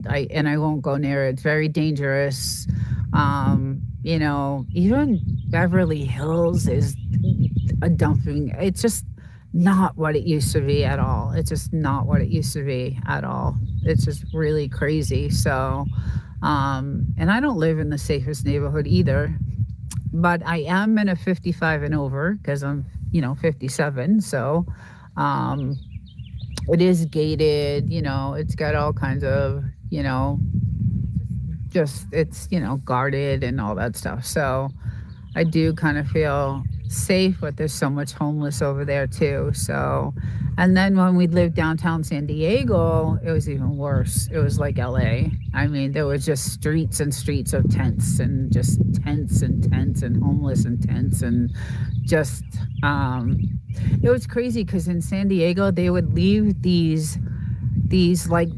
I won't go near it. It's very dangerous. Even Beverly Hills is a dumping. It's just not what it used to be at all. It's just not what it used to be at all. It's just really crazy. So, and I don't live in the safest neighborhood either, but I am in a 55 and over because I'm, 57. So, um, it is gated, it's got all kinds of, just it's, guarded and all that stuff. So I do kind of feel safe, but there's so much homeless over there too. So, and then when we lived downtown San Diego, it was even worse. It was like LA. I mean, there was just streets and streets of tents and just tents and tents and homeless and tents and just, it was crazy because in San Diego, they would leave these like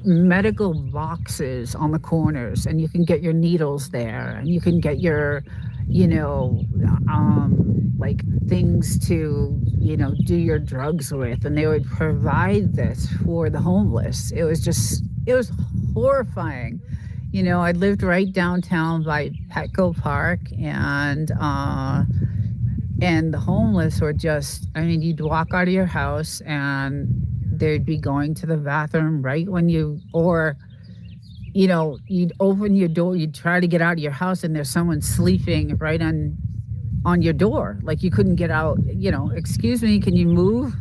medical boxes on the corners, and you can get your needles there, and you can get your, you know, like things to, do your drugs with, and they would provide this for the homeless. It was horrifying. I lived right downtown by Petco Park, and the homeless were just, I mean, you'd walk out of your house and they'd be going to the bathroom right when you'd open your door, you'd try to get out of your house and there's someone sleeping right on your door. Like you couldn't get out, excuse me, can you move?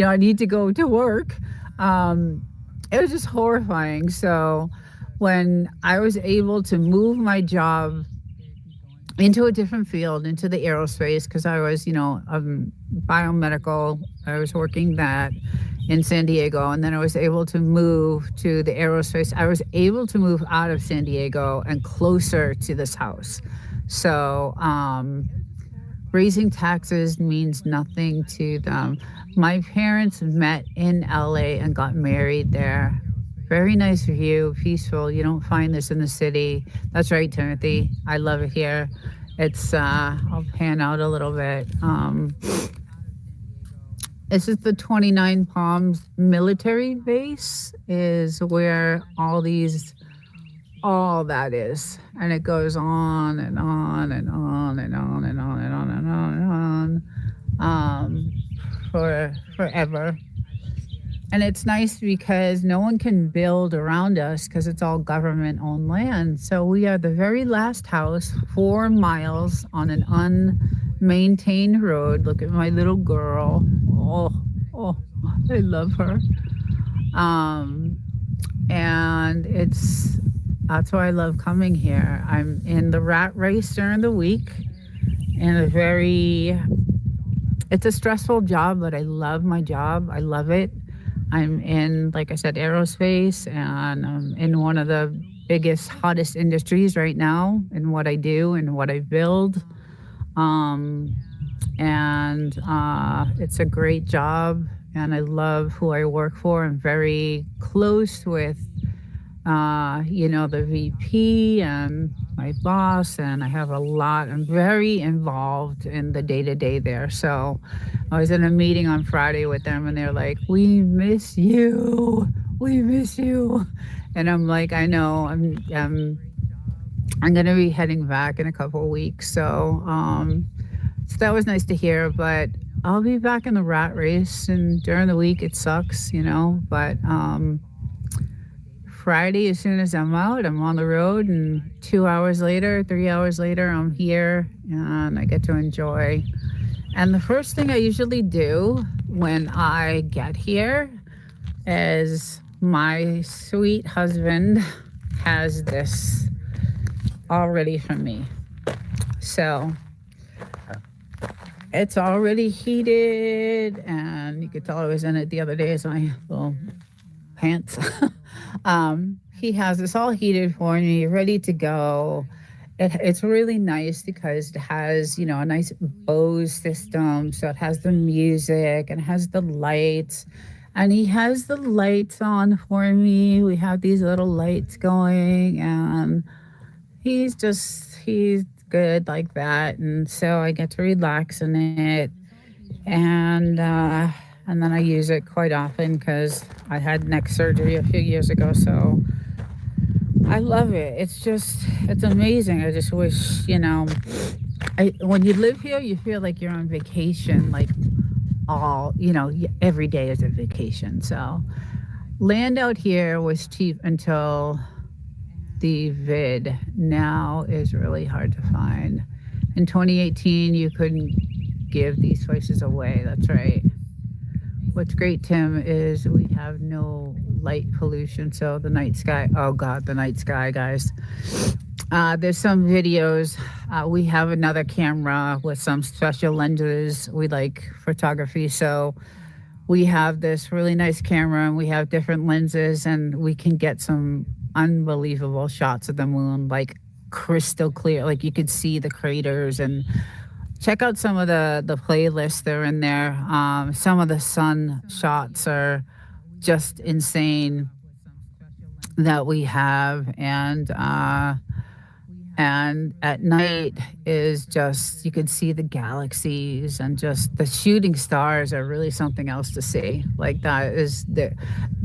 I need to go to work. It was just horrifying. So when I was able to move my job into a different field, into the aerospace, because I was, biomedical. I was working that in San Diego, and then I was able to move to the aerospace. I was able to move out of San Diego and closer to this house. So, raising taxes means nothing to them. My parents met in LA and got married there. Very nice view, peaceful. You don't find this in the city. That's right, Timothy. I love it here. It's, I'll pan out a little bit. This is the 29 Palms military base, is where all that is. And it goes on and on and on and on and on and on and on and on, for forever. And it's nice because no one can build around us because it's all government owned land. So we are the very last house, 4 miles on an unmaintained road. Look at my little girl. Oh, I love her. Um, and that's why I love coming here. I'm in the rat race during the week, and it's a stressful job, but I love my job. I love it. I'm in, like I said, aerospace, and I'm in one of the biggest, hottest industries right now in what I do and what I build. Um, and it's a great job, and I love who I work for. I'm very close with, the VP and my boss, and I'm very involved in the day to day there. So I was in a meeting on Friday with them, and they're like, "We miss you. We miss you." And I'm like, "I know. I'm going to be heading back in a couple of weeks." So that was nice to hear, but I'll be back in the rat race, and during the week it sucks, but Friday, as soon as I'm out, I'm on the road, and 2 hours later, 3 hours later, I'm here and I get to enjoy. And the first thing I usually do when I get here is my sweet husband has this all ready for me. So it's already heated, and you could tell I was in it the other day as my little pants. He has this all heated for me, ready to go. It's really nice because it has, a nice Bose system. So it has the music and it has the lights. And he has the lights on for me. We have these little lights going, and he's good like that. And so I get to relax in it. And and then I use it quite often because I had neck surgery a few years ago. So I love it. It's amazing. I just wish, when you live here, you feel like you're on vacation, like every day is a vacation. So land out here was cheap until the vid. Now is really hard to find. In 2018, you couldn't give these places away. That's right. What's great, Tim, is we have no light pollution. So the night sky, oh God, the night sky, guys. There's some videos. We have another camera with some special lenses. We like photography. So we have this really nice camera and we have different lenses and we can get some unbelievable shots of the moon, like crystal clear. Like you could see the craters and check out some of the playlists that are in there. Some of the sun shots are just insane that we have, and at night is just you could see the galaxies and just the shooting stars are really something else to see. Like that is the,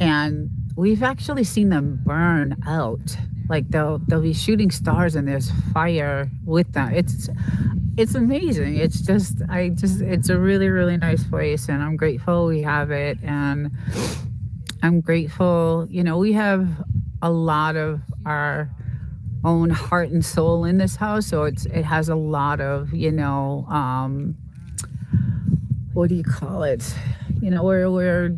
and we've actually seen them burn out. Like they'll be shooting stars and there's fire with them. It's amazing. It's a really, really nice place and I'm grateful we have it. And I'm grateful, we have a lot of our own heart and soul in this house. So it has a lot of, what do you call it? We're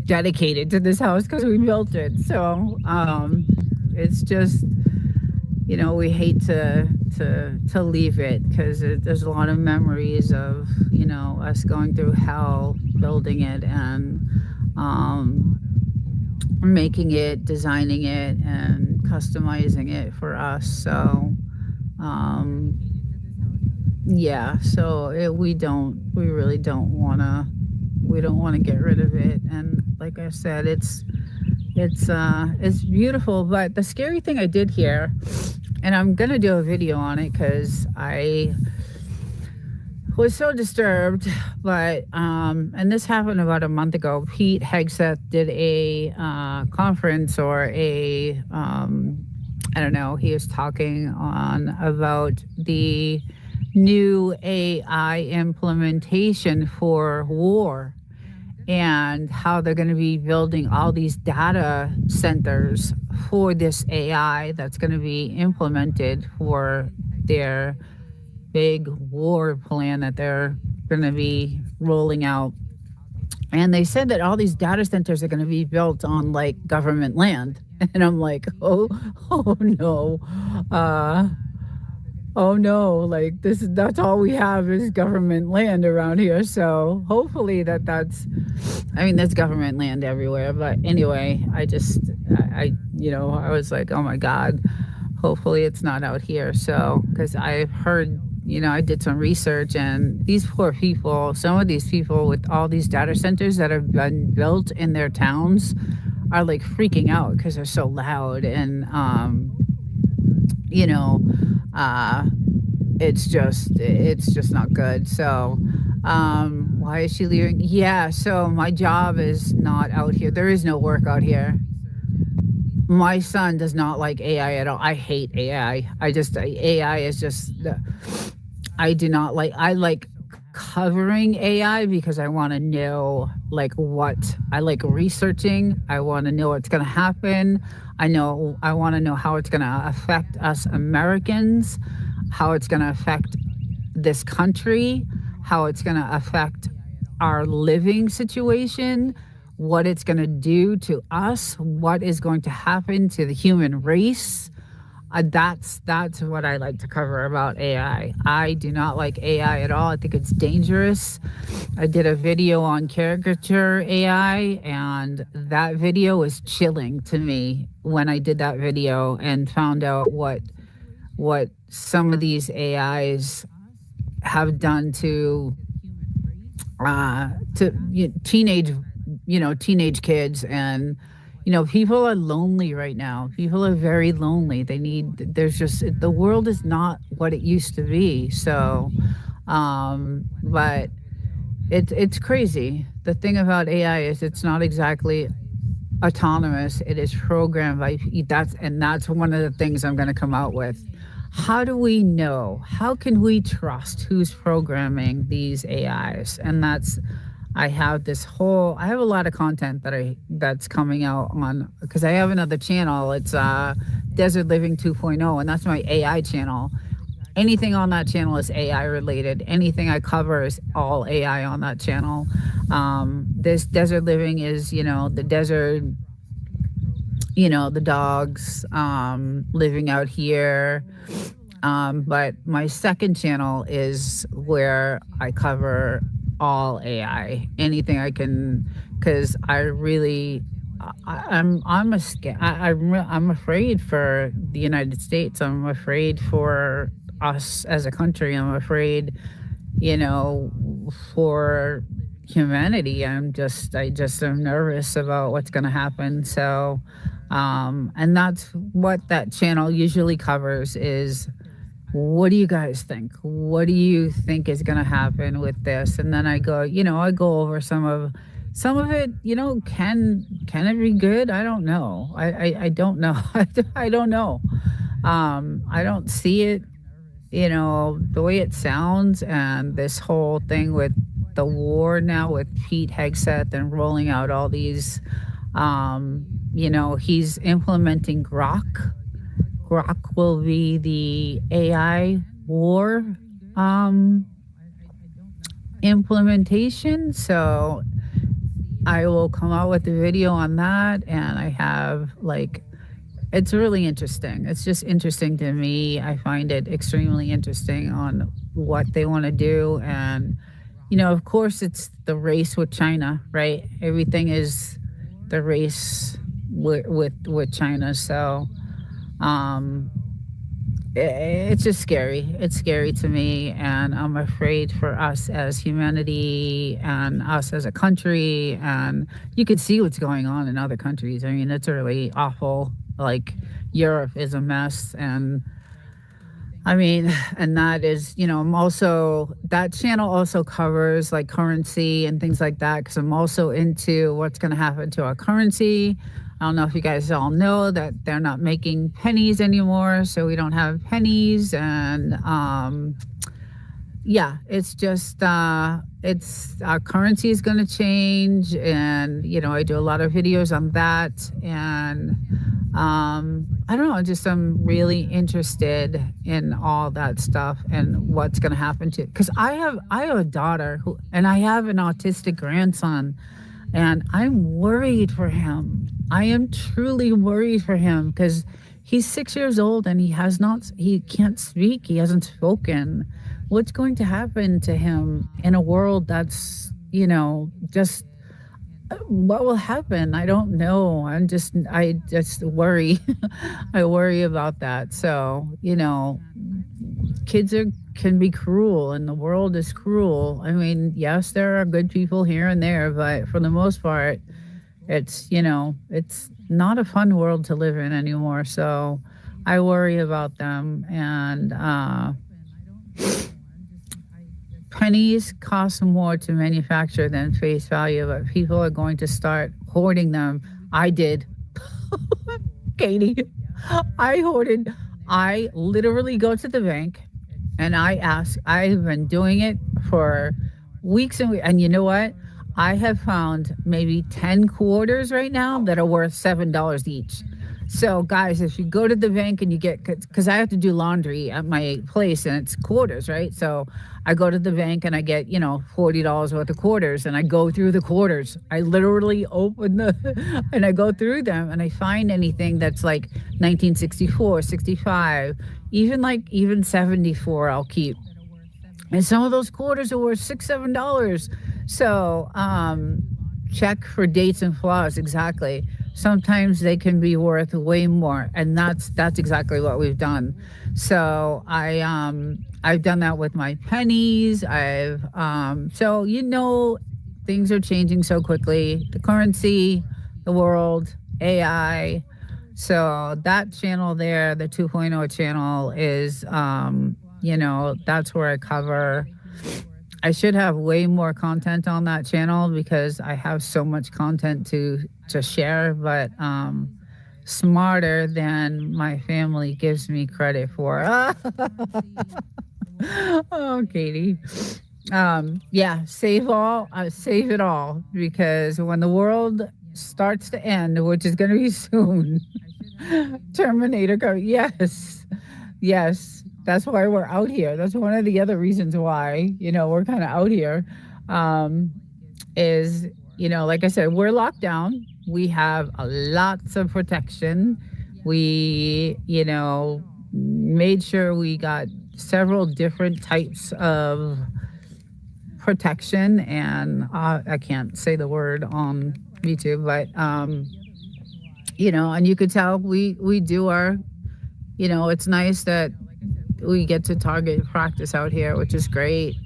dedicated to this house because we built it. So it's just, we hate to leave it because there's a lot of memories of us going through hell building it and making it, designing it, and customizing it for us. So yeah, so we really don't want to get rid of it. And like I said, it's beautiful. But the scary thing I did here, and I'm gonna do a video on it because I was so disturbed. But and this happened about a month ago. Pete Hegseth did a conference or a I don't know. He was talking on about the new AI implementation for war and how they're going to be building all these data centers for this AI that's going to be implemented for their big war plan that they're going to be rolling out. And they said that all these data centers are going to be built on like government land. And I'm like, oh no. Oh no, like that's all we have is government land around here. So hopefully that's government land everywhere. But anyway, I was like, oh my God, hopefully it's not out here. So, because I've heard, I did some research and these poor people, some of these people with all these data centers that have been built in their towns are like freaking out because they're so loud and, it's just not good. So why is she leaving? Yeah, so my job is not out here. There is no work out here. My son does not like AI at all. I hate AI. AI is just I do not like. I like covering AI because I want to know like what I like researching. I want to know what's going to happen. I want to know how it's going to affect us Americans, how it's going to affect this country, how it's going to affect our living situation, what it's going to do to us, what is going to happen to the human race. That's what I like to cover about AI. I do not like AI at all. I think it's dangerous. I did a video on caricature AI, and that video was chilling to me when I did that video and found out what some of these AIs have done to teenage kids. And people are lonely right now. People are very lonely. The world is not what it used to be. So but it's crazy. the thing about AI is it's not exactly autonomous. It is programmed by that's one of the things I'm going to come out with. How do we know? How can we trust who's programming these AIs? And that's I have a lot of content that's coming out on because I have another channel. It's Desert Living 2.0, and that's my AI channel. Anything on that channel is AI related. Anything I cover is all AI on that channel. This desert living is, the desert, the dogs living out here. But my second channel is where I cover all AI, anything I can, because I really, I'm a I'm afraid for the United States. I'm afraid for us as a country. I'm afraid, you know, for humanity. I just am nervous about what's going to happen. So, and that's what that channel usually covers is what do you guys think? What do you think is going to happen with this? And then I go over some of it, can it be good? I don't know. I don't know. I don't know. I don't see it, the way it sounds and this whole thing with the war now with Pete Hegseth and rolling out all these, he's implementing Grok. Grok will be the AI war um, implementation. So I will come out with a video on that. And I have it's really interesting. It's just interesting to me. I find it extremely interesting on what they want to do. And, of course, it's the race with China, right? Everything is the race with China. So, um, it's just scary. It's scary to me, and I'm afraid for us as humanity and us as a country. And you can see what's going on in other countries. I mean, it's really awful. Like Europe is a mess, and I mean, and that is, I'm also that channel also covers like currency and things like that because I'm also into what's going to happen to our currency. I don't know if you guys all know that they're not making pennies anymore, so we don't have pennies, and yeah, it's just it's our currency is going to change, and I do a lot of videos on that, and I don't know, just I'm really interested in all that stuff and what's going to happen to because I have a daughter and I have an autistic grandson, and I'm worried for him. I am truly worried for him because he's 6 years old and he can't speak. He hasn't spoken. What's going to happen to him in a world that's, just what will happen? I don't know. I just worry. I worry about that. So, kids can be cruel and the world is cruel. I mean, yes, there are good people here and there, but for the most part, it's not a fun world to live in anymore. So I worry about them. And pennies cost more to manufacture than face value, but people are going to start hoarding them. I did. Katie, I literally go to the bank and I've been doing it for weeks and weeks. And you know what? I have found maybe 10 quarters right now that are worth $7 each. So guys, if you go to the bank and you get, because I have to do laundry at my place and it's quarters, right? So I go to the bank and I get, $40 worth of quarters and I go through the quarters. I literally open and I go through them and I find anything that's like 1964, 65, even 74 I'll keep. And some of those quarters are worth $6, $7. So check for dates and flaws. Exactly. Sometimes they can be worth way more, and that's exactly what we've done. So I've done that with my pennies. Things are changing so quickly. The currency, the world, AI. So that channel there, the 2.0 channel is that's where I cover I should have way more content on that channel because I have so much content to share, but smarter than my family gives me credit for. Oh, Katie. Yeah, save it all because when the world starts to end, which is going to be soon, Terminator go. Yes, yes. That's why we're out here. That's one of the other reasons why we're kind of out here. Um, is like I said, we're locked down. We have lots of protection. We made sure we got several different types of protection, and I can't say the word on YouTube, but and you could tell we do our, it's nice that we get to target practice out here, which is great.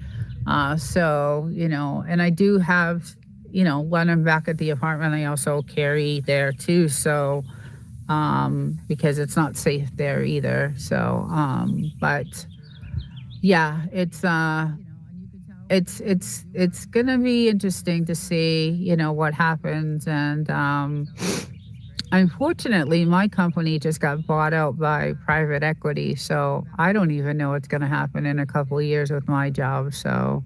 So, and I do have, when I'm back at the apartment, I also carry there too. So, because it's not safe there either. So, but yeah, it's gonna be interesting to see, what happens. And unfortunately, my company just got bought out by private equity, so I don't even know what's gonna happen in a couple of years with my job. So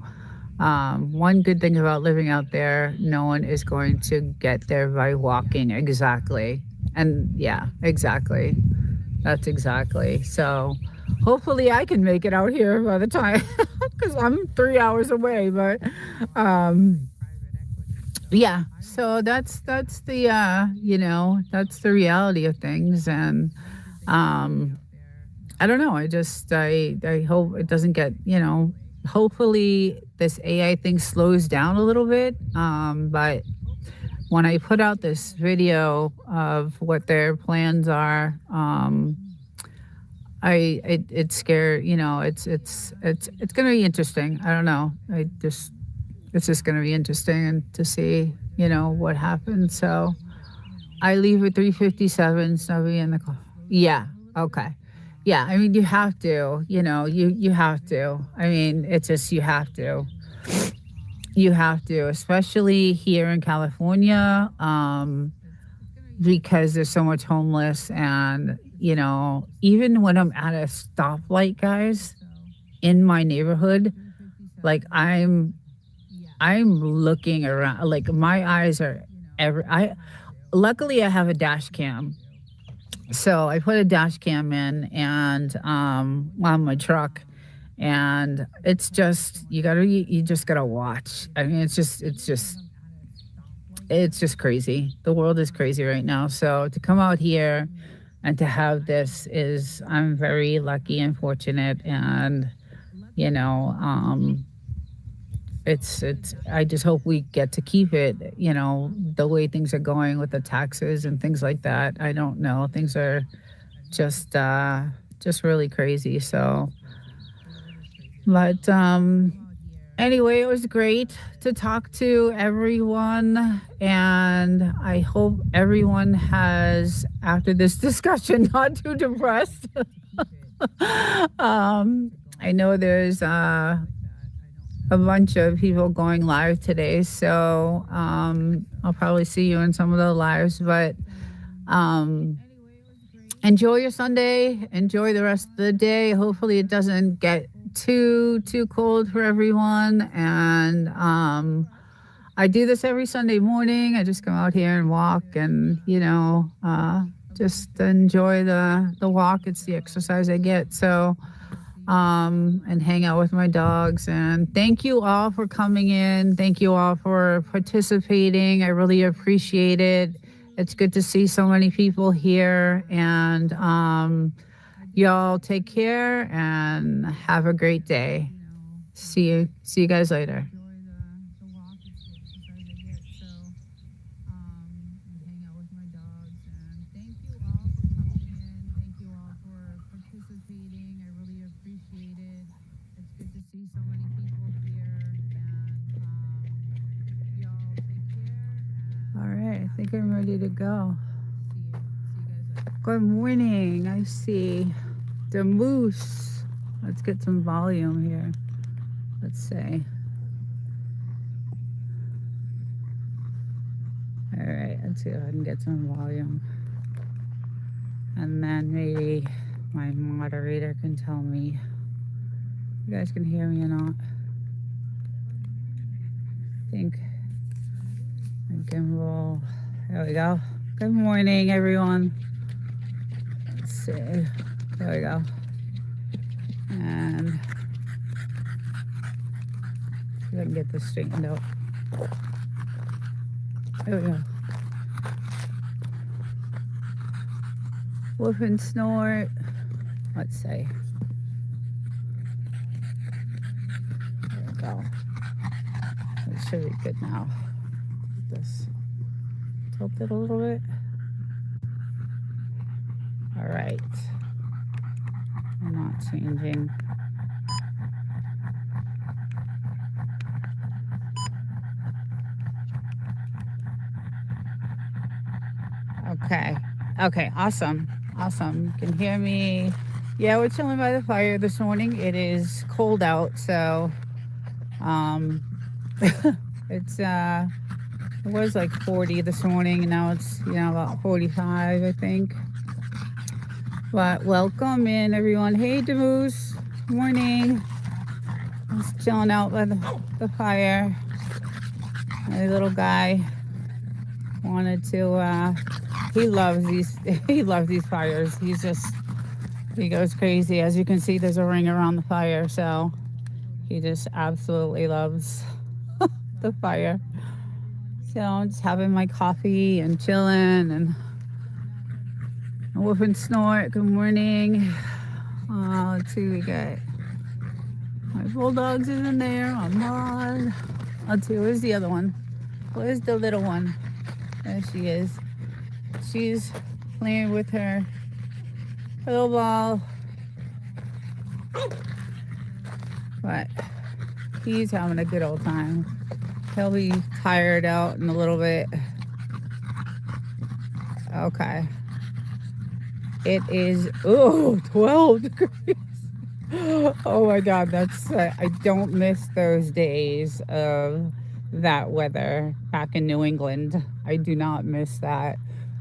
one good thing about living out there, no one is going to get there by walking. Exactly. And yeah, exactly. That's exactly. So hopefully I can make it out here by the time, because I'm 3 hours away. But um, yeah, so that's the that's the reality of things. And um, I don't know. I hope it doesn't get, hopefully this AI thing slows down a little bit. But when I put out this video of what their plans are, it's scary. It's going to be interesting. I don't know. It's just going to be interesting to see, what happens. So I leave at 3:57. So I'll be in the car. Yeah. Okay. Yeah. I mean, you have to. You have to. I mean, it's just you have to. You have to, especially here in California, because there's so much homeless. And even when I'm at a stoplight, guys, in my neighborhood, like I'm looking around, like my eyes are I luckily I have a dash cam. So I put a dash cam in, and on my truck, and it's just you just gotta watch. I mean, it's just crazy. The world is crazy right now. So to come out here and to have this is, I'm very lucky and fortunate. And you know um it's I just hope we get to keep it, the way things are going with the taxes and things like that. I don't know, things are just just really crazy. So but anyway, it was great to talk to everyone, and I hope everyone has, after this discussion, not too depressed. I know there's a bunch of people going live today, so I'll probably see you in some of the lives. But um, enjoy your Sunday. Enjoy the rest of the day. Hopefully, it doesn't get too cold for everyone. And I do this every Sunday morning. I just come out here and walk, and just enjoy the walk. It's the exercise I get. So and hang out with my dogs. And thank you all for coming in. Thank you all for participating. I really appreciate it. It's good to see so many people here. And y'all take care and have a great day. See you guys later. All right, I think I'm ready to go. Good morning. I see the moose. Let's get some volume here. Let's say. Let's see if I can get some volume. And then maybe my moderator can tell me if you guys can hear me or not. I think I can roll. There we go. Good morning, everyone. Let's see. There we go. And see if I can get this straightened out. There we go. Woof and snort. Let's see. There we go. It should be good now. This tilt it a little bit. All right. I'm not changing. Okay. Okay. Awesome. Awesome. You can hear me. Yeah, we're chilling by the fire this morning. It is cold out, so it's it was like 40 this morning, and now it's about 45, I think. But welcome in, everyone. Hey, Demoose. Morning. Just chilling out by the fire. My little guy wanted to. He loves these fires. He goes crazy. As you can see, there's a ring around the fire, so he just absolutely loves the fire. So I'm just having my coffee and chilling and woof and snort. Good morning. Let's see, we got my bulldogs is in there. I'm on. Let's see, where's the other one? Where's the little one? There she is. She's playing with her little ball. But he's having a good old time. He'll be tired out in a little bit. Okay. It is 12 degrees. Oh my God, that's I don't miss those days of that weather back in New England. I do not miss that.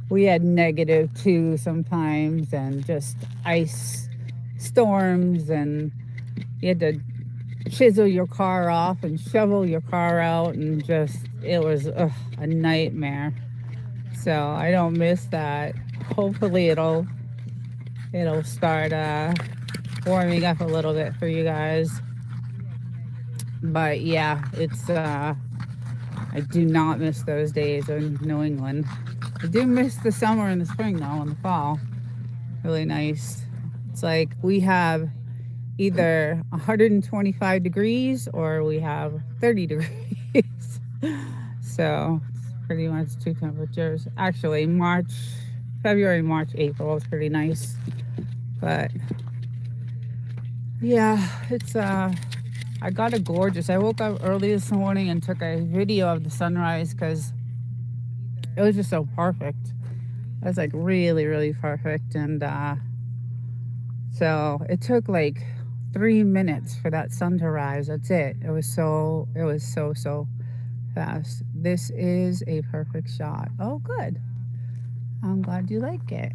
We had -2 sometimes, and just ice storms, and you had to chisel your car off and shovel your car out, and just it was a nightmare. So I don't miss that. Hopefully it'll start warming up a little bit for you guys. But yeah, it's I do not miss those days in New England. I do miss the summer and the spring though, and the fall. Really nice. It's like we have either 125 degrees or we have 30 degrees. So it's pretty much two temperatures. Actually, February, March, April was pretty nice. But yeah, it's I got a gorgeous. I woke up early this morning and took a video of the sunrise because it was just so perfect. It was like really, really perfect. And so it took like 3 minutes for that sun to rise. That's it. It was so fast. This is a perfect shot. Oh, good. I'm glad you like it.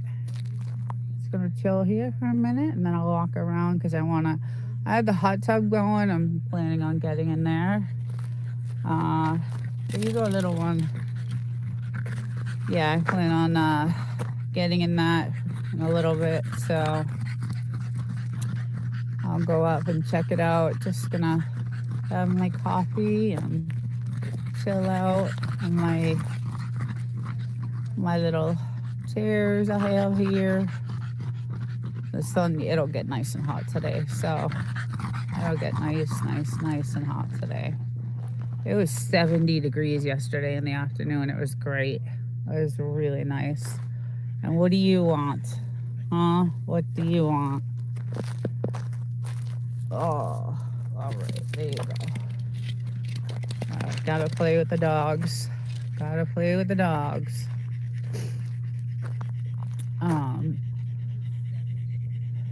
Just gonna chill here for a minute and then I'll walk around because I have the hot tub going. I'm planning on getting in there. There you go, little one. Yeah, I plan on getting in that in a little bit, so I'll go up and check it out. Just gonna have my coffee and chill out on my little chairs I have here. The sun, it'll get nice and hot today, so it'll get nice and hot today. It was 70 degrees yesterday in the afternoon. It was great. It was really nice. And what do you want? Huh? What do you want? Oh, all right. There you go. Gotta play with the dogs. Gotta play with the dogs.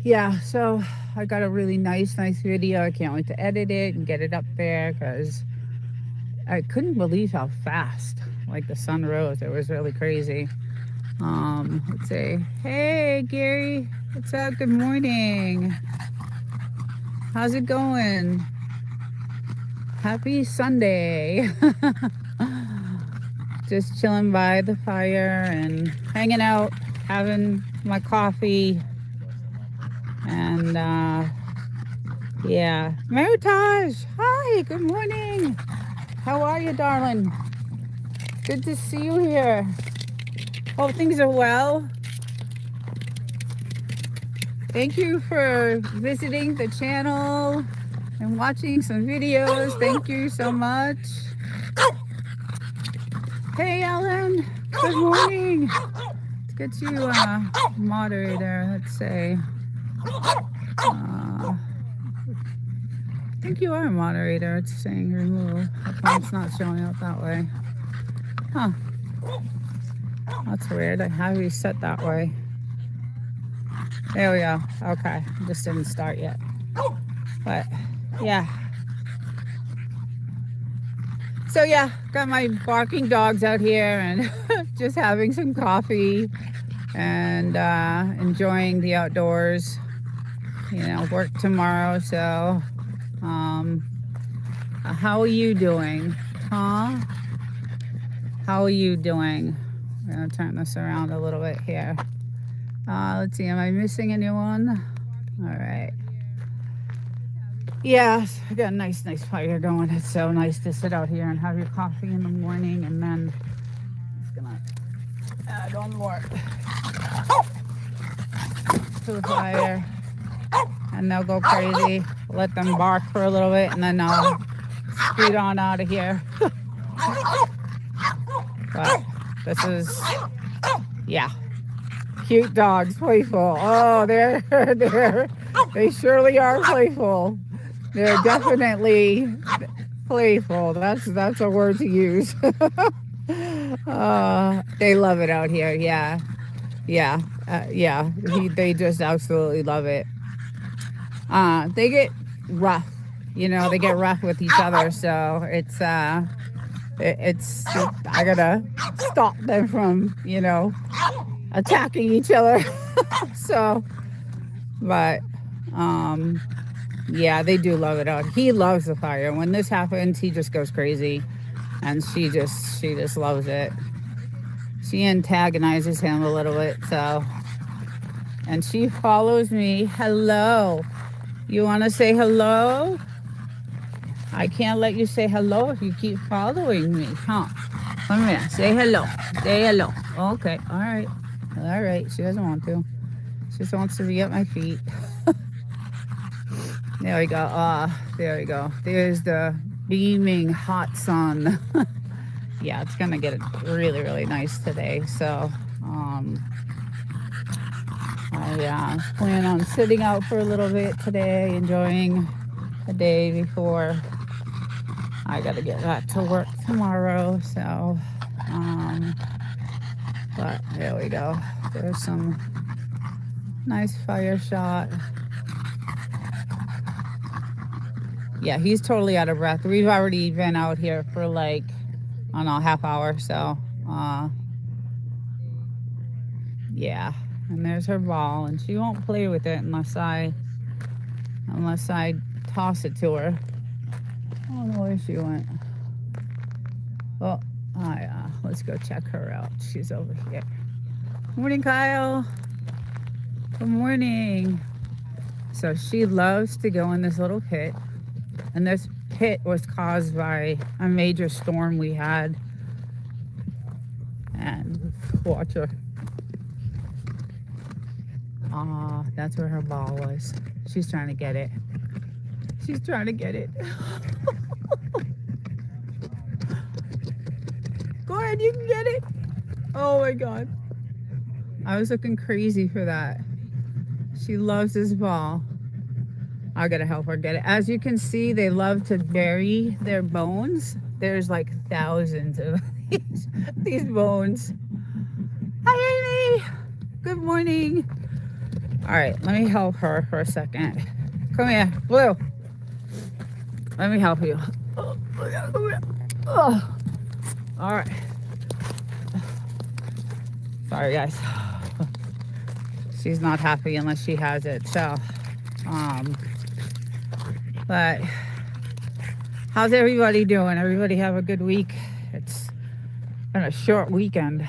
Yeah, so I got a really nice video. I can't wait to edit it and get it up there because I couldn't believe how fast like the sun rose. It was really crazy. Let's see. Hey, Gary. What's up? Good morning. How's it going? Happy Sunday. Just chilling by the fire and hanging out, having my coffee. And yeah. Meritage. Hi, good morning. How are you, darling? Good to see you here. Hope things are well. Thank you for visiting the channel and watching some videos. Thank you so much. Hey, Ellen. Good morning. Let's get you a moderator. Let's say. I think you are a moderator. It's saying remove. It's not showing up that way. Huh. That's weird. I have you set that way. There we go. Okay. Just didn't start yet. But yeah. So yeah, got my barking dogs out here and just having some coffee and enjoying the outdoors. You know, work tomorrow, so how are you doing? Huh? How are you doing? I'm gonna turn this around a little bit here. Let's see, am I missing anyone? All right. Yes, I got a nice fire going. It's so nice to sit out here and have your coffee in the morning, and then just gonna add on more to the fire, and they'll go crazy. Let them bark for a little bit, and then I'll scoot on out of here. But this is, yeah, cute dogs, playful. Oh, they surely are playful. They're definitely playful. That's a word to use. They love it out here. Yeah. They just absolutely love it. They get rough. You know, they get rough with each other. So it's I gotta stop them from, you know, attacking each other. So, but yeah, they do love it out. He loves the fire. When this happens, he just goes crazy, and she just loves it. She antagonizes him a little bit, so, and she follows me. Hello. You want to say hello? I can't let you say hello if you keep following me, huh? Come here. Say hello. Say hello. Okay. All right. All right. She doesn't want to. She just wants to be at my feet. There we go. There we go. There's the beaming hot sun. Yeah, it's gonna get really nice today. So I plan on sitting out for a little bit today, enjoying the day before I gotta get back to work tomorrow. So but there we go. There's some nice fire shot. Yeah, he's totally out of breath. We've already been out here for like, I don't know, half hour. So, yeah. And there's her ball, and she won't play with it unless I toss it to her. I don't know where she went. Well, let's go check her out. She's over here. Morning, Kyle. Good morning. So she loves to go in this little pit. And this pit was caused by a major storm we had. And watch her. That's where her ball was. She's trying to get it. She's trying to get it. Go ahead, you can get it. Oh my God. I was looking crazy for that. She loves this ball. I gotta help her get it. As you can see, they love to bury their bones. There's like thousands of these bones. Hi, Amy. Good morning. All right, let me help her for a second. Come here, Blue. Let me help you. Oh. All right. Sorry, guys. She's not happy unless she has it. So, um, but how's everybody doing? Everybody have a good week? It's been a short weekend.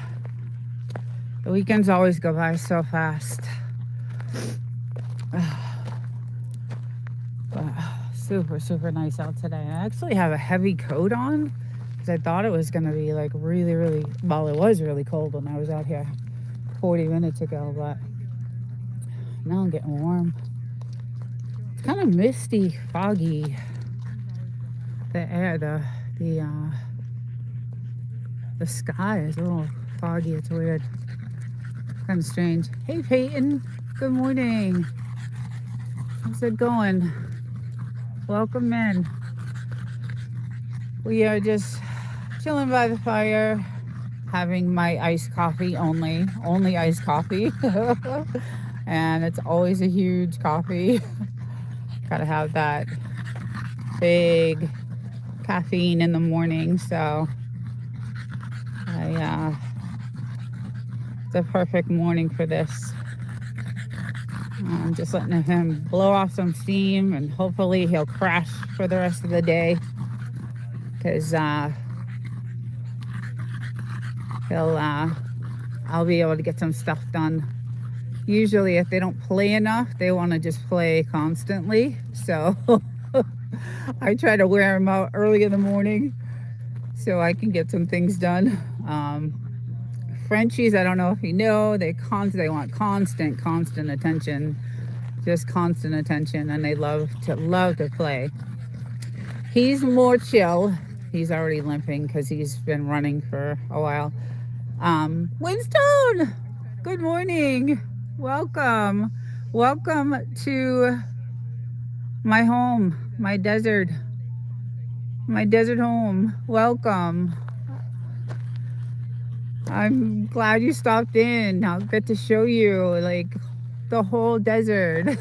The weekends always go by so fast. But super, super nice out today. I actually have a heavy coat on because I thought it was going to be like really, really, well, it was really cold when I was out here 40 minutes ago, but now I'm getting warm. It's kind of misty, foggy. The air, the sky is a little foggy. It's weird. Kind of strange. Hey, Peyton. Good morning. How's it going? Welcome in. We are just chilling by the fire, having my iced coffee only iced coffee. And it's always a huge coffee. Gotta have that big caffeine in the morning, so it's a perfect morning for this. I'm just letting him blow off some steam, and hopefully he'll crash for the rest of the day, because I'll be able to get some stuff done. Usually if they don't play enough, they want to just play constantly, so I try to wear them out early in the morning so I can get some things done. Frenchies, I don't know if you know, they want constant attention, just constant attention, and they love to play. He's more chill. He's already limping because he's been running for a while. Winston, good morning. Welcome to my home, my desert home. Welcome. I'm glad you stopped in. I'll get to show you like the whole desert.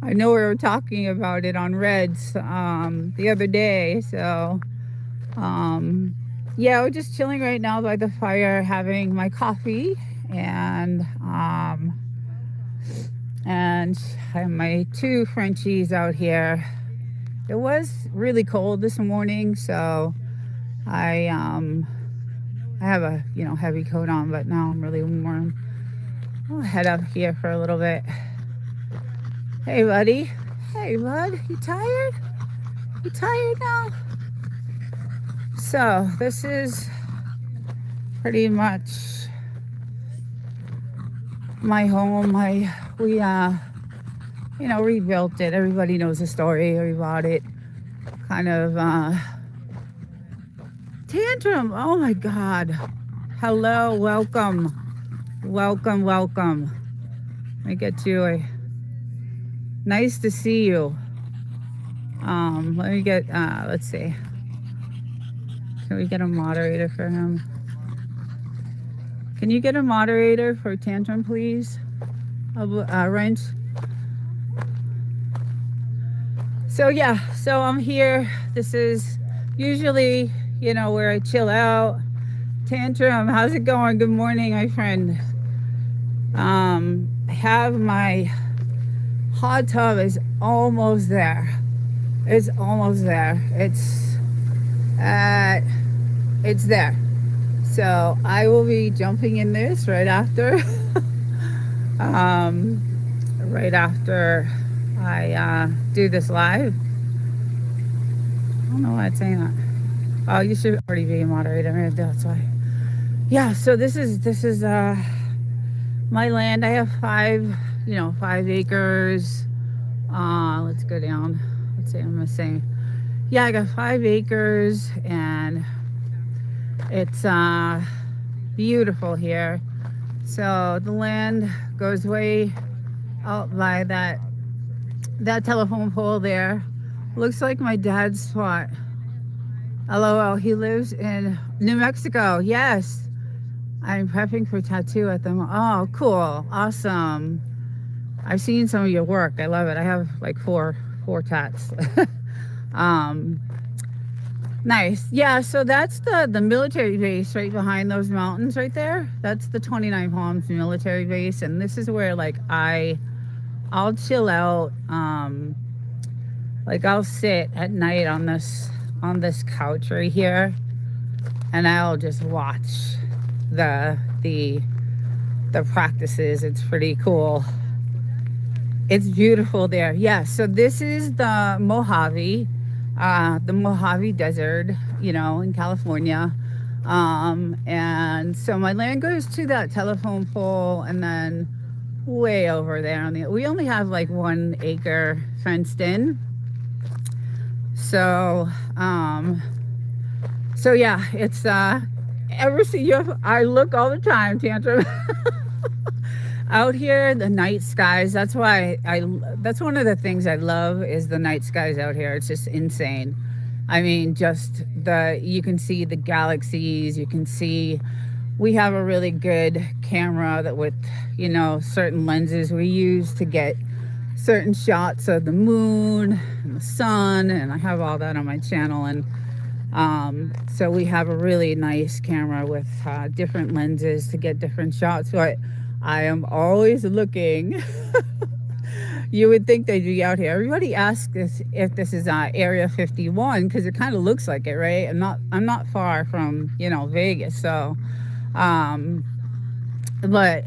I know we were talking about it on Reds the other day. So yeah, we're just chilling right now by the fire, having my coffee, and I have my 2 Frenchies out here. It was really cold this morning, so I have a heavy coat on, but now I'm really warm. I'll head up here for a little bit. Hey, buddy. Hey, bud. You tired? You tired now? So this is pretty much my home. We rebuilt it. Everybody knows the story. We bought it. Kind of Tantrum. Oh my God. Hello. Welcome. Let me get you nice to see you. Let me get, let's see. Can we get a moderator for him? Can you get a moderator for Tantrum, please? Wrench. So yeah, so I'm here. This is usually, where I chill out. Tantrum, how's it going? Good morning, my friend. I have my hot tub is almost there. It's almost there. It's there. So I will be jumping in this right after. Right after I do this live. I don't know why it's saying that. Oh, you should already be a moderator. Maybe that's why. Yeah, so this is my land. I have 5 acres. Let's go down. Let's see, I'm missing. Yeah, I got 5 acres, and it's beautiful here. So the land goes way out by that telephone pole there. Looks like my dad's spot. LOL, he lives in New Mexico. Yes. I'm prepping for tattoo at the moment. Oh, cool. Awesome. I've seen some of your work. I love it. I have like four tats. Nice. Yeah, so that's the military base right behind those mountains right there. That's the 29 Palms military base, and this is where like I'll chill out. Like I'll sit at night on this couch right here, and I'll just watch the the the practices. It's pretty cool. It's beautiful there. Yeah. So this is the Mojave Desert, in California. And so my land goes to that telephone pole, and then way over there we only have like 1 acre fenced in. So, yeah, it's ever see you. I look all the time, Tantrum. Out here, the night skies. That's why that's one of the things I love is the night skies out here. It's just insane. I mean, you can see the galaxies. You can see. We have a really good camera that with certain lenses we use to get certain shots of the moon and the sun, and I have all that on my channel. And so we have a really nice camera with different lenses to get different shots. But I am always looking. You would think they'd be out here. Everybody asks if this is Area 51 because it kind of looks like it, right? I'm not far from Vegas, so but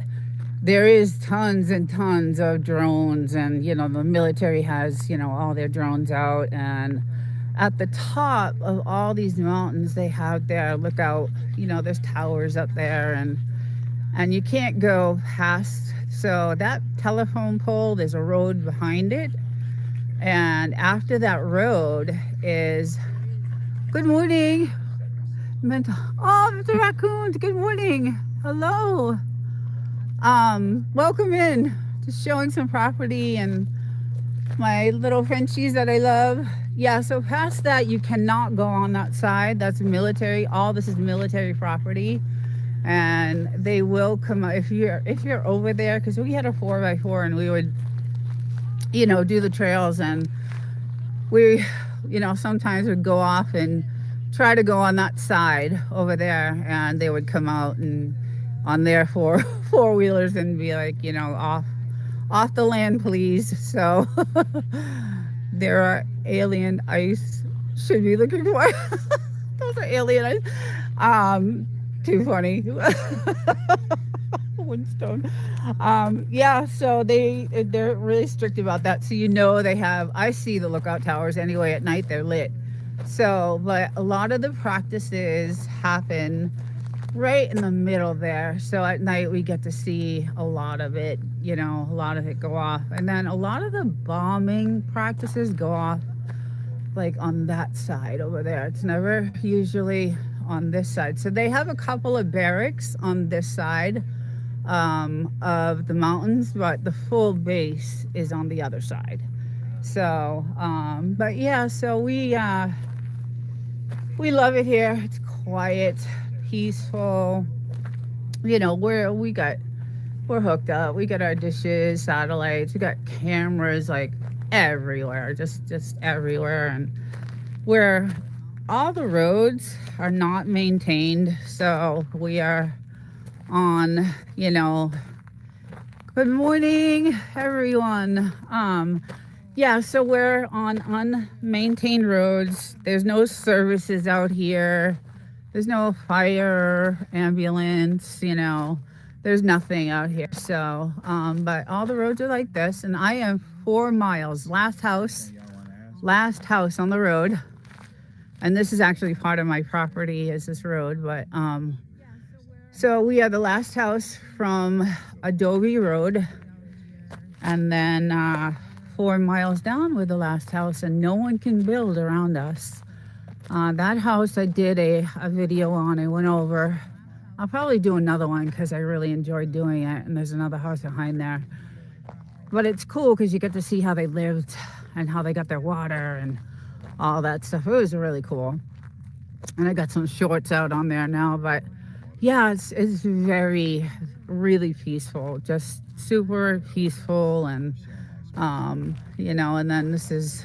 there is tons and tons of drones, and the military has all their drones out, and at the top of all these mountains they have their lookout. There's towers up there, and you can't go past. So that telephone pole, there's a road behind it, and after that road is good morning. Oh, Mr. Raccoons, good morning. Hello. Welcome in. Just showing some property and my little Frenchies that I love. Yeah, so past that you cannot go on that side. That's military. All this is military property. And they will come out if you're over there, because we had a 4x4 and we would do the trails, and we sometimes would go off and try to go on that side over there, and they would come out and on their four-wheelers and be like, off the land, please. So there are alien ice should be looking for. Those are alien ice. Too funny. Windstone. Yeah, so they're really strict about that. So I see the lookout towers anyway at night. They're lit. So, but a lot of the practices happen right in the middle there. So at night we get to see a lot of it, a lot of it go off. And then a lot of the bombing practices go off like on that side over there. It's never usually on this side. So they have a couple of barracks on this side of the mountains, but the full base is on the other side. So, but yeah, so we love it here. It's quiet, peaceful. We're hooked up. We got our dishes, satellites. We got cameras like everywhere, just everywhere. And all the roads are not maintained, so we are on, good morning, everyone. Yeah, so we're on unmaintained roads. There's no services out here. There's no fire, ambulance, there's nothing out here. So, but all the roads are like this, and I am 4 miles, last house on the road. And this is actually part of my property is this road, but so we are the last house from Adobe Road, and then 4 miles down we're the last house, and no one can build around us. That house I did a video on. I went over. I'll probably do another one because I really enjoyed doing it, and there's another house behind there. But it's cool because you get to see how they lived and how they got their water and all that stuff. It was really cool. And I got some shorts out on there now, but yeah, it's very, really peaceful, just super peaceful. And and then this is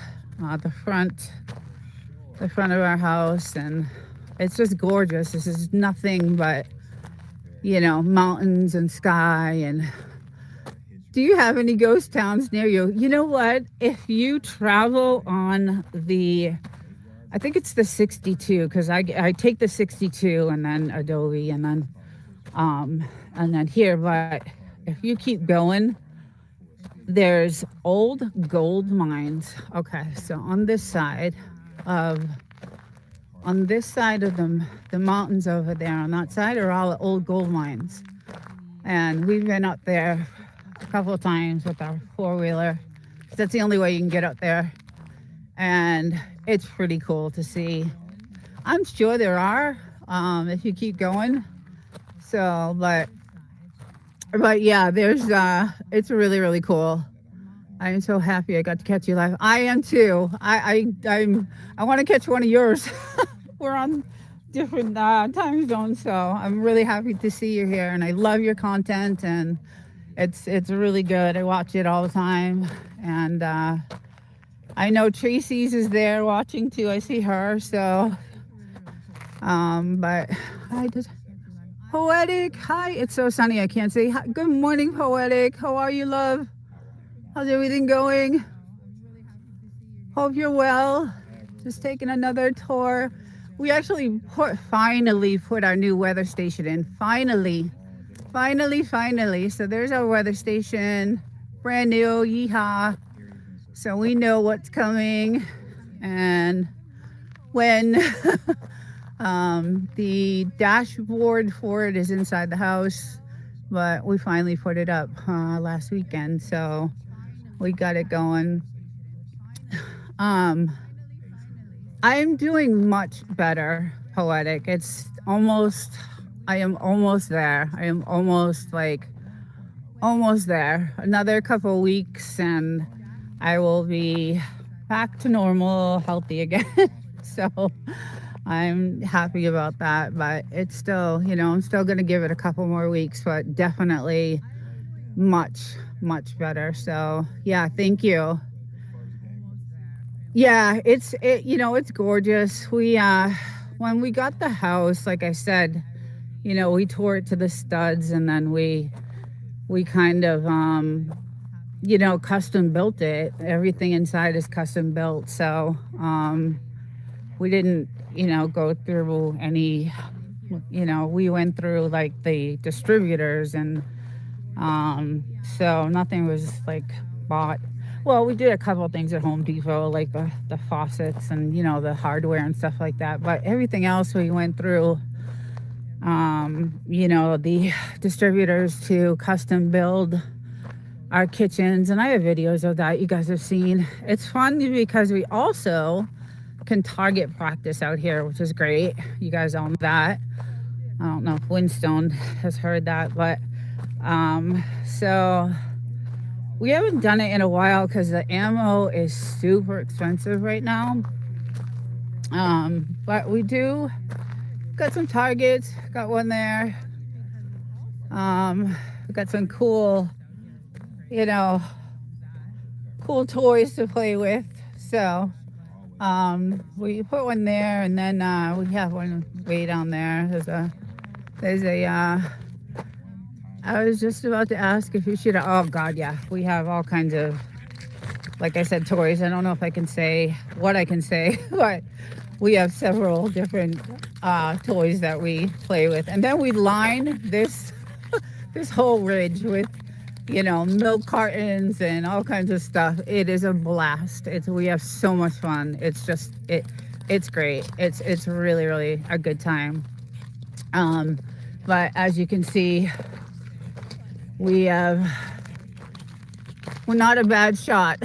the the front of our house, and it's just gorgeous. This is nothing but, mountains and sky. And do you have any ghost towns near you? You know what? If you travel on I think it's the 62, because I take the 62 and then Adobe and then here. But if you keep going, there's old gold mines. Okay, so on this side of the mountains over there, on that side are all old gold mines. And we've been up there a couple of times with our four-wheeler. That's the only way you can get up there. And it's pretty cool to see. I'm sure there are, if you keep going. So, but yeah, it's really, really cool. I am so happy I got to catch you live. I am too. I want to catch one of yours. We're on different time zones, so I'm really happy to see you here, and I love your content, and it's really good. I watch it all the time, and I know Tracy's is there watching too. I see her, so but I just Poetic. Hi, it's so sunny I can't say hi. Good morning, Poetic. How are you, love? How's everything going? Hope you're well. Just taking another tour. We actually finally put our new weather station in. Finally. So there's our weather station. Brand new. Yeehaw. So we know what's coming. And when the dashboard for it is inside the house, but we finally put it up last weekend. So we got it going. I'm doing much better, Poetic. I am almost there. I am almost there. Another couple of weeks and I will be back to normal, healthy again. So I'm happy about that, but it's still, I'm still going to give it a couple more weeks, but definitely much better. So yeah, thank you. Yeah, it's gorgeous. When we got the house, like I said, we tore it to the studs, and then we kind of, custom built it. Everything inside is custom built. So, we didn't, go through any, we went through like the distributors, and, so nothing was like bought. Well, we did a couple of things at Home Depot, like the faucets and, the hardware and stuff like that. But everything else we went through, the distributors to custom build our kitchens. And I have videos of that you guys have seen. It's fun because we also can target practice out here, which is great. You guys all know that. I don't know if Winstone has heard that, but so we haven't done it in a while because the ammo is super expensive right now. But we got some targets, got one there. We got some cool toys to play with. So we put one there, and then we have one way down there. There's a I was just about to ask if you should. Oh God, yeah, we have all kinds of, like I said, toys. I don't know if I can say what I can say, but we have several different toys that we play with, and then we line this whole ridge with, milk cartons and all kinds of stuff. It is a blast. We have so much fun. It's just it's great. It's really, really a good time. But as you can see, we're not a bad shot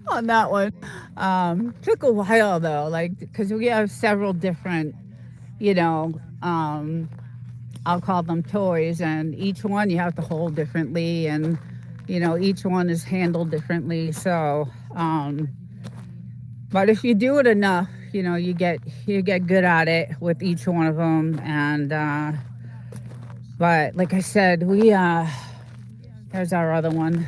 on that one. Took a while though, because we have several different, I'll call them toys, and each one you have to hold differently, and each one is handled differently. So but if you do it enough, you get good at it with each one of them. And but like I said, there's our other one.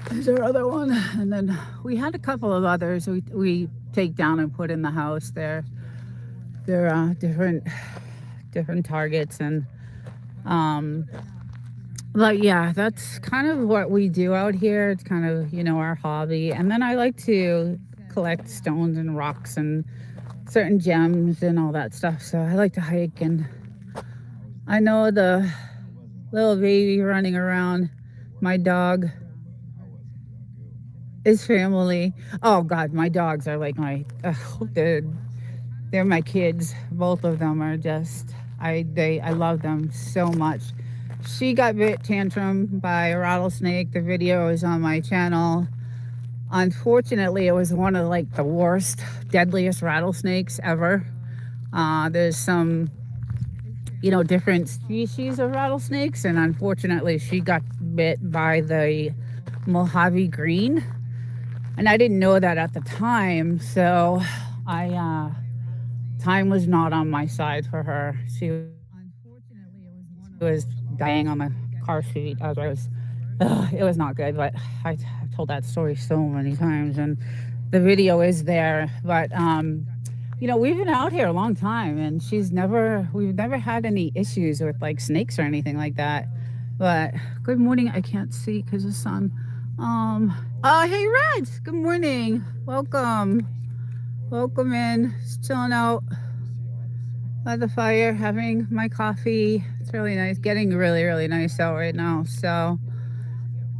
And then we had a couple of others. We take down and put in the house. They're different targets, and um, but yeah, that's kind of what we do out here. It's kind of, our hobby. And then I like to collect stones and rocks and certain gems and all that stuff. So I like to hike, and I know the little baby running around, my dog is family. Oh God, my dogs are like they're my kids. Both of them are just, I love them so much. She got bit tantrum by a rattlesnake. The video is on my channel. Unfortunately, it was one of like the worst, deadliest rattlesnakes ever. There's some, different species of rattlesnakes, and unfortunately, she got bit by the Mojave Green, and I didn't know that at the time. So, time was not on my side for her. She was dying on the car seat as I was. It was not good, but I've told that story so many times, and the video is there. But we've been out here a long time, and we've never had any issues with like snakes or anything like that. But good morning. I can't see because the sun. Hey Red, good morning. Welcome in. Just chilling out by the fire, having my coffee. It's really nice. Getting really, really nice out right now. So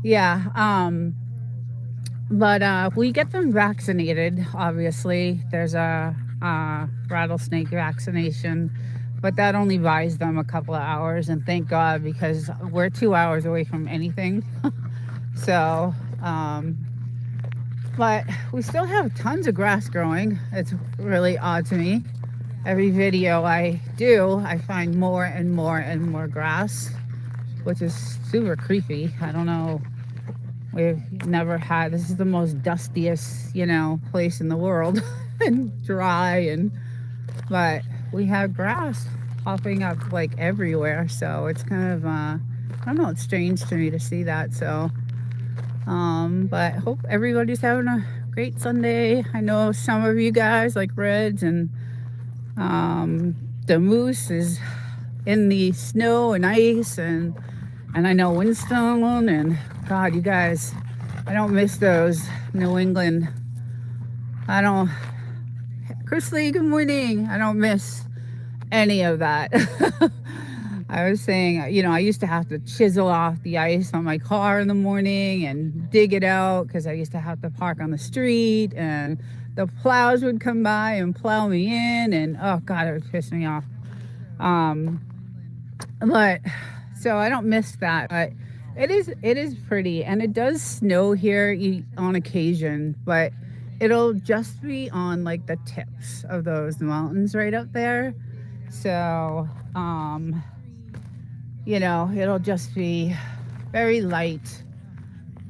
yeah. But we get them vaccinated. Obviously, there's a rattlesnake vaccination, but that only buys them a couple of hours. And thank God, because we're 2 hours away from anything. So, but we still have tons of grass growing. It's really odd to me. Every video I do, I find more and more and more grass, which is super creepy. I don't know. We've never had, this is the most dustiest, place in the world and dry, but we have grass popping up like everywhere. So it's kind of, I don't know, it's strange to me to see that. So, but I hope everybody's having a great Sunday. I know some of you guys like Reds, and the moose is in the snow and ice, and I know Winston, and God, you guys, I don't miss those New England. Chris Lee, good morning. I don't miss any of that. I was saying, I used to have to chisel off the ice on my car in the morning and dig it out because I used to have to park on the street, and the plows would come by and plow me in, and oh God, it would piss me off. But so I don't miss that, but it is pretty, and it does snow here on occasion, but it'll just be on like the tips of those mountains right up there. So, it'll just be very light.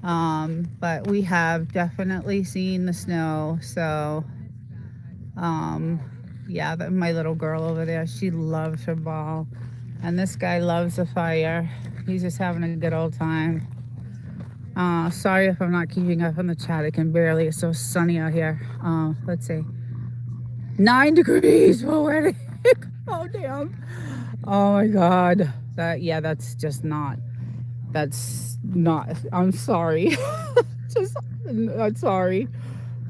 But we have definitely seen the snow. So, yeah, my little girl over there, she loves her ball. And this guy loves the fire. He's just having a good old time. Sorry if I'm not keeping up on the chat. I can barely. It's so sunny out here. Let's see. 9 degrees. Oh, where the heck? Oh, damn. Oh, my God. That's not. I'm sorry. I'm sorry.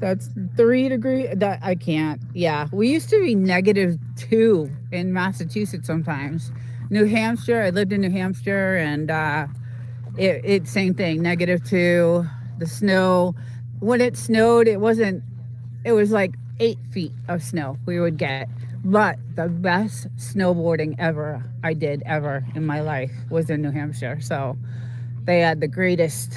That's 3 degrees. That I can't. Yeah. We used to be -2 in Massachusetts sometimes. New Hampshire, I lived in New Hampshire, and it same thing, -2. The snow, when it snowed, it was like 8 feet of snow we would get. But the best snowboarding I did ever in my life was in New Hampshire. So they had the greatest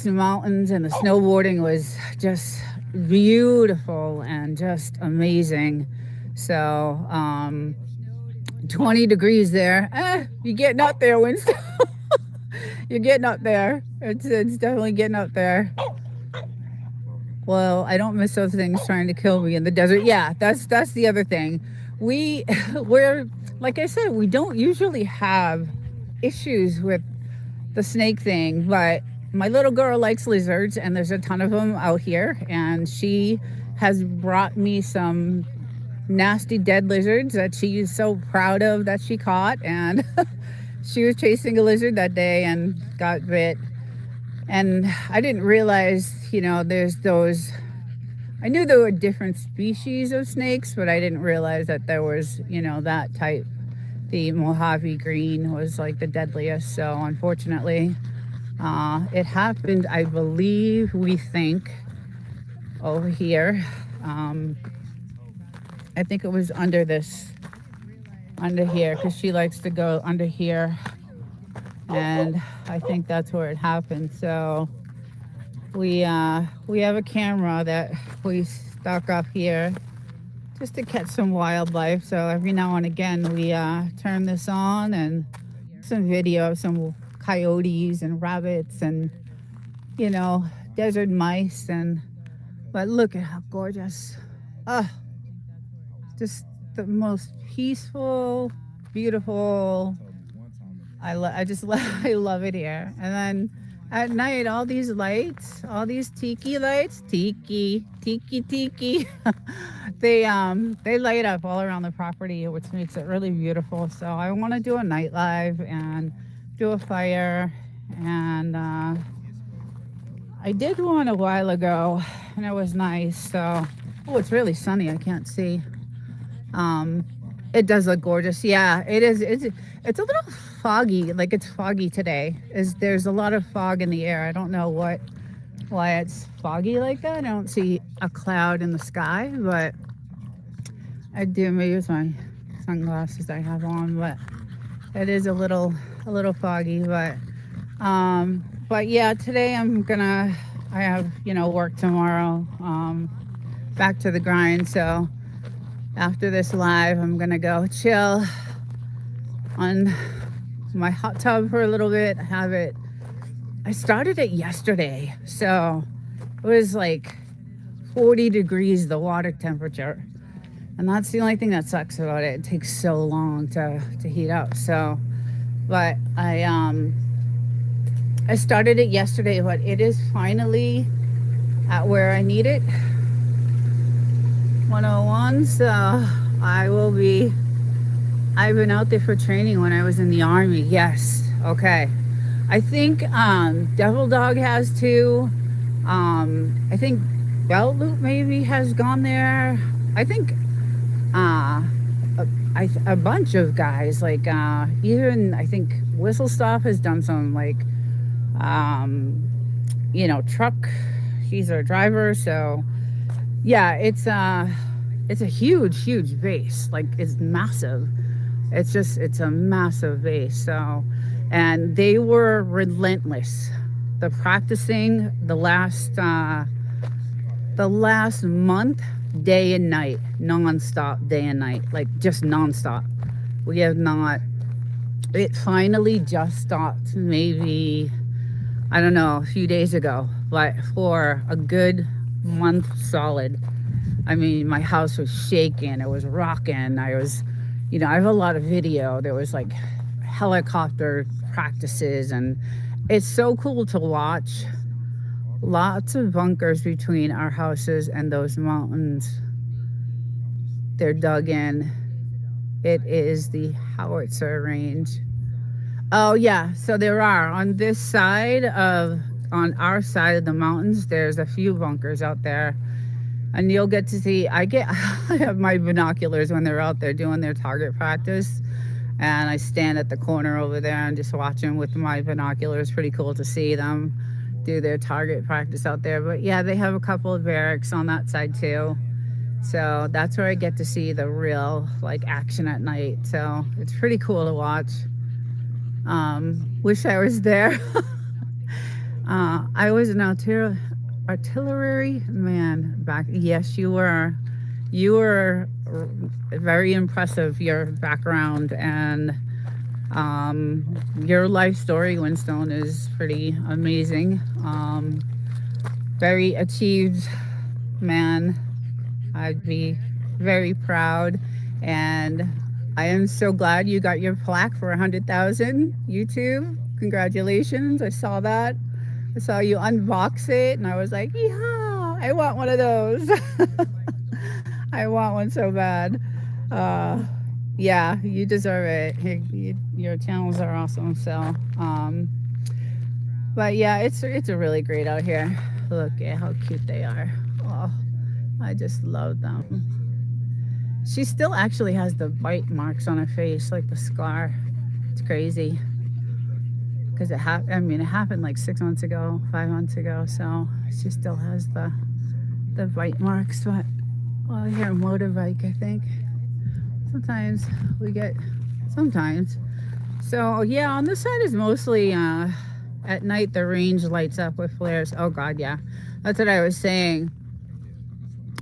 mountains, and the snowboarding was just beautiful and just amazing. So, 20 degrees there. You're getting up there, Winston. You're getting up there. It's definitely getting up there. Well, I don't miss those things trying to kill me in the desert. Yeah, that's the other thing. We're like I said, we don't usually have issues with the snake thing, but my little girl likes lizards, and there's a ton of them out here. And she has brought me some nasty dead lizards that she's so proud of that she caught. And she was chasing a lizard that day and got bit. And I didn't realize, there's those. I knew there were different species of snakes, but I didn't realize that there was, that type. The Mojave Green was like the deadliest. So unfortunately, it happened, I believe, we think, over here. I think it was under here, because she likes to go under here. And I think that's where it happened. So we have a camera that we stuck up here just to catch some wildlife. So every now and again we turn this on and some video of some coyotes and rabbits and desert mice. But look at how gorgeous. Just the most peaceful, beautiful. I love it here. And then at night, all these lights, all these tiki lights, tiki, they light up all around the property, which makes it really beautiful. So I want to do a night live and do a fire. And I did one a while ago, and it was nice. So, it's really sunny. I can't see. It does look gorgeous. Yeah, it is. It's a little foggy. Like, it's foggy today. There's a lot of fog in the air. I don't know why it's foggy like that. I don't see a cloud in the sky, but I do. Maybe it's my sunglasses I have on, but it is a little foggy. But yeah, today I have work tomorrow. Back to the grind. So after this live, I'm gonna go chill on my hot tub for a little bit. I started it yesterday, so it was like 40 degrees, the water temperature. And that's the only thing that sucks about it. It takes so long to heat up. So, but I started it yesterday, but it is finally at where I need it. 101. So I've been out there for training when I was in the Army. Yes. Okay. I think Devil Dog has too. I think Belt Loop maybe has gone there. I think a bunch of guys, like even I think Whistle Stop has done some, like truck. He's our driver. So yeah, it's a huge base. Like, it's massive. It's a massive base. So, and they were relentless. The practicing the last month, day and night, nonstop, day and night, like just nonstop. We have not. It finally just stopped, maybe, I don't know, a few days ago, but for a good month solid. I mean, my house was shaking, it was rocking. I have a lot of video. There was like helicopter practices, and it's so cool to watch. Lots of bunkers between our houses and those mountains. They're dug in. It is the howitzer range. Oh yeah, so there are on our side of the mountains, there's a few bunkers out there. And you'll get to see, I have my binoculars when they're out there doing their target practice. And I stand at the corner over there and just watch them with my binoculars. Pretty cool to see them do their target practice out there. But yeah, they have a couple of barracks on that side too. So that's where I get to see the real, like, action at night. So it's pretty cool to watch. Wish I was there. I was an artillery man back. Yes, you were very impressive, your background, and your life story, Winstone, is pretty amazing. Very achieved man. I'd be very proud, and I am so glad you got your plaque for 100,000 YouTube. Congratulations. I saw that. So you unbox it, and I was like, yeah, I want one of those. I want one so bad. Uh, yeah, you deserve it. Your channels are awesome. So, but yeah, it's a really great out here. Look at how cute they are. Oh, I just love them. She still actually has the bite marks on her face, like the scar. It's crazy because I mean, it happened like 6 months ago, 5 months ago. So she still has the bite marks. But well, here motorbike, I think. Sometimes we get, sometimes. So yeah, on this side is mostly at night the range lights up with flares. Oh God, yeah, that's what I was saying.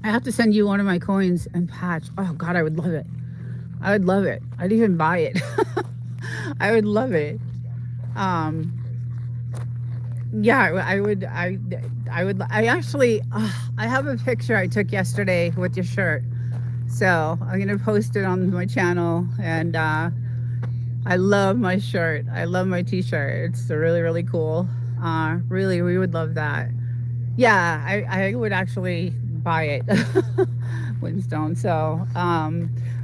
I have to send you one of my coins and patch. Oh God, I would love it. I would love it. I'd even buy it. I would love it. Um, yeah, I would. I would. I actually. I have a picture I took yesterday with your shirt. So I'm gonna post it on my channel, and I love my shirt. I love my T-shirt. It's really really cool. Really, we would love that. Yeah, I would actually buy it, Winstone. So,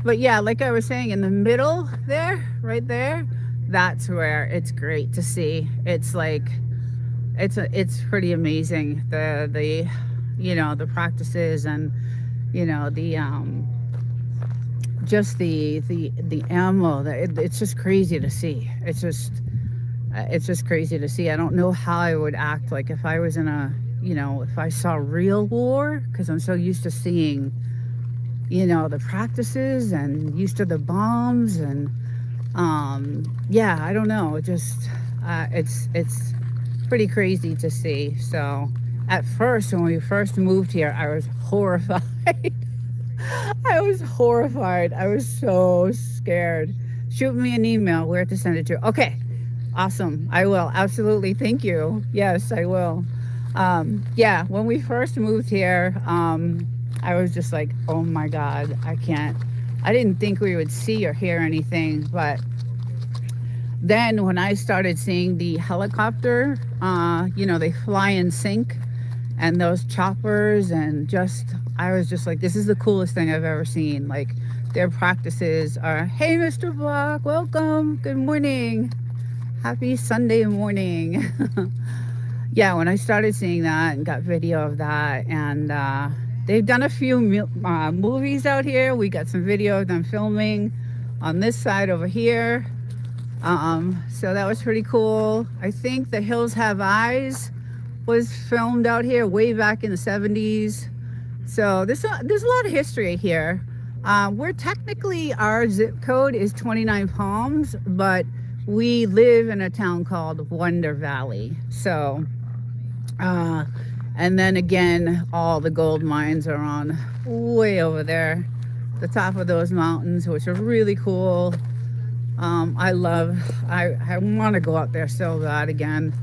but yeah, like I was saying, in the middle there, right there, that's where it's great to see. It's like it's pretty amazing the the practices and the just the ammo that it's just crazy to see. It's just crazy to see. I don't know how I would act like if I was in a if I saw real war, because I'm so used to seeing the practices and used to the bombs and yeah, I don't know. It just it's pretty crazy to see. So at first, when we first moved here, I was horrified. I was horrified. I was so scared. Shoot me an email where to send it to. Okay, awesome. I will. Absolutely. Thank you. Yes, I will. Yeah, when we first moved here, I was just like, oh my God, I can't. I didn't think we would see or hear anything. But then when I started seeing the helicopter, they fly in sync and those choppers and I was just like, this is the coolest thing I've ever seen. Like their practices are, hey, Mr. Block, welcome. Good morning. Happy Sunday morning. Yeah, when I started seeing that and got video of that, and they've done a few movies out here. We got some video of them filming on this side over here. So that was pretty cool. I think The Hills Have Eyes was filmed out here way back in the 70s. So there's a lot of history here. We're technically, our zip code is 29 Palms, but we live in a town called Wonder Valley. So, and then again, all the gold mines are on way over there, the top of those mountains, which are really cool. I want to go out there so bad again.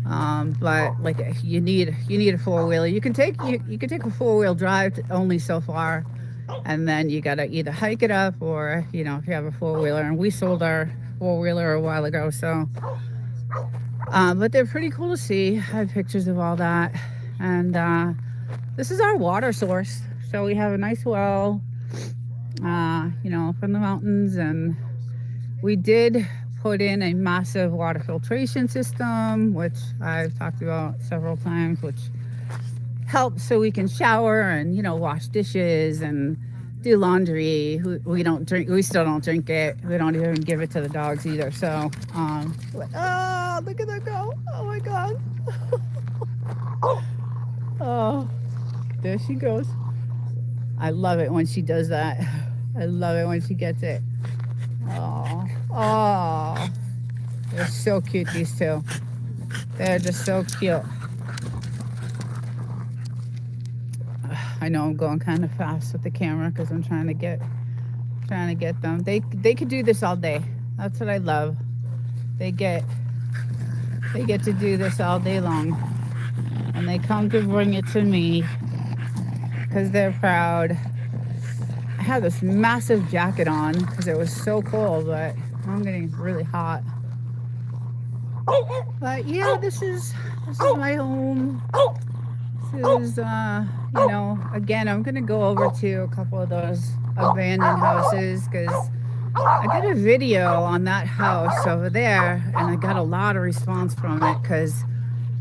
But like you need a four-wheeler. You can take a four-wheel drive only so far, and then you gotta either hike it up or if you have a four-wheeler. And we sold our four-wheeler a while ago, so but they're pretty cool to see. I have pictures of all that. And this is our water source, so we have a nice well from the mountains. And we did put in a massive water filtration system, which I've talked about several times, which helps so we can shower and wash dishes and do laundry. We don't drink. We still don't drink it. We don't even give it to the dogs either. So, oh, look at her go! Oh my God! Oh, there she goes. I love it when she does that. I love it when she gets it. Oh, oh, they're so cute, these two. They're just so cute. I know I'm going kind of fast with the camera because I'm trying to get them. They could do this all day. That's what I love. They get to do this all day long, and they come to bring it to me because they're proud. I had this massive jacket on because it was so cold, but I'm getting really hot. But yeah, this is my home. This is again, I'm gonna go over to a couple of those abandoned houses because I did a video on that house over there, and I got a lot of response from it because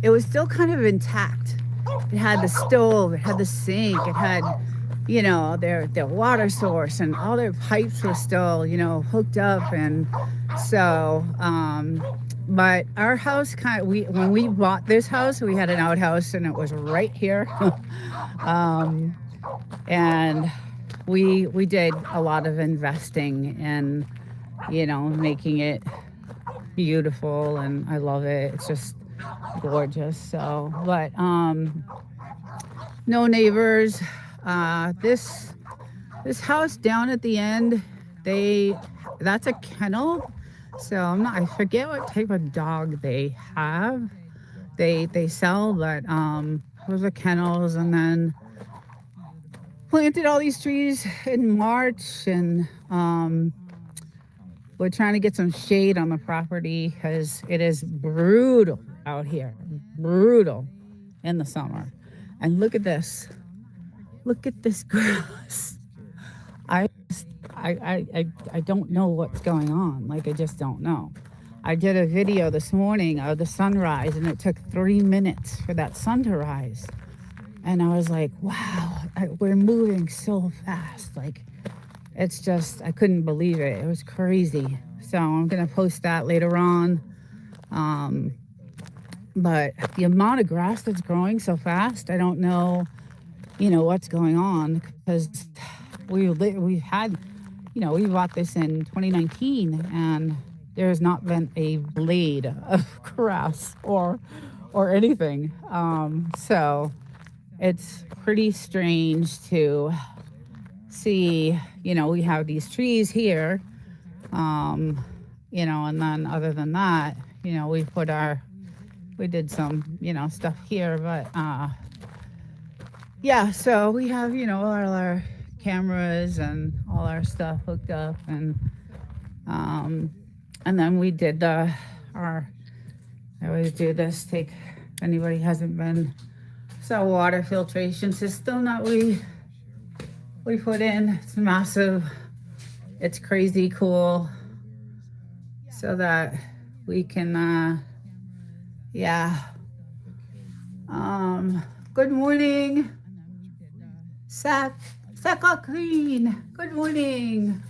it was still kind of intact. It had the stove, it had the sink, it had, their water source, and all their pipes were still, hooked up. And so, but our house we when we bought this house, we had an outhouse, and it was right here. um, and we did a lot of investing in, making it beautiful, and I love it. It's just gorgeous. So, but no neighbors. This house down at the end, they that's a kennel. So I forget what type of dog they have. They sell, but those are kennels. And then planted all these trees in March, and we're trying to get some shade on the property because it is brutal out here, brutal in the summer. And look at this. Look at this grass. I I don't know what's going on. Like, I just don't know. I did a video this morning of the sunrise, and it took 3 minutes for that sun to rise. And I was like, wow, we're moving so fast. Like, it's just, I couldn't believe it. It was crazy. So I'm going to post that later on. But the amount of grass that's growing so fast, I don't know, what's going on, because we had, we bought this in 2019, and there's not been a blade of grass or anything. So it's pretty strange to see, we have these trees here, and then other than that, we did some, stuff here, but yeah, so we have, all our cameras and all our stuff hooked up, and then we did I always do this, if anybody hasn't been, so water filtration system that we put in. It's massive, it's crazy cool, so that we can, good morning, Saka Clean. Good morning.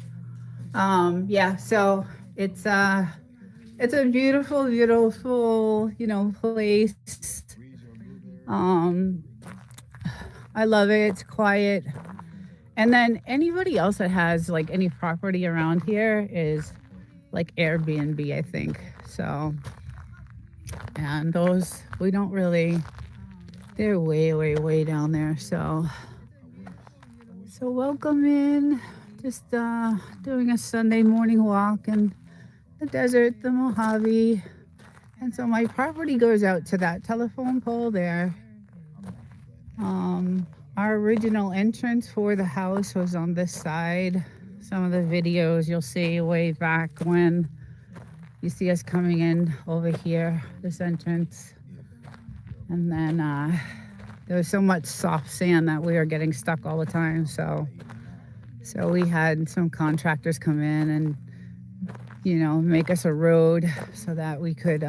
So it's a beautiful, beautiful, place. I love it. It's quiet. And then anybody else that has like any property around here is like Airbnb, I think. So, and those, we don't really, they're way, way, way down there. So welcome in. Just doing a Sunday morning walk in the desert, the Mojave. And so my property goes out to that telephone pole there. Our original entrance for the house was on this side. Some of the videos you'll see way back when you see us coming in over here, this entrance. And then there was so much soft sand that we were getting stuck all the time. So we had some contractors come in and, make us a road so that we could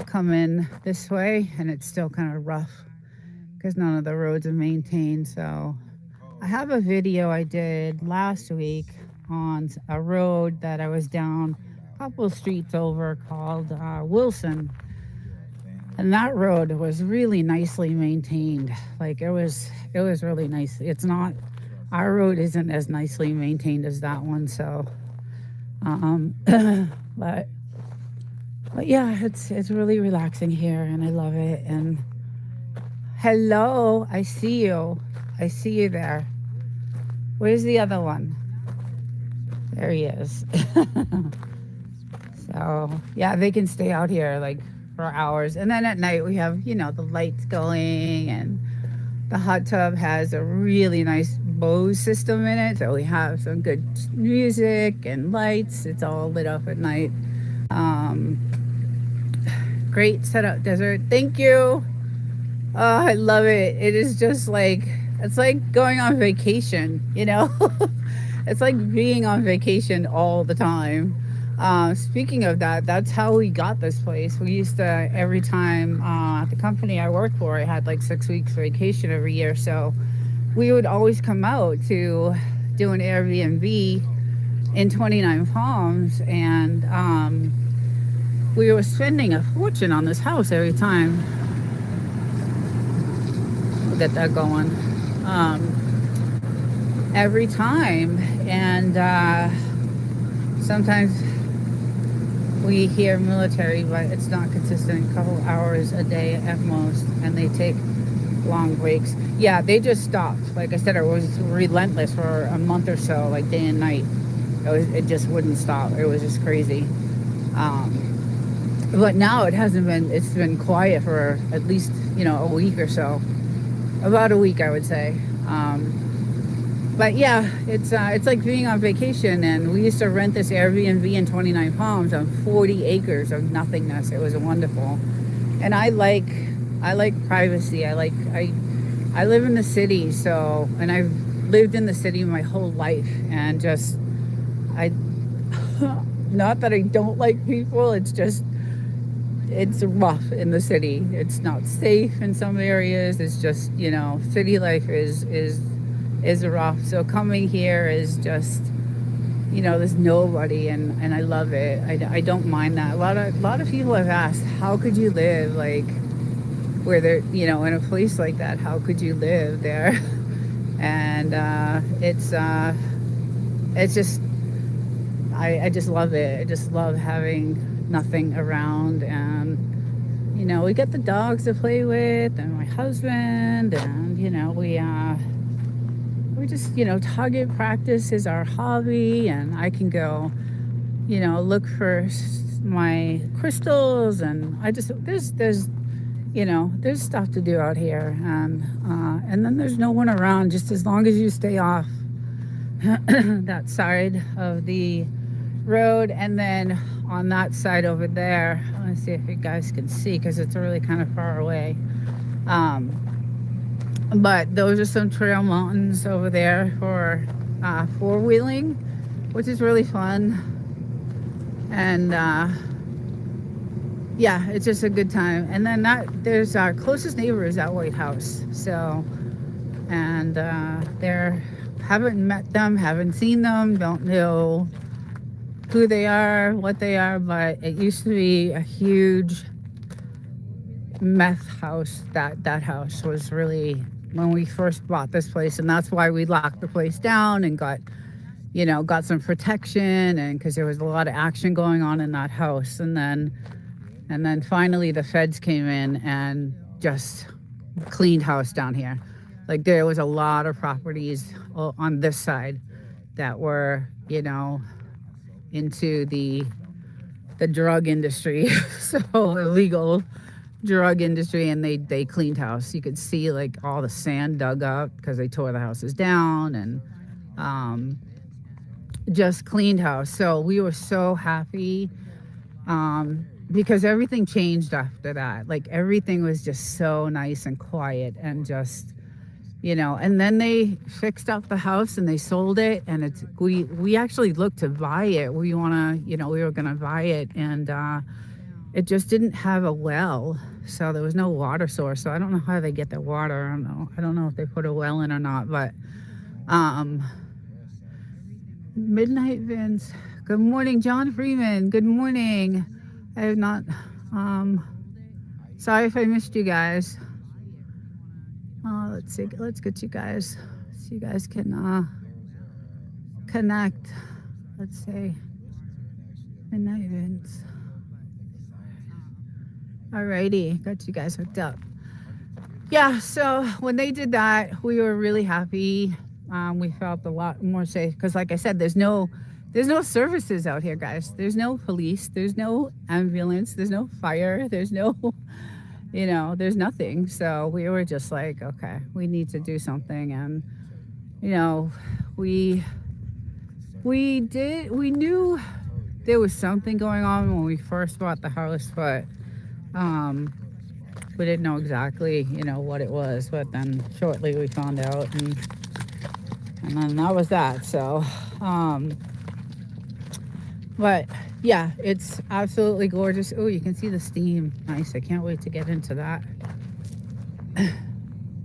come in this way. And it's still kind of rough because none of the roads are maintained. So I have a video I did last week on a road that I was down a couple of streets over called Wilson. And that road was really nicely maintained. Like, it was really nice. It's not, our road isn't as nicely maintained as that one. So, but yeah, it's really relaxing here, and I love it. And hello, I see you there. Where's the other one? There he is. So yeah, they can stay out here like for hours. And then at night we have, the lights going, and the hot tub has a really nice Bose system in it. So we have some good music and lights. It's all lit up at night. Great setup, Desert. Thank you. Oh, I love it. It is just like it's like going on vacation, you know? It's like being on vacation all the time. Speaking of that, that's how we got this place. We used to every time the company I worked for, I had like 6 weeks vacation every year, so we would always come out to do an Airbnb in 29 Palms, and we were spending a fortune on this house every time. We'll get that going. Every time, and sometimes we hear military, but it's not consistent. A couple hours a day at most, and they take long breaks. Yeah, they just stopped. Like I said, it was relentless for a month or so, like day and night. It just wouldn't stop. It was just crazy. But now it hasn't been. It's been quiet for at least a week or so. About a week, I would say. But yeah, it's like being on vacation, and we used to rent this Airbnb in 29 Palms on 40 acres of nothingness. It was wonderful, and I like privacy. I live in the city, so, and I've lived in the city my whole life, and just I not that I don't like people. It's just it's rough in the city. It's not safe in some areas. It's just city life is rough. So coming here is just, there's nobody, and I love it. I don't mind that. A lot of people have asked, how could you live like where they're, in a place like that? How could you live there? And it's just, I just love it. I just love having nothing around, and we get the dogs to play with, and my husband, and we just, target practice is our hobby, and I can go, look for my crystals, and I just, there's stuff to do out here, and then there's no one around, just as long as you stay off that side of the road, and then on that side over there, let me see if you guys can see, because it's really kind of far away. But those are some trail mountains over there for four-wheeling, which is really fun. And yeah, it's just a good time. And then there's our closest neighbor is that White House. So, and haven't met them, haven't seen them, don't know who they are, what they are, but it used to be a huge meth house. That house was really, when we first bought this place, and that's why we locked the place down and got some protection, and because there was a lot of action going on in that house, and then finally the feds came in and just cleaned house down here. Like, there was a lot of properties on this side that were into the drug industry, so illegal drug industry, and they cleaned house. You could see like all the sand dug up because they tore the houses down, and just cleaned house. So we were so happy, because everything changed after that. Like, everything was just so nice and quiet, and just and then they fixed up the house and they sold it, and we actually looked to buy it. We were gonna buy it, and it just didn't have a well, so there was no water source. So I don't know how they get their water. I don't know if they put a well in or not. But Midnight Vince, good morning. John Freeman, good morning. I have not sorry if I missed you guys. Let's see, let's get you guys so you guys can connect. Let's see, Midnight Vince. Alrighty, got you guys hooked up. Yeah, so when they did that, we were really happy. We felt a lot more safe, because like I said, there's no services out here, guys. There's no police, there's no ambulance, there's no fire, there's no there's nothing. So we were just like, okay, we need to do something. And we knew there was something going on when we first bought the house, but Um, we didn't know exactly, what it was, but then shortly we found out, and then that was that. So, but yeah, it's absolutely gorgeous. Oh, you can see the steam. Nice. I can't wait to get into that.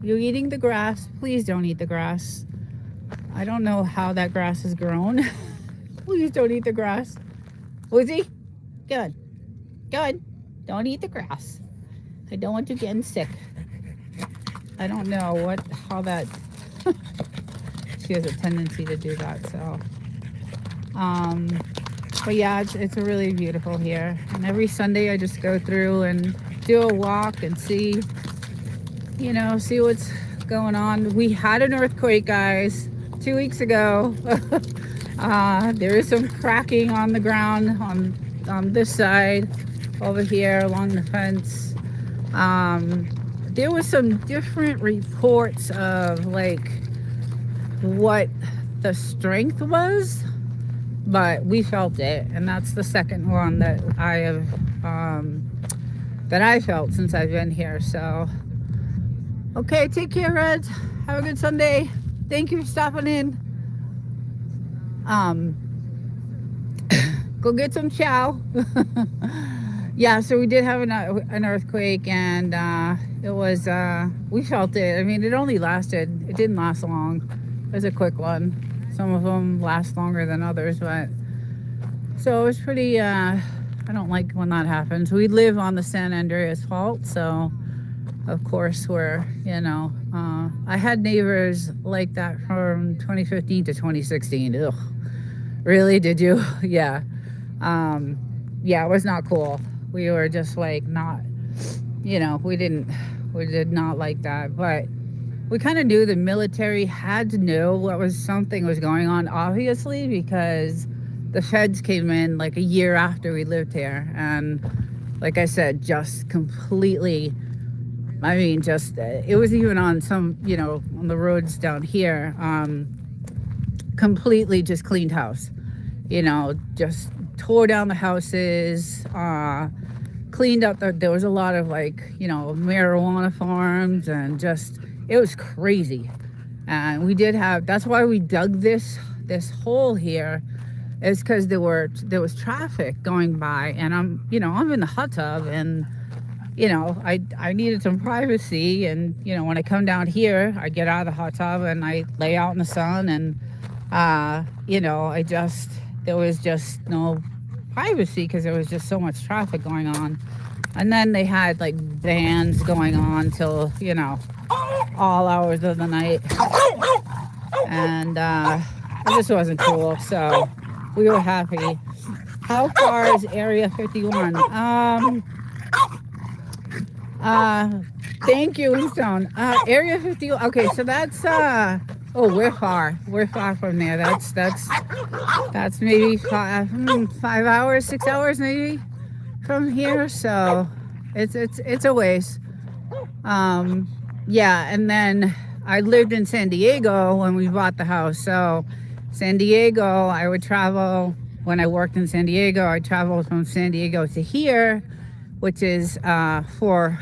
You eating the grass? Please don't eat the grass. I don't know how that grass has grown. Please don't eat the grass. Woozy? Good. Good. Don't eat the grass. I don't want you getting sick. I don't know how that, she has a tendency to do that, so. But yeah, it's really beautiful here. And every Sunday I just go through and do a walk and see what's going on. We had an earthquake, guys, 2 weeks ago. There is some cracking on the ground on this side over here along the fence. There was some different reports of like what the strength was, but we felt it, and that's the second one that I felt since I've been here. So okay, take care, Reds. Have a good Sunday. Thank you for stopping in. Go get some chow. Yeah, so we did have an earthquake, and it was, we felt it. I mean, it didn't last long. It was a quick one. Some of them last longer than others, but so it was pretty, I don't like when that happens. We live on the San Andreas Fault, so of course we're, I had neighbors like that from 2015 to 2016. Ugh. Really? Did you? Yeah. Yeah, it was not cool. We were just like not, we did not like that. But we kind of knew the military had to know something was going on, obviously, because the feds came in like a year after we lived here. And like I said, just completely, I mean, just, it was even on some, on the roads down here, completely just cleaned house, just tore down the houses, cleaned up there was a lot of marijuana farms, and just, it was crazy. And that's why we dug this hole here, is because there was traffic going by, and I'm in the hot tub, and I needed some privacy. And when I come down here, I get out of the hot tub and I lay out in the sun, and there was just no privacy because there was just so much traffic going on. And then they had like bands going on till all hours of the night, and it just wasn't cool. So we were happy. How far is Area 51? Thank you, Winston. Area 51. Okay, so that's we're far from there. That's maybe 5 hours, 6 hours maybe from here. So it's a ways. Yeah, and then I lived in San Diego when we bought the house. So San Diego, I would travel when I worked in San Diego. I traveled from San Diego to here, which is 4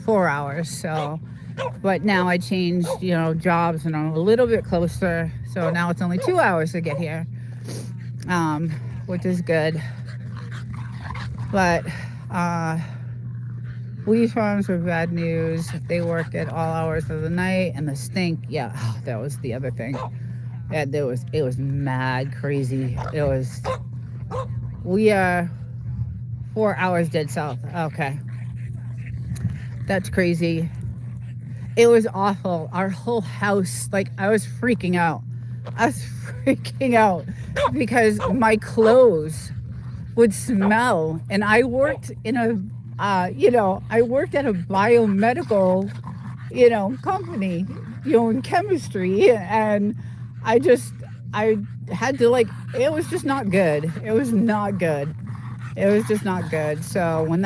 hours. So, but now I changed, jobs, and I'm a little bit closer. So now it's only 2 hours to get here, which is good. But weed farms were bad news. They work at all hours of the night, and the stink. Yeah, that was the other thing. Yeah, it was mad crazy. We are 4 hours dead south. Okay. That's crazy. It was awful. Our whole house, I was freaking out. Because my clothes would smell. And I worked in I worked at a biomedical, company, in chemistry. And I had to it was just not good. It was not good. It was just not good. So when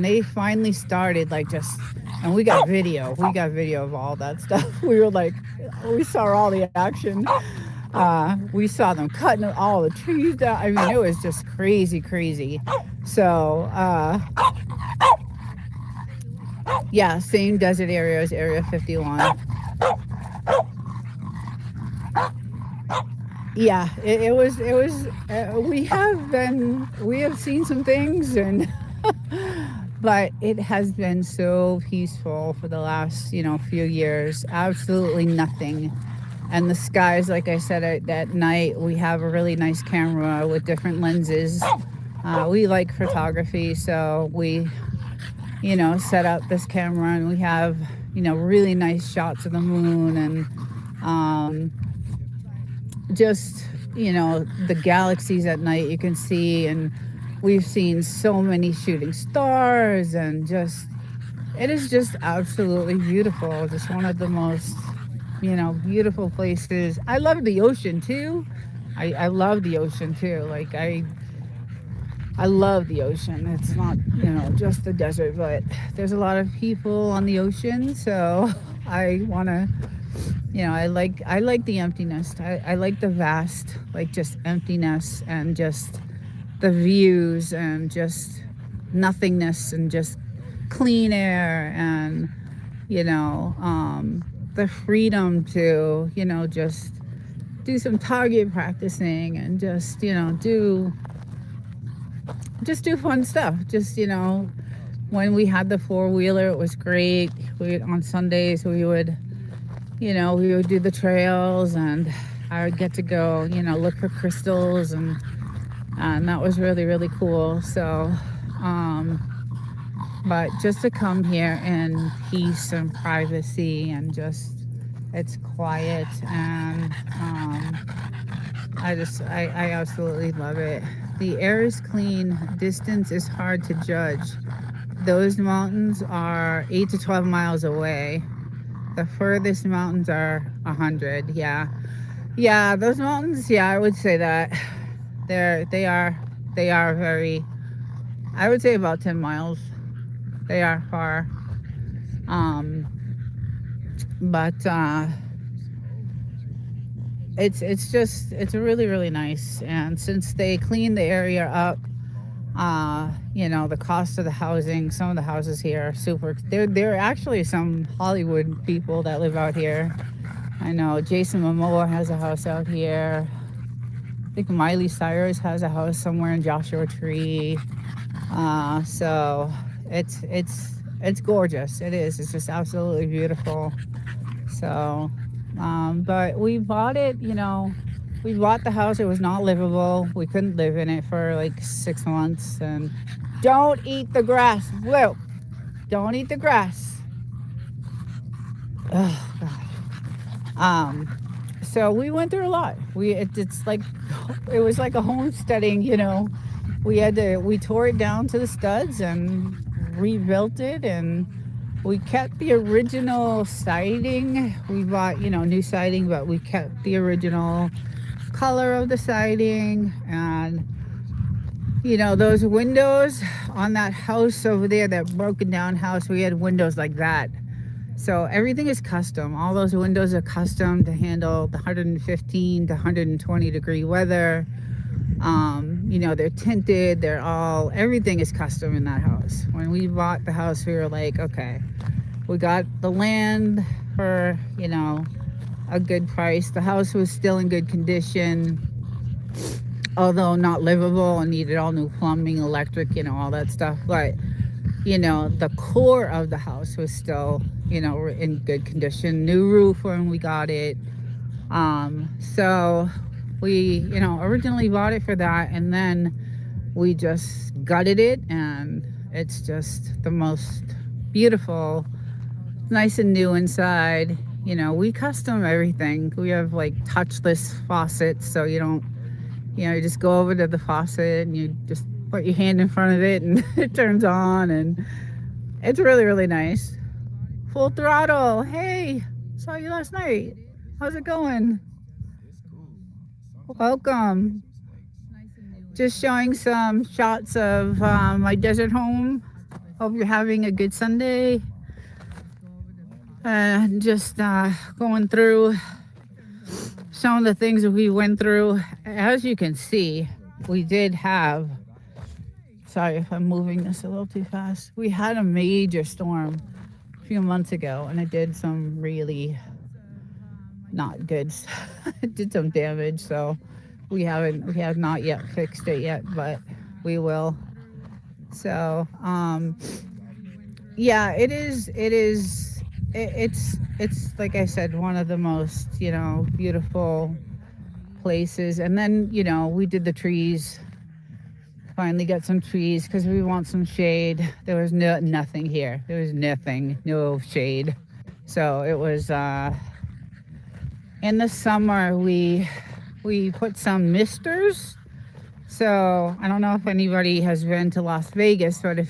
they finally started, and we got video of all that stuff. We saw all the action. We saw them cutting all the trees down. I mean, it was just crazy. So Yeah, same desert area as Area 51. Yeah, we have seen some things, and but it has been so peaceful for the last, few years. Absolutely nothing. And the skies, like I said, at night, we have a really nice camera with different lenses. We like photography, so we, set up this camera, and we have, really nice shots of the moon, and um, just, the galaxies at night you can see. And we've seen so many shooting stars, and just, it is just absolutely beautiful. Just one of the most, beautiful places. I love the ocean too. I love the ocean too. Like I love the ocean. It's not, just the desert, but there's a lot of people on the ocean, so I want to, I like the emptiness. I like the vast, like just emptiness, and just the views, and just nothingness, and just clean air, and the freedom to, just do some target practicing, and just, do fun stuff. Just, when we had the four-wheeler, it was great. On Sundays, we would do the trails, and I would get to go, look for crystals, and that was really, really cool. So, but just to come here in peace and privacy, and just, it's quiet, and I absolutely love it. The air is clean. Distance is hard to judge. Those mountains are 8 to 12 miles away. The furthest mountains are 100. Yeah. Yeah, those mountains, yeah, I would say that. They are very, I would say about 10 miles. They are far. Um, but it's really, really nice. And since they cleaned the area up, the cost of the housing, some of the houses here are super. There are actually some Hollywood people that live out here. I know Jason Momoa has a house out here. I think Miley Cyrus has a house somewhere in Joshua Tree. So it's gorgeous. It is. It's just absolutely beautiful. So, but we bought it. We bought the house. It was not livable. We couldn't live in it for like 6 months. And don't eat the grass, Blue. Don't eat the grass. Oh God. So we went through a lot. It's like, it was like a homesteading. We tore it down to the studs and rebuilt it, and we kept the original siding. We bought, new siding, but we kept the original color of the siding. And those windows on that house over there, that broken down house, we had windows like that. So everything is custom. All those windows are custom to handle the 115 to 120 degree weather. They're tinted. Everything is custom in that house. When we bought the house, we were like, okay, we got the land for, a good price. The house was still in good condition, although not livable, and needed all new plumbing, electric, all that stuff. But, the core of the house was still, in good condition. New roof when we got it. So we, originally bought it for that, and then we just gutted it, and it's just the most beautiful, nice and new inside. We custom everything. We have like touchless faucets, so you don't, you just go over to the faucet and you just put your hand in front of it, and it turns on, and it's really, really nice. Full throttle. Hey, saw you last night. How's it going? Welcome. Just showing some shots of my desert home. Hope you're having a good Sunday. Just going through some of the things that we went through. As you can see, we did have, sorry if I'm moving this a little too fast. We had a major storm few months ago, and it did some really not good. It did some damage, so we have not yet fixed it yet, but we will. So yeah, it's like I said, one of the most, beautiful places. And then, we did the trees. Finally got some trees because we want some shade. There was nothing here. There was nothing, no shade. So it was in the summer we put some misters. So I don't know if anybody has been to Las Vegas, but the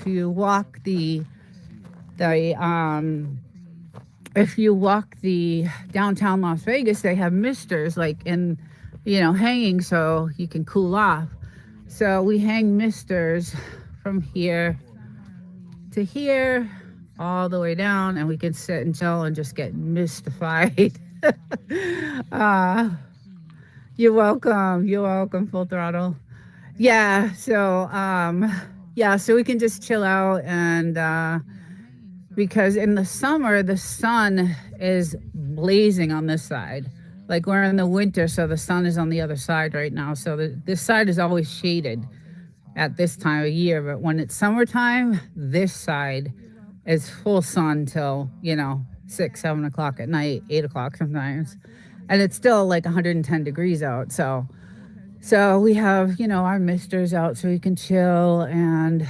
if you walk the downtown Las Vegas, they have misters like in, hanging so you can cool off. So we hang misters from here to here, all the way down, and we can sit and chill and just get mystified. uh, you're welcome. You're welcome, Full Throttle. Yeah, so we can just chill out and because in the summer the sun is blazing on this side. Like we're in the winter, so the sun is on the other side right now. So this side is always shaded at this time of year, but when it's summertime, this side is full sun till 6, 7 o'clock at night, 8 o'clock sometimes, and it's still like 110 degrees out. So we have our misters out so we can chill, and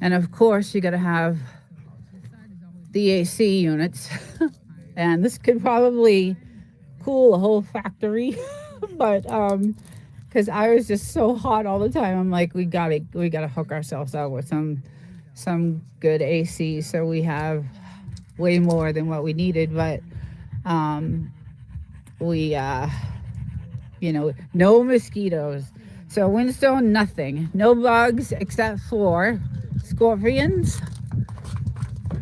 of course you got to have the AC units, and this could probably cool a whole factory, but because I was just so hot all the time. I'm like, we gotta hook ourselves up with some good AC. So we have way more than what we needed, but we no mosquitoes. So Windstone, nothing, no bugs except for scorpions,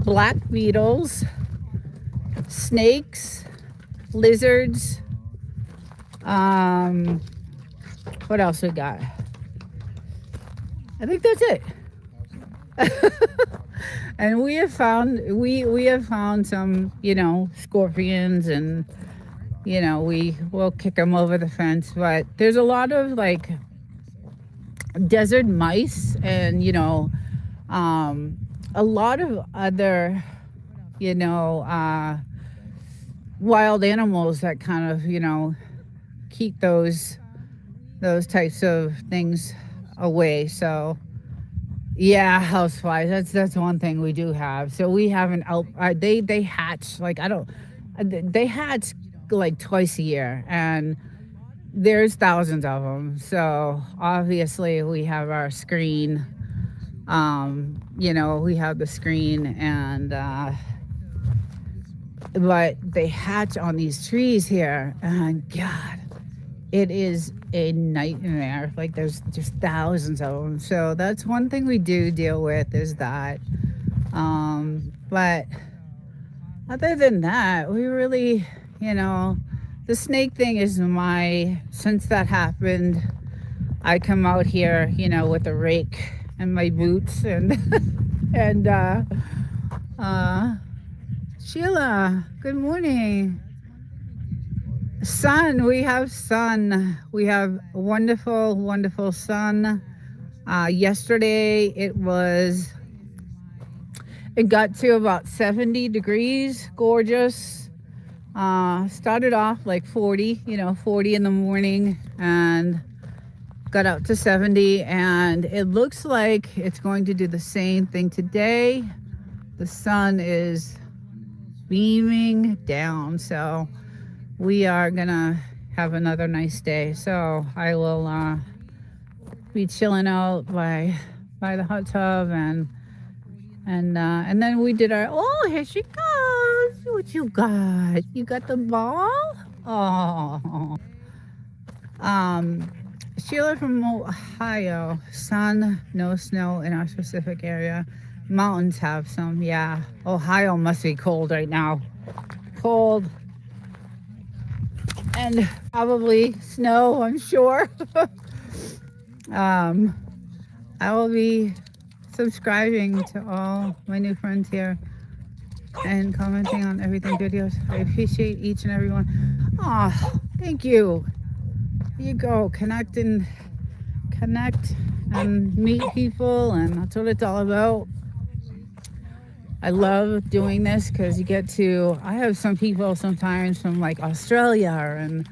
black beetles, snakes, lizards. What else we got? I think that's it. And we have found some, scorpions, and we will kick them over the fence. But there's a lot of like desert mice, and a lot of other, wild animals that kind of keep those types of things away. So yeah, houseflies. That's one thing we do have. So we have an out. They hatch like they hatch like twice a year, and there's thousands of them. So obviously we have our screen. We have the screen, and but they hatch on these trees here, and God, it is a nightmare. Like there's just thousands of them. So that's one thing we do deal with, is that. But other than that, we really, the snake thing is since that happened, I come out here, with a rake and my boots and Sheila, good morning. Sun, we have sun. We have wonderful, wonderful sun. Yesterday it got to about 70 degrees, gorgeous. Started off like 40 in the morning, and got up to 70, and it looks like it's going to do the same thing today. The sun is beaming down, so we are gonna have another nice day. So I will be chilling out by the hot tub, and then we did here she goes. What you got? You got the ball? Oh. Sheila from Ohio. Sun, no snow in our specific area. Mountains have some, yeah. Ohio must be cold right now. Cold. And probably snow, I'm sure. I will be subscribing to all my new friends here. and commenting on everything videos. I appreciate each and every one. Oh, thank you. Here you go. Connect and meet people, and that's what it's all about. I love doing this because you get to. I have some people sometimes from like Australia, and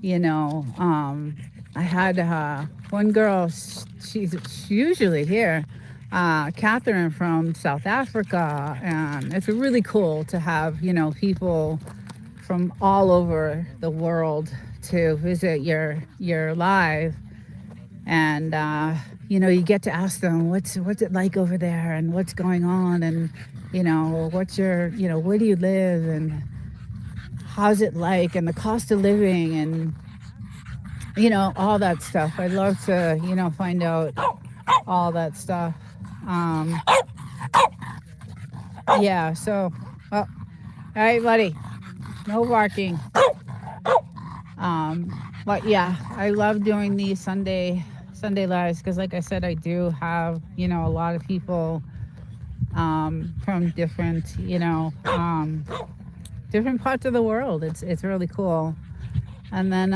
you know, I had one girl. She's usually here, Catherine from South Africa, and it's really cool to have people from all over the world to visit your live, and you get to ask them what's it like over there and what's going on, and what's your where do you live, and how's it like, and the cost of living, and all that stuff. I'd love to find out all that stuff. um yeah, so all right, buddy, no barking. But yeah, I love doing these Sunday lives because, like I said, I do have a lot of people from different parts of the world. It's really cool. And then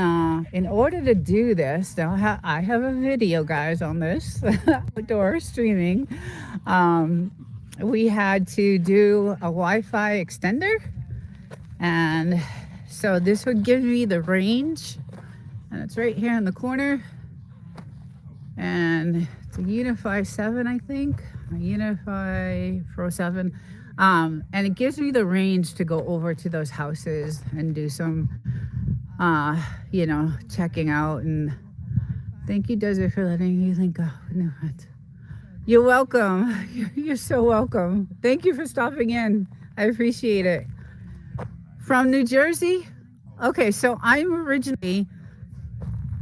in order to do this, now I have a video, guys, on this outdoor streaming. Um, we had to do a Wi-Fi extender, and so this would give me the range, and it's right here in the corner, and it's a Unify 7, I think, a Unify Pro 7, and it gives me the range to go over to those houses and do some checking out. And thank you, Desert, for letting me link up. No, you're welcome. You're so welcome. Thank you for stopping in. I appreciate it. From New Jersey? Okay, so I'm originally,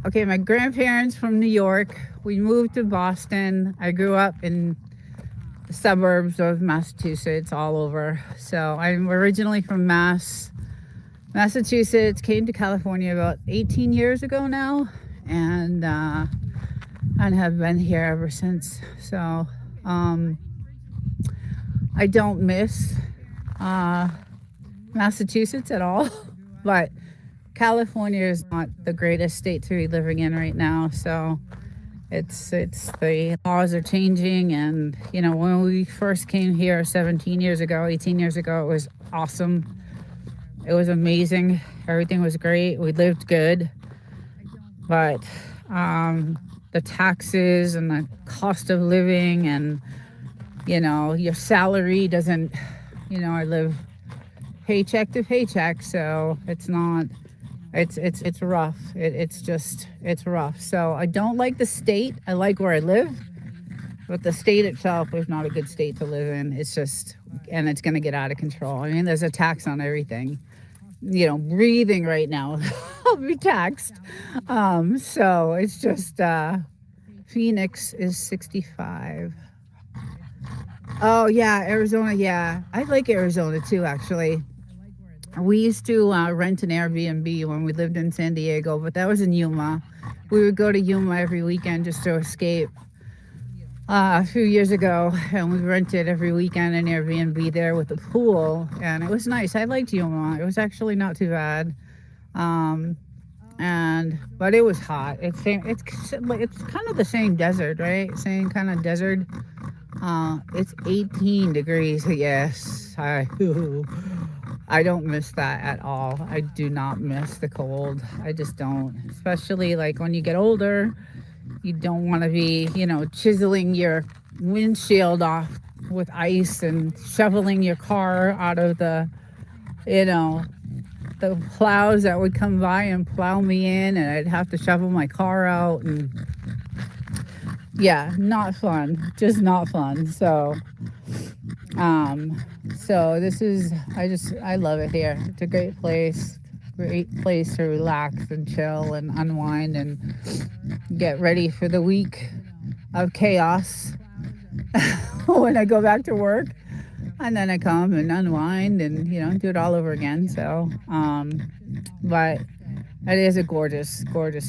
my grandparents from New York. We moved to Boston. I grew up in the suburbs of Massachusetts, all over. So I'm originally from Massachusetts, came to California about 18 years ago now, and have been here ever since. So I don't miss Massachusetts at all, but California is not the greatest state to be living in right now. So it's the laws are changing, and when we first came here 18 years ago, it was awesome. It was amazing. Everything was great. We lived good, but the taxes and the cost of living, and your salary doesn't. I live paycheck to paycheck, so it's not. It's rough. It's rough. So I don't like the state. I like where I live, but the state itself is not a good state to live in. It's just, and it's going to get out of control. I mean, there's a tax on everything. Breathing right now, I'll be taxed. So it's just, Phoenix is 65. Oh yeah, Arizona. Yeah, I like Arizona too, actually. We used to rent an Airbnb when we lived in San Diego, but that was in Yuma. We would go to Yuma every weekend just to escape. A few years ago, and we rented every weekend an Airbnb there with a pool, and it was nice. I liked Yuma. It was actually not too bad. But it was hot. It's kind of the same desert, right? Same kind of desert. It's 18 degrees. Yes, I don't miss that at all. I do not miss the cold. I just don't. Especially like when you get older, you don't want to be, chiseling your windshield off with ice and shoveling your car out of the plows that would come by and plow me in, and I'd have to shovel my car out, and yeah, not fun. Just not fun. So this is, I love it here. It's a great place to relax and chill and unwind and get ready for the week of chaos when I go back to work, and then I come and unwind and do it all over again. So but it is a gorgeous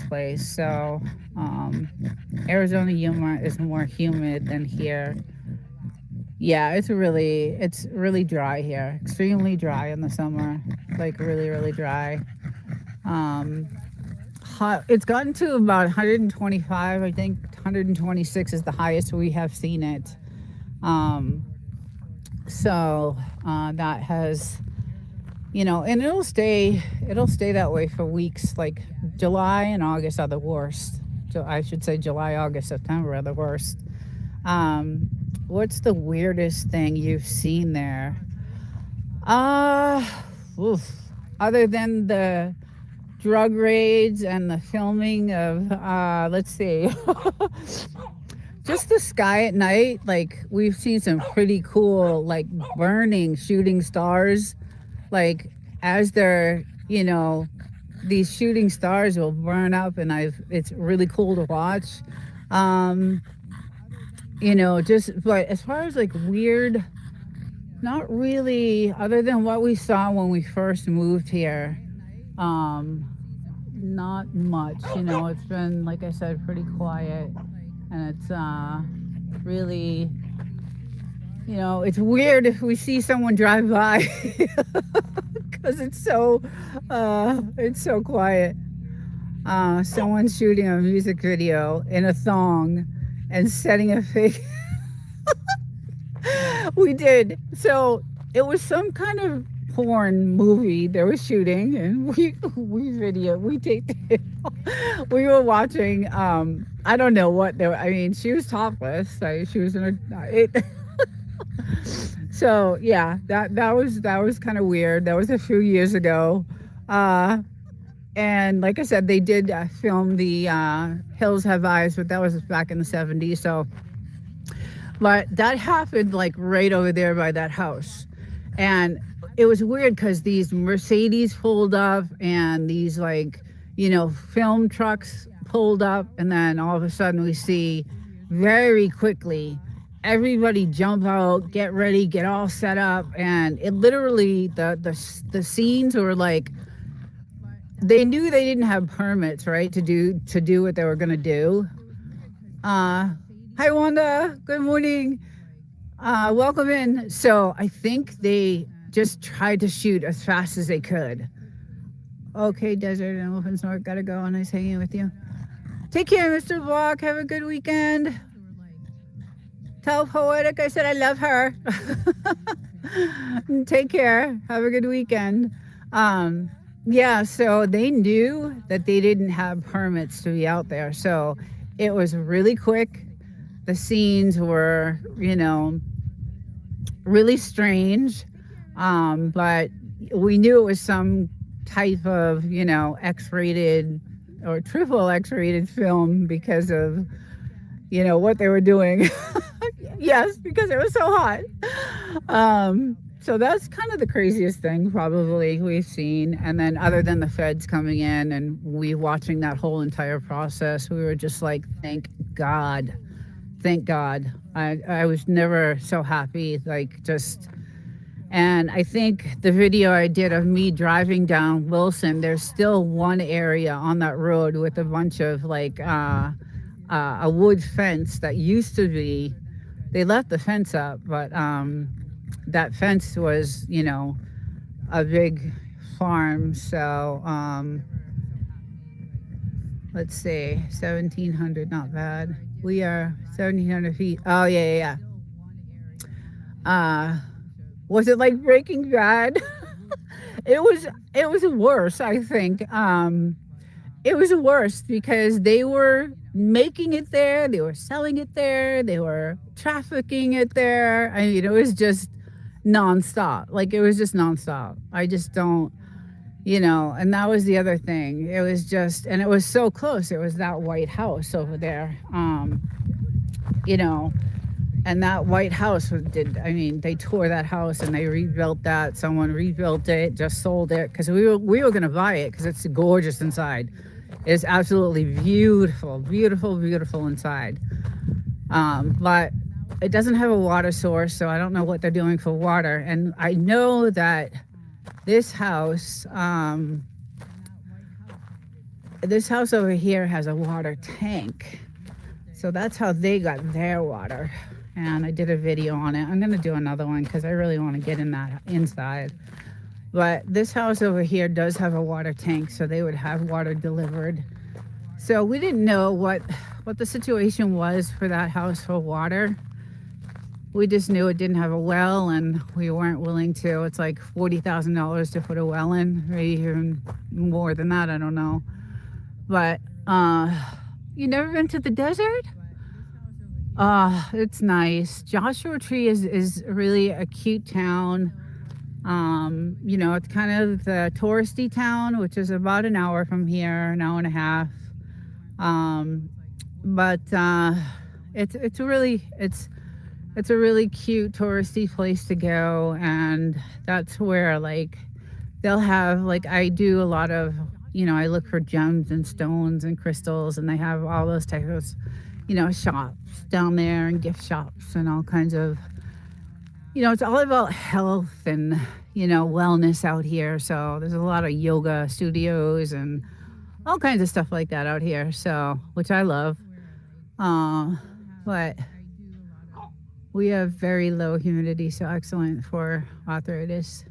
place. So Arizona, Yuma is more humid than here. Yeah, it's really dry here. Extremely dry in the summer. Like really, really dry. Um, hot. It's gotten to about 125. I think 126 is the highest we have seen it. Um, so that has, and it'll stay that way for weeks. Like July and August are the worst. So I should say July, August, September are the worst. Um, what's the weirdest thing you've seen there? Uh, oof. Other than the drug raids and the filming of, let's see, just the sky at night. Like we've seen some pretty cool, like burning shooting stars. Like as they're, these shooting stars will burn up, and it's really cool to watch. Um, but as far as like weird, not really, other than what we saw when we first moved here. Um, Not much. It's been, like I said, pretty quiet, and it's really, it's weird if we see someone drive by because it's so quiet. Someone's shooting a music video in a thong and setting a fake. We did. So it was some kind of porn movie they were shooting, and we taped it. We were watching. I don't know what they were. I mean, she was topless. Like, she was in it. So yeah, that was kind of weird. That was a few years ago. And like I said, they did film the Hills Have Eyes, but that was back in the 70s. So, but that happened like right over there by that house. And it was weird because these Mercedes pulled up, and these, like, film trucks pulled up, and then all of a sudden we see very quickly everybody jump out, get ready, get all set up, and it literally, the scenes were like, they knew they didn't have permits, right, to do what they were going to do. Hi Wanda, good morning. Welcome in. So I think they just tried to shoot as fast as they could. Okay, Desert and Wolf and Snort, gotta go. Nice hanging with you. Take care, Mr. Block. Have a good weekend. Tell Poetic I said I love her. Take care. Have a good weekend. Yeah, so they knew that they didn't have permits to be out there. So it was really quick. The scenes were, really strange. But we knew it was some type of, X-rated or triple X-rated film because of, what they were doing. Yes, because it was so hot. So that's kind of the craziest thing probably we've seen. And then other than the feds coming in and we watching that whole entire process, we were just like, thank God. Thank God. I was never so happy, like, just. And I think the video I did of me driving down Wilson, there's still one area on that road with a bunch of, like, a wood fence that used to be, they left the fence up, but that fence was, a big farm. So let's see, 1,700, not bad. We are 1,700 feet. Oh, yeah. Was it like Breaking Bad? It was worse, I think. It was worse because they were making it there, they were selling it there, they were trafficking it there. I mean, it was just nonstop. Like, it was just nonstop. I just don't, and that was the other thing. It was just, and it was so close. It was that white house over there. You know, and that white house they tore that house and they rebuilt that. Someone rebuilt it, just sold it, because we were going to buy it because it's gorgeous inside. It's absolutely beautiful, beautiful, beautiful inside. But it doesn't have a water source, so I don't know what they're doing for water. And I know that this house over here has a water tank. So that's how they got their water. and I did a video on it. I'm going to do another one because I really want to get in that inside. But this house over here does have a water tank, so they would have water delivered. So we didn't know what the situation was for that house for water. We just knew it didn't have a well, and we weren't willing to. It's like $40,000 to put a well in, or even more than that, I don't know. But you never been to the desert? It's nice. Joshua Tree is really a cute town. It's kind of the touristy town, which is about an hour from here, an hour and a half. But it's a really cute touristy place to go, and that's where like they'll have like I do a lot of I look for gems and stones and crystals, and they have all those types of shops down there and gift shops and all kinds of it's all about health and wellness out here. So there's a lot of yoga studios and all kinds of stuff like that out here, so which I love. But we have very low humidity, so excellent for arthritis.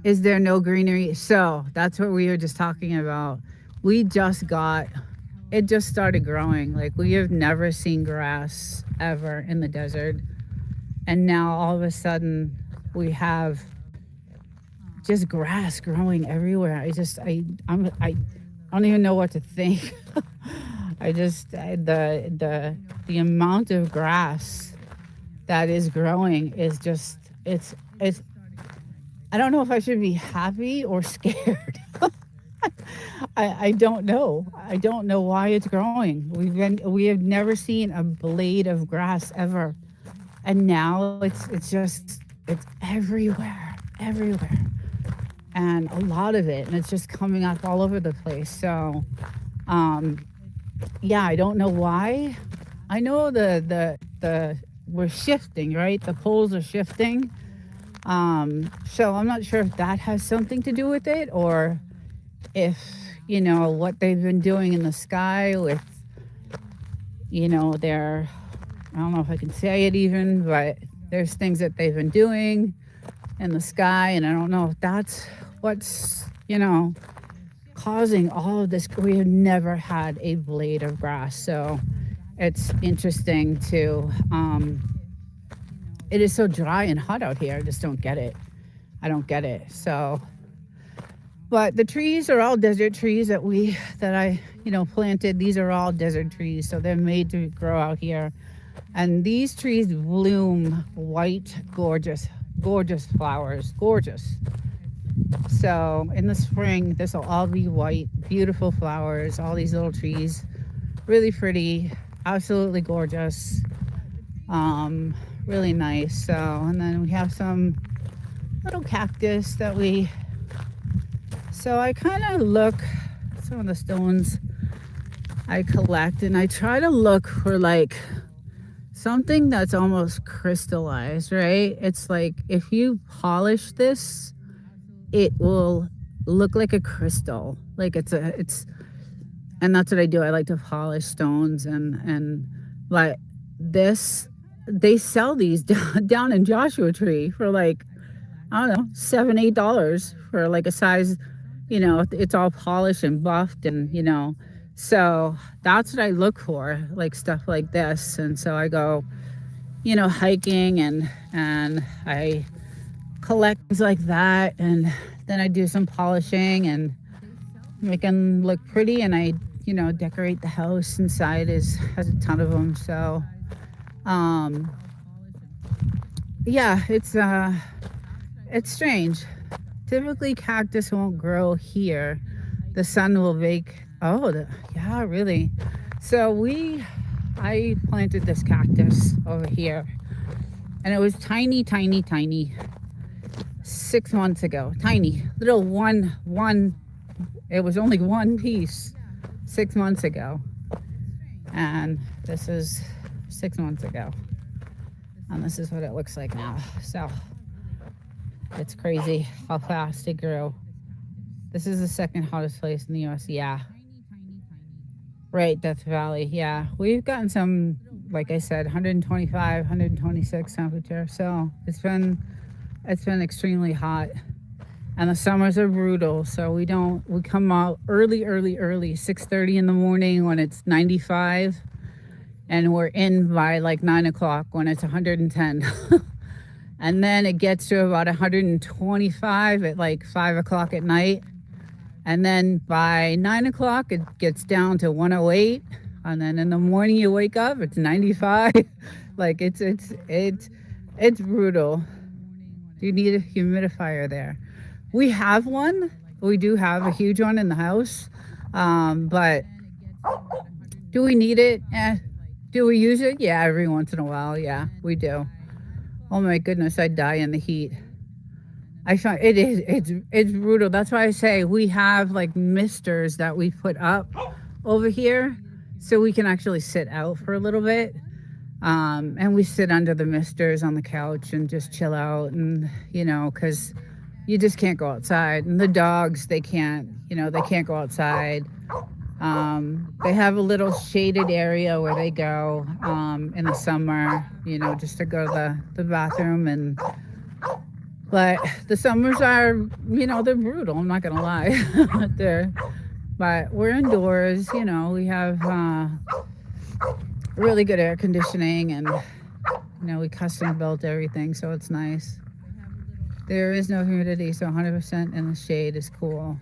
Is there no greenery? So that's what we were just talking about. It just started growing. Like, we have never seen grass ever in the desert. And now all of a sudden we have just grass growing everywhere. I don't even know what to think. The amount of grass that is growing is just, it's I don't know if I should be happy or scared. I don't know. I don't know why it's growing. We have never seen a blade of grass ever. And now it's everywhere. And a lot of it, and it's just coming up all over the place. So I don't know why. I know we're shifting, right? The poles are shifting. So I'm not sure if that has something to do with it, or if, what they've been doing in the sky with, I don't know if I can say it even, but there's things that they've been doing in the sky, and I don't know if that's what's, causing all of this. We have never had a blade of grass, so it's interesting to, it is so dry and hot out here. I just don't get it. I don't get it. So, but the trees are all desert trees that I planted. These are all desert trees, so they're made to grow out here. And these trees bloom white, gorgeous flowers, gorgeous. So in the spring, this will all be white, beautiful flowers, all these little trees, really pretty, absolutely gorgeous, really nice. So, and then we have some little cactus so I kind of look, some of the stones I collect, and I try to look for like something that's almost crystallized, right? It's like if you polish this, it will look like a crystal. Like and that's what I do. I like to polish stones, and like this, they sell these down in Joshua Tree for like, I don't know, $7, $8 for like a size, it's all polished and buffed, and so that's what I look for, like stuff like this. And so I go, hiking, and I collect things like that, and then I do some polishing and make them look pretty, and I decorate the house inside. Has a ton of them. So it's strange. Typically cactus won't grow here. The sun will bake. Really. So I planted this cactus over here, and it was tiny 6 months ago. Tiny little one. It was only one piece 6 months ago, and this is 6 months ago, and this is what it looks like now. So it's crazy how fast it grew. This is the second hottest place in the US. Yeah, right, Death Valley. Yeah, we've gotten some like I said, 125, 126 temperature. So it's been extremely hot. And the summers are brutal. So we come out early, 6:30 in the morning when it's 95, and we're in by like 9 o'clock when it's 110. And then it gets to about 125 at like 5 o'clock at night. And then by 9 o'clock, it gets down to 108. And then in the morning, you wake up, it's 95. Like it's brutal. You need a humidifier there. We have one. We do have a huge one in the house. But do we need it? Do we use it? Yeah, every once in a while. Yeah, we do. Oh my goodness, I'd die in the heat. I find it's brutal. That's why I say we have like misters that we put up over here so we can actually sit out for a little bit. And we sit under the misters on the couch and just chill out, and because you just can't go outside. And the dogs, they can't go outside. They have a little shaded area where they go in the summer, just to go to the bathroom. But the summers are, they're brutal. I'm not gonna lie. But we're indoors. We have really good air conditioning, and we custom built everything, so it's nice. There is no humidity, so 100% in the shade is cool.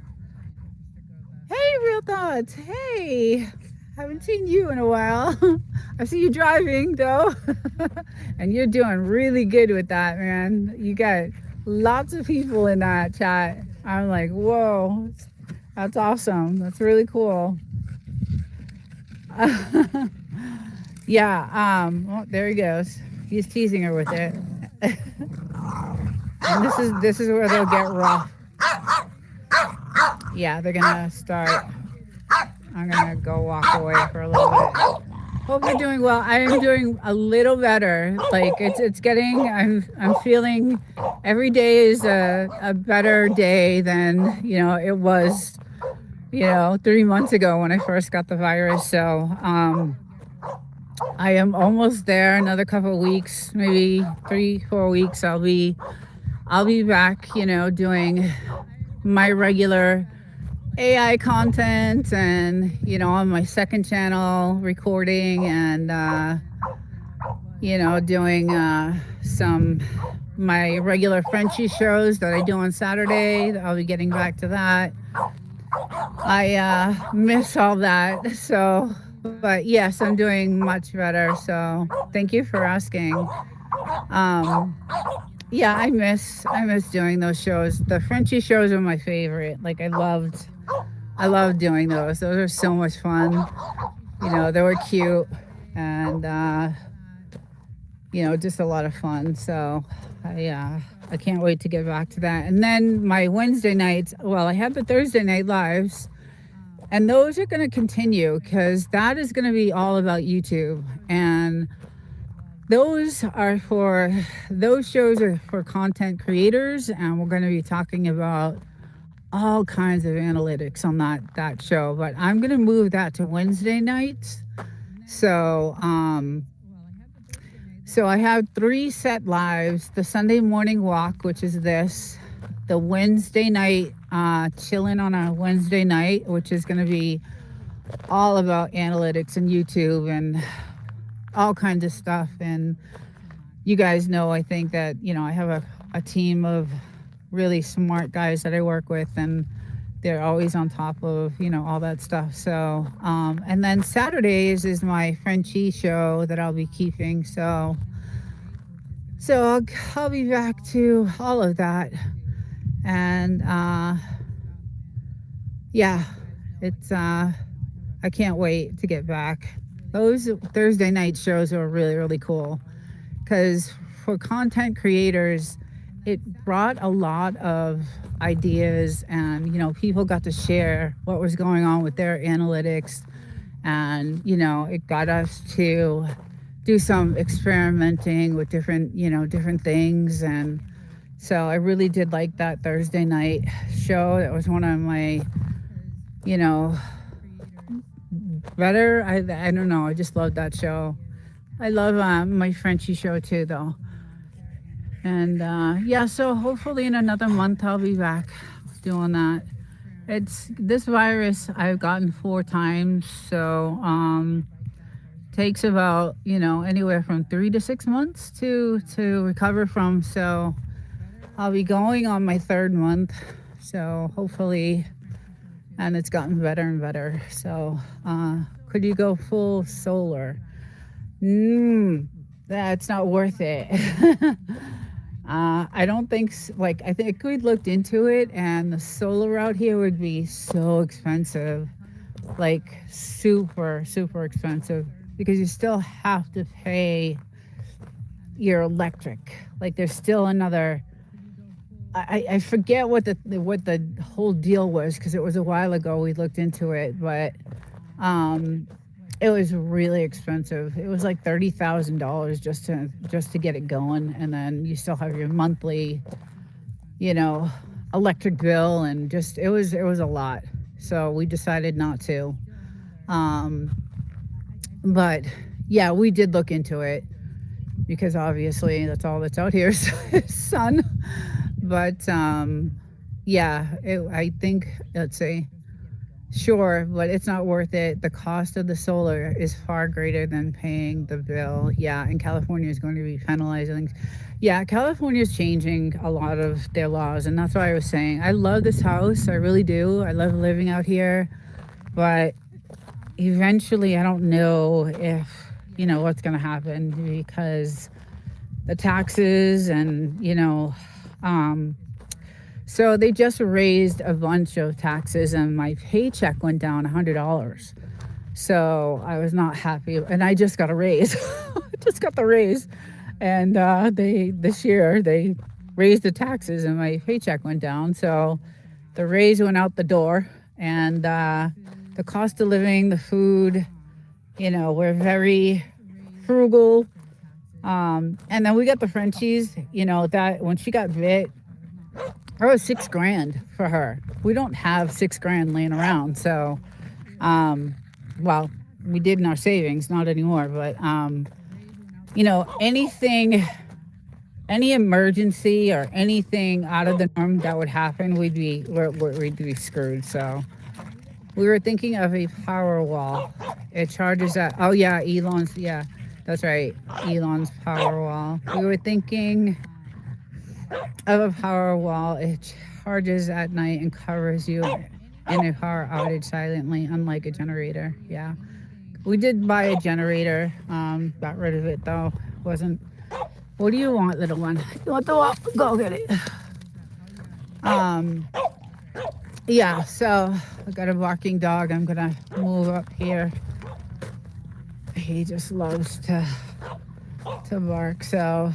Hey, Real Thoughts. Hey, haven't seen you in a while. I see you driving though, and you're doing really good with that, man. You got lots of people in that chat. I'm like, whoa, that's awesome. That's really cool. Yeah. Oh, there he goes. He's teasing her with it. And this is where they'll get rough. Yeah, they're gonna start. I'm gonna go walk away for a little bit. Hope you're doing well. I am doing a little better. Like it's getting. I'm feeling every day is a better day than it was 3 months ago when I first got the virus. So I am almost there. Another couple of weeks, maybe 3-4 weeks. I'll be back. Doing my regular AI content, and on my second channel recording, and doing some my regular Frenchie shows that I do on Saturday. I'll be getting back to that. I miss all that. So, but yes, I'm doing much better. So thank you for asking. Yeah, I miss doing those shows. The Frenchie shows are my favorite. Like I loved doing those. Those are so much fun. They were cute, and just a lot of fun. So I can't wait to get back to that. And then my Wednesday nights, well, I have the Thursday night lives, and those are going to continue because that is going to be all about YouTube. And those shows are for content creators, and we're going to be talking about all kinds of analytics on that show. But I'm going to move that to Wednesday nights. So I have 3 set lives: the Sunday morning walk, which is this, the Wednesday night chilling on a Wednesday night, which is going to be all about analytics and YouTube and all kinds of stuff. And you guys know, I think that I have a team of really smart guys that I work with, and they're always on top of all that stuff. So and then Saturdays is my Frenchie show that I'll be keeping. So I'll be back to all of that. And yeah, it's I can't wait to get back. Those Thursday night shows are really, really cool because for content creators, it brought a lot of ideas, and people got to share what was going on with their analytics, and it got us to do some experimenting with different things. And so I really did like that Thursday night show. That was one of my better. I don't know, I just loved that show. I love my Frenchie show too, though. And yeah, so hopefully in another month I'll be back doing that. It's this virus I've gotten 4 times, so takes about anywhere from 3 to 6 months to recover from. So I'll be going on my third month, so hopefully, and it's gotten better and better. So could you go full solar? That's not worth it. I don't think like I think we looked into it, and the solar out here would be so expensive, like super expensive, because you still have to pay your electric. Like there's still another. I forget what the whole deal was, because it was a while ago we looked into it, but um, it was really expensive. It was like $30,000 just to get it going, and then you still have your monthly, you know, electric bill, and just it was a lot. So we decided not to. Um, but yeah, we did look into it, because obviously that's all that's out here is sun. But yeah, I think, let's see. Sure, but it's not worth it. The cost of the solar is far greater than paying the bill. Yeah, and California is going to be penalizing. Yeah, California is changing a lot of their laws, and that's why I was saying I love this house. I really do. I love living out here, but eventually, I don't know if what's going to happen, because the taxes and so they just raised a bunch of taxes, and my paycheck went down $100. So I was not happy, and I just got a raise. Just got the raise, and they this year they raised the taxes, and my paycheck went down. So the raise went out the door, and the cost of living, the food, we're very frugal. And then we got the Frenchies. That when she got bit, it was $6,000 for her. We don't have $6,000 laying around, so well, we did in our savings, not anymore. But anything, any emergency or anything out of the norm that would happen, we'd be screwed. So we were thinking of a power wall. It charges at Elon's. Yeah, that's right, Elon's power wall. We were thinking of a power wall. It charges at night and covers you in a power outage silently, unlike a generator. Yeah. We did buy a generator. Got rid of it though. Wasn't. What do you want, little one? You want the wall? Go get it. Yeah, so I got a barking dog. I'm gonna move up here. He just loves to bark. So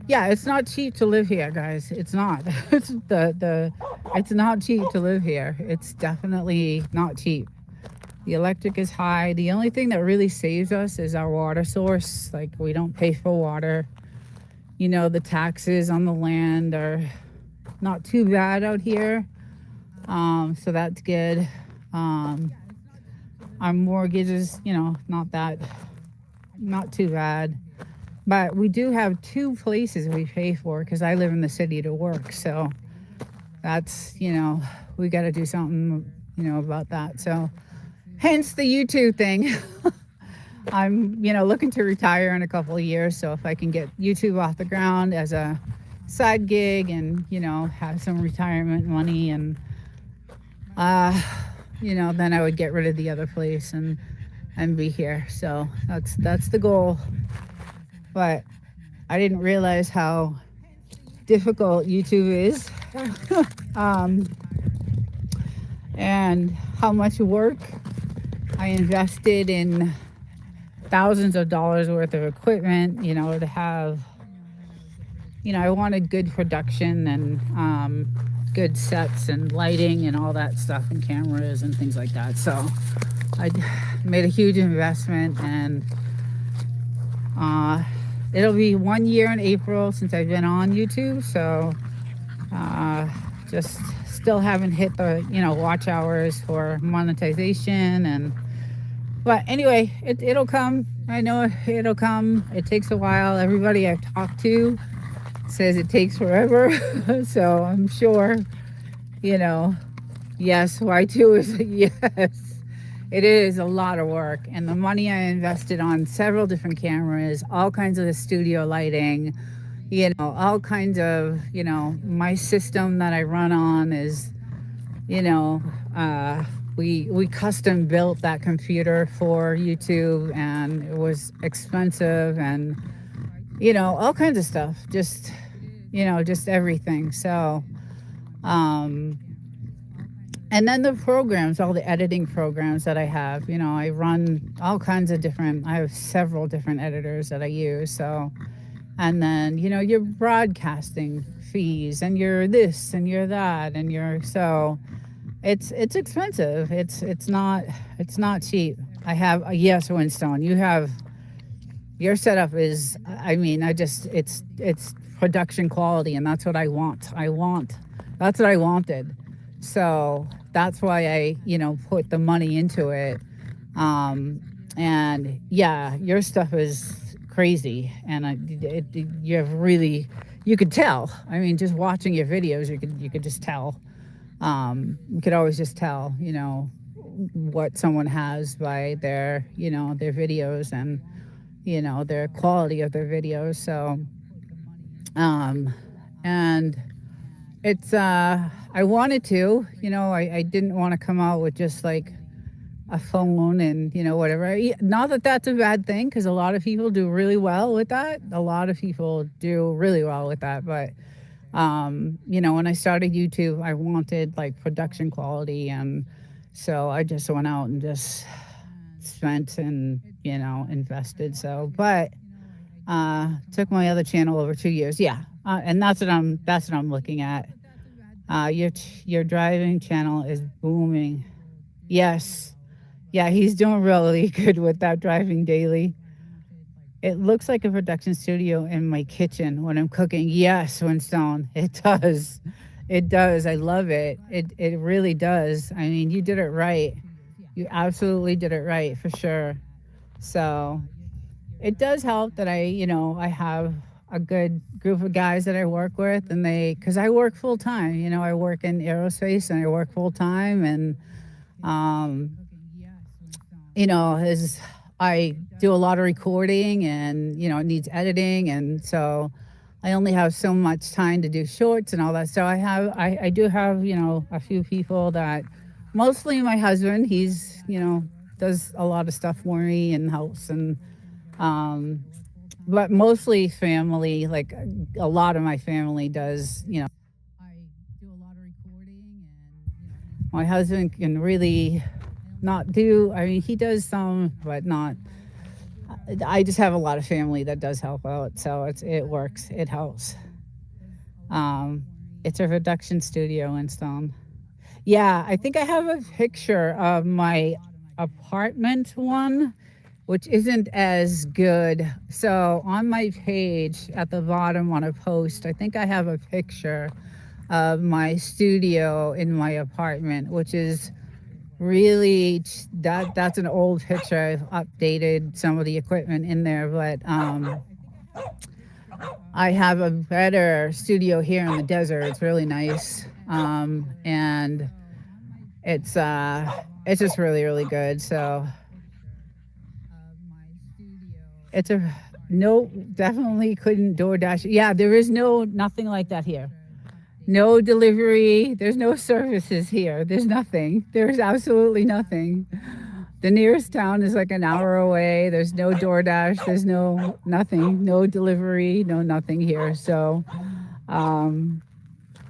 yeah, it's not cheap to live here, guys. It's not. It's not cheap to live here. It's definitely not cheap. The electric is high. The only thing that really saves us is our water source. Like, we don't pay for water. The taxes on the land are not too bad out here. So that's good. Our mortgage is, not too bad. But we do have 2 places we pay for, because I live in the city to work. So that's, we got to do something, about that. So hence the YouTube thing. I'm, looking to retire in a couple of years. So if I can get YouTube off the ground as a side gig, and, have some retirement money, and, then I would get rid of the other place and be here. So that's the goal. But I didn't realize how difficult YouTube is, and how much work I invested in thousands of dollars worth of equipment, to have, I wanted good production and good sets and lighting and all that stuff, and cameras and things like that. So I made a huge investment, and it'll be 1 year in April since I've been on YouTube. So just still haven't hit the watch hours for monetization, and But anyway, it'll come. I know it'll come. It takes a while. Everybody I've talked to says it takes forever. So I'm sure, you know, yes, Y2 is a yes. It is a lot of work. And the money I invested on several different cameras, all kinds of the studio lighting, all kinds of, my system that I run on is, you know, uh, we custom built that computer for YouTube, and it was expensive, and all kinds of stuff. Just everything. So, um, and then the programs, all the editing programs that I have, I run all kinds of different. I have several different editors that I use. So, and then your broadcasting fees, and you're this and you're that, and you're so it's expensive. It's not cheap. I have yes, Winstone. You have your setup is. I mean, it's production quality, and that's what I want. That's what I wanted. So that's why I put the money into it. And yeah, your stuff is crazy, and you have really you could tell. I mean, just watching your videos, you could just tell. You could always just tell, what someone has by their videos, and their quality of their videos. So, um, and it's I wanted to, I didn't want to come out with just like a phone and whatever. Not that that's a bad thing, because a lot of people do really well with that. A lot of people do really well with that, but when I started YouTube, I wanted like production quality, and so I just went out and just spent and invested. So, but took my other channel over 2 years. Yeah, and that's what I'm looking at. Your driving channel is booming. Yes, yeah, he's doing really good with that driving daily. It looks like a production studio in my kitchen when I'm cooking. Yes, Winstone, it does. It does. I love it. It really does. I mean, you did it right. You absolutely did it right, for sure. So it does help that I have a good group of guys that I work with, and because I work full time. I work in aerospace, and I work full time, and um, is I do a lot of recording, and it needs editing, and so I only have so much time to do shorts and all that. So I do have a few people that, mostly my husband. He's does a lot of stuff for me and helps, and um, but mostly family. Like a lot of my family does. I do a lot of recording, and my husband can really not do. I mean, he does some, but not. I just have a lot of family that does help out, so it works. It helps. Um, it's a production studio in Stone. Yeah, I think I have a picture of my apartment one, which isn't as good. So on my page at the bottom on a post, I think I have a picture of my studio in my apartment, which is really that's an old picture. I've updated some of the equipment in there, but I have a better studio here in the desert. It's really nice, and it's just really really good. So it's a no, definitely couldn't DoorDash. Yeah, there is nothing like that here. No delivery. There's no services here. There's nothing. There's absolutely nothing. The nearest town is like an hour away. There's no DoorDash. There's no nothing. No delivery. No nothing here. So, um,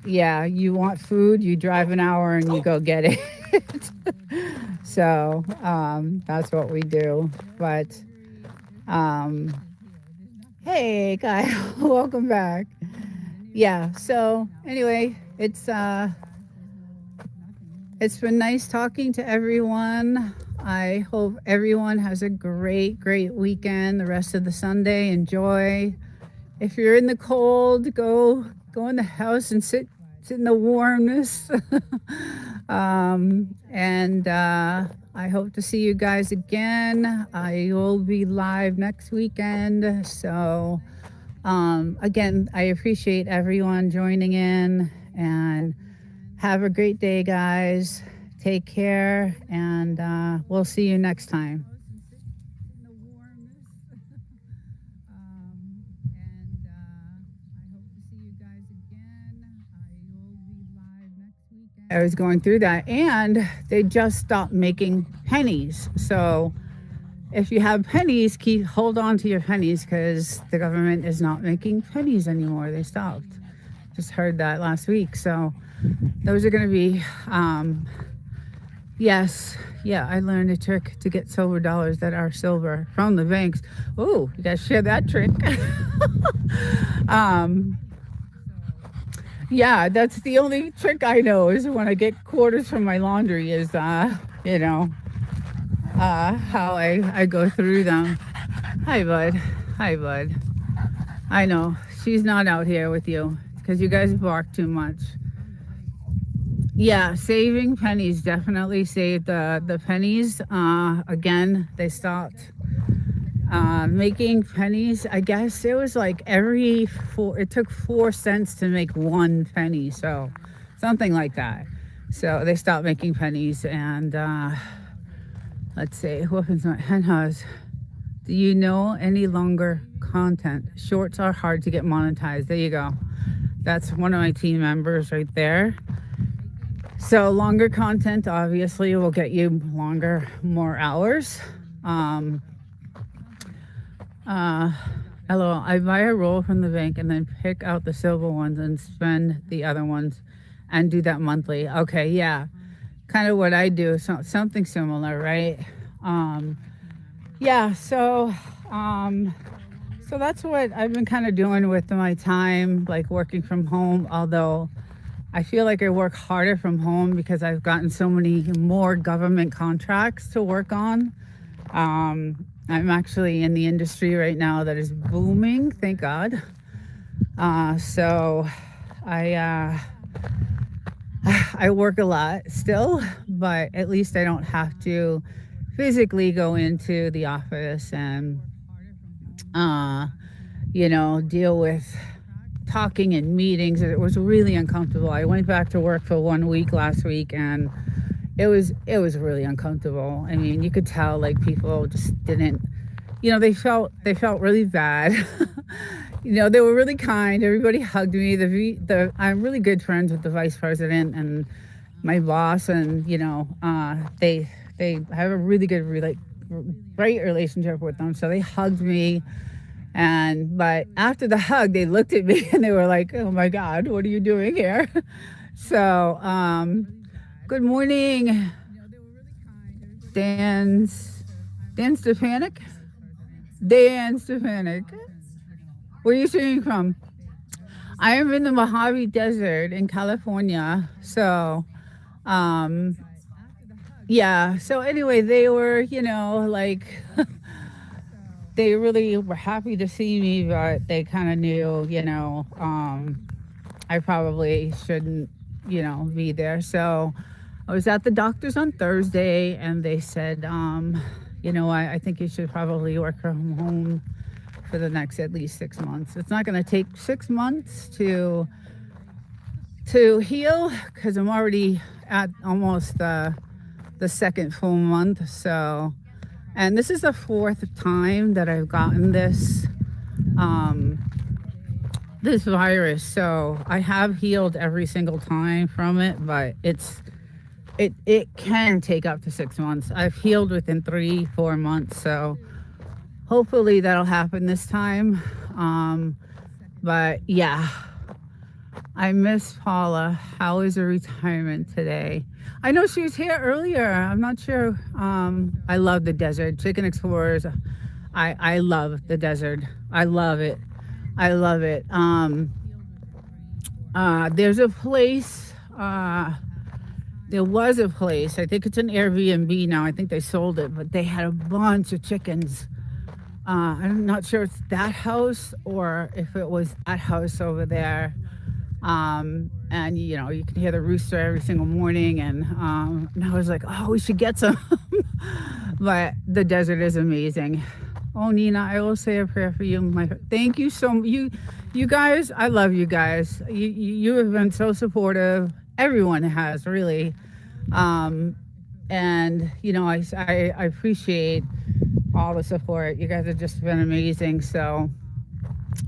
yeah, you want food, you drive an hour and you go get it. So that's what we do. But um, hey, Kyle, welcome back. Yeah. So anyway, it's been nice talking to everyone. I hope everyone has a great, great weekend. The rest of the Sunday, enjoy. If you're in the cold, go in the house and sit in the warmness. And I hope to see you guys again. I will be live next weekend. So, again, I appreciate everyone joining in and have a great day, guys. Take care, and we'll see you next time. I was going through that, and they just stopped making pennies. So if you have pennies, hold on to your pennies because the government is not making pennies anymore. They stopped. Just heard that last week. So those are going to be, yes, yeah. I learned a trick to get silver dollars that are silver from the banks. Oh, you guys share that trick. um, Yeah, that's the only trick I know is when I get quarters from my laundry is, you know, how I go through them. Hi, bud. Hi, bud. I know she's not out here with you because you guys bark too much. Yeah, saving pennies definitely saved the pennies. Again, they stopped making pennies. I guess it was like it took 4 cents to make 1 penny, so something like that. So they stopped making pennies, and let's see, who opens my hen house? Do you know any longer content? Shorts are hard to get monetized. There you go. That's one of my team members right there. So longer content obviously will get you more hours. LOL, I buy a roll from the bank and then pick out the silver ones and spend the other ones and do that monthly. Okay, yeah. Kind of what I do, something similar, right? Yeah, so that's what I've been kind of doing with my time, like working from home, although I feel like I work harder from home because I've gotten so many more government contracts to work on. I'm actually in the industry right now that is booming, thank God. So I work a lot still, but at least I don't have to physically go into the office and, deal with talking in meetings. It was really uncomfortable. I went back to work for 1 week last week, and it was really uncomfortable. I mean, you could tell like people just didn't, they felt really bad. They were really kind. Everybody hugged me. I'm really good friends with the vice president and my boss, and they have a really good great relationship with them. So they hugged me, but after the hug, they looked at me and they were like, "Oh my God, what are you doing here?" So, good morning, Dan Stefanik. Dan Stefanik. Where are you streaming from? I am in the Mojave Desert in California. So, yeah. So anyway, they were, like, they really were happy to see me, but they kind of knew, I probably shouldn't, be there. So I was at the doctor's on Thursday, and they said, I think you should probably work from home for the next at least 6 months. It's not going to take 6 months to heal because I'm already at almost the second full month. So, and this is the 4th time that I've gotten this virus. So I have healed every single time from it, but it can take up to 6 months. I've healed within 3-4 months. So hopefully that'll happen this time. But yeah, I miss Paula. How is her retirement today? I know she was here earlier. I'm not sure. I love the desert. Chicken Explorers. I love the desert. I love it. I love it. There's a place. There was a place. I think it's an Airbnb now. I think they sold it, but they had a bunch of chickens. I'm not sure it's that house or if it was that house over there. And you can hear the rooster every single morning, and I was like, oh, we should get some. But the desert is amazing. Oh, Nina, I will say a prayer for you. Thank you so much. You guys, I love you guys. You have been so supportive. Everyone has, really. And I appreciate all the support. You guys have just been amazing. So,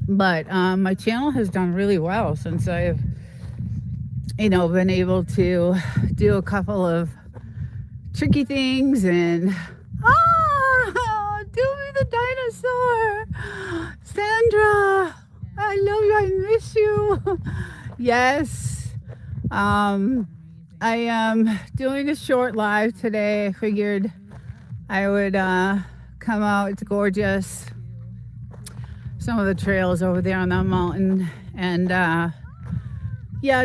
but my channel has done really well since I've been able to do a couple of tricky things, and do me the dinosaur, Sandra. I love you. I miss you. Yes. I am doing a short live today. I figured I would come out. It's gorgeous. Some of the trails over there on that mountain, and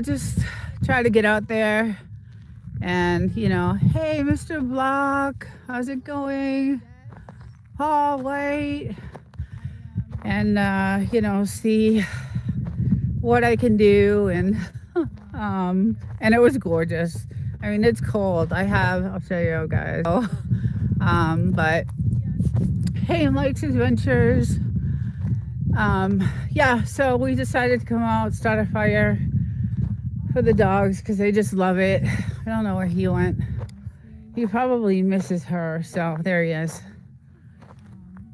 just try to get out there. And hey, Mr. Block, how's it going? Paul White. And see what I can do. And it was gorgeous. I mean, it's cold. I'll show you guys. But hey, Mike's Adventures. So we decided to come out, start a fire for the dogs because they just love it. I don't know where he went. He probably misses her. So there he is.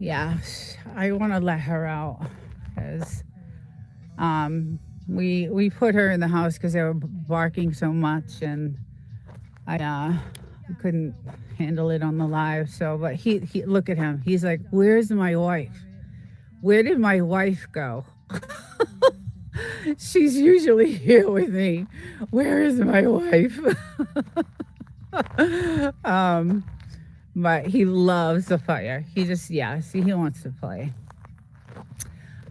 Yeah, I want to let her out because we put her in the house because they were barking so much, and I couldn't handle it on the live. So, but he look at him. He's like, "Where's my wife? Where did my wife go?" She's usually here with me. Where is my wife? But he loves the fire. He just, he wants to play.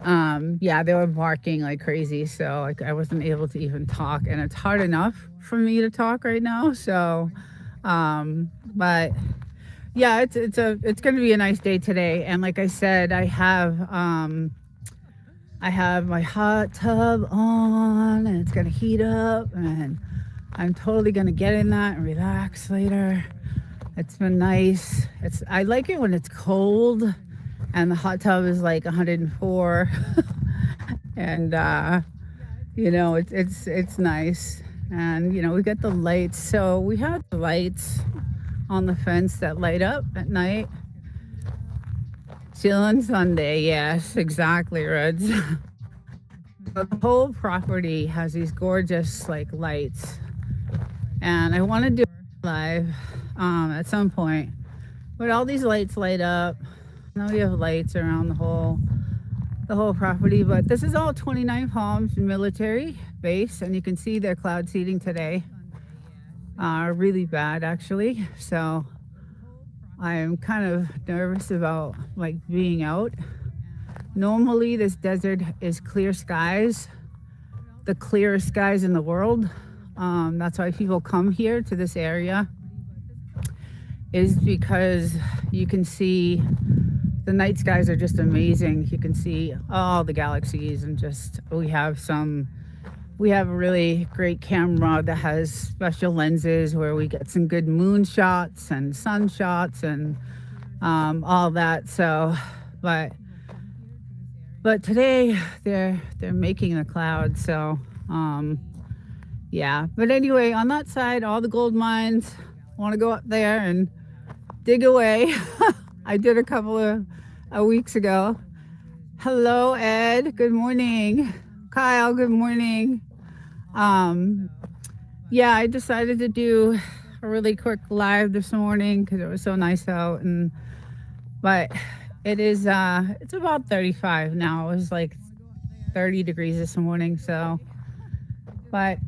They were barking like crazy, so I wasn't able to even talk, and it's hard enough for me to talk right now. So, but yeah, it's going to be a nice day today. And like I said, I have my hot tub on, and it's going to heat up, and I'm totally going to get in that and relax later. It's been nice. I like it when it's cold and the hot tub is like 104. And it's nice. And we got the lights. So we have the lights on the fence that light up at night. Chillin' Sunday, yes, exactly, Reds. The whole property has these gorgeous lights, and I want to do live at some point. But all these lights light up. Now we have lights around the whole property. But this is all 29 Palms military base, and you can see their cloud seeding today. Really bad, actually. So I am kind of nervous about being out. Normally this desert is clear skies, the clearest skies in the world. That's why people come here to this area, is because you can see the night skies are just amazing. You can see all the galaxies, and we have a really great camera that has special lenses where we get some good moon shots and sun shots and all that. So, but today they're making the clouds. So, But anyway, on that side, all the gold mines. Want to go up there and dig away. I did a couple of weeks ago. Hello, Ed. Good morning. Kyle, good morning. I decided to do a really quick live this morning because it was so nice out, but it is it's about 35 now. It was 30 degrees this morning, so but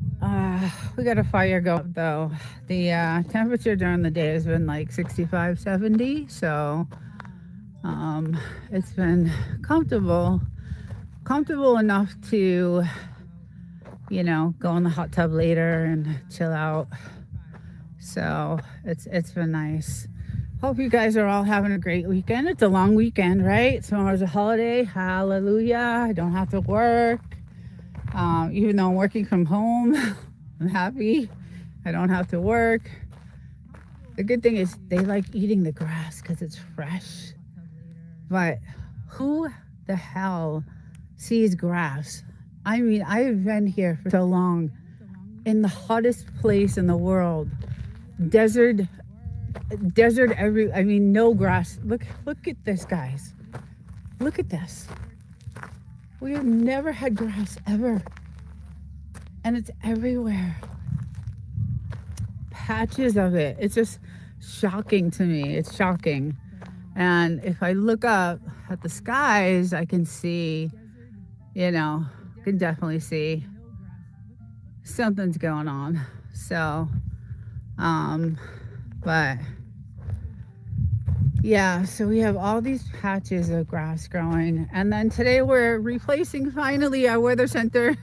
we got a fire going though. The temperature during the day has been 65, 70, so it's been comfortable enough to go in the hot tub later and chill out. So it's been nice. Hope you guys are all having a great weekend. It's a long weekend, right? Tomorrow's a holiday. Hallelujah. I don't have to work. Even though I'm working from home, I'm happy. I don't have to work. The good thing is they like eating the grass because it's fresh. But who the hell sees grass? I mean, I've been here for so long in the hottest place in the world. Desert, I mean, no grass. Look at this, guys. Look at this. We have never had grass ever. And it's everywhere. Patches of it. It's just shocking to me. It's shocking. And if I look up at the skies, I can see, can definitely see something's going on. So, but yeah, so we have all these patches of grass growing. And then today we're replacing finally our weather center.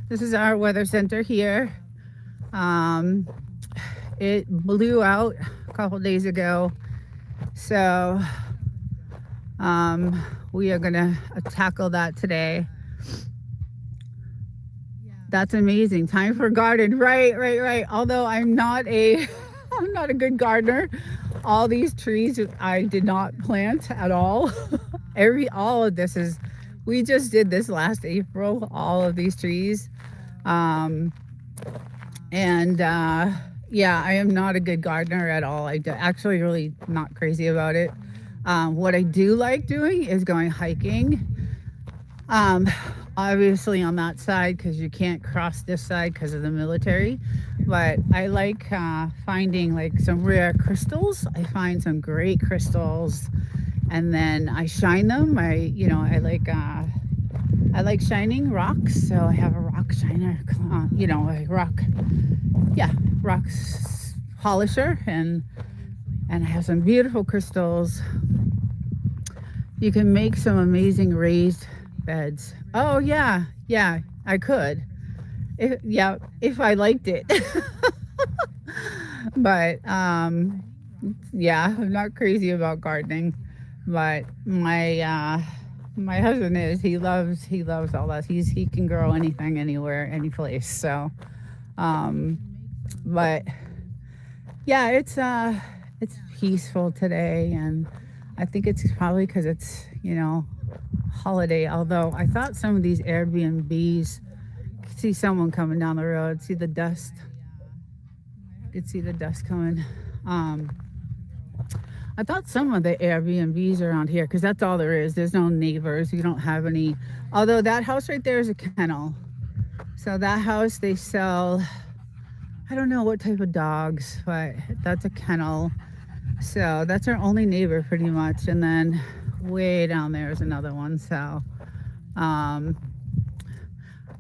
This is our weather center here. It blew out a couple days ago. So we are gonna tackle that today. That's amazing. Time for garden. Right. Although I'm not a good gardener. All these trees I did not plant at all. All of this is, we just did this last April, all of these trees. Yeah, I am not a good gardener at all. Actually really not crazy about it. What I do like doing is going hiking. Obviously on that side because you can't cross this side because of the military. But I like finding like some rare crystals. I find some great crystals, and then I shine them. I like shining rocks, so I have a rock shiner. A rock polisher, and I have some beautiful crystals. You can make some amazing raised beds. Oh yeah, I could. If I liked it. But yeah, I'm not crazy about gardening. But my husband is. He loves all that. He can grow anything, anywhere, any place. So, but yeah, it's peaceful today, and I think it's probably because it's holiday. Although I thought some of these Airbnbs, see someone coming down the road, see the dust. You could see the dust coming. I thought some of the Airbnbs around here, because that's all there is. There's no neighbors. You don't have any. Although that house right there is a kennel. So that house, they sell, I don't know what type of dogs, but that's a kennel. So that's our only neighbor pretty much. And then way down there is another one. So,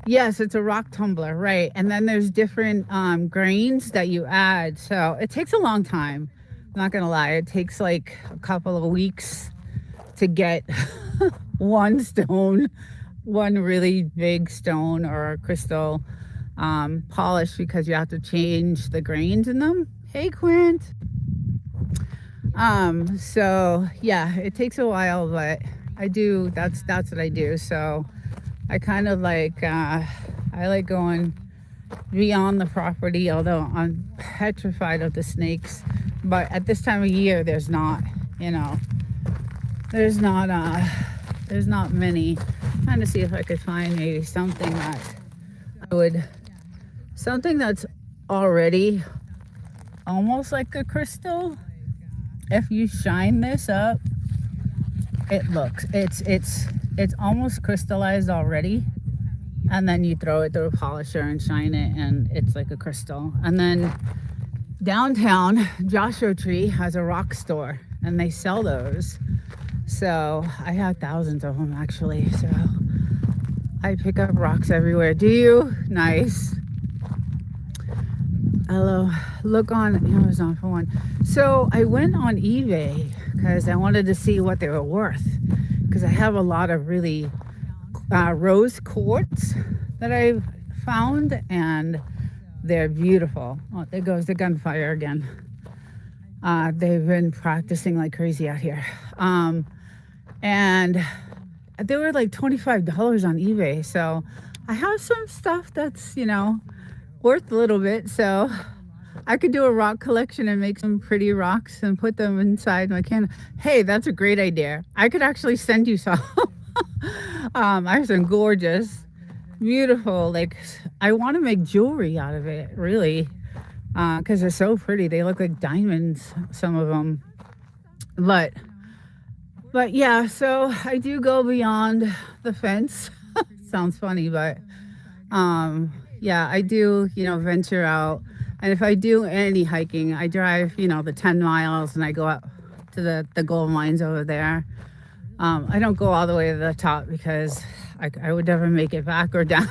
yes, it's a rock tumbler, right? And then there's different grains that you add. So it takes a long time. I'm not gonna lie, it takes like a couple of weeks to get one really big stone or crystal polished, because you have to change the grains in them. Hey, Quint. So yeah, it takes a while, but that's what I do. So I kind of like, I like going beyond the property, although I'm petrified of the snakes. But at this time of year, there's not many. I'm trying to see if I could find maybe something that's already almost like a crystal. If you shine this up, it's almost crystallized already, and then you throw it through a polisher and shine it, and it's like a crystal. And then downtown, Joshua Tree has a rock store, and they sell those. So I have thousands of them actually. So I pick up rocks everywhere. Do you? Nice. Hello. Look on Amazon for one. So I went on eBay because I wanted to see what they were worth, because I have a lot of really rose quartz that I've found, and they're beautiful. Oh, there goes the gunfire again. They've been practicing like crazy out here. And they were like $25 on eBay. So I have some stuff that's, worth a little bit. So I could do a rock collection and make some pretty rocks and put them inside my can. Hey, that's a great idea. I could actually send you some. I have some gorgeous, beautiful, like, I want to make jewelry out of it, really, because they're so pretty. They look like diamonds, some of them. But, but yeah, so I do go beyond the fence. Sounds funny, but yeah, I do, venture out. And if I do any hiking, I drive, the 10 miles and I go up to the gold mines over there. I don't go all the way to the top because I would never make it back or down.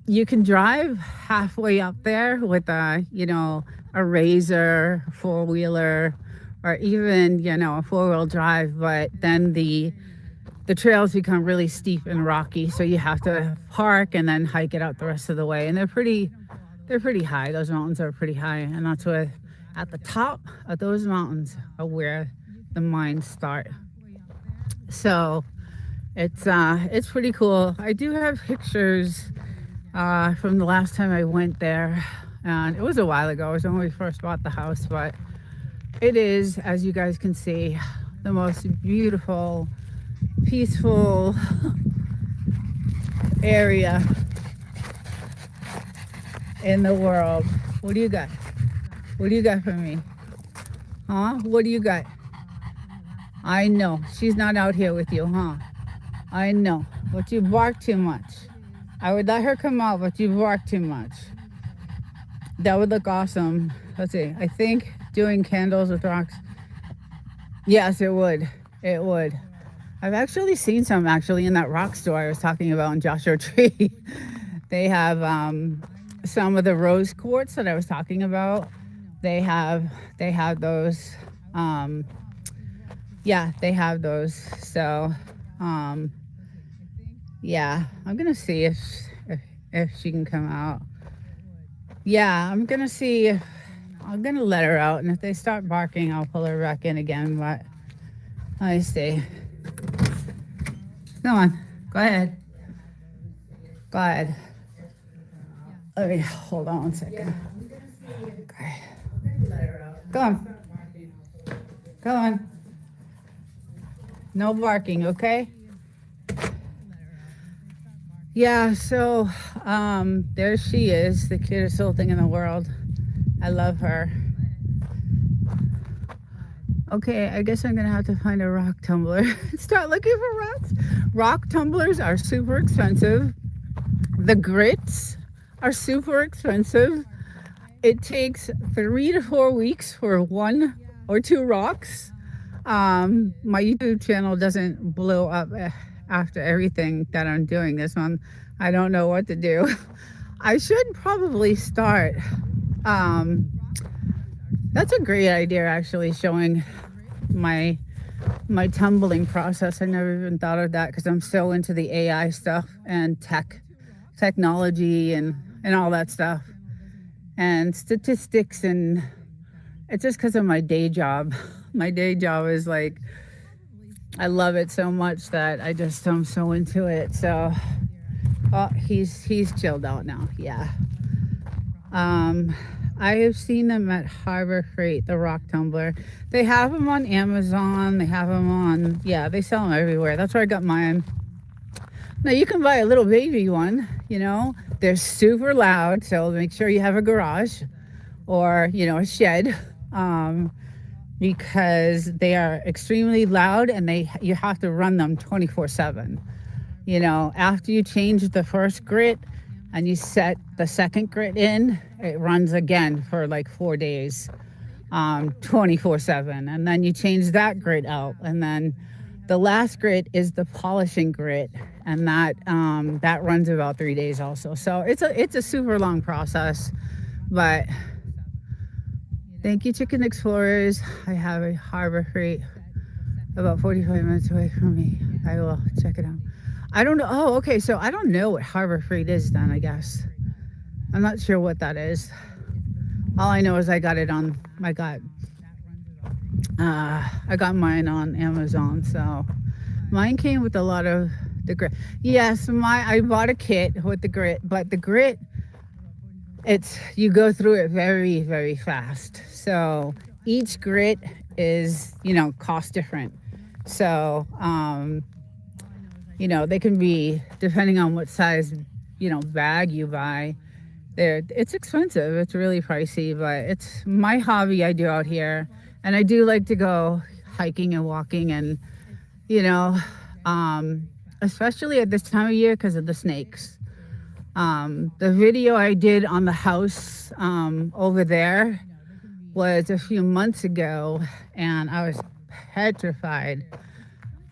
You can drive halfway up there with a razor, four-wheeler, or even, a four-wheel drive, but then the trails become really steep and rocky, so you have to park and then hike it out the rest of the way. And they're pretty high. Those mountains are pretty high, and that's where at the top of those mountains are where the mines start. So it's pretty cool. I do have pictures from the last time I went there, and it was a while ago. It was when we first bought the house, but it is, as you guys can see, the most beautiful, peaceful area in the world. What do you got? What do you got for me? Huh? What do you got? I know. She's not out here with you, huh? I know. But you bark too much. I would let her come out, but you bark too much. That would look awesome. Let's see. I think doing candles with rocks. Yes, it would. It would. I've actually seen some in that rock store I was talking about in Joshua Tree. They have some of the rose quartz that I was talking about. They have those. Yeah, they have those. So, yeah, I'm gonna see if she can come out. Yeah, I'm gonna see if I'm gonna let her out, and if they start barking, I'll pull her back in again. But let me see. Come on, go ahead. Go ahead. Let me hold on 1 second. Okay. Go on. Go on. No barking, okay? Yeah, so there she is, the cutest little thing in the world. I love her. Okay, I guess I'm gonna have to find a rock tumbler. Start looking for rocks. Rock tumblers are super expensive. The grits are super expensive. It takes 3 to 4 weeks for 1 or 2 rocks. My YouTube channel doesn't blow up after everything that I'm doing this one. I don't know what to do. I should probably start. That's a great idea, actually, showing my tumbling process. I never even thought of that because I'm so into the AI stuff and technology and all that stuff and statistics, and it's just because of my day job. My day job is like, I love it so much that I'm so into it. So, oh, he's chilled out now. Yeah. I have seen them at Harbor Freight, the rock tumbler. They have them on Amazon. They have them on, yeah, they sell them everywhere. That's where I got mine. Now you can buy a little baby one, they're super loud. So make sure you have a garage or, a shed. Because they are extremely loud and you have to run them 24/7. After you change the first grit and you set the second grit in, it runs again for like 4 days, 24/7. And then you change that grit out. And then the last grit is the polishing grit, and that runs about 3 days also. So it's a super long process, but thank you, Chicken Explorers. I have a Harbor Freight about 45 minutes away from me. I will check it out. I don't know. Oh, okay. So I don't know what Harbor Freight is then, I guess. I'm not sure what that is. All I know is I got mine on Amazon. So mine came with a lot of The grit. Yes, I bought a kit with the grit, but the grit, it's you go through it very, very fast. So each grit is, cost different. So, they can be, depending on what size, bag you buy, it's expensive. It's really pricey, but it's my hobby I do out here. And I do like to go hiking and walking and, you know, um, especially at this time of year because of the snakes. The video I did on the house over there was a few months ago, and I was petrified.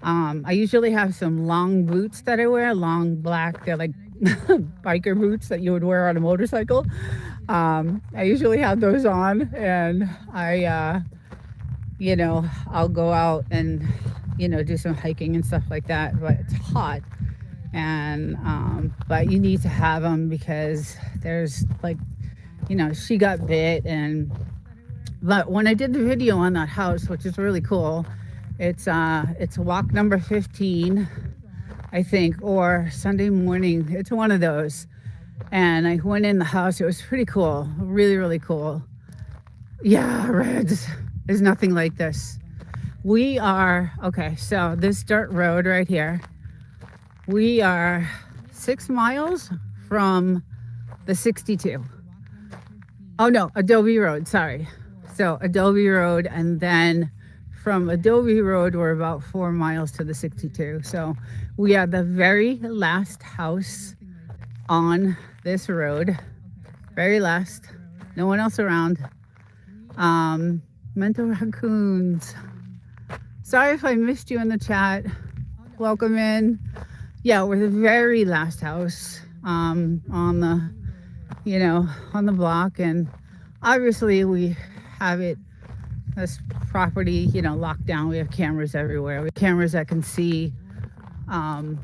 I usually have some long boots that I wear, long black, they're like biker boots that you would wear on a motorcycle. I usually have those on, and I'll go out and, do some hiking and stuff like that, but it's hot. And, but you need to have them because there's like, she got bit but when I did the video on that house, which is really cool, it's walk number 15, I think, or Sunday morning. It's one of those. And I went in the house. It was pretty cool. Really, really cool. Yeah, Reds. There's nothing like this. Okay, so this dirt road right here, we are 6 miles from the 62. Oh no, Adobe Road, sorry. So Adobe Road, and then from Adobe Road, we're about 4 miles to the 62. So we are the very last house on this road. Very last. No one else around. Mental raccoons. Sorry if I missed you in the chat. Welcome in. Yeah, we're the very last house on the block, and obviously we have this property, locked down. We have cameras everywhere. We have cameras that can see, all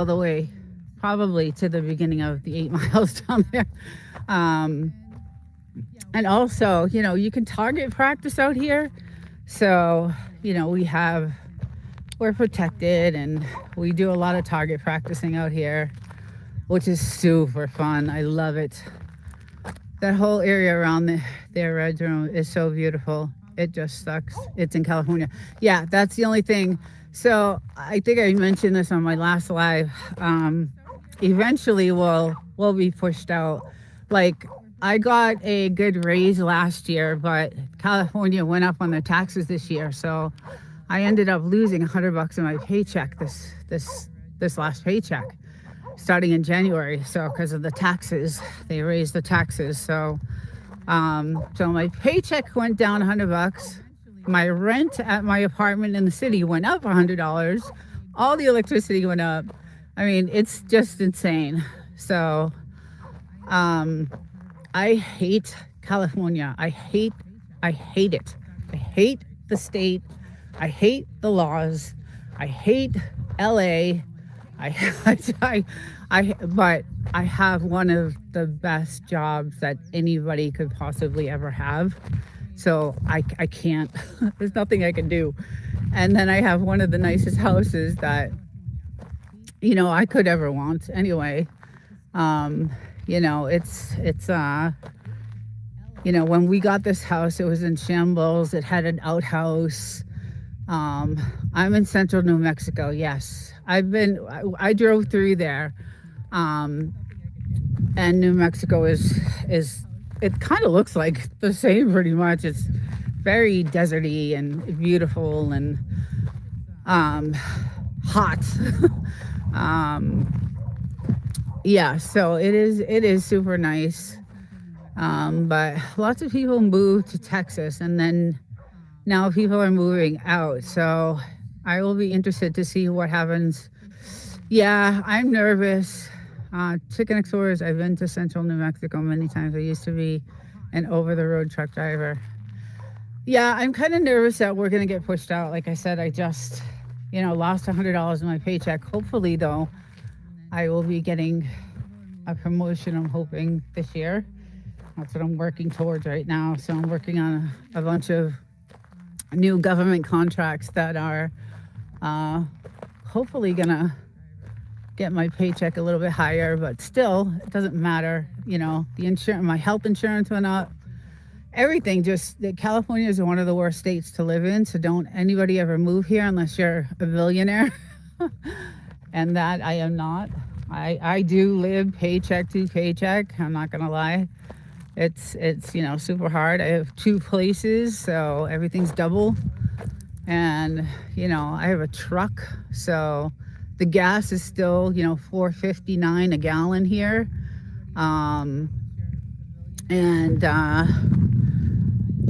the way, probably to the beginning of the 8 miles down there. And also, you can target practice out here. So, we're protected, and we do a lot of target practicing out here, which is super fun. I love it. That whole area around their red room is so beautiful. It just sucks. It's in California. Yeah, that's the only thing. So I think I mentioned this on my last live. Eventually we'll be pushed out. Like, I got a good raise last year, but California went up on their taxes this year. So I ended up losing $100 in my paycheck this last paycheck, starting in January. So because of the taxes, they raised the taxes. So my paycheck went down $100. My rent at my apartment in the city went up $100. All the electricity went up. I mean, it's just insane. So I hate California. I hate it. I hate the state. I hate the laws. I hate LA. But I have one of the best jobs that anybody could possibly ever have. So I can't, there's nothing I can do. And then I have one of the nicest houses that, I could ever want anyway. When we got this house, it was in shambles. It had an outhouse. I'm in central New Mexico. Yes, I drove through there. And New Mexico is it kind of looks like the same pretty much. It's very deserty and beautiful and hot. Yeah, so it is super nice. But lots of people moved to Texas, and then now people are moving out. So I will be interested to see what happens. Yeah, I'm nervous. Chicken Explorers, I've been to central New Mexico many times. I used to be an over-the-road truck driver. Yeah, I'm kind of nervous that we're going to get pushed out. Like I said, I just, lost $100 in my paycheck. Hopefully, though, I will be getting a promotion, I'm hoping, this year. That's what I'm working towards right now. So I'm working on a bunch of new government contracts that are hopefully gonna get my paycheck a little bit higher, but still, it doesn't matter. The insurance, my health insurance went up. Everything just that California is one of the worst states to live in. So don't anybody ever move here unless you're a billionaire. And that I am not. I do live paycheck to paycheck. I'm not gonna lie. It's super hard. I have 2 places, so everything's double. And I have a truck, so the gas is still $4.59 a gallon here. And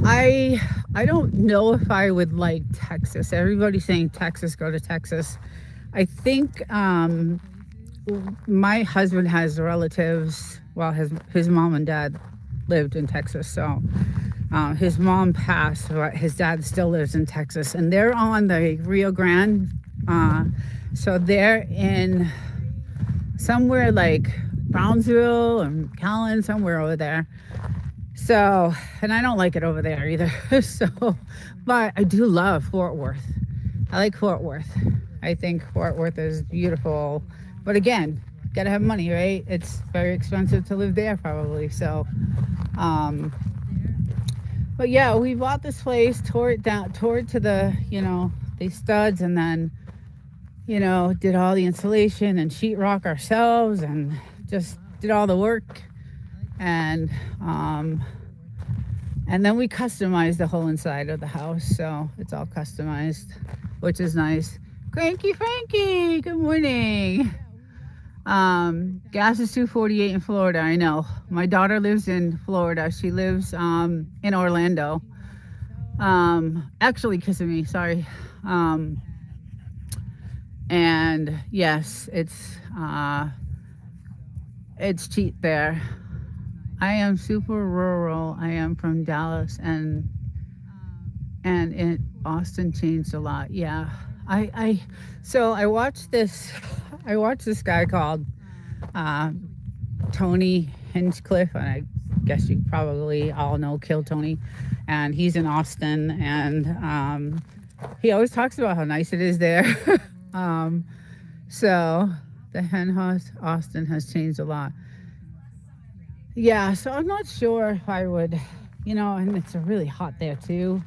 I don't know if I would like Texas. Everybody's saying Texas, go to Texas. I think my husband has relatives. Well, his mom and dad lived in Texas, so his mom passed, but his dad still lives in Texas, and they're on the Rio Grande. So they're in somewhere like Brownsville and McAllen, somewhere over there. So, and I don't like it over there either. So, but I do love Fort Worth. I like Fort Worth. I think Fort Worth is beautiful. But again, gotta have money, right? It's very expensive to live there probably. So, but yeah, we bought this place, tore it to the studs, and then, did all the insulation and sheetrock ourselves and just did all the work. And then we customized the whole inside of the house, so it's all customized, which is nice. Cranky Frankie, good morning. Gas is $2.48 in Florida. I know. My daughter lives in Florida. She lives in Orlando. Actually, Kissimmee. Sorry. And yes, it's cheap there. I am super rural. I am from Dallas, and Austin changed a lot. Yeah, so I watched this guy called Tony Hinchcliffe, and I guess you probably all know Kill Tony, and he's in Austin, and he always talks about how nice it is there. So the hen house Austin has changed a lot. Yeah, so I'm not sure if I would, and it's really hot there too.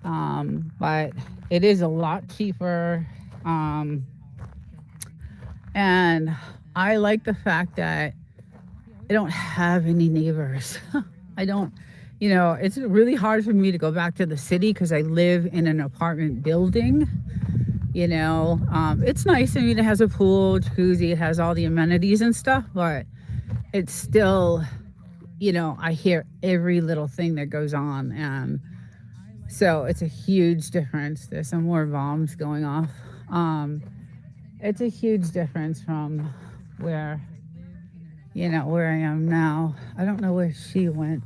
But it is a lot cheaper. And I like the fact that I don't have any neighbors. I don't, it's really hard for me to go back to the city because I live in an apartment building. It's nice. I mean, it has a pool, jacuzzi, it has all the amenities and stuff, but it's still, I hear every little thing that goes on. And so it's a huge difference. There's some more bombs going off. It's a huge difference from where I am now. I don't know where she went.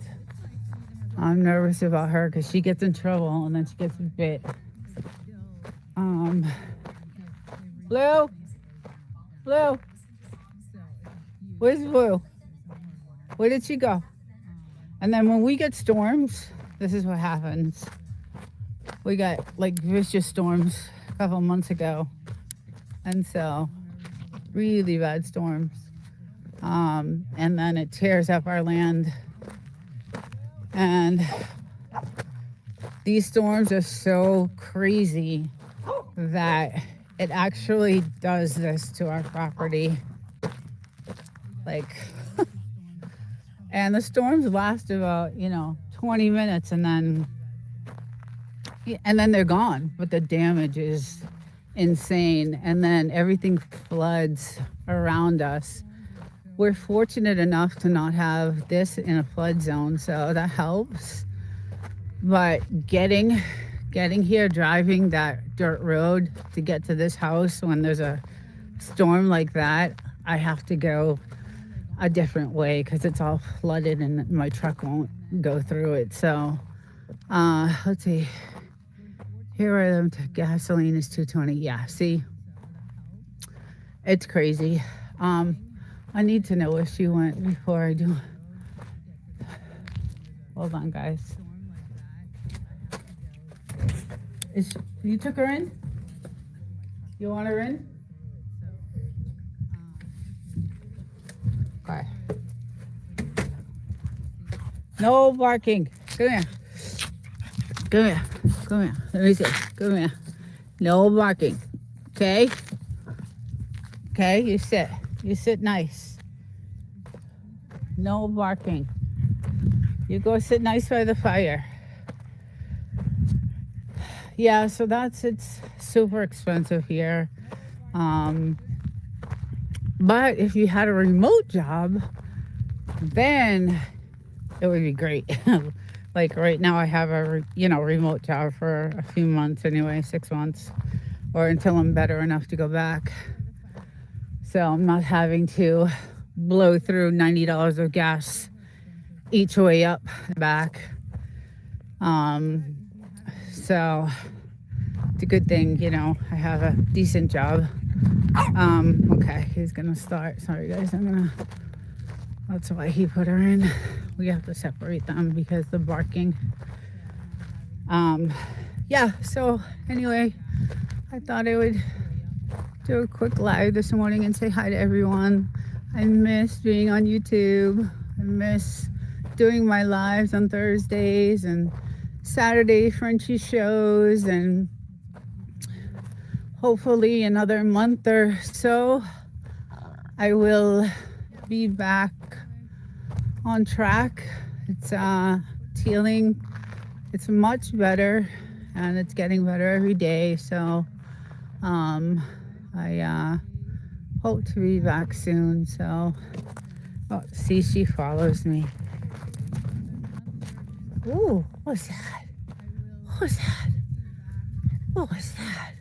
I'm nervous about her because she gets in trouble and then she gets bit. Blue? Where's Blue? Where did she go? And then when we get storms, this is what happens. We got like vicious storms a couple months ago. And so really bad storms. And then it tears up our land. And these storms are so crazy that it actually does this to our property. And the storms last about, 20 minutes and then they're gone. But the damage is insane. And then everything floods around us. We're fortunate enough to not have this in a flood zone, so that helps. But getting here, driving that dirt road to get to this house when there's a storm like that, I have to go a different way because it's all flooded and my truck won't go through it. So let's see. Here I am. Gasoline is $2.20. Yeah, see, it's crazy. I need to know where she went before I do. Hold on, guys. You took her in? You want her in? Okay. No barking. Come here. Come here. Come here. Let me see. Come here. No barking. Okay? Okay, you sit. You sit nice. No barking. You go sit nice by the fire. Yeah, so it's super expensive here. But if you had a remote job, then it would be great. Like right now I have a remote job for a few months anyway, 6 months, or until I'm better enough to go back. So I'm not having to blow through $90 of gas each way up and back. So it's a good thing, I have a decent job. Okay, he's gonna start. Sorry guys, that's why he put her in. We have to separate them because the barking. Yeah, so anyway, I thought I would do a quick live this morning and say hi to everyone. I miss being on YouTube. I miss doing my lives on Thursdays and Saturday Frenchie shows, and hopefully another month or so I will be back on track. It's healing. It's much better and it's getting better every day. So I hope to be back soon. So see, she follows me. Ooh, what's that? What was that? What was that?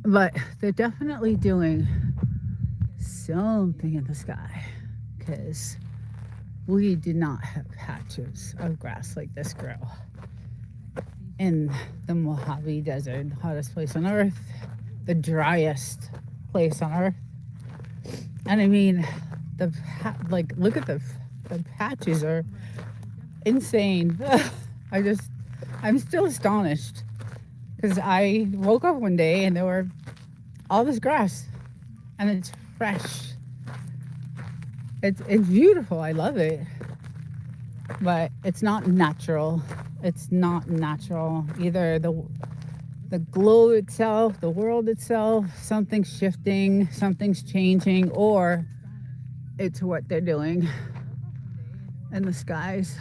But they're definitely doing something in the sky, because we do not have patches of grass like this, girl. In the Mojave Desert, hottest place on earth, the driest place on earth. And I mean, look at the patches are insane. I'm still astonished, because I woke up one day and there were all this grass and it's fresh. It's beautiful. I love it. But it's not natural. It's not natural. Either the globe itself, the world itself, something's shifting, something's changing, or it's what they're doing in the skies.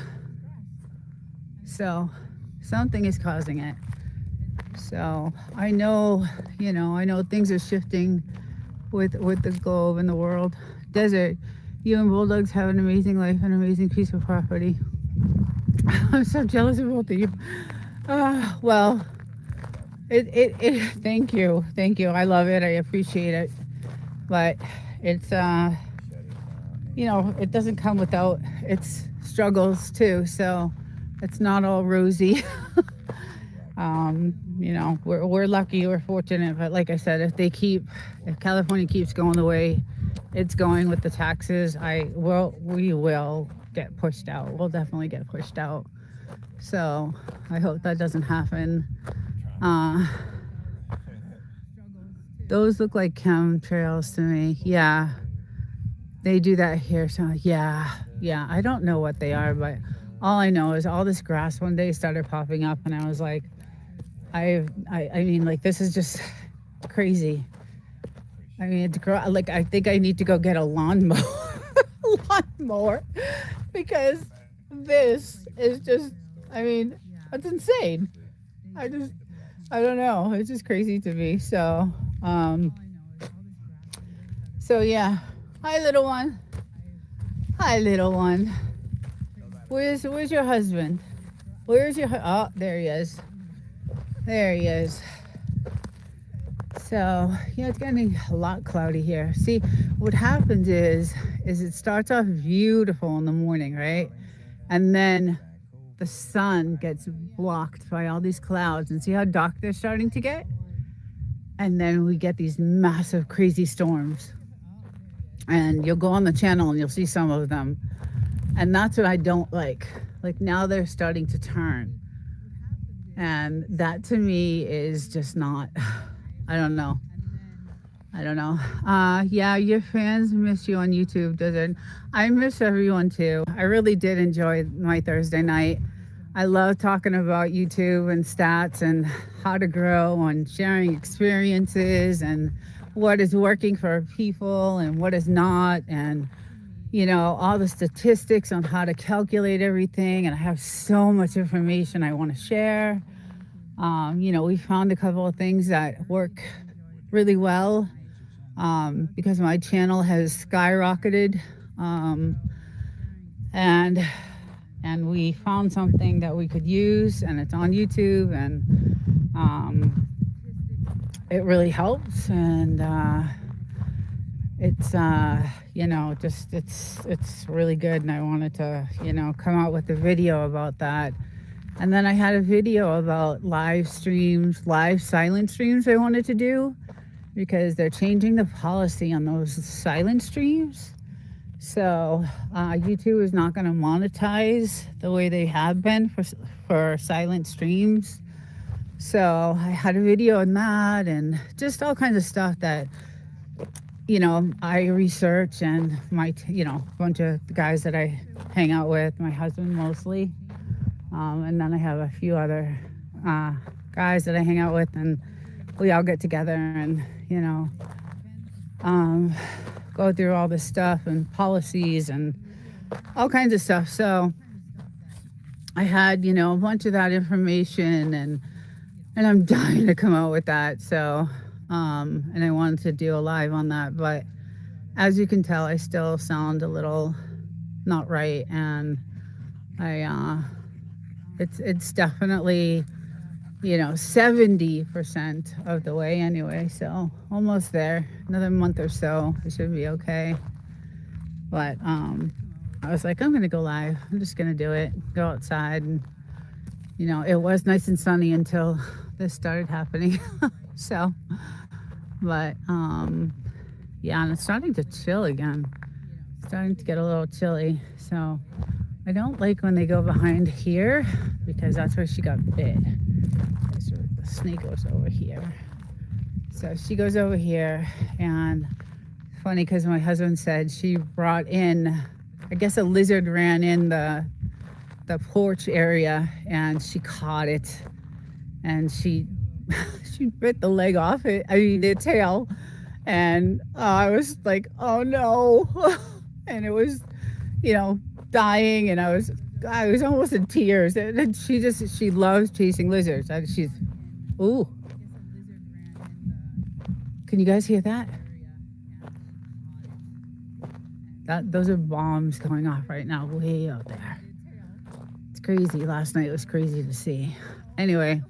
So something is causing it. So I know things are shifting with the globe and the world. Desert, you and Bulldogs have an amazing life, an amazing piece of property. I'm so jealous of both of you. Well, thank you. I love it. I appreciate it. But it's, it doesn't come without its struggles too. So it's not all rosy. We're lucky, we're fortunate, but like I said, if California keeps going the way it's going with the taxes, we will get pushed out. We'll definitely get pushed out. So I hope that doesn't happen. Those look like chemtrails to me. Yeah, they do that here. So yeah. I don't know what they are, but all I know is all this grass one day started popping up, and I was like, I mean, like, this is just crazy. I mean, I think I need to go get a lawnmower, because this is just, I mean, it's insane. I don't know. It's just crazy to me. So yeah. Hi, little one. Where's your husband? Oh, there he is. So, it's getting a lot cloudy here. See, what happens is it starts off beautiful in the morning, right? And then the sun gets blocked by all these clouds, and see how dark they're starting to get? And then we get these massive, crazy storms. And you'll go on the channel and you'll see some of them. And that's what I don't like. Like, now they're starting to turn. And that to me is just not, I don't know. I don't know. Yeah, your fans miss you on YouTube, doesn't? I miss everyone too. I really did enjoy my Thursday night. I love talking about YouTube and stats and how to grow and sharing experiences and what is working for people and what is not, and all the statistics on how to calculate everything. And I have so much information I want to share. We found a couple of things that work really well, because my channel has skyrocketed, um, and we found something that we could use, and it's on YouTube, and it really helps, and it's just it's really good, and I wanted to come out with a video about that. And then I had a video about live streams, live silent streams I wanted to do, because they're changing the policy on those silent streams. So YouTube is not going to monetize the way they have been for silent streams. So I had a video on that, and just all kinds of stuff that I research, and my a bunch of guys that I hang out with, my husband mostly, and then I have a few other guys that I hang out with, and we all get together and go through all this stuff and policies and all kinds of stuff. So I had a bunch of that information, and I'm dying to come out with that. So and I wanted to do a live on that, but as you can tell, I still sound a little not right, and it's definitely 70% of the way anyway, so almost there. Another month or so, it should be okay. But I was like, I'm gonna go live. I'm just gonna do it, go outside, and it was nice and sunny until this started happening. So, but yeah, and it's starting to chill again. It's starting to get a little chilly, so I don't like when they go behind here, because that's where she got bit. So the snake goes over here. So she goes over here, and funny because my husband said she brought in, I guess a lizard ran in the porch area, and she caught it, and she she bit the leg off it. I mean the tail, and I was like, oh no, and it was, dying, and I was almost in tears. And she loves chasing lizards. She's, ooh, can you guys hear that? Those are bombs going off right now, way out there. It's crazy. Last night was crazy to see. Anyway,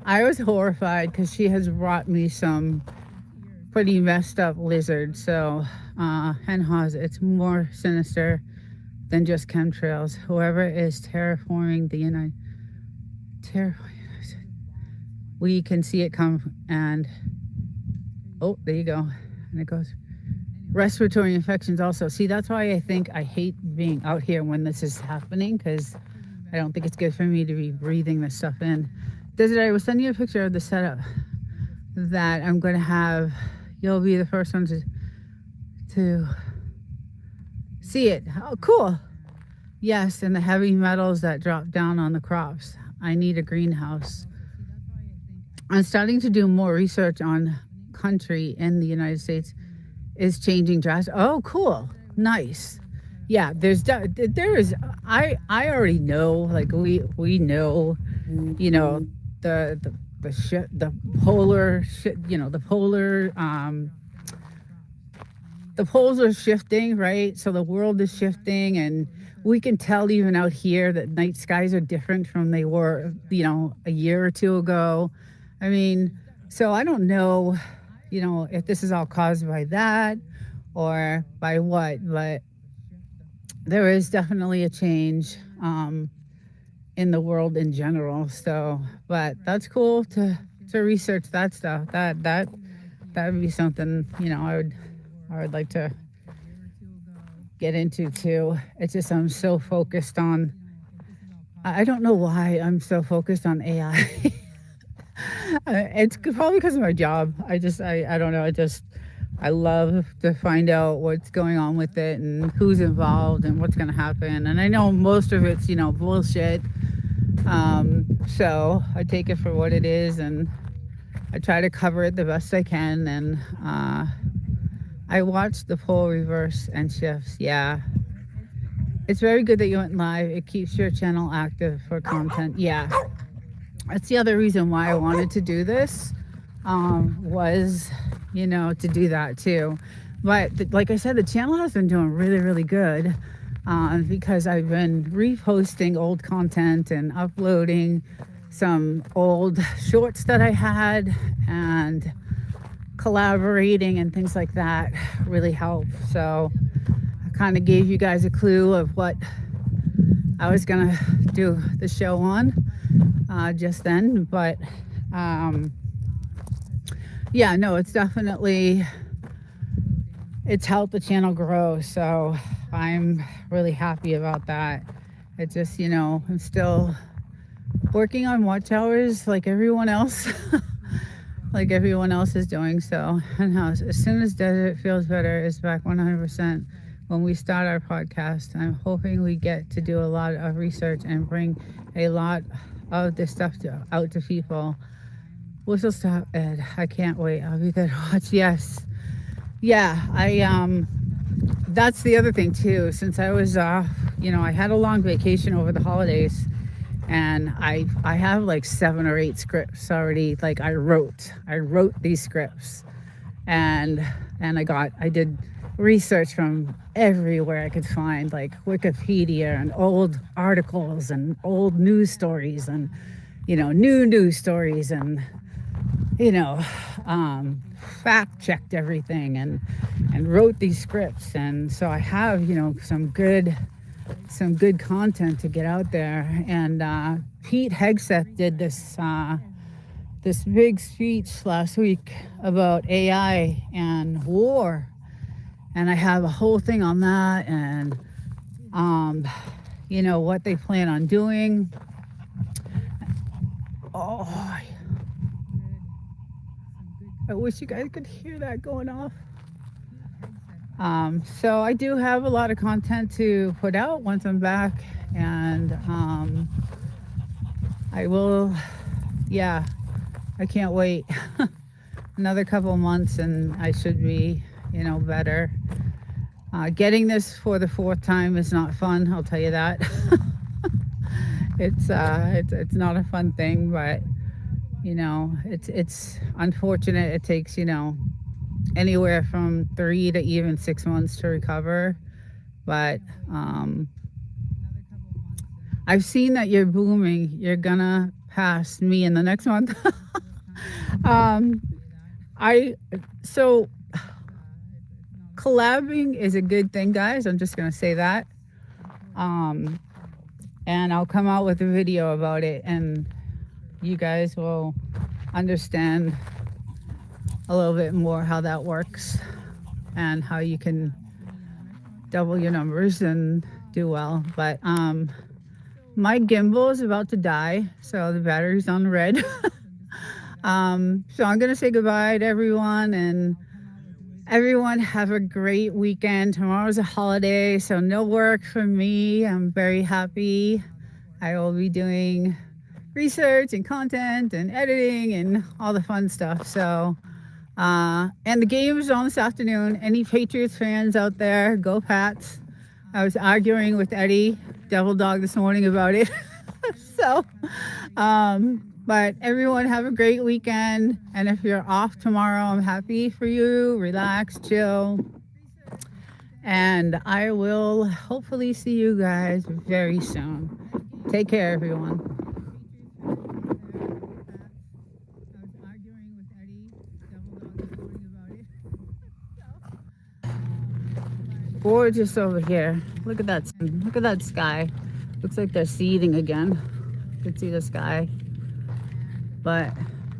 I was horrified because she has brought me some pretty messed up lizards. So, Henhas, it's more sinister than just chemtrails. Whoever is terraforming the we can see it come, and oh, there you go, and it goes. Respiratory infections also. See, that's why I think I hate being out here when this is happening, because I don't think it's good for me to be breathing this stuff in. Desiree, I will send you a picture of the setup that I'm going to have. You'll be the first one to see it. Oh, cool. Yes, and the heavy metals that drop down on the crops. I need a greenhouse. I'm starting to do more research on country in the United States is changing drastically. Oh, cool. Nice. Yeah, there is, I already know, like we know, the polar the poles are shifting, right? So the world is shifting, and we can tell even out here that night skies are different from they were, a year or two ago. I mean, so I don't know, if this is all caused by that or by what, but there is definitely a change in the world in general. So, but that's cool to research that stuff. That would be something, I would like to get into too. It's just I'm so focused on I don't know why I'm so focused on AI. It's probably because of my job. I don't know. I love to find out what's going on with it and who's involved and what's going to happen. And I know most of it's, bullshit. So I take it for what it is and I try to cover it the best I can. And I watched the pole reverse and shifts. Yeah. It's very good that you went live. It keeps your channel active for content. Yeah. That's the other reason why I wanted to do this, was, to do that too. But like I said, the channel has been doing really, really good, because I've been reposting old content and uploading some old shorts that I had, and collaborating and things like that really help. So I kind of gave you guys a clue of what I was going to do the show on. Just then, but yeah, no, it's helped the channel grow, so I'm really happy about that. It just, I'm still working on watch hours like everyone else. Like everyone else is doing. So, and as soon as Desert Feels Better is back 100%, when we start our podcast, I'm hoping we get to do a lot of research and bring a lot of this stuff out to people. Whistle stop, Ed. I can't wait. I'll be there to watch. Yes. Yeah, that's the other thing too. Since I was I had a long vacation over the holidays, and I have like 7 or 8 scripts already. Like I wrote these scripts, and I did research from everywhere I could find, like Wikipedia and old articles and old news stories and new news stories, and fact checked everything and wrote these scripts. And so I have some good content to get out there. And Pete Hegseth did this big speech last week about AI and war, and I have a whole thing on that, and what they plan on doing. Oh, I wish you guys could hear that going off. So I do have a lot of content to put out once I'm back, and I will, yeah, I can't wait. Another couple of months and I should be, better. Getting this for the 4th time is not fun, I'll tell you that. It's not a fun thing, but it's unfortunate. It takes anywhere from 3 to even 6 months to recover. But I've seen that you're booming. You're gonna pass me in the next month. So collabing is a good thing, guys. I'm just gonna say that. And I'll come out with a video about it, and you guys will understand a little bit more how that works and how you can double your numbers and do well. But my gimbal is about to die, so the battery's on red. So I'm gonna say goodbye to everyone, and everyone have a great weekend. Tomorrow's a holiday, so no work for me. I'm very happy. I will be doing research and content and editing and all the fun stuff. So and the game is on this afternoon. Any Patriots fans out there, go Pats. I was arguing with Eddie Devil Dog this morning about it. So but everyone have a great weekend, and if you're off tomorrow, I'm happy for you. Relax, chill, and I will hopefully see you guys very soon. Take care, everyone. Gorgeous over here. Look at that sun. Look at that sky. Looks like they're seething again. You can see the sky, but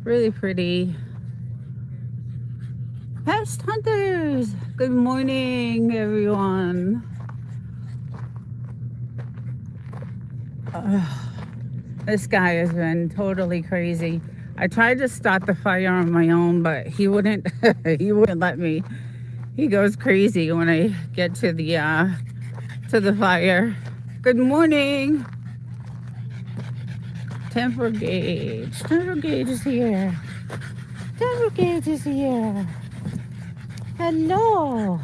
really pretty. Pest hunters, good morning, everyone. This guy has been totally crazy. I tried to start the fire on my own, but he wouldn't. He wouldn't let me. He goes crazy when I get to the fire. Good morning. Temper gauge. Temper gauge is here. Temper gauge is here. Hello.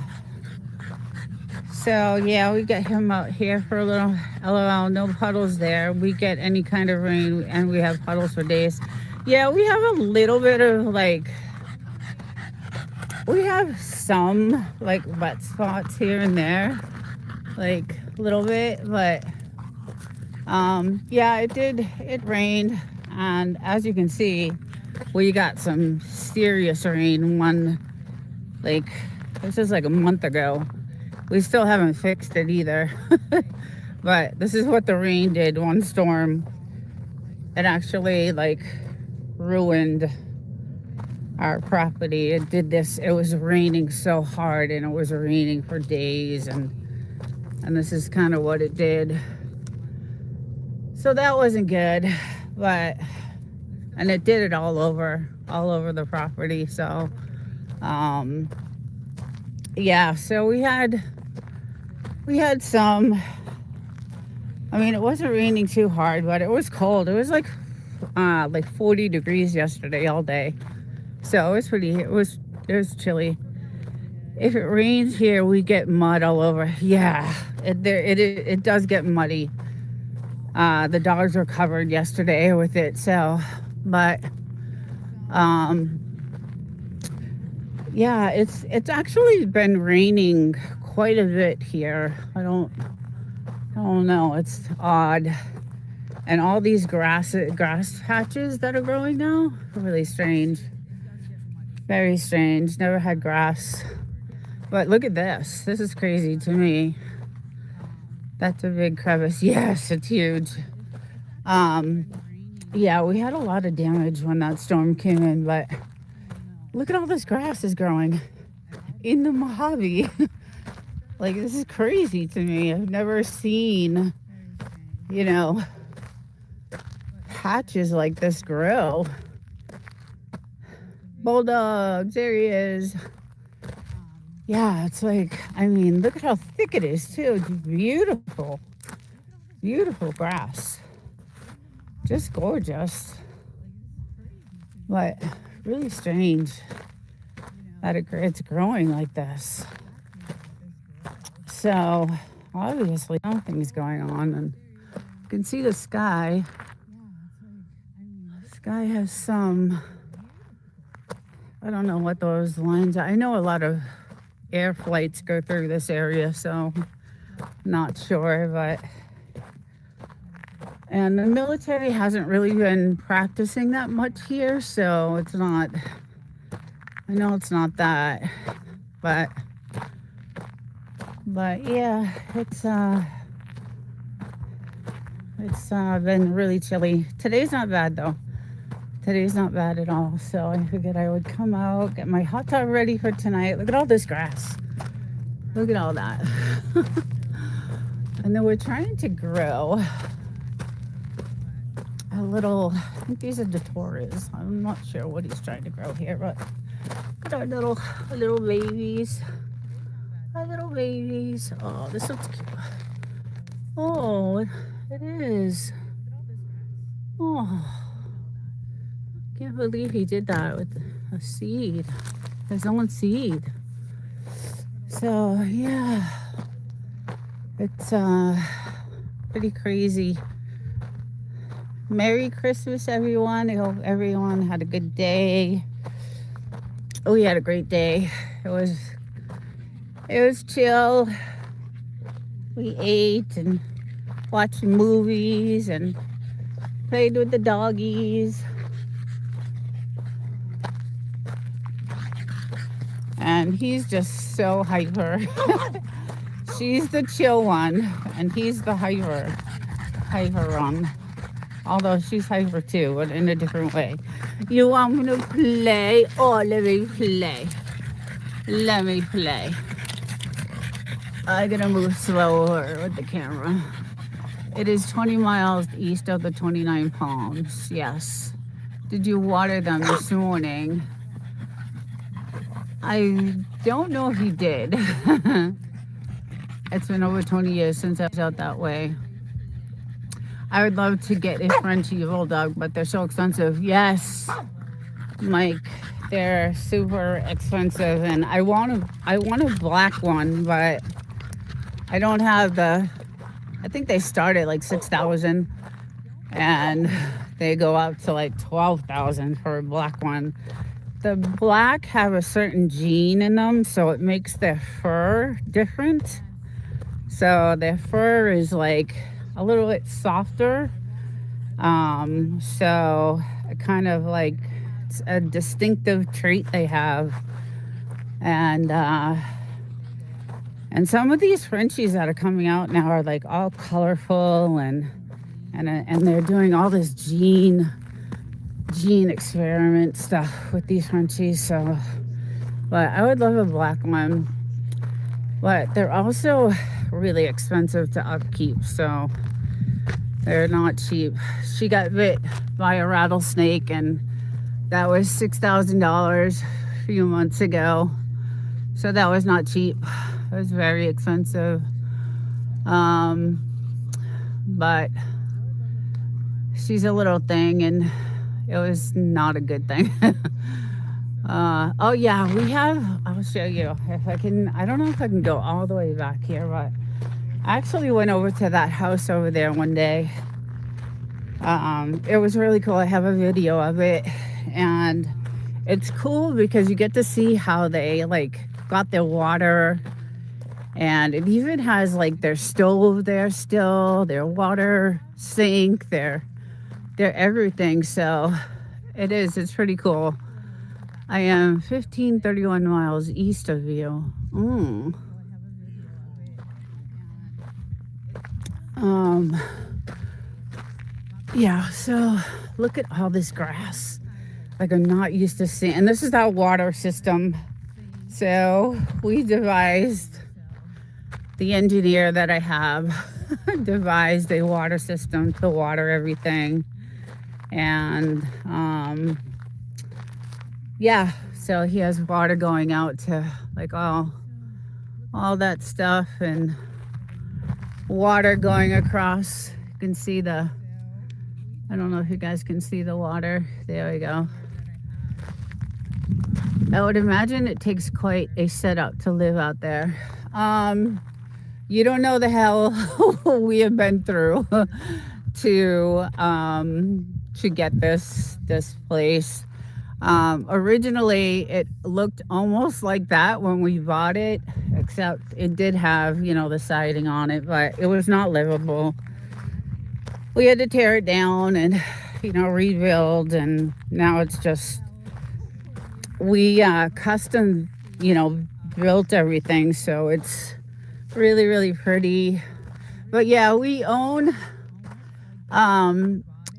So yeah, we get him out here for a little LOL. No puddles there. We get any kind of rain and we have puddles for days. Yeah, we have a little bit of we have some wet spots here and there, a little bit, but yeah, it rained, and as you can see, we got some serious rain this is a month ago. We still haven't fixed it either. But this is what the rain did. One storm, it actually ruined our property. It did this. It was raining so hard, and it was raining for days, and this is kind of what it did. So that wasn't good, and it did it all over the property. So yeah, so we had some, I mean, it wasn't raining too hard, but it was cold. It was like 40 degrees yesterday all day. So it was chilly. If it rains here, we get mud all over. Yeah, it does get muddy. The dogs were covered yesterday with it. So, but yeah, it's actually been raining quite a bit here. I don't know. It's odd. And all these grass patches that are growing now, really strange. Very strange. Never had grass. But look at this. This is crazy to me. That's a big crevice. Yes, it's huge. Yeah, we had a lot of damage when that storm came in, but look at all this grass is growing in the Mojave. This is crazy to me. I've never seen, patches like this grow. Bulldogs, there he is. Yeah, it's I mean, look at how thick it is too. It's beautiful. Beautiful grass. Just gorgeous. But really strange that it's growing like this. So obviously something's going on, and you can see the sky. The sky has some, I don't know what those lines are. I know a lot of air flights go through this area, so not sure, and the military hasn't really been practicing that much here, so it's not, I know it's not that, but yeah, it's been really chilly. Today's not bad though. Today's not bad at all. So I figured I would come out, get my hot tub ready for tonight. Look at all this grass. Look at all that. And then we're trying to grow a little, I think these are Datoras. I'm not sure what he's trying to grow here, but look at our little babies. Our little babies. Oh, this looks cute. Oh, it is. Oh, can't believe he did that with a seed. His own seed. So yeah, it's pretty crazy. Merry Christmas, everyone. I hope everyone had a good day. We had a great day. It was chill. We ate and watched movies and played with the doggies. And he's just so hyper. She's the chill one, and he's the hyper one. Although she's hyper too, but in a different way. You want me to play? Oh, let me play. Let me play. I gotta move slower with the camera. It is 20 miles east of the 29 Palms. Yes. Did you water them this morning? I don't know if you did. It's been over 20 years since I was out that way. I would love to get a Frenchie bulldog, but they're so expensive. Yes, Mike, they're super expensive, and I want a black one, but I don't have the. I think they start at like 6,000, and they go up to like 12,000 for a black one. The black have a certain gene in them, so it makes their fur different. So their fur is like a little bit softer. So kind of like it's a distinctive trait they have. And some of these Frenchies that are coming out now are like all colorful and they're doing all this gene experiment stuff with these Frenchies. So, but I would love a black one. But they're also really expensive to upkeep, so they're not cheap. She got bit by a rattlesnake, and that was $6,000 a few months ago. So that was not cheap. It was very expensive. But she's a little thing, and it was not a good thing. Oh yeah, I'll show you if I can. I don't know if I can go all the way back here, but I actually went over to that house over there one day. It was really cool. I have a video of it, and it's cool because you get to see how they like got their water, and it even has like their stove there still, their water sink, their everything. So it's pretty cool. I am 1531 miles east of you. Yeah, so look at all this grass. Like I'm not used to seeing, and this is our water system. So we devised, the engineer that I have devised a water system to water everything. And yeah, so he has water going out to like all that stuff, and water going across. You can see I don't know if you guys can see the water. There we go. I would imagine it takes quite a setup to live out there. You don't know the hell we have been through to get this place. Originally, it looked almost like that when we bought it, except it did have, the siding on it, but it was not livable. We had to tear it down and, rebuild, and now it's just, we custom, built everything, so it's really, really pretty. But yeah, we own,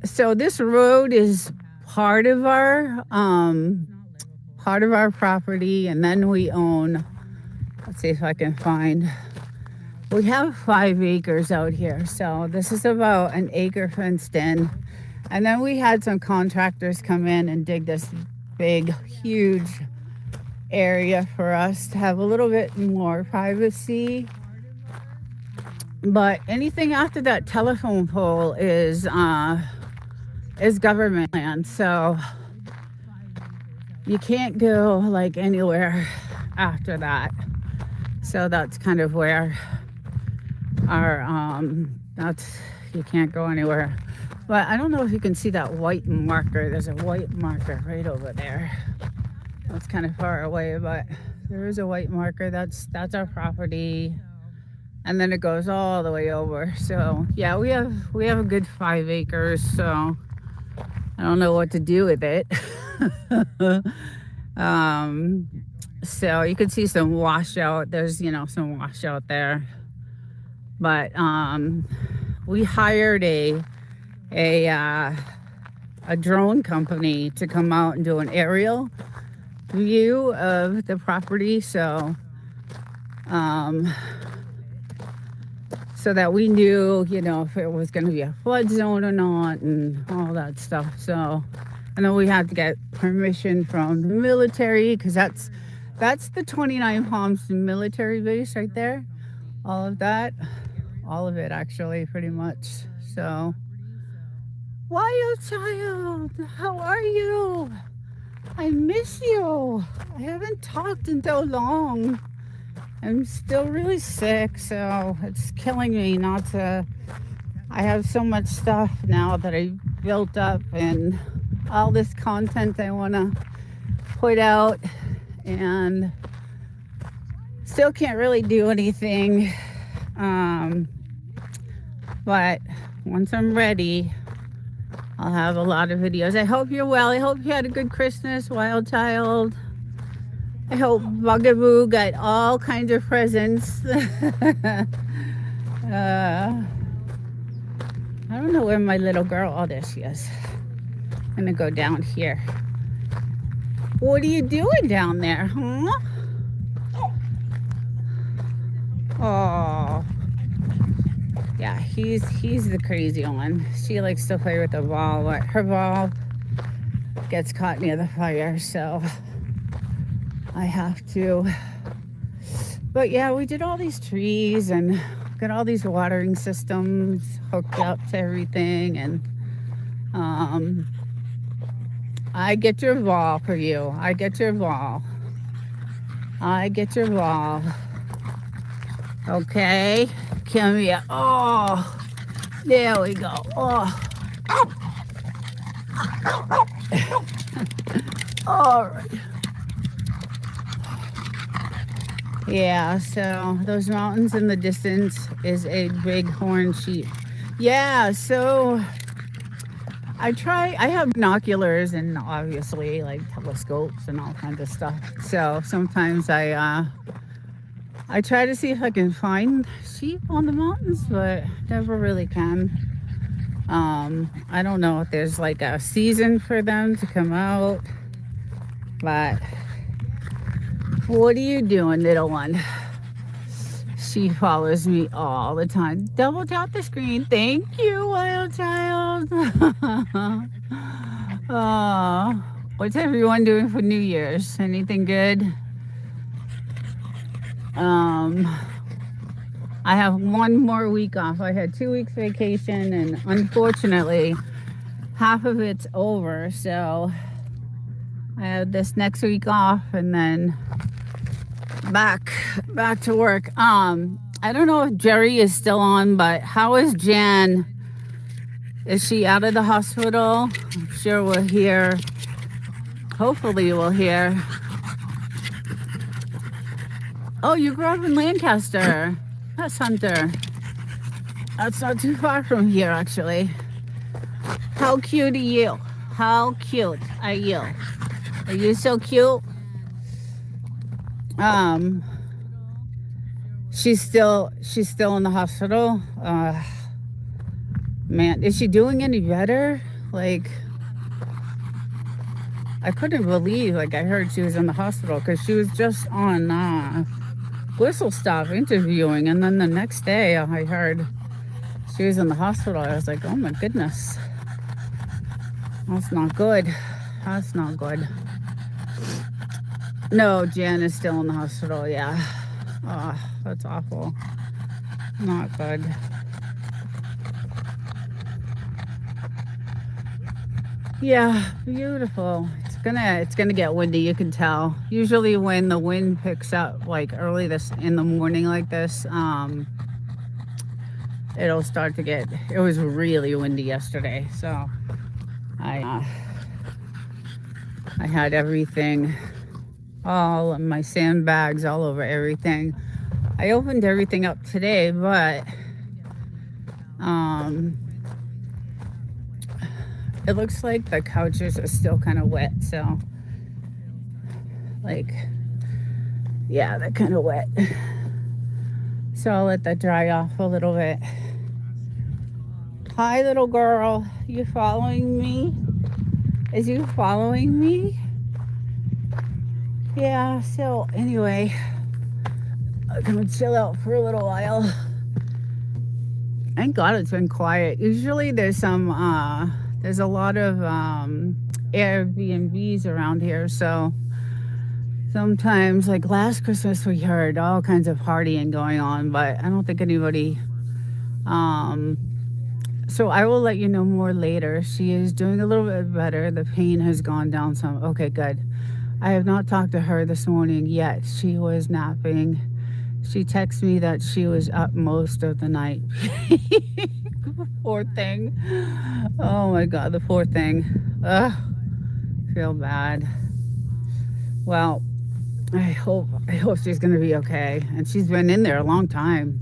so this road is part of our property, and then we own, let's see if I can find, we have 5 acres out here, so this is about an acre fenced in, and then we had some contractors come in and dig this big, huge area for us to have a little bit more privacy. But anything after that telephone pole is government land, so you can't go like anywhere after that. So that's kind of where our you can't go anywhere. But I don't know if you can see that white marker. There's a white marker right over there. That's kind of far away, but there is a white marker. That's our property, and then it goes all the way over. So yeah, we have a good 5 acres. So I don't know what to do with it. So you can see some washout. There's some washout there, but we hired a drone company to come out and do an aerial view of the property. So so that we knew, if it was going to be a flood zone or not and all that stuff. So, and then we had to get permission from the military, because that's the 29 Palms military base right there. All of that, all of it actually, pretty much. So, Wild Child, how are you? I miss you. I haven't talked in so long. I'm still really sick, so it's killing me not to. I have so much stuff now that I built up, and all this content I want to put out, and still can't really do anything. But once I'm ready, I'll have a lot of videos. I hope you're well. I hope you had a good Christmas, Wild Child. I hope Bugaboo got all kinds of presents. I don't know where my little girl, oh, there she is. I'm gonna go down here. What are you doing down there, huh? Oh, yeah, he's the crazy one. She likes to play with the ball, but her ball gets caught near the fire, so I have to. But yeah, we did all these trees and got all these watering systems hooked up to everything, and I get your ball for you. I get your ball. I get your ball. Okay, come here. Oh, there we go. Oh. All right. Yeah, so those mountains in the distance is a bighorn sheep. Yeah, so I have binoculars and obviously like telescopes and all kinds of stuff. So sometimes I try to see if I can find sheep on the mountains, but never really can. I don't know if there's like a season for them to come out, but what are you doing, little one? She follows me all the time. Double tap the screen. Thank you, Wild Child. Oh, what's everyone doing for New Year's? Anything good? I have one more week off. I had 2 weeks vacation, and unfortunately, half of it's over. So I have this next week off, and then back to work. I don't know if Jerry is still on, but how is Jan? Is she out of the hospital? I'm sure we'll hear. Hopefully we'll hear. Oh, you grew up in Lancaster. That's Hunter. That's not too far from here, actually. How cute are you? How cute are you? Are you so cute? She's still in the hospital. Man, is she doing any better? Like, I couldn't believe, like, I heard she was in the hospital, because she was just on Whistle Stop interviewing, and then the next day I heard she was in the hospital. I was like, oh my goodness, that's not good. That's not good. No, Jan is still in the hospital. Yeah. Oh, that's awful. Not good. Yeah, beautiful. It's gonna get windy, you can tell. Usually when the wind picks up like early in the morning like this, it'll start to get. It was really windy yesterday, so I had everything, all of my sandbags all over everything. I opened everything up today, but it looks like the couches are still kind of wet, so like, yeah, they're kind of wet. So I'll let that dry off a little bit. Hi, little girl. You following me? Is you following me? Yeah, so anyway, I'm gonna chill out for a little while. Thank God it's been quiet. Usually there's a lot of Airbnbs around here, so sometimes, like last Christmas, we heard all kinds of partying going on, but I don't think anybody. Um, so I will let you know more later. She is doing a little bit better. The pain has gone down some. Okay, good. I have not talked to her this morning yet. She was napping. She texted me that she was up most of the night. Poor thing. Oh my God, the poor thing. Ugh, feel bad. Well, I hope she's gonna be okay. And she's been in there a long time.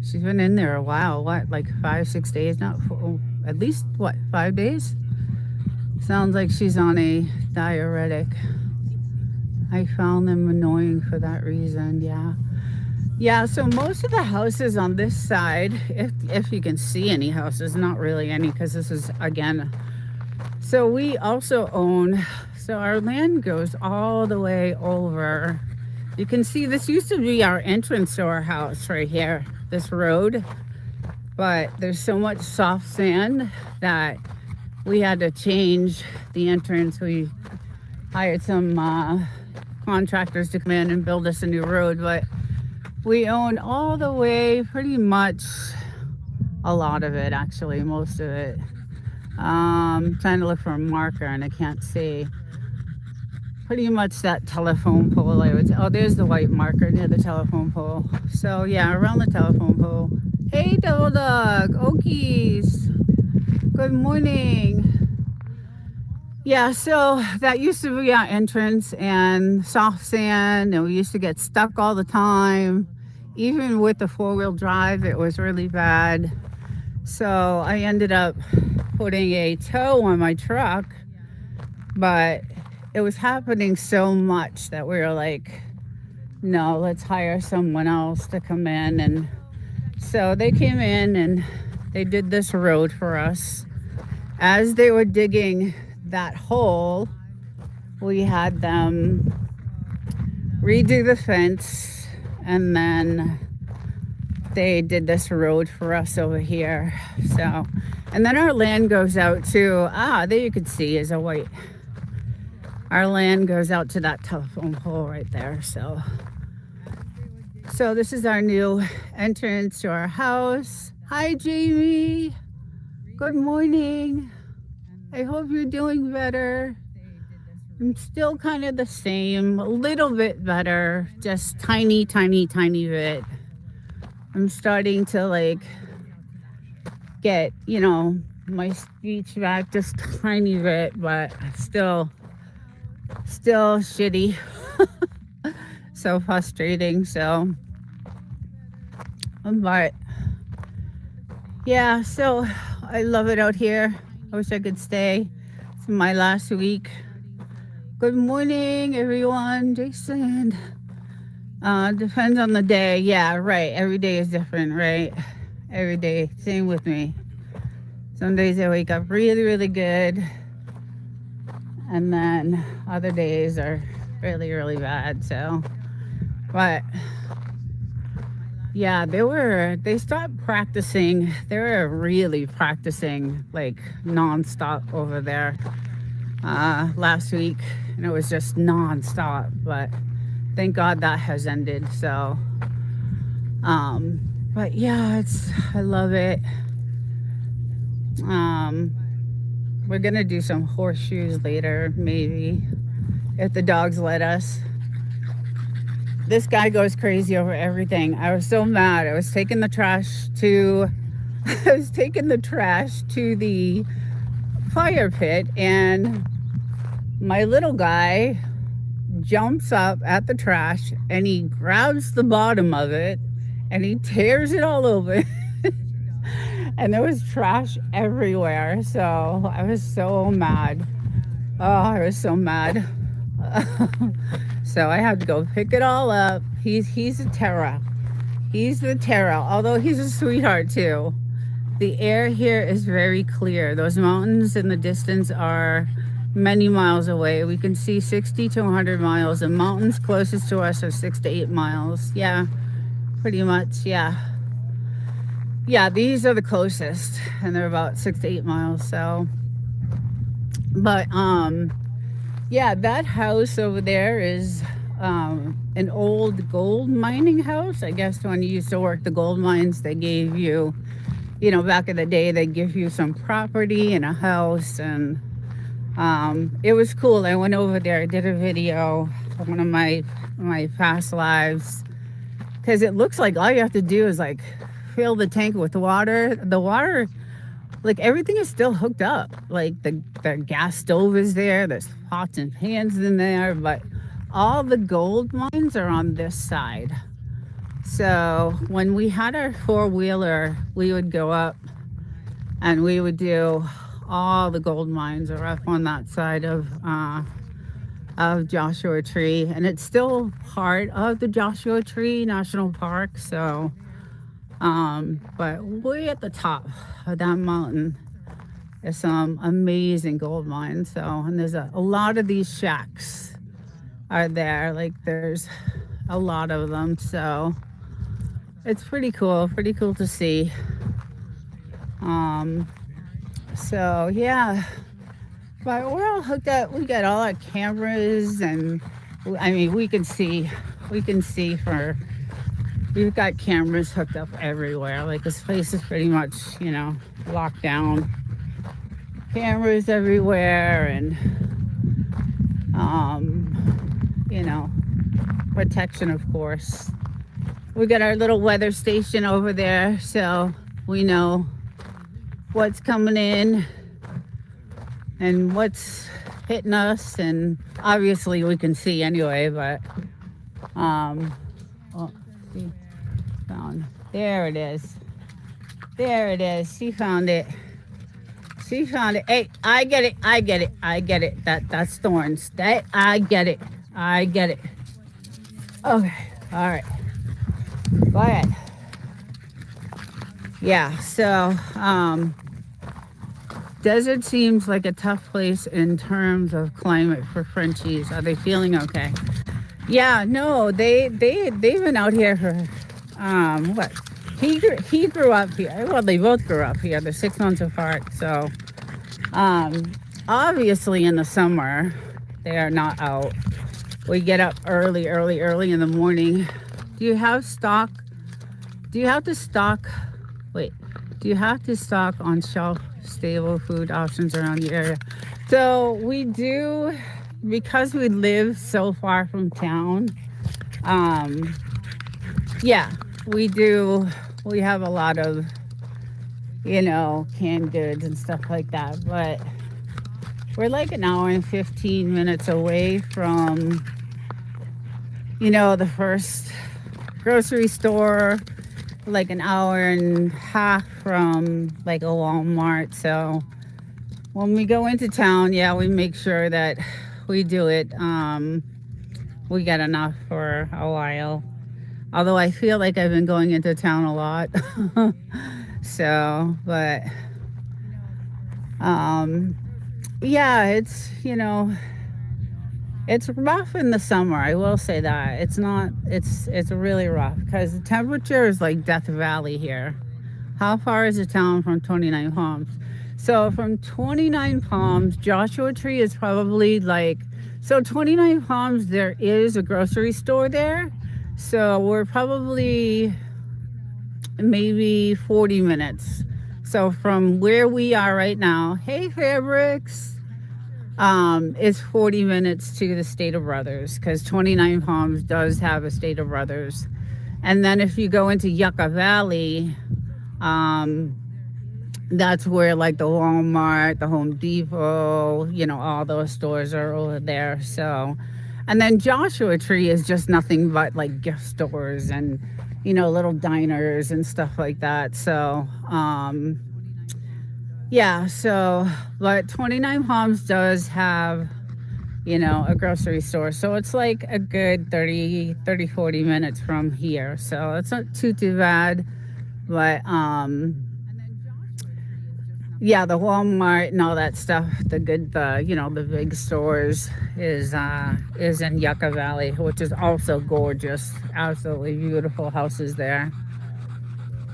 She's been in there a while. What, like 5, 6 days now? At least what, 5 days? Sounds like she's on a diuretic. I found them annoying for that reason. Yeah. Yeah, so most of the houses on this side, if you can see any houses, not really any, because this is, again, so we also own, so our land goes all the way over. You can see this used to be our entrance to our house right here, this road, but there's so much soft sand that we had to change the entrance. We hired some contractors to come in and build us a new road, but we own all the way, pretty much a lot of it, actually, most of it. Trying to look for a marker and I can't see. Pretty much that telephone pole, I would say. Oh, there's the white marker near the telephone pole. So yeah, around the telephone pole. Hey, Double Dog, Okies. Good morning. Yeah, so that used to be our entrance and soft sand, and we used to get stuck all the time. Even with the four-wheel drive, it was really bad. So I ended up putting a tow on my truck, but it was happening so much that we were like, no, let's hire someone else to come in. And so they came in and they did this road for us. As they were digging that hole, we had them redo the fence, and then they did this road for us over here. So, and then our land goes out to, there you can see is a white, our land goes out to that telephone pole right there. So this is our new entrance to our house. Hi, Jamie. Good morning. I hope you're doing better. I'm still kind of the same, a little bit better, just tiny bit. I'm starting to like get, my speech back just tiny bit, but still shitty. So frustrating. So, but yeah, so I love it out here. I wish I could stay. It's my last week. Good morning, everyone. Jason. Depends on the day. Yeah, right. Every day is different, right? Every day. Same with me. Some days I wake up really, really good. And then other days are really, really bad. So, but yeah, they stopped practicing. They were really practicing like nonstop over there last week. And it was just nonstop. But thank God that has ended. So, but yeah, I love it. We're gonna do some horseshoes later, maybe, if the dogs let us. This guy goes crazy over everything. I was so mad. I was taking the trash to the fire pit, and my little guy jumps up at the trash and he grabs the bottom of it and he tears it all open. And there was trash everywhere. So I was so mad. Oh, I was so mad. So I had to go pick it all up. He's a terror. He's the terror, although he's a sweetheart too. The air here is very clear. Those mountains in the distance are many miles away. We can see 60 to 100 miles. The mountains closest to us are 6 to 8 miles. Yeah, pretty much, yeah. Yeah, these are the closest, and they're about 6 to 8 miles. So, but yeah, that house over there is an old gold mining house. I guess when you used to work the gold mines, they gave you, back in the day, they give you some property and a house, and it was cool. I went over there. I did a video of one of my past lives because it looks like all you have to do is like fill the tank with water. The water, like everything is still hooked up. Like the gas stove is there. There's pots and pans in there, but all the gold mines are on this side. So when we had our four-wheeler, we would go up and we would do all the gold mines are up on that side of Joshua Tree, and it's still part of the Joshua Tree National Park. So, but way at the top of that mountain is some amazing gold mines. So, and there's a lot of these shacks are there. Like there's a lot of them. So it's pretty cool to see. So yeah, but we're all hooked up. We got all our cameras, and I mean, we can see for. We've got cameras hooked up everywhere. Like this place is pretty much, locked down. Cameras everywhere, and protection, of course. We got our little weather station over there, so we know what's coming in and what's hitting us, and obviously we can see anyway, but she found, there it is, she found it. Hey, I get it, that's thorns. I get it. Okay, all right, go ahead. Yeah, so desert seems like a tough place in terms of climate for Frenchies. Are they feeling okay? Yeah, no, they've been out here for what? He grew up here. Well, they both grew up here. They're 6 months apart. So obviously in the summer they are not out. We get up early in the morning. Do you have stock? Do you have to stock? Wait, do you have to stock on shelf stable food options around the area? So we do, because we live so far from town. Yeah, we do. We have a lot of, canned goods and stuff like that. But we're like an hour and 15 minutes away from, the first grocery store, like an hour and a half from like a Walmart. So when we go into town, yeah, we make sure that we do it. We get enough for a while. Although I feel like I've been going into town a lot. So, but yeah, it's, it's rough in the summer. I will say that. It's really rough because the temperature is like Death Valley here. How far is the town from 29 Palms? So from 29 Palms, Joshua Tree is probably like, so 29 Palms, there is a grocery store there. So we're probably maybe 40 minutes. So from where we are right now, hey Fabrics, it's 40 minutes to the State of Brothers, because 29 Palms does have a State of Brothers. And then if you go into Yucca Valley, that's where like the Walmart, the Home Depot, all those stores are over there. So, and then Joshua Tree is just nothing but like gift stores and, little diners and stuff like that. So, yeah, so, but 29 Palms does have, a grocery store. So it's like a good 40 minutes from here. So it's not too bad. But, yeah, the Walmart and all that stuff, the big stores is in Yucca Valley, which is also gorgeous. Absolutely beautiful houses there.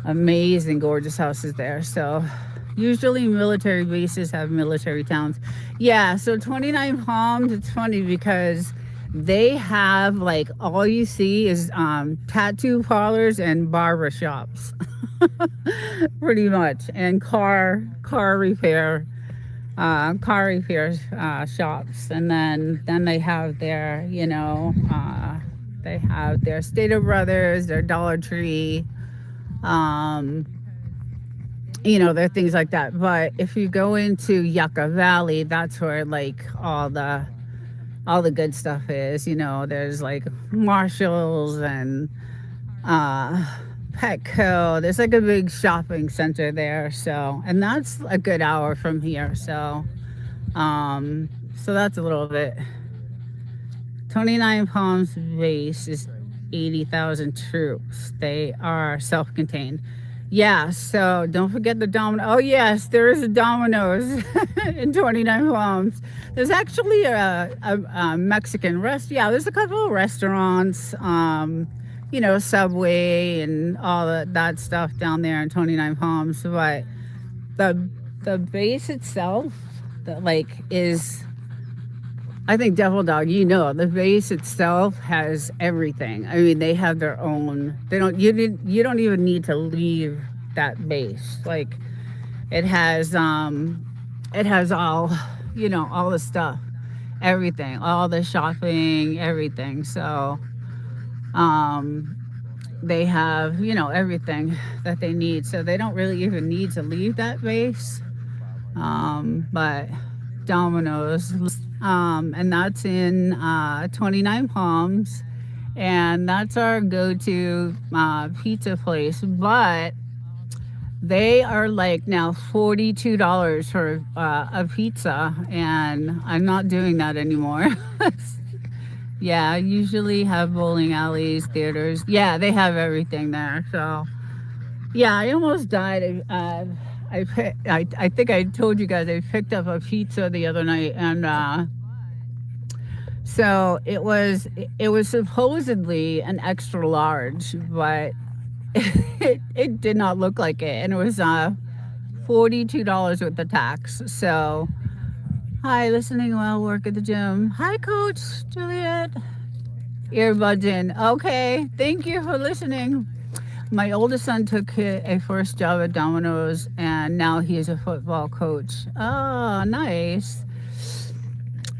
Amazing, gorgeous houses there. So usually military bases have military towns. Yeah, so 29 Palms, it's funny because they have like all you see is tattoo parlors and barber shops, pretty much, and car repair shops, and then they have their they have their Stater Brothers, their Dollar Tree, um, there are things like that. But if you go into Yucca Valley, that's where like all the good stuff is. There's like Marshalls and uh, Petco. There's like a big shopping center there. So, and that's a good hour from here. So that's a little bit. 29 Palms base is 80,000 troops. They are self-contained. Yeah, so don't forget the Domino. Oh, yes, there is a Domino's in 29 Palms. There's actually a Mexican restaurant. Yeah, there's a couple of restaurants, Subway and all that stuff down there in 29 Palms. But the base itself, is, I think Devil Dog, the base itself has everything. I mean, they have their own. You don't even need to leave that base. Like it has all, all the stuff, everything, all the shopping, everything. So they have, everything that they need. So they don't really even need to leave that base. But Domino's, and that's in 29 Palms, and that's our go-to pizza place. But they are like now $42 for a pizza, and I'm not doing that anymore. Yeah, I usually have bowling alleys, theaters. Yeah, they have everything there. So yeah, I almost died. I think I told you guys I picked up a pizza the other night, and so it was supposedly an extra large, but it did not look like it, and it was $42 with the tax. So hi, listening while work at the gym. Hi, Coach Juliet. Earbuds in. Okay, thank you for listening. My oldest son took a first job at Domino's, and now he is a football coach. Oh, nice.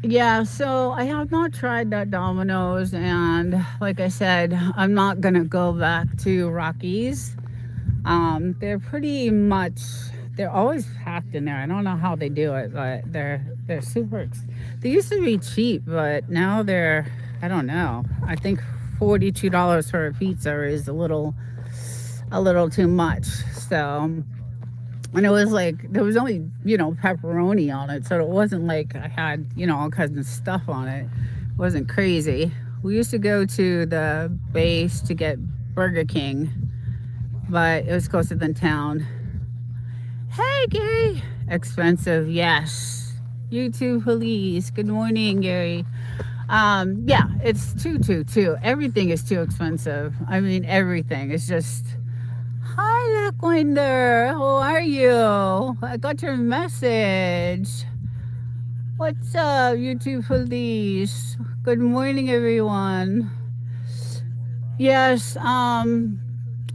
Yeah, so I have not tried that Domino's, and like I said, I'm not going to go back to Rockies. They're pretty much, they're always packed in there. I don't know how they do it, but they're super, they used to be cheap, but now I don't know. I think $42 for a pizza is a little too much. So, and it was like there was only pepperoni on it, so it wasn't like I had all kinds of stuff on it. It wasn't crazy. We used to go to the base to get Burger King, but it was closer than town. Hey, Gary. Expensive, yes. YouTube police. Good morning, Gary. Yeah, it's too. Everything is too expensive. I mean, everything. It's just. Hi, Lackwinder. How are you? I got your message. What's up, YouTube police? Good morning, everyone. Yes,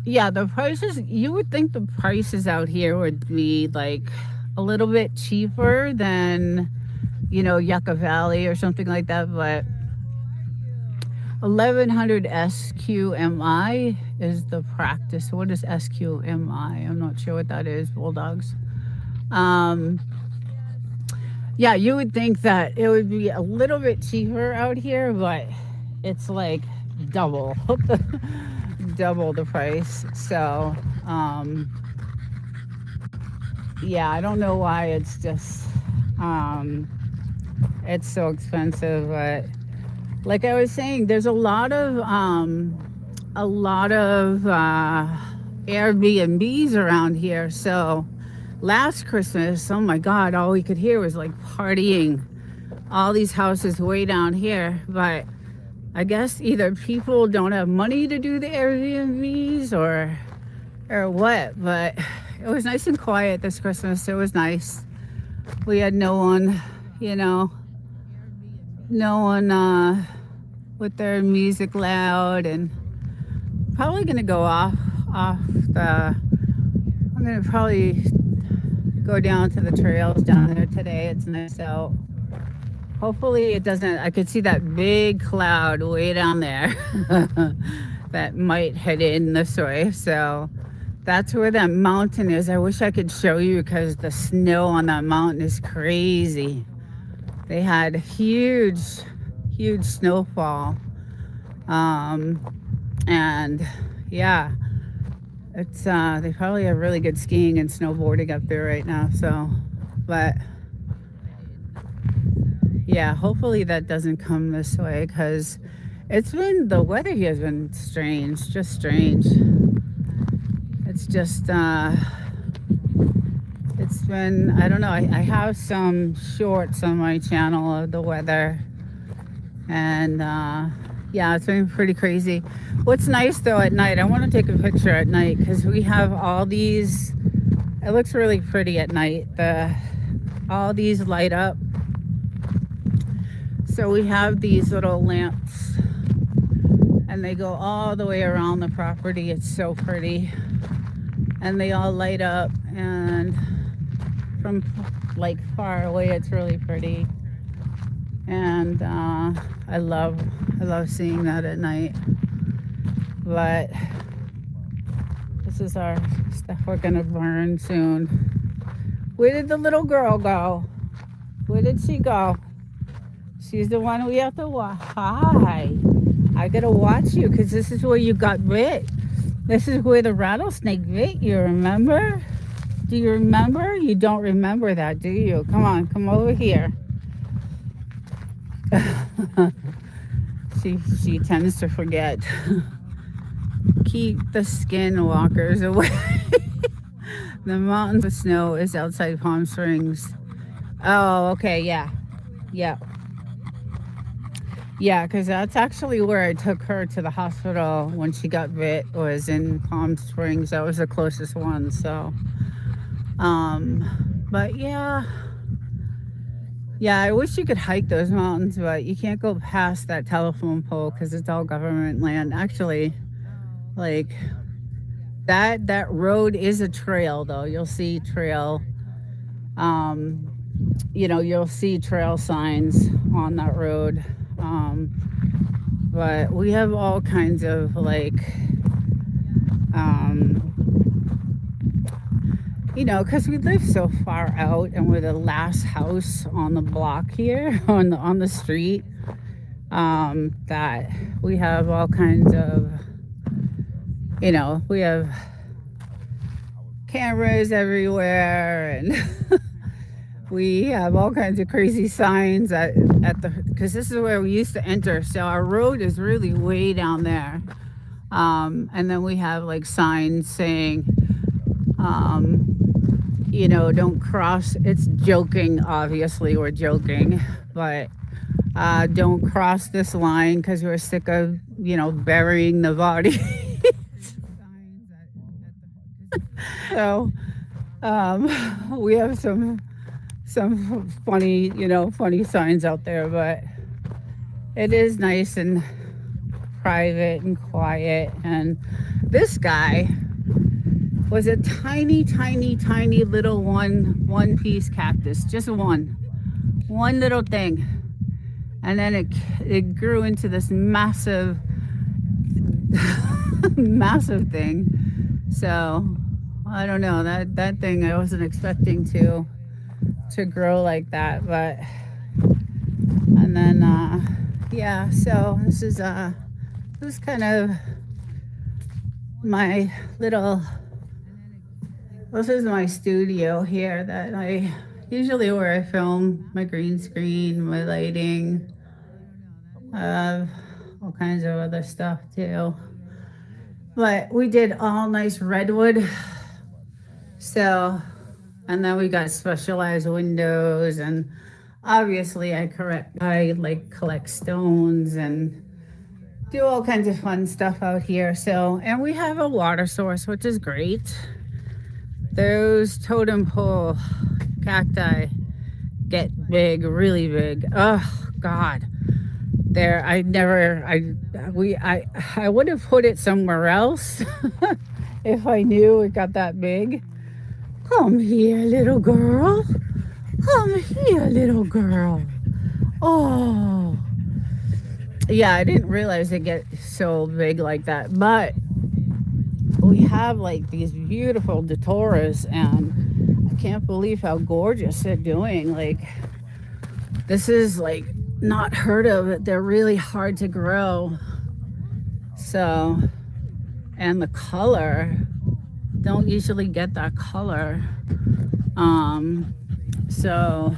yeah, the prices, you would think the prices out here would be like a little bit cheaper than, Yucca Valley or something like that, but 1100 SQMI is the practice. What is SQMI? I'm not sure what that is, Bulldogs. Yeah, you would think that it would be a little bit cheaper out here, but it's like double the price. So yeah, I don't know why it's just it's so expensive, but like I was saying, there's a lot of Airbnbs around here. So last Christmas, oh my God, all we could hear was like partying, all these houses way down here. But I guess either people don't have money to do the Airbnbs, or or what, but it was nice and quiet this Christmas. It was nice. We had no one, you know, no one with their music loud, and probably gonna go off the. I'm gonna probably go down to the trails down there today. It's nice out. Hopefully it doesn't. I could see that big cloud way down there that might head in this way. So that's where that mountain is. I wish I could show you because the snow on that mountain is crazy. They had huge snowfall. Um, and yeah, it's they probably have really good skiing and snowboarding up there right now. So, but yeah, hopefully that doesn't come this way because the weather here has been strange, just strange. It's just it's been, I don't know. I have some shorts on my channel of the weather, and yeah, it's been pretty crazy. What's nice though at night, I want to take a picture at night because we have all these. It looks really pretty at night. All these light up. So we have these little lamps, and they go all the way around the property. It's so pretty, and they all light up, and from like far away it's really pretty. And I love seeing that at night. But this is our stuff we're gonna burn soon. Where did the little girl go? Where did she go? She's the one we have to watch. Hi. I gotta watch you because this is where you got bit. This is where the rattlesnake bit you, remember? Do you remember? You don't remember that, do you? Come on, come over here. She tends to forget. Keep the skinwalkers away. The mountains of snow is outside Palm Springs. Oh, okay, yeah. Yeah. Yeah, because that's actually where I took her to the hospital when she got bit, was in Palm Springs. That was the closest one. So, but yeah, I wish you could hike those mountains, but you can't go past that telephone pole because it's all government land. Actually, like that road is a trail, though. You'll see trail. You'll see trail signs on that road. But we have all kinds of because we live so far out and we're the last house on the block here on the street, that we have all kinds of, we have cameras everywhere, and we have all kinds of crazy signs because this is where we used to enter. So our road is really way down there. And then we have signs saying, don't cross. It's joking, obviously, we're joking, but don't cross this line because we're sick of, burying the body. So we have some funny signs out there, but it is nice and private and quiet. And this guy was a tiny little one piece cactus, just one little thing, and then it grew into this massive thing. So I don't know, that thing I wasn't expecting to grow like that, but and then yeah, so this is kind of my little, this is my studio here that I usually where I film my green screen, my lighting, all kinds of other stuff too. But we did all nice redwood, so, and then we got specialized windows, and obviously I collect stones and do all kinds of fun stuff out here. So, and we have a water source, which is great. Those totem pole cacti get big, really big. Oh God, there. I would have put it somewhere else if I knew it got that big. Come here, little girl. Come here, little girl. Oh, yeah, I didn't realize it get so big like that. But we have like these beautiful datoras, and I can't believe how gorgeous they're doing. Like, this is like not heard of. They're really hard to grow. So, and the color, don't usually get that color. So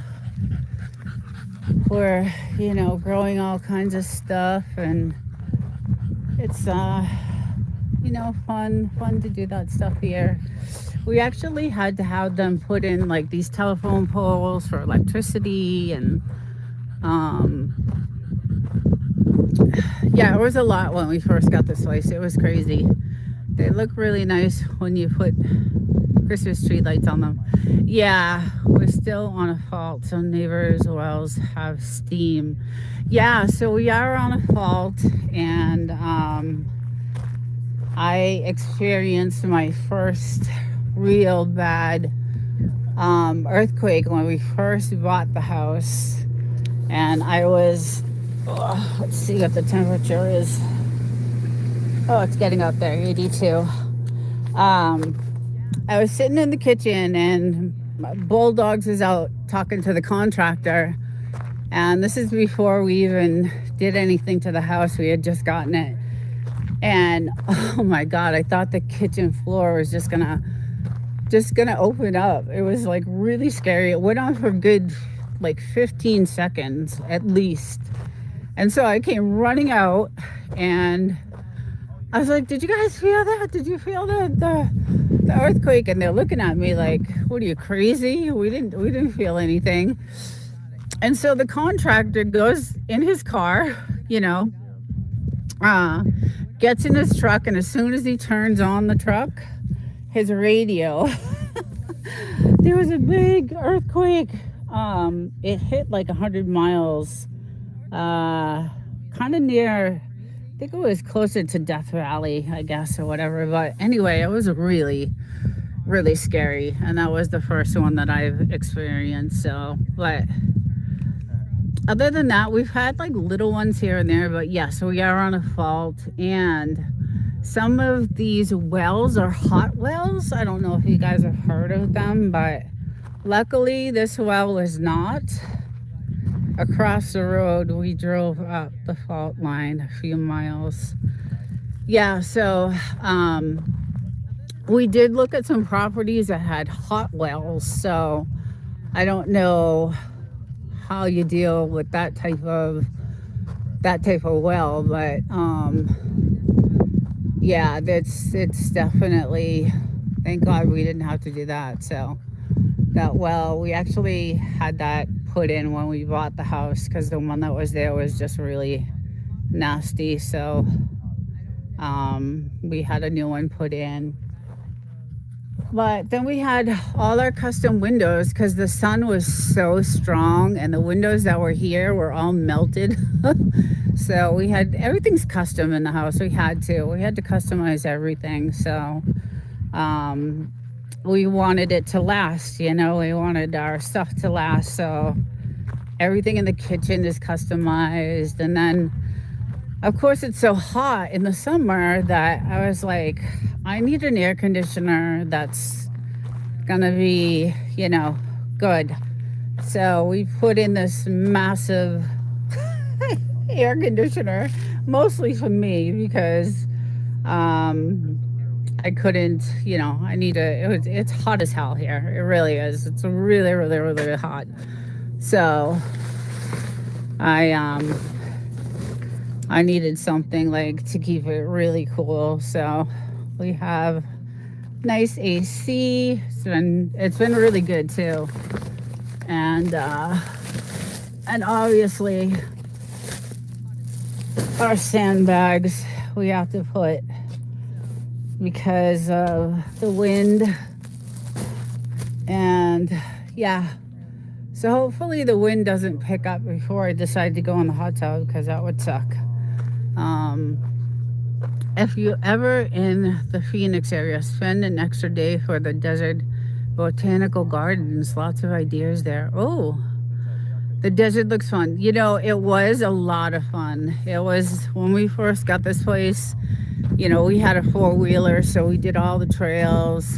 we're, growing all kinds of stuff, and it's, fun to do that stuff here. We actually had to have them put in like these telephone poles for electricity, and yeah, it was a lot when we first got this place. It was crazy. They look really nice when you put Christmas tree lights on them. Yeah, we're still on a fault. Some neighbors' wells have steam. Yeah, so we are on a fault, and I experienced my first real bad earthquake when we first bought the house. And I was, let's see what the temperature is. Oh, it's getting up there, 82. I was sitting in the kitchen, and my Bulldogs is out talking to the contractor. And this is before we even did anything to the house. We had just gotten it. And oh my God, I thought the kitchen floor was just gonna open up. It was like really scary. It went on for good like 15 seconds at least. And so I came running out, and I was like, did you guys feel that? Did you feel the earthquake? And they're looking at me like, what are you, crazy? We didn't feel anything. And so the contractor goes in his car, gets in his truck, and as soon as he turns on the truck, his radio, there was a big earthquake. It hit like 100 miles, kind of near, I think it was closer to Death Valley, I guess, or whatever. But anyway, it was really, really scary. And that was the first one that I've experienced. So, but other than that, we've had like little ones here and there. But yes, we are on a fault. And some of these wells are hot wells. I don't know if you guys have heard of them, but luckily this well is not. Across the road, we drove up the fault line a few miles. Yeah, so we did look at some properties that had hot wells. So I don't know how you deal with that type of well, but yeah, it's definitely, thank God we didn't have to do that. So that well, we actually had that put in when we bought the house, because the one that was there was just really nasty. So we had a new one put in. But then we had all our custom windows, because the sun was so strong, and the windows that were here were all melted. So we had, everything's custom in the house. We had to customize everything. So we wanted it to last, we wanted our stuff to last. So everything in the kitchen is customized. And then of course it's so hot in the summer that I was like, I need an air conditioner that's gonna be, good. So we put in this massive air conditioner, mostly for me, because I couldn't, it's hot as hell here. It really is. It's really, really, really hot. So I needed something like to keep it really cool. So we have nice AC. It's been really good too. And obviously our sandbags we have to put because of the wind. And yeah, so hopefully the wind doesn't pick up before I decide to go in the hot tub, because that would suck. Um, if you ever in the Phoenix area, spend an extra day for the Desert Botanical Gardens. Lots of ideas there. Oh, the desert looks fun. You know, it was a lot of fun. It was when we first got this place. You know, we had a four-wheeler, so we did all the trails.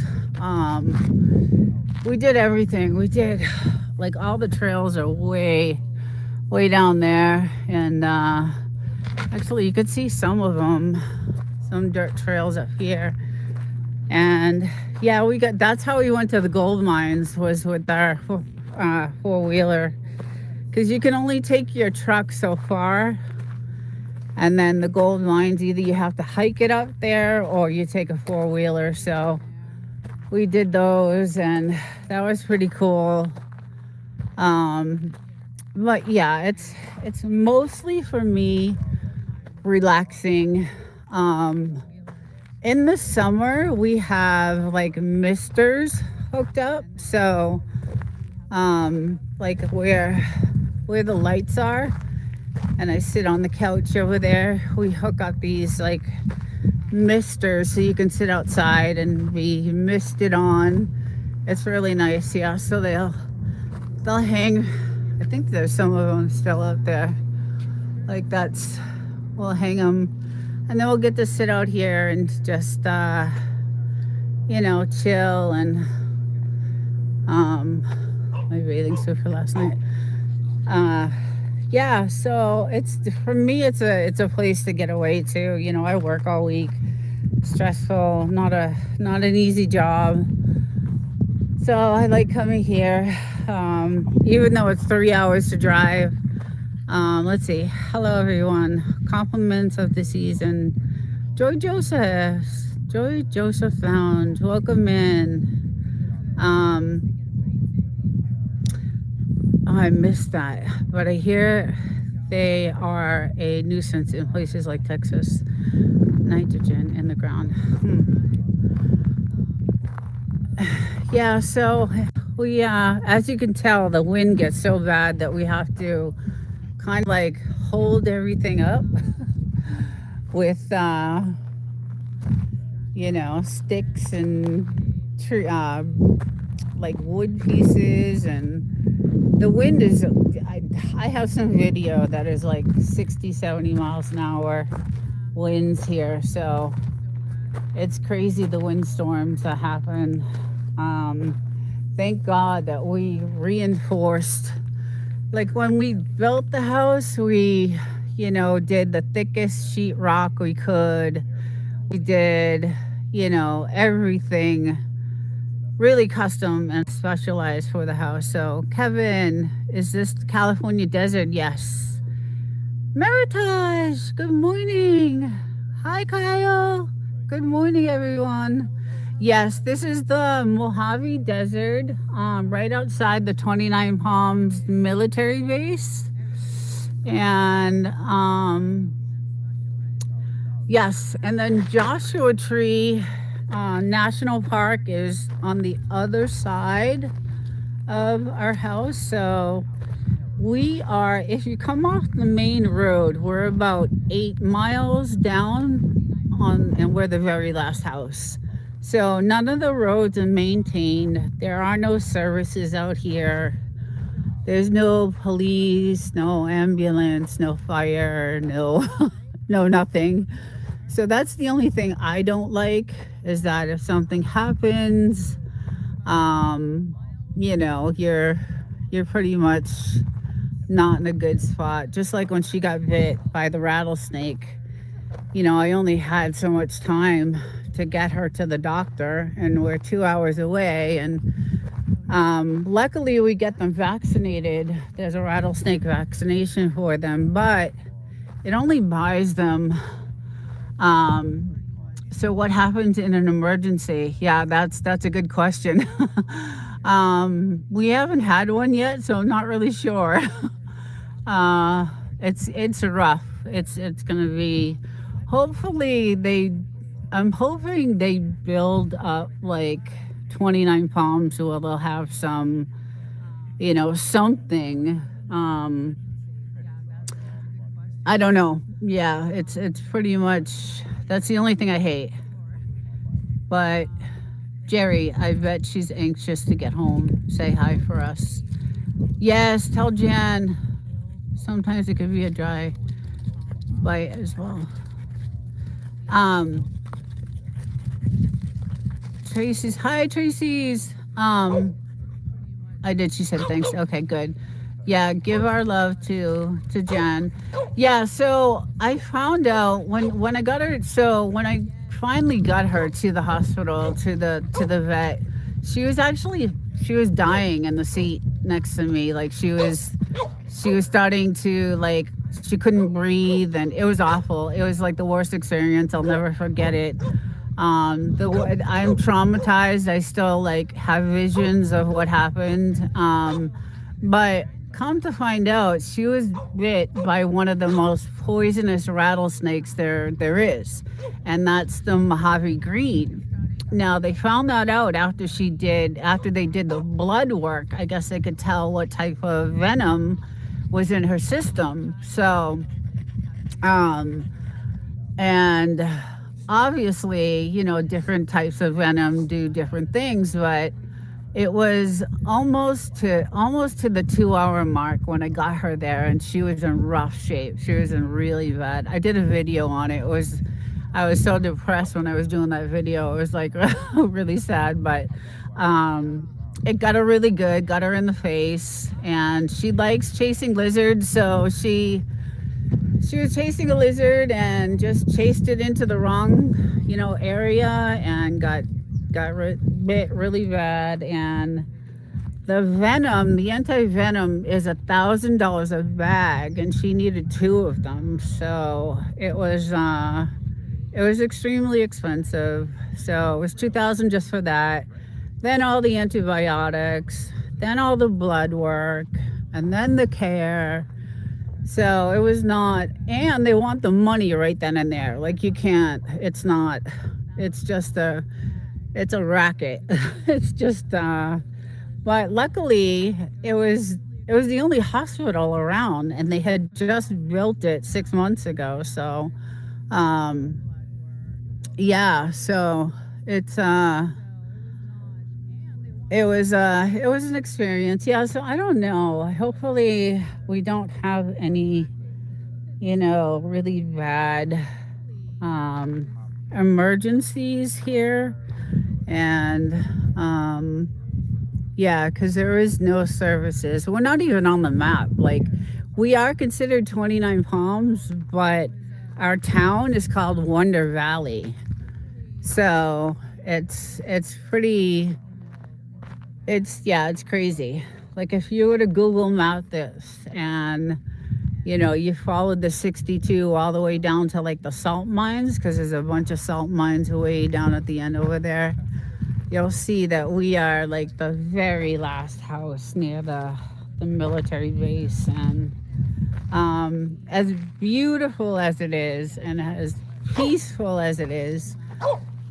We did everything. We did, like, all the trails are way, way down there. And actually, you could see some of them, some dirt trails up here. And yeah, that's how we went to the gold mines, was with our four-wheeler. Because you can only take your truck so far. And then the gold mines, either you have to hike it up there or you take a four-wheeler. So we did those, and that was pretty cool. But yeah, it's mostly for me relaxing. In the summer, we have like misters hooked up. So like where the lights are, and I sit on the couch over there, we hook up these like misters so you can sit outside and be misted on. It's really nice. Yeah, so they'll hang. I think there's some of them still out there. Like we'll hang them, and then we'll get to sit out here and just you know, chill. And my bathing suit for last night. Yeah, so for me, it's a place to get away to. You know, I work all week, stressful, not an easy job. So I like coming here, even though it's 3 hours to drive. Let's see. Hello, everyone. Compliments of the season. Joy Joseph found. Welcome in. I missed that, but I hear they are a nuisance in places like Texas. Nitrogen in the ground. Yeah, so we, as you can tell, the wind gets so bad that we have to kind of like hold everything up with, you know, sticks and like wood pieces. And the wind is, I have some video that is like 60, 70 miles an hour winds here. So it's crazy, the windstorms that happen. Thank God that we reinforced. Like when we built the house, we, you know, did the thickest sheetrock we could. We did, you know, everything really custom and specialized for the house. So Kevin, is this California desert? Yes. Meritage, good morning. Hi, Kyle. Good morning, everyone. Yes, this is the Mojave Desert, right outside the 29 Palms military base. And yes, and then Joshua Tree National Park is on the other side of our house. So we are, if you come off the main road, we're about 8 miles down and we're the very last house. So none of the roads are maintained. There are no services out here. There's no police, no ambulance, no fire, no nothing. So that's the only thing I don't like, is that if something happens, you know, you're pretty much not in a good spot. Just like when she got bit by the rattlesnake, you know, I only had so much time to get her to the doctor, and we're 2 hours away. And luckily we get them vaccinated. There's a rattlesnake vaccination for them, but it only buys them. So what happens in an emergency? Yeah, that's a good question. We haven't had one yet, so I'm not really sure. It's rough. It's gonna be, hopefully they, I'm hoping they build up like 29 Palms where they'll have some, something. Um, I don't know. Yeah, it's pretty much, that's the only thing I hate. But Jerry, I bet she's anxious to get home. Say hi for us. Yes, tell Jan. Sometimes it could be a dry bite as well. Um, Tracy's, hi Tracy's. I did. She said thanks. Okay, good. Yeah, give our love to Jen. Yeah, so I found out when I got her. So when I finally got her to the hospital, to the vet, she was actually, she was dying in the seat next to me. Like she was starting to, like, she couldn't breathe, and it was awful. It was like the worst experience. I'll never forget it. I'm traumatized. I still like have visions of what happened. But come to find out, she was bit by one of the most poisonous rattlesnakes there is, and that's the Mojave Green. Now they found that out after they did the blood work. I guess they could tell what type of venom was in her system. So, um, and obviously, different types of venom do different things, but it was almost to the 2 hour mark when I got her there, and she was in rough shape. She was in really bad. I did a video on it. I was so depressed when I was doing that video. It was like really sad, but it got her really good, got her in the face, and she likes chasing lizards, so she was chasing a lizard and just chased it into the wrong, area, and bit really bad. And the anti venom is $1,000 a bag, and she needed two of them. So it was extremely expensive. So it was 2,000 just for that. Then all the antibiotics, then all the blood work, and then the care. So it was not, and they want the money right then and there. Like you can't, it's just it's a racket. It's just, but luckily it was the only hospital around, and they had just built it 6 months ago. So, um, yeah, so it's, it was an experience. Yeah, so I don't know. Hopefully we don't have any, really bad um emergencies here. And yeah, because there is no services. We're not even on the map. Like, we are considered 29 Palms, but our town is called Wonder Valley. So it's pretty, it's crazy. Like, if you were to Google map this, and you followed the 62 all the way down to like the salt mines, because there's a bunch of salt mines way down at the end over there, you'll see that we are like the very last house near the military base. And as beautiful as it is, and as peaceful as it is,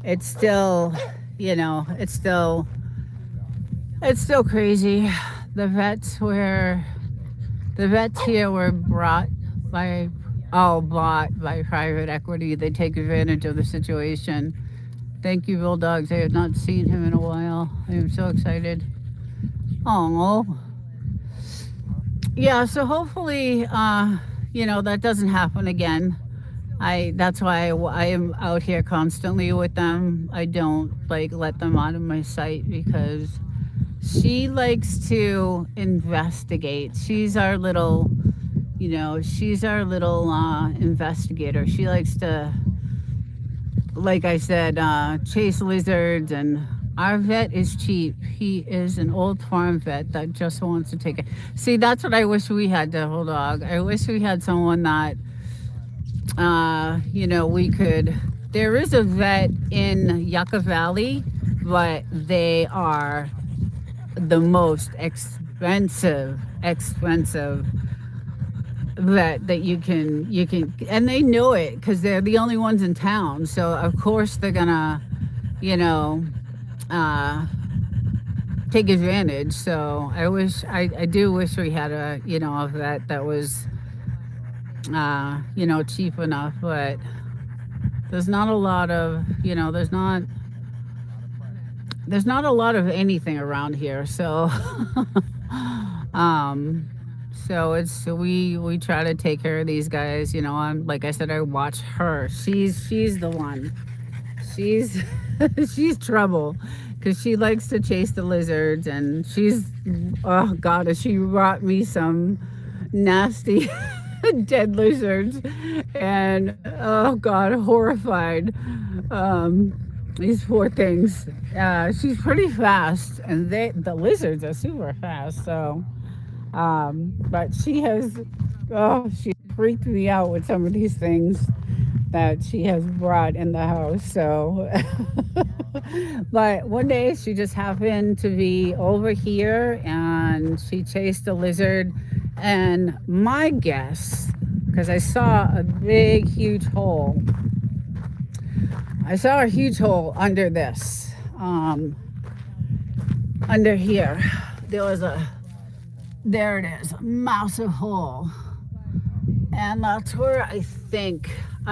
it's still, it's still crazy. The vets here were bought by private equity. They take advantage of the situation. Thank you, Bulldogs. I have not seen him in a while. I am so excited. Oh, yeah. So hopefully, that doesn't happen again. That's why I am out here constantly with them. I don't like let them out of my sight, because she likes to investigate. She's our little investigator. She likes to, like I said, chase lizards. And our vet is cheap. He is an old farm vet that just wants to take it. See, that's what I wish we had, Devil Dog. I wish we had someone that, we could. There is a vet in Yucca Valley, but they are the most expensive that you can, and they know it because they're the only ones in town. So of course they're gonna, you know, uh, take advantage. So I do wish we had a, that was, cheap enough, but there's not a lot of, there's not a lot of anything around here. So, um, we try to take care of these guys. I'm like I said, I watch her. She's the one. She's she's trouble because she likes to chase the lizards, and oh god, has she brought me some nasty dead lizards, and oh god, horrified. um these poor things. She's pretty fast, and the lizards are super fast. So but she freaked me out with some of these things that she has brought in the house. So, but one day she just happened to be over here and she chased a lizard. And my guess, because I saw a big, huge hole, under this, under here. There it is, a massive hole. And that's where I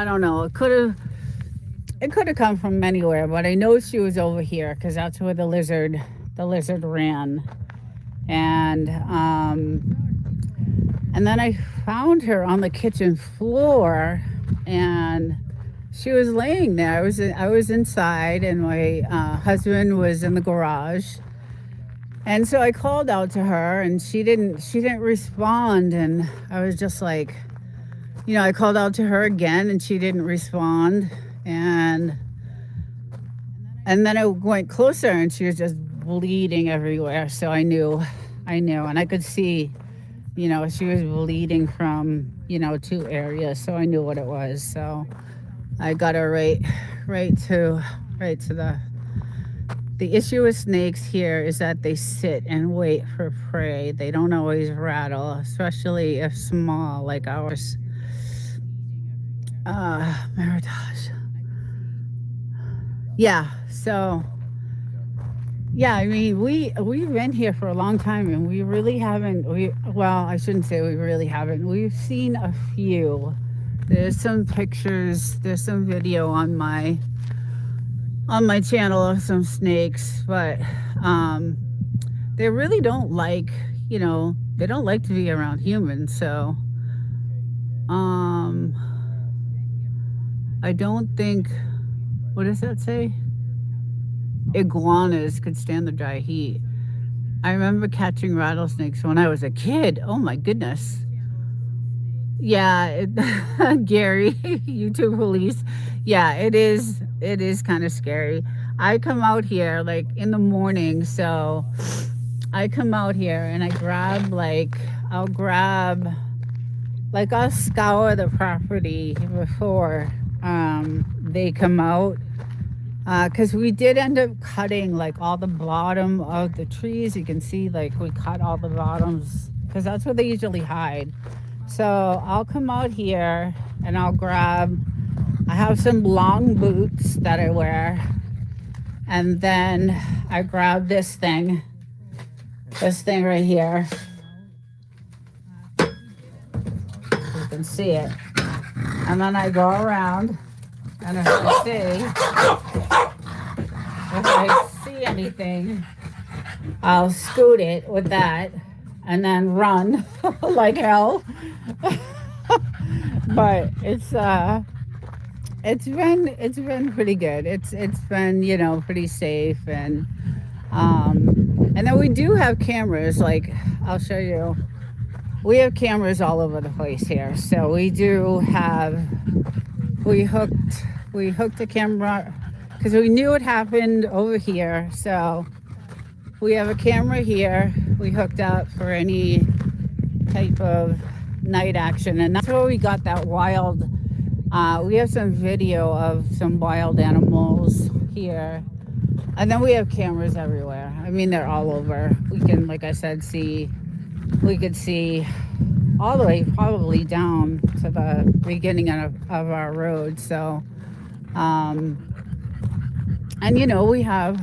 don't know, it could have come from anywhere, but I know she was over here because that's where the lizard ran. And then I found her on the kitchen floor, and she was laying there. I was inside, and my husband was in the garage. And so I called out to her, and she didn't respond. And I was just like, I called out to her again, and she didn't respond. And then I went closer, and she was just bleeding everywhere. So I knew, and I could see, she was bleeding from, 2 areas. So I knew what it was. So I got her right to the issue with snakes here is that they sit and wait for prey. They don't always rattle, especially if small, like ours. Meritage. Yeah. So, yeah, I mean, we've been here for a long time, and we really haven't. Well, I shouldn't say we really haven't. We've seen a few. There's some pictures. There's some video on my channel of some snakes, but they really don't like, they don't like to be around humans. So I don't think, what does that say? Iguanas could stand the dry heat. I remember catching rattlesnakes when I was a kid. Oh my goodness. Yeah, Gary, YouTube police. Yeah, it is kind of scary. I come out here like in the morning, so I come out here and I'll scour the property before they come out, because we did end up cutting like all the bottom of the trees. You can see like we cut all the bottoms because that's where they usually hide. So I'll come out here and I have some long boots that I wear, and then I grab this thing right here. You can see it. And then I go around, and if I see anything, I'll scoot it with that and then run like hell. But it's been pretty good. It's been, pretty safe, and then we do have cameras. Like, I'll show you. We have cameras all over the place here. So we hooked a camera because we knew it happened over here. So we have a camera here we hooked up for any type of night action, and that's where we got that wild. We have some video of some wild animals here, and then we have cameras everywhere. I mean, they're all over. We can, like I said, we could see all the way probably down to the beginning of our road. So, um, and we have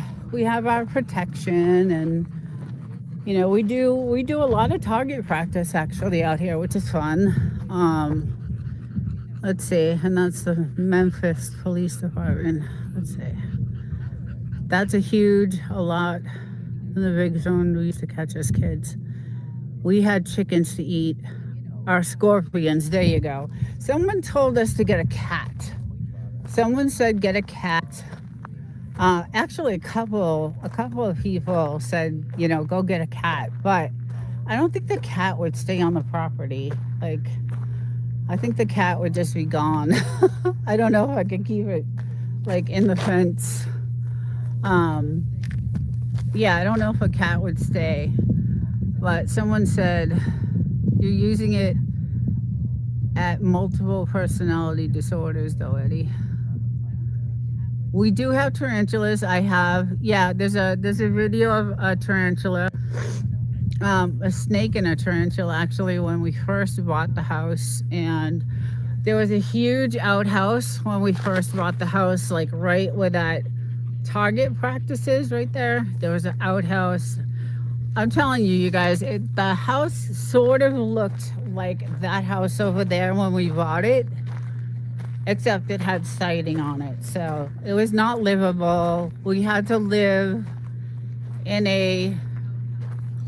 our protection, and we do a lot of target practice actually out here, which is fun. Let's see, and that's the Memphis Police Department. Let's see, that's a lot in the big zone we used to catch as kids. We had chickens to eat. Our scorpions. There you go. Someone told us to get a cat. Someone said get a cat. Actually, a couple of people said, go get a cat, but I don't think the cat would stay on the property. Like, I think the cat would just be gone. I don't know if I could keep it like in the fence. Um, yeah, I don't know if a cat would stay, but someone said you're using it at multiple personality disorders, though, Eddie. We do have tarantulas. There's a video of a tarantula, a snake and a tarantula actually when we first bought the house, and there was a huge outhouse when we first bought the house, like right where that target practice is, right there. There was an outhouse. I'm telling you, you guys, the house sort of looked like that house over there when we bought it, except it had siding on it. So it was not livable. We had to live in a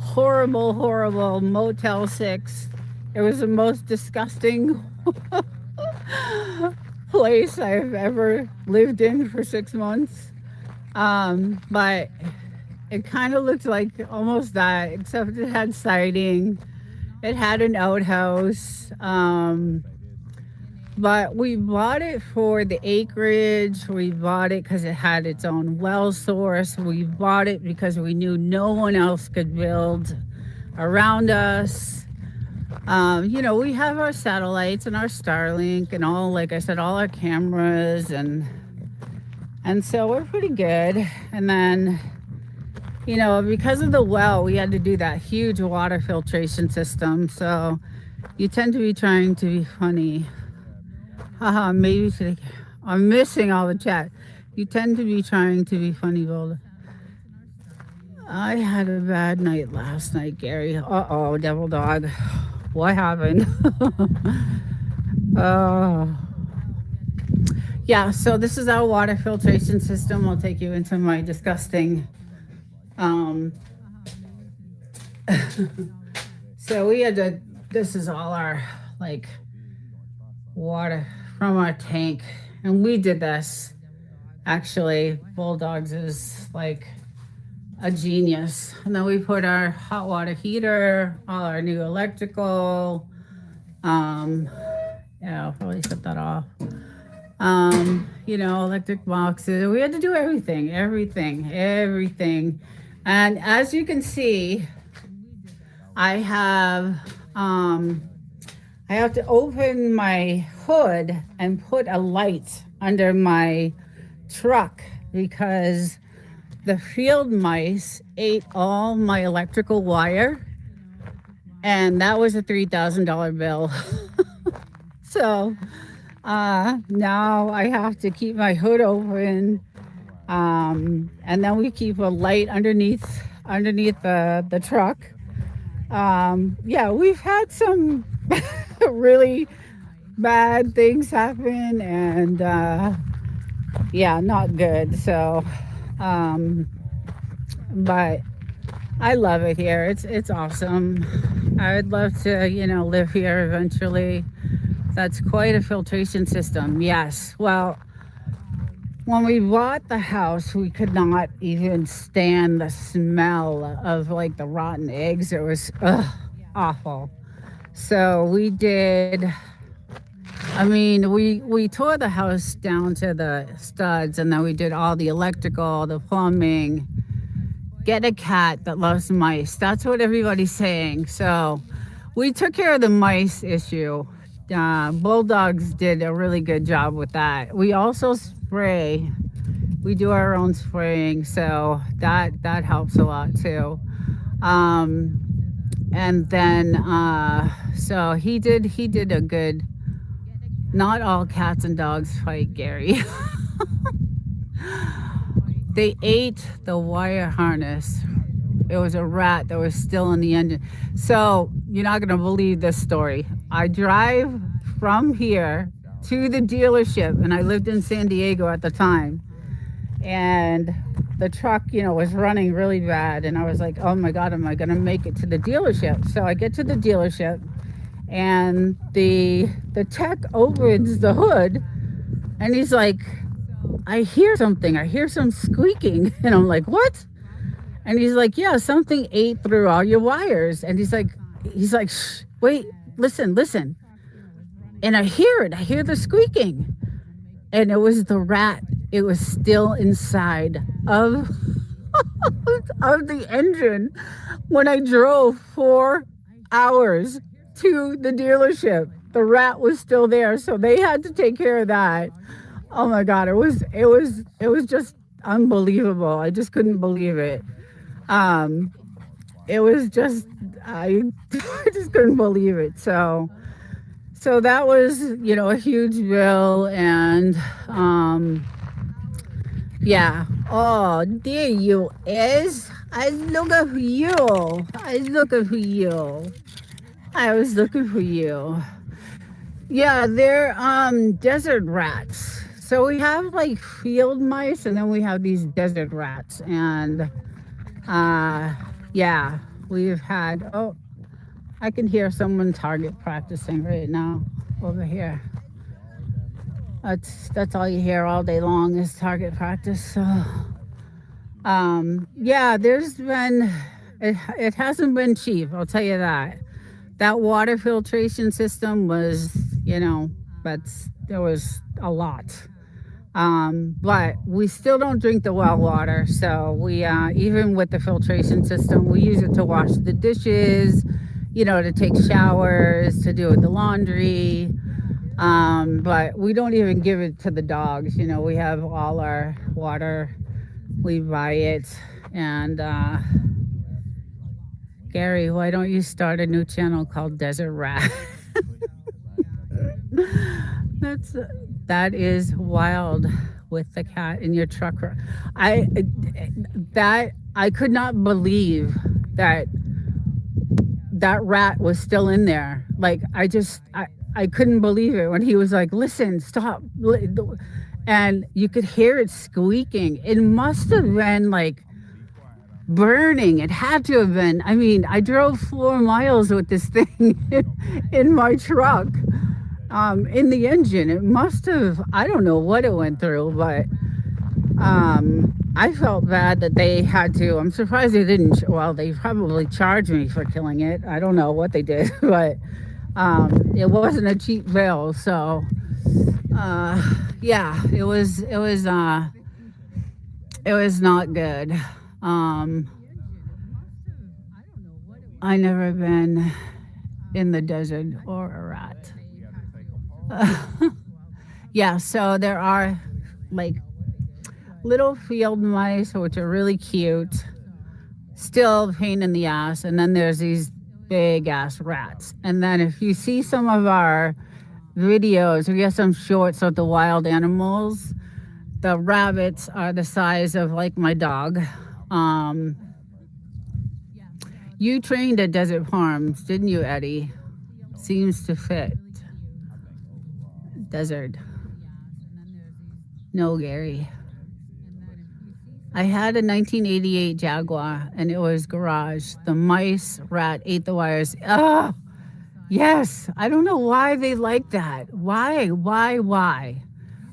horrible, horrible Motel 6. It was the most disgusting place I've ever lived in for 6 months. But it kind of looked like almost that, except it had siding. It had an outhouse. But we bought it for the acreage. We bought it because it had its own well source. We bought it because we knew no one else could build around us. We have our satellites and our Starlink and all, like I said, all our cameras, and so we're pretty good. And then, because of the well, we had to do that huge water filtration system. So you tend to be trying to be funny. Maybe today. I'm missing all the chat. You tend to be trying to be funny, Boulder. I had a bad night last night, Gary. Uh-oh, devil dog. What happened? Oh. Yeah, so this is our water filtration system. I'll take you into my disgusting... So we had to... This is all our, water from our tank, and we did this. Actually, Bulldogs is like a genius. And then we put our hot water heater, all our new electrical. I'll probably shut that off. Electric boxes. We had to do everything. And as you can see, I have to open my hood and put a light under my truck because the field mice ate all my electrical wire, and that was a $3,000 bill. So now I have to keep my hood open, and then we keep a light underneath the truck. We've had some really bad things happen, and not good. So but I love it here. It's awesome. I would love to live here eventually. That's quite a filtration system. Yes. Well, when we bought the house, we could not even stand the smell of the rotten eggs. It was awful. So we did, we tore the house down to the studs, and then we did all the electrical, the plumbing. Get a cat that loves mice. That's what everybody's saying. So we took care of the mice issue. Bulldogs did a really good job with that. We also spray. We do our own spraying, so that helps a lot too. And then so he did a good. Not all cats and dogs fight, Gary. They ate the wire harness. It was a rat that was still in the engine. So you're not going to believe this story. I drive from here to the dealership, and I lived in San Diego at the time. And the truck, was running really bad. And I was like, oh my God, am I going to make it to the dealership? So I get to the dealership, and the tech opens the hood, and he's like, I hear something. I hear some squeaking. And I'm like, what? And he's like, yeah, something ate through all your wires. And he's like, shh, wait, listen. And I hear it. I hear the squeaking. And it was the rat. It was still inside of of the engine when I drove 4 hours to the dealership. The rat was still there, so they had to take care of that. Oh my God, it was just unbelievable. I just couldn't believe it. Um, it was just I, I just couldn't believe it. So that was a huge bill, and yeah. Oh, there you is. I was looking for you. I was looking for you. I was looking for you. Yeah, they're desert rats. So we have like field mice, and then we have these desert rats. And uh yeah, we've had I can hear someone target practicing right now over here. That's all you hear all day long is target practice. So yeah, it hasn't been cheap, I'll tell you that. That water filtration system was, there was a lot. But we still don't drink the well water. So we, even with the filtration system, we use it to wash the dishes, to take showers, to do the laundry. But we don't even give it to the dogs. We have all our water, we buy it. And, Gary, why don't you start a new channel called Desert Rat? That's that is wild with the cat in your truck. I I could not believe that that rat was still in there. Like I couldn't believe it when he was like, "Listen, stop," and you could hear it squeaking. It must have been like burning. It had to have been. I mean, I drove 4 miles with this thing in my truck, in the engine. It must have, I don't know what it went through, but I felt bad that they had to. I'm surprised they didn't. Well, they probably charged me for killing it. I don't know what they did, but it wasn't a cheap bill. So yeah, it was not good. Um, I never been in the desert or a rat. Yeah, so there are like little field mice, which are really cute, still a pain in the ass. And then there's these big ass rats. And then if you see some of our videos, we have some shorts of the wild animals. The rabbits are the size of like my dog. Um, you trained at Desert Farms, didn't you, Eddie? Seems to fit. Desert. No, Gary. I had a 1988 Jaguar, and it was garage. The mice rat ate the wires. Oh, yes. I don't know why they like that. Why?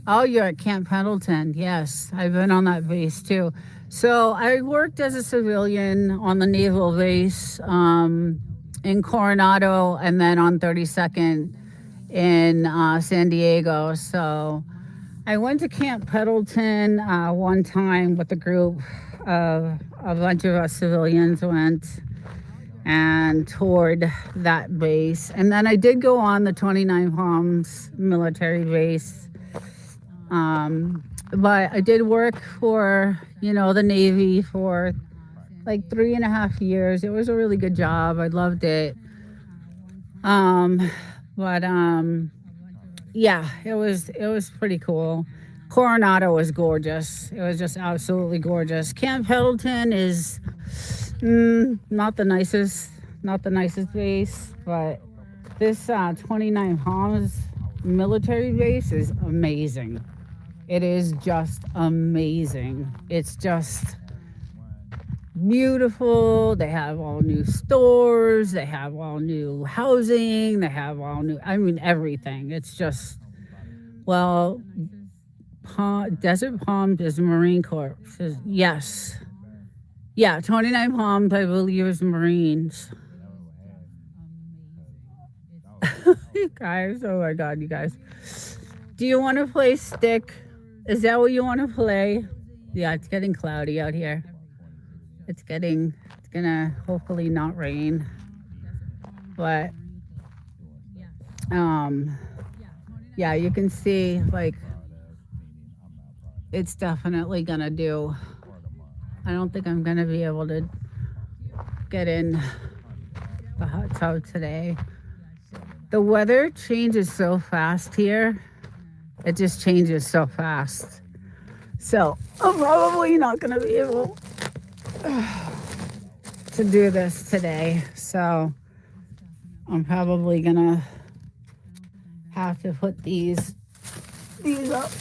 Oh, you're at Camp Pendleton. Yes, I've been on that base too. So I worked as a civilian on the naval base in Coronado, and then on 32nd in San Diego. So I went to Camp Pendleton one time with a group of a bunch of us civilians went and toured that base. And then I did go on the 29 Palms military base. But I did work for, the Navy for like 3.5 years. It was a really good job. I loved it. Um, but yeah, it was pretty cool. Coronado was gorgeous. It was just absolutely gorgeous. Camp Pendleton is not the nicest, not the nicest base, but this 29 Palms military base is amazing. It is just amazing. It's just beautiful. They have all new stores, they have all new housing, they have all new, I mean, everything. It's just, well, Desert Palms is Marine Corps. Yes. Yeah, 29 Palms, I believe, is Marines. You guys, oh my God, you guys. Do you want to play stick? Is that what you want to play? Yeah, it's getting cloudy out here. It's gonna hopefully not rain. But, um, yeah, you can see, like, it's definitely gonna do. I don't think I'm gonna be able to get in the hot tub today. The weather changes so fast here. It just changes so fast. So I'm probably not gonna be able to do this today. So I'm probably gonna have to put these up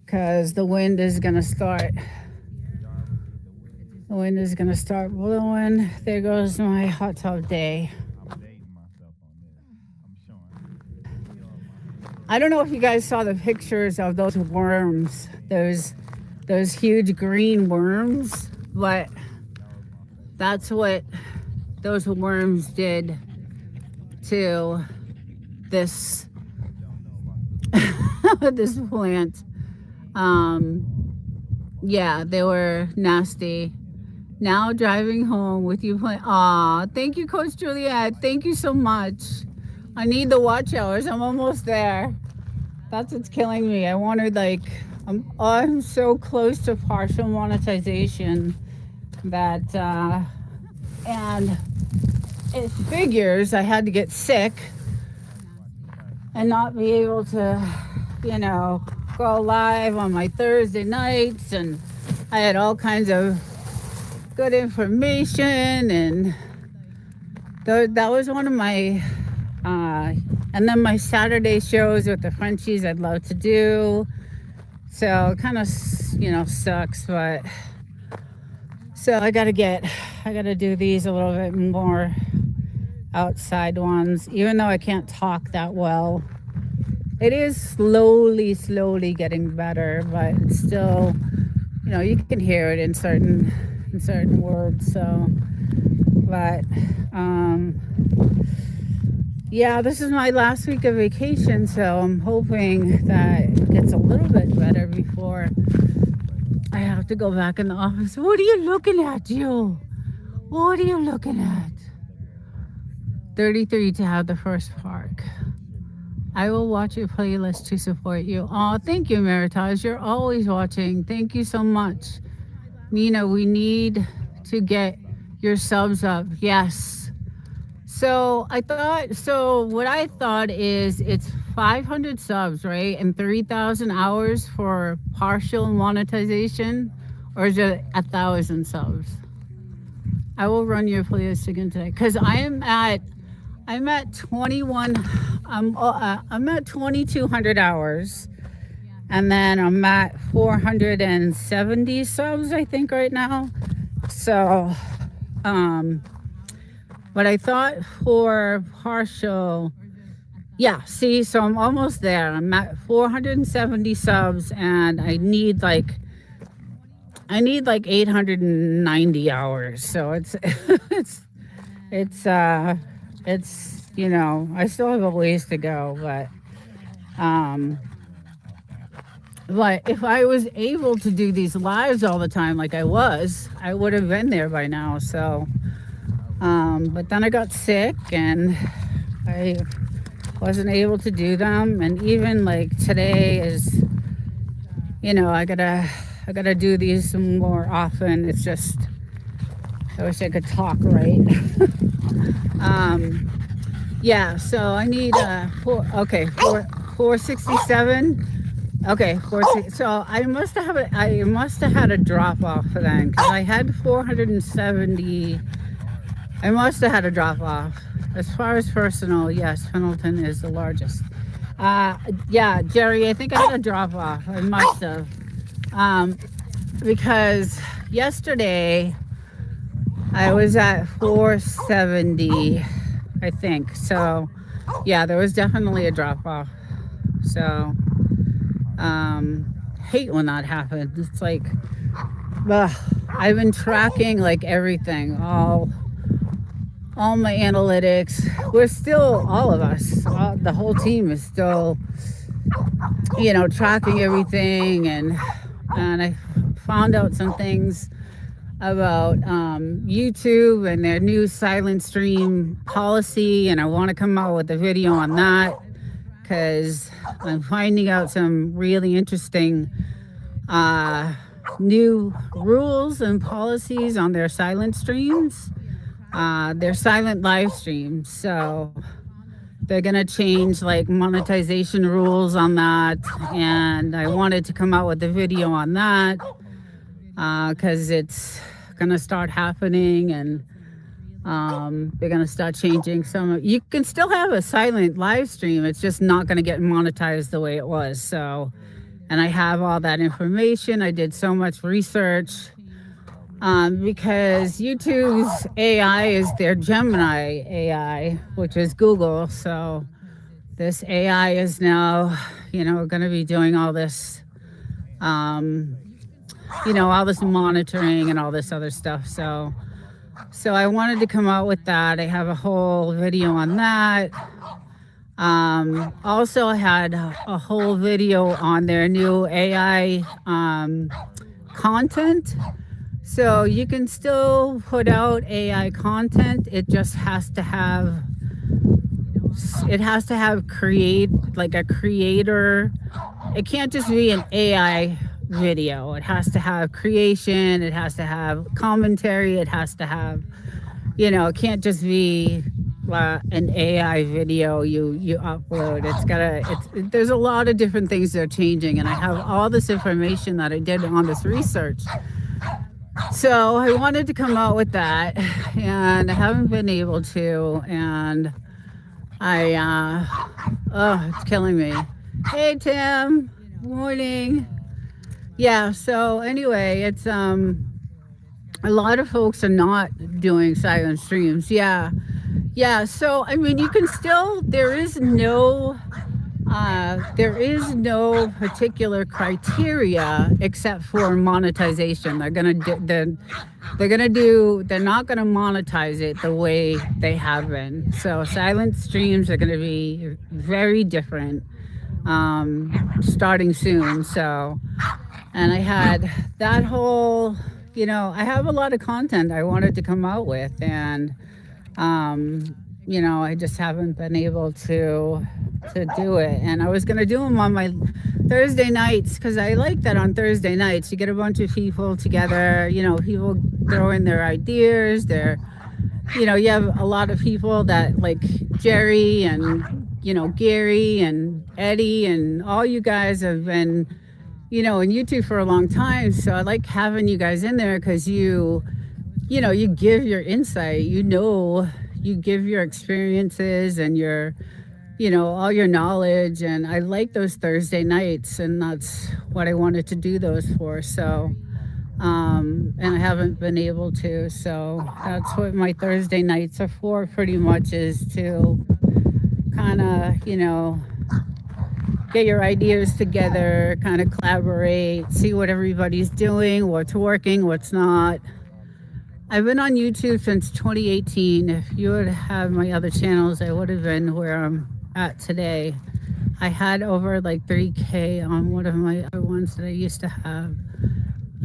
because the wind is gonna start. The wind is gonna start blowing. There goes my hot tub day. I don't know if you guys saw the pictures of those worms, those huge green worms, but that's what those worms did to this this plant. Yeah, they were nasty. Now driving home with you playing. Aw, thank you, Coach Juliet. Thank you so much. I need the watch hours. I'm almost there. That's what's killing me. I wanted, like, I'm so close to partial monetization that and it figures I had to get sick and not be able to, go live on my Thursday nights, and I had all kinds of good information, and that was one of my and then my Saturday shows with the Frenchies I'd love to do. So it kind of, sucks, but so I gotta do these a little bit more outside ones, even though I can't talk that well. It is slowly getting better, but it's still, you can hear it in certain words. So, but yeah, this is my last week of vacation, so I'm hoping that it gets a little bit better before I have to go back in the office. What are you looking at, Jill? What are you looking at? 33 to have the first park. I will watch your playlist to support you. Oh, thank you, Meritage. You're always watching. Thank you so much. Nina, we need to get your subs up. Yes. So what I thought is it's 500 subs, right? And 3,000 hours for partial monetization, or is it 1,000 subs? I will run your playlist again today because I'm at 21. I'm at 2,200 hours, and then I'm at 470 subs, I think, right now. So, but I thought for partial, yeah, see, so I'm almost there. I'm at 470 subs, and I need like 890 hours. So it's I still have a ways to go, but if I was able to do these lives all the time like I would have been there by now. So but then I got sick and I wasn't able to do them, and even like today is, I I gotta do these more often. It's just, I wish I could talk right. um, yeah, so I need okay, 467. Okay, so I must have had a drop off then because I had 470. I must have had a drop off. As far as personal, yes, Pendleton is the largest. Yeah, Jerry, I think I had a drop off. I must have. Because yesterday I was at 470, I think. So, yeah, there was definitely a drop off. So, hate when that happens. It's like, ugh, I've been tracking like everything, all my analytics. We're still, all of us, the whole team is still, tracking everything, and I found out some things about YouTube and their new silent stream policy, and I want to come out with a video on that because I'm finding out some really interesting new rules and policies on their silent streams, their silent live streams. So they're gonna change like monetization rules on that, and I wanted to come out with a video on that because it's gonna start happening, and they're gonna start changing some. You can still have a silent live stream, it's just not gonna get monetized the way it was. So, and I have all that information. I did so much research because YouTube's AI is their Gemini AI, which is Google. So this AI is now, going to be doing all this, all this monitoring and all this other stuff. So I wanted to come out with that. I have a whole video on that. Also, I had a whole video on their new AI content. So you can still put out AI content. It just has to have create like a creator. It can't just be an AI video. It has to have creation. It has to have commentary. It has to have, it can't just be an AI video you upload. There's a lot of different things that are changing, and I have all this information that I did on this research. So I wanted to come out with that, and I haven't been able to, and it's killing me. Hey, Tim, morning. Yeah, so anyway, it's, a lot of folks are not doing silent streams. Yeah, so, I mean, you can still, there is no particular criteria except for monetization. They're not gonna monetize it the way they have been. So silent streams are gonna be very different, starting soon. So, and I had that whole, I have a lot of content I wanted to come out with, and I just haven't been able to do it. And I was going to do them on my Thursday nights because I like that on Thursday nights. You get a bunch of people together, people throw in their ideas. You have a lot of people that like Jerry and, Gary and Eddie, and all you guys have been, in YouTube for a long time. So I like having you guys in there because you give your insight, you give your experiences and your, all your knowledge. And I like those Thursday nights, and that's what I wanted to do those for. So, and I haven't been able to. So that's what my Thursday nights are for, pretty much, is to kind of, get your ideas together, kind of collaborate, see what everybody's doing, what's working, what's not. I've been on YouTube since 2018. If you would have my other channels, I would have been where I'm at today. I had over like 3K on one of my other ones that I used to have.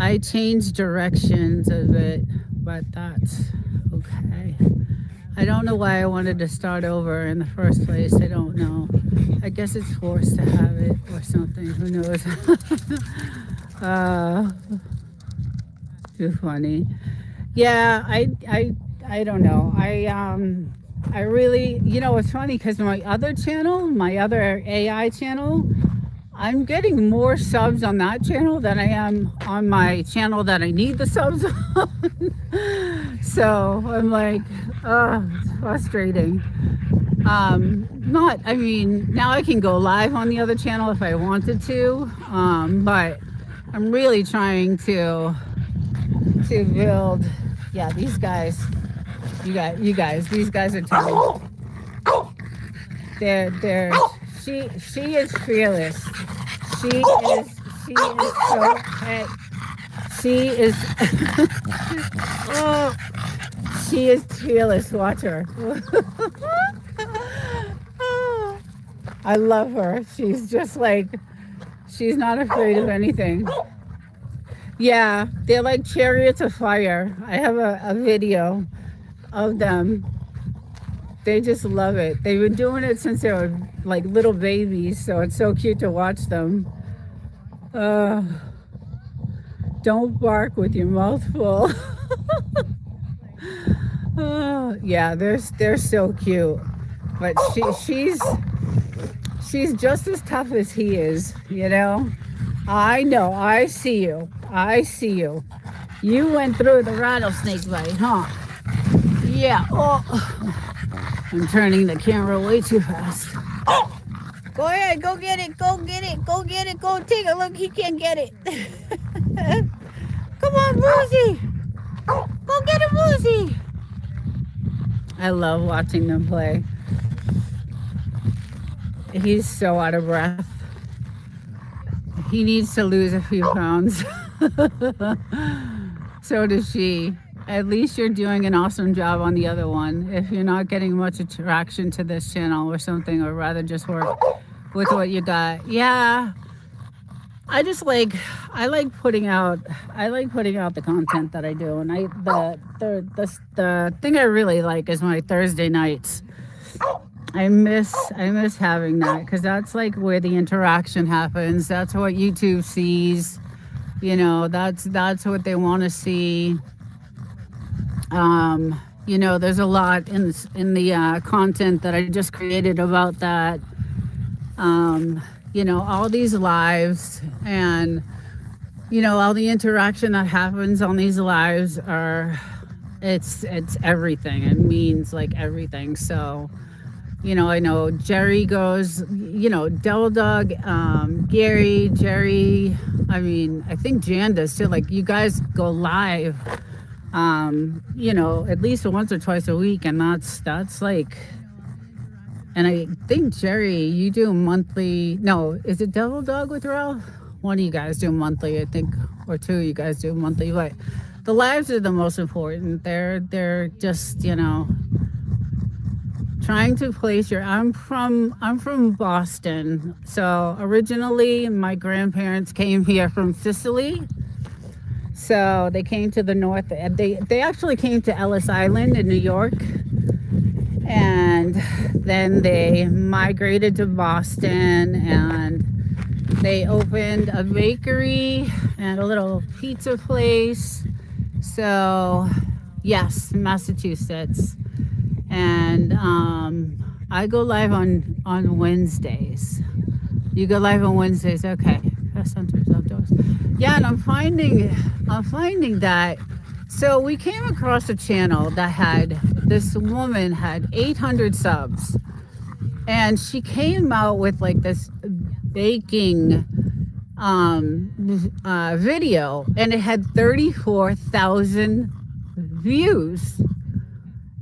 I changed directions a bit, but that's okay. I don't know why I wanted to start over in the first place. I don't know. I guess it's forced to have it or something. Who knows? Uh, too funny. Yeah, I don't know. I really, it's funny because my other channel, my other AI channel, I'm getting more subs on that channel than I am on my channel that I need the subs on. So I'm like, it's frustrating. Not, I mean, now I can go live on the other channel if I wanted to, but I'm really trying to build. Yeah, these guys, these guys are telling. They're she is fearless. She is so pet. She is oh she is fearless. Watch her. I love her. She's just like she's not afraid of anything. Yeah, they're like chariots of fire. I have a video of them. They just love it. They've been doing it since they were like little babies, so it's so cute to watch them. Uh, don't bark with your mouth full. Yeah, they're so cute. But she's just as tough as he is, you know? I know, I see you. I see you. You went through the rattlesnake bite, huh? Yeah. Oh. I'm turning the camera way too fast. Go ahead, go get it, go get it, go get it, go take a look. He can't get it. Come on, Boozy. Go get it, Boozy. I love watching them play. He's so out of breath. He needs to lose a few pounds. So does she. At least you're doing an awesome job on the other one. If you're not getting much attraction to this channel or something, or rather just work with what you got. Yeah. I like putting out the content that I do, and the thing I really like is my Thursday nights. I miss having that because that's like where the interaction happens. That's what YouTube sees. That's what they want to see. There's a lot in the content that I just created about that. All these lives and, all the interaction that happens on these lives it's everything. It means like everything. So, I know Jerry goes, Devil Dog, Gary, Jerry. I mean, I think Jan does too. Like, you guys go live. At least once or twice a week, and that's like, and I think Jerry, you do monthly. No, is it Devil Dog with Ralph? One of you guys do monthly, I think, or two of you guys do monthly. But the lives are the most important. They're just trying to place your. I'm from Boston, so originally my grandparents came here from Sicily. So they came to the north. They actually came to Ellis Island in New York, and then they migrated to Boston, and they opened a bakery and a little pizza place. So yes, Massachusetts, and I go live on Wednesdays. You go live on Wednesdays, okay? Press Hunters Outdoors. Yeah, and I'm finding that. So we came across a channel that this woman had 800 subs, and she came out with like this baking video, and it had 34,000 views.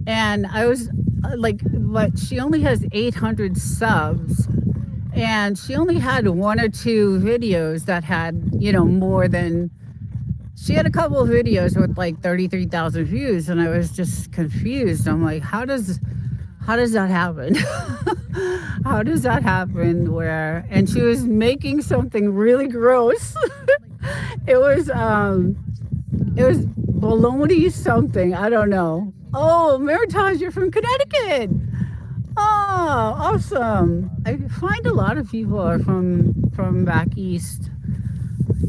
And I was like, but she only has 800 subs. And she only had one or two videos that had, more than, she had a couple of videos with like 33,000 views. And I was just confused. I'm like, how does that happen? How does that happen and she was making something really gross. It was bologna something. I don't know. Oh, Meritage, you're from Connecticut. Oh, awesome. I find a lot of people are from back east.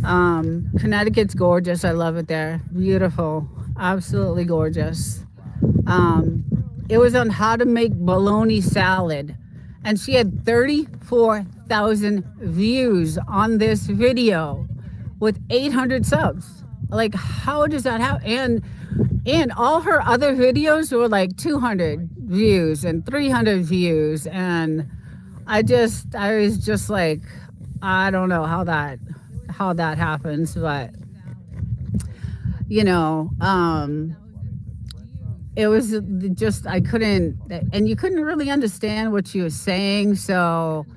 Connecticut's gorgeous. I love it there. Beautiful. Absolutely gorgeous. Um, it was on how to make bologna salad. And she had 34,000 views on this video with 800 subs. Like, how does that happen? And all her other videos were like 200 views and 300 views. And I was just like, I don't know how that happens, but you know, it was just I couldn't, and you couldn't really understand what she was saying. So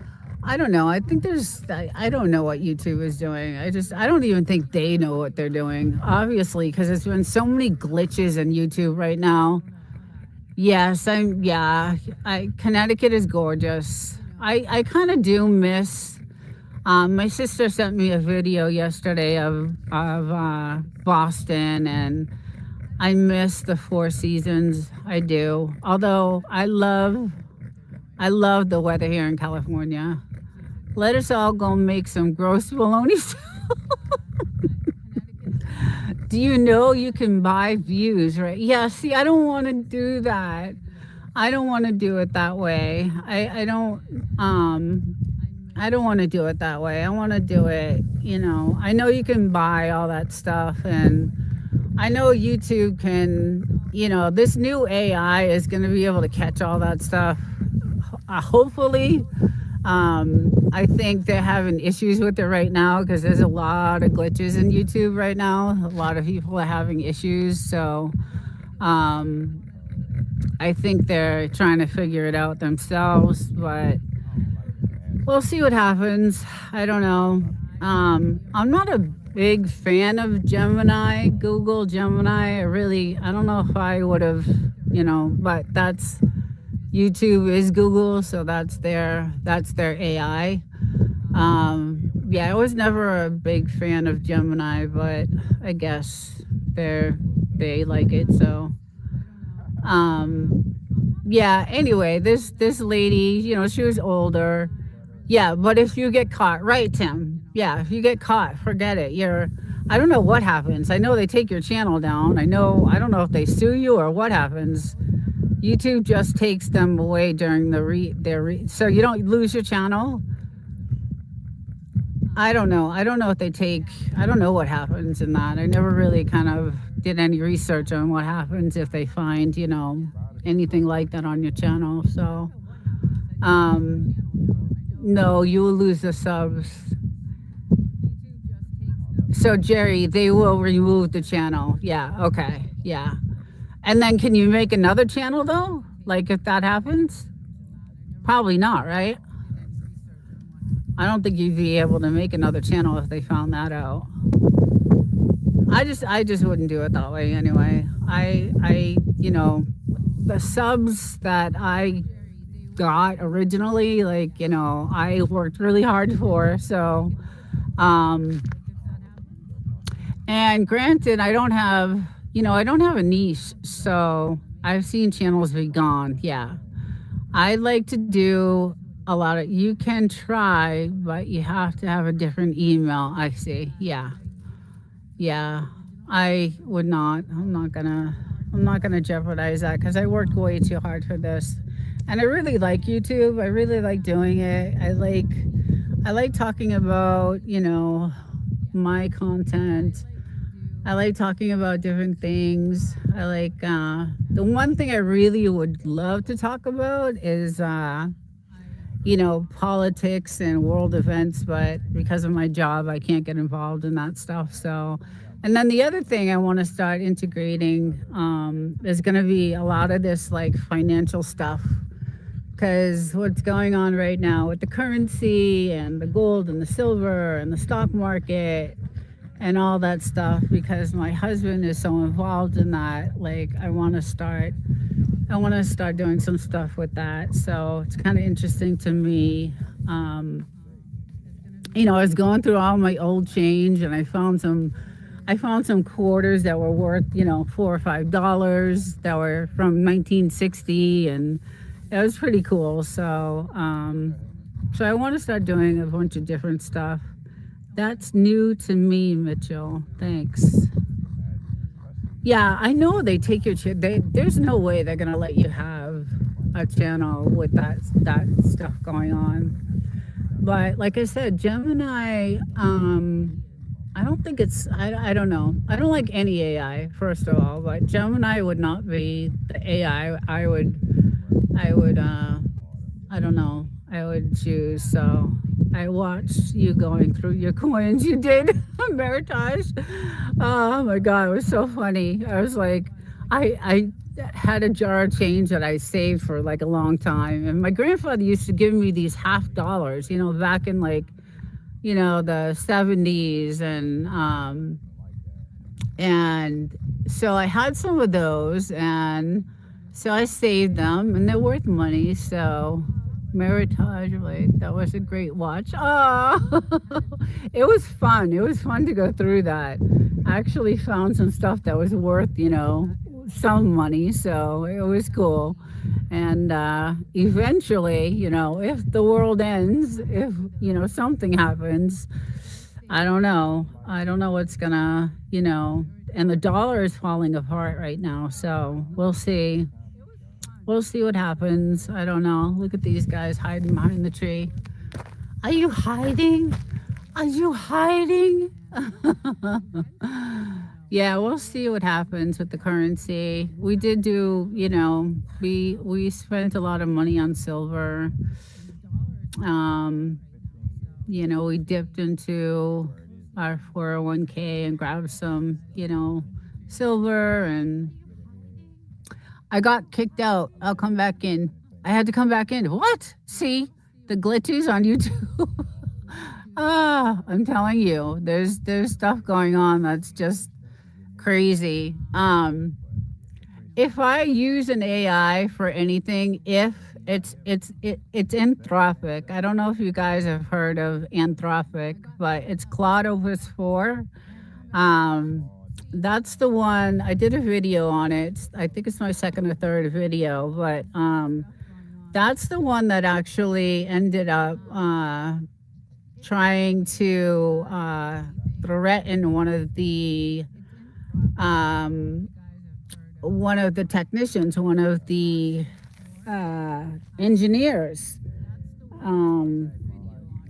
I don't know. I think I don't know what YouTube is doing. I don't even think they know what they're doing, obviously, because there's been so many glitches in YouTube right now. Yes, Connecticut is gorgeous. I kind of do miss. My sister sent me a video yesterday of Boston, and I miss the Four Seasons. I do. Although I love the weather here in California. Let us all go make some gross bologna. Do you know you can buy views, right? Yeah, see, I don't want to do that. I don't want to do it that way. I don't want to do it that way. I want to do it, I know you can buy all that stuff, and I know YouTube can, this new AI is going to be able to catch all that stuff. Hopefully. I think they're having issues with it right now because there's a lot of glitches in YouTube right now. A lot of people are having issues. So I think they're trying to figure it out themselves, but we'll see what happens. I don't know. I'm not a big fan of Gemini, Google Gemini. I don't know if I would have, but YouTube is Google, so that's their AI. I was never a big fan of Gemini, but I guess they like it. So anyway, this lady, she was older. Yeah, but if you get caught, right, Tim? Yeah, if you get caught, forget it. I don't know what happens. I know they take your channel down. I don't know if they sue you or what happens. YouTube just takes them away during so you don't lose your channel. I don't know. I don't know what happens in that. I never really kind of did any research on what happens if they find, anything like that on your channel. So, no, you will lose the subs. So, Jerry, they will remove the channel. Yeah, okay, yeah. And then can you make another channel, though? Like, if that happens? Probably not, right? I don't think you'd be able to make another channel if they found that out. I just wouldn't do it that way anyway. The subs that I got originally, I worked really hard for. So, and granted, I don't have a niche, so I've seen channels be gone. Yeah. I like to do you can try, but you have to have a different email. I see. Yeah. Yeah. I would not. I'm not gonna jeopardize that because I worked way too hard for this. And I really like YouTube. I really like doing it. I like talking about, my content. I like talking about different things. I like the one thing I really would love to talk about is politics and world events, but because of my job, I can't get involved in that stuff. So, and then the other thing I want to start integrating is going to be a lot of this like financial stuff, because what's going on right now with the currency and the gold and the silver and the stock market and all that stuff, because my husband is so involved in that. Like, I want to start doing some stuff with that. So it's kind of interesting to me. I was going through all my old change, and I found some quarters that were worth, $4 or $5 that were from 1960, and it was pretty cool. So, so I want to start doing a bunch of different stuff. That's new to me, Mitchell. Thanks. Yeah, I know they take your there's no way they're gonna let you have a channel with that stuff going on. But like I said, Gemini, I don't think I don't know. I don't like any AI, first of all, but Gemini would not be the AI I would, I don't know, I would choose. So I watched you going through your coins. You did, Meritage. Oh my God, it was so funny. I was like, I had a jar of change that I saved for like a long time. And my grandfather used to give me these half dollars, back in like, the 70s. And so I had some of those, and so I saved them, and they're worth money. So Meritage, like that was a great watch. Oh, it was fun. It was fun to go through that. I actually found some stuff that was worth, some money. So it was cool. And eventually, if the world ends, if something happens, I don't know. I don't know what's gonna, and the dollar is falling apart right now. So we'll see. We'll see what happens. I don't know. Look at these guys hiding behind the tree. Are you hiding? Are you hiding? Yeah, we'll see what happens with the currency. We did do, we spent a lot of money on silver. Um, we dipped into our 401k and grabbed some, silver, and I got kicked out. I'll come back in. I had to come back in. What? See the glitches on YouTube? I'm telling you, there's stuff going on that's just crazy. If I use an AI for anything, if it's Anthropic. I don't know if you guys have heard of Anthropic, but it's Claude Opus 4. Um, that's the one. I did a video on it. I think it's my second or third video, but that's the one that actually ended up trying to threaten um, one of the technicians, one of the uh, engineers, um,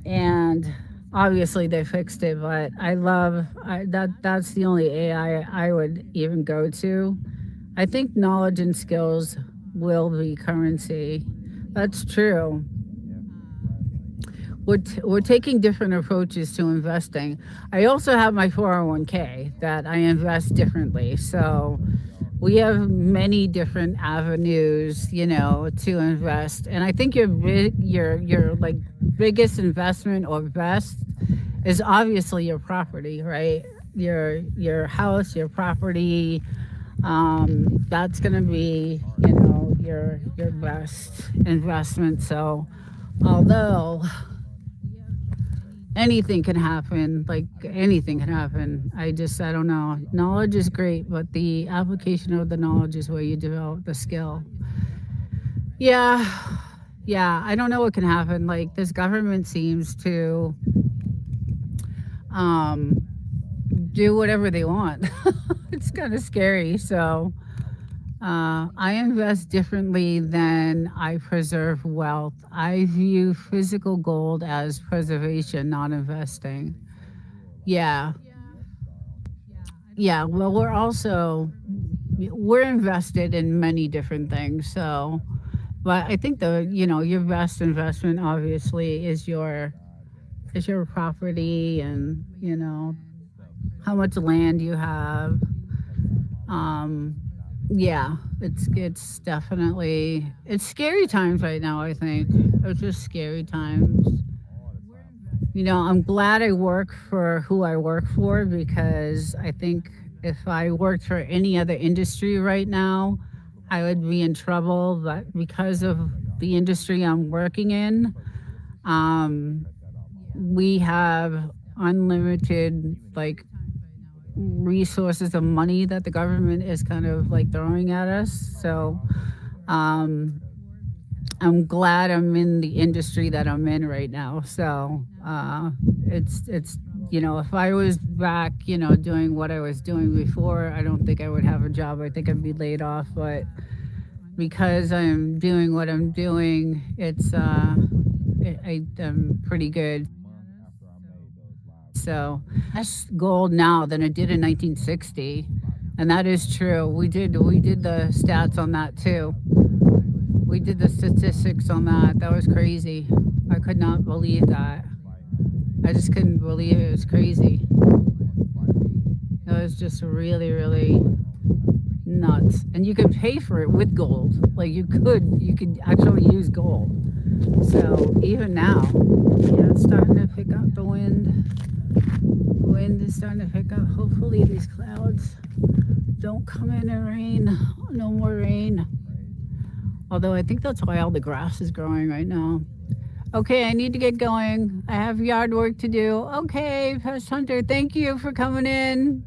and obviously they fixed it. But that's the only AI I would even go to. I think knowledge and skills will be currency. That's true. We're taking different approaches to investing. I also have my 401k that I invest differently. So we have many different avenues, to invest. And I think your like biggest investment or best is obviously your property, right? Your house, your property. That's gonna be, your best investment. So although anything can happen, like anything can happen, I don't know. Knowledge is great, but the application of the knowledge is where you develop the skill. Yeah, yeah, I don't know what can happen. Like this government seems to um do whatever they want. It's kind of scary. So I invest differently than I preserve wealth. I view physical gold as preservation, not investing. Yeah, yeah. Well, we're invested in many different things. So, but I think your best investment obviously is your property, and how much land you have. Um, yeah, it's definitely it's scary times right now. I think it's just scary times. I'm glad I work for who I work for, because I think if I worked for any other industry right now, I would be in trouble. But because of the industry I'm working in, um, we have unlimited like resources of money that the government is kind of like throwing at us. So um, I'm glad I'm in the industry that I'm in right now. So it's if I was back, doing what I was doing before, I don't think I would have a job. I think I'd be laid off. But because I'm doing what I'm doing, I'm pretty good. So less gold now than it did in 1960, and that is true. We did the stats on that too. We did the statistics on that. That was crazy. I could not believe that. I just couldn't believe it. It was crazy. It was just really, really nuts. And you could pay for it with gold. Like you could actually use gold. So even now, yeah, it's starting to pick up the wind. The wind is starting to pick up. Hopefully these clouds don't come in and rain. No more rain. Although I think that's why all the grass is growing right now. Okay, I need to get going. I have yard work to do. Okay, Pest Hunter, thank you for coming in.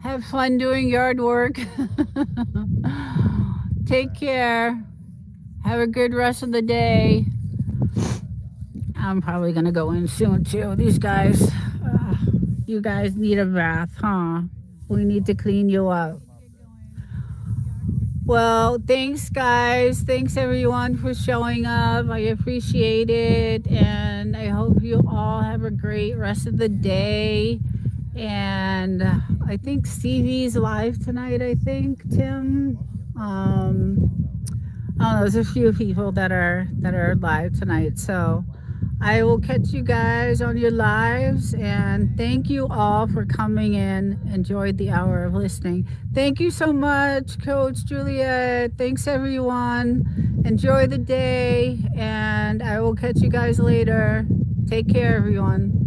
Have fun doing yard work. Take care. Have a good rest of the day. I'm probably going to go in soon too. These guys, you guys need a bath, huh? We need to clean you up. Well, thanks, guys. Thanks, everyone, for showing up. I appreciate it. And I hope you all have a great rest of the day. And I think Stevie's live tonight, I think, Tim. I don't know, there's a few people that are live tonight. So I will catch you guys on your lives, and thank you all for coming in. Enjoyed the hour of listening. Thank you so much, Coach Juliet. Thanks, everyone. Enjoy the day, and I will catch you guys later. Take care, everyone.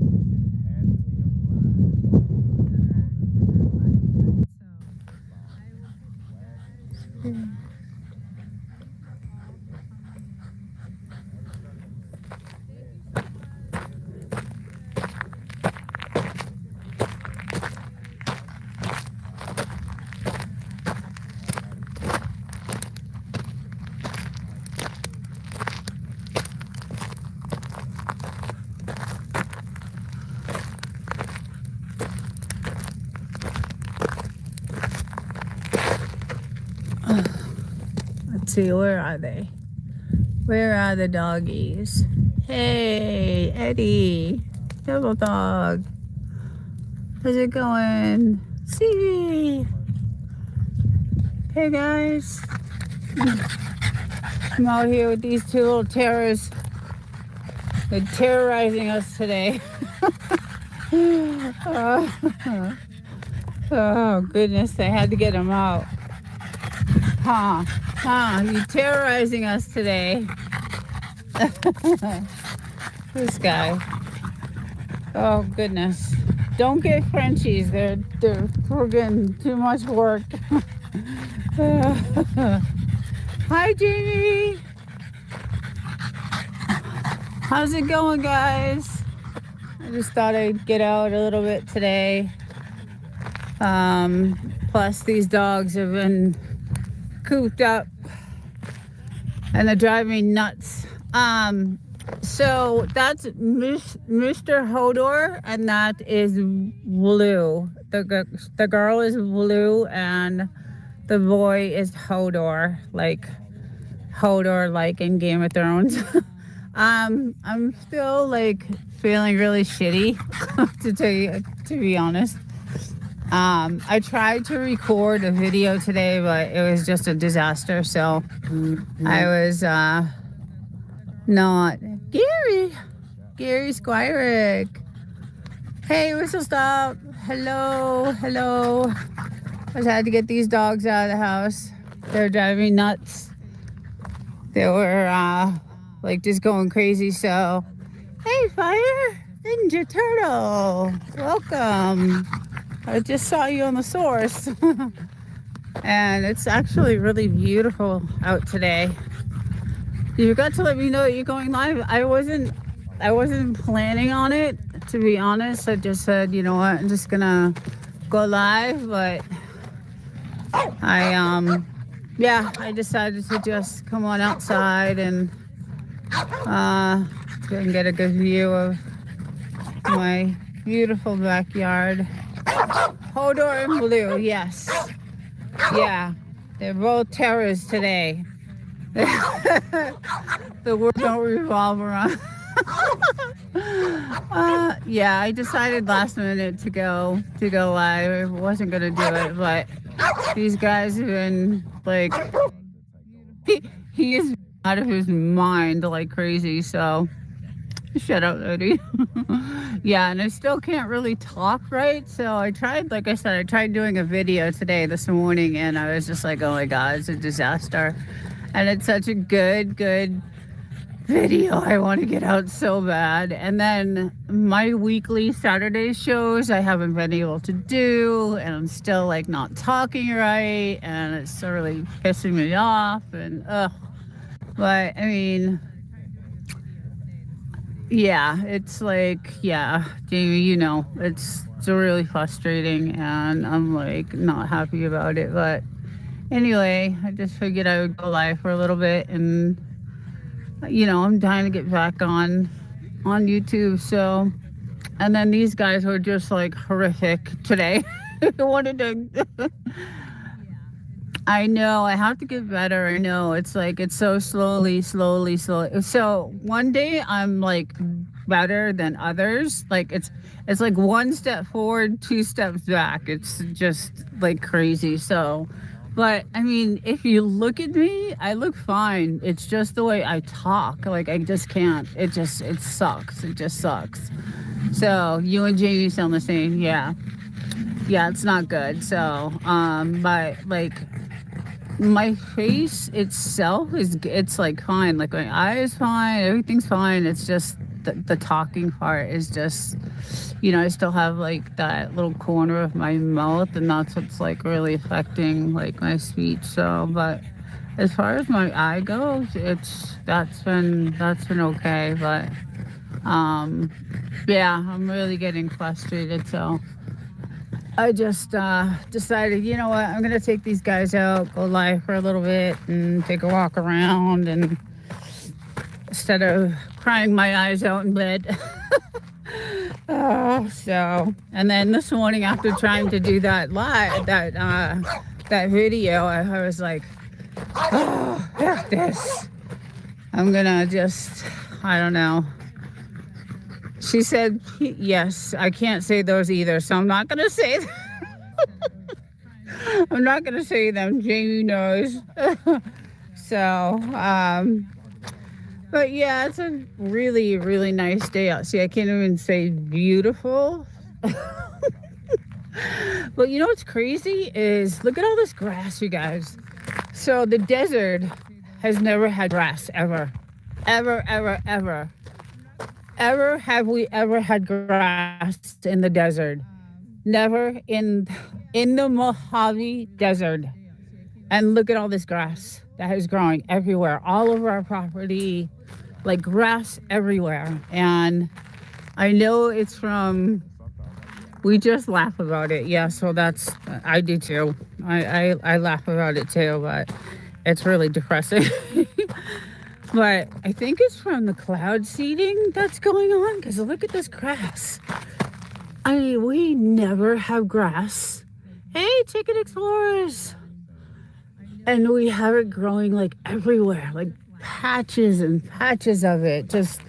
Let's see, where are they? Where are the doggies? Hey, Eddie, little dog. How's it going? See? Hey, guys. I'm out here with these two little terrors. They're terrorizing us today. Oh, goodness, I had to get them out. You're terrorizing us today. This guy. Oh, goodness. Don't get Frenchies. They're friggin' too much work. Hi, Jamie. How's it going, guys? I just thought I'd get out a little bit today. Plus, these dogs have been cooped up and they drive me nuts. So that's Mr. Hodor, and that is Blue. The girl is Blue, and the boy is Hodor, like in Game of Thrones. I'm still like feeling really shitty to be honest. I tried to record a video today, but it was just a disaster. So I was not. Gary Squirick. Hey, Whistle Stop. Hello. I just had to get these dogs out of the house. They're driving me nuts. They were like just going crazy. So, hey, Fire Ninja Turtle, welcome. I just saw you on the source. And it's actually really beautiful out today. You forgot to let me know that you're going live. I wasn't planning on it, to be honest. I just said, you know what, I'm just gonna go live, but I yeah, I decided to just come on outside and go and get a good view of my beautiful backyard. Hodor and Blue, yes. Yeah, they're both terrors today. The world don't revolve around. Yeah, I decided last minute to go live. I wasn't gonna do it, but these guys have been like, he is out of his mind like crazy. So shut up, Odie. Yeah, and I still can't really talk right. So I tried, like I said, I tried doing a video today, this morning, and I was just like, oh my God, it's a disaster. And it's such a good video I want to get out so bad. And then my weekly Saturday shows I haven't been able to do, and I'm still like not talking right, and it's really pissing me off. And but I mean, yeah, it's like, yeah, Jamie, it's really frustrating, and I'm like not happy about it. But anyway, I just figured I would go live for a little bit, and I'm dying to get back on YouTube. So, and then these guys were just like horrific today. I wanted to. I know I have to get better. I know it's like it's so slowly. So one day I'm like better than others. Like it's like one step forward, two steps back. It's just like crazy. So, but I mean, if you look at me, I look fine. It's just the way I talk. Like I just can't. It sucks. It just sucks. So you and Jamie sound the same. Yeah, it's not good. So, but like my face itself it's like fine. Like my eye is fine. Everything's fine. It's just the talking part is just, I still have like that little corner of my mouth, and that's what's like really affecting like my speech. So, but as far as my eye goes, that's been okay. But yeah, I'm really getting frustrated. So I just decided, you know what, I'm gonna take these guys out, go live for a little bit, and take a walk around, and instead of crying my eyes out in bed. So, and then this morning after trying to do that live, that video, I was like, oh, F this. I'm gonna just, I don't know. She said, yes, I can't say those either, so I'm not gonna say them. I'm not gonna say them. Jamie knows. So, but yeah, it's a really, really nice day out. See, I can't even say beautiful. But you know what's crazy is look at all this grass, you guys. So the desert has never had grass ever. Ever have we ever had grass in the desert? Never in the Mojave Desert. And look at all this grass that is growing everywhere, all over our property, like grass everywhere. And I know it's from, we just laugh about it. Yeah, so I do too. I laugh about it too, but it's really depressing. But I think it's from the cloud seeding that's going on, because look at this grass. I mean, we never have grass. Hey, Ticket Explorers. And we have it growing like everywhere, like patches and patches of it. Just,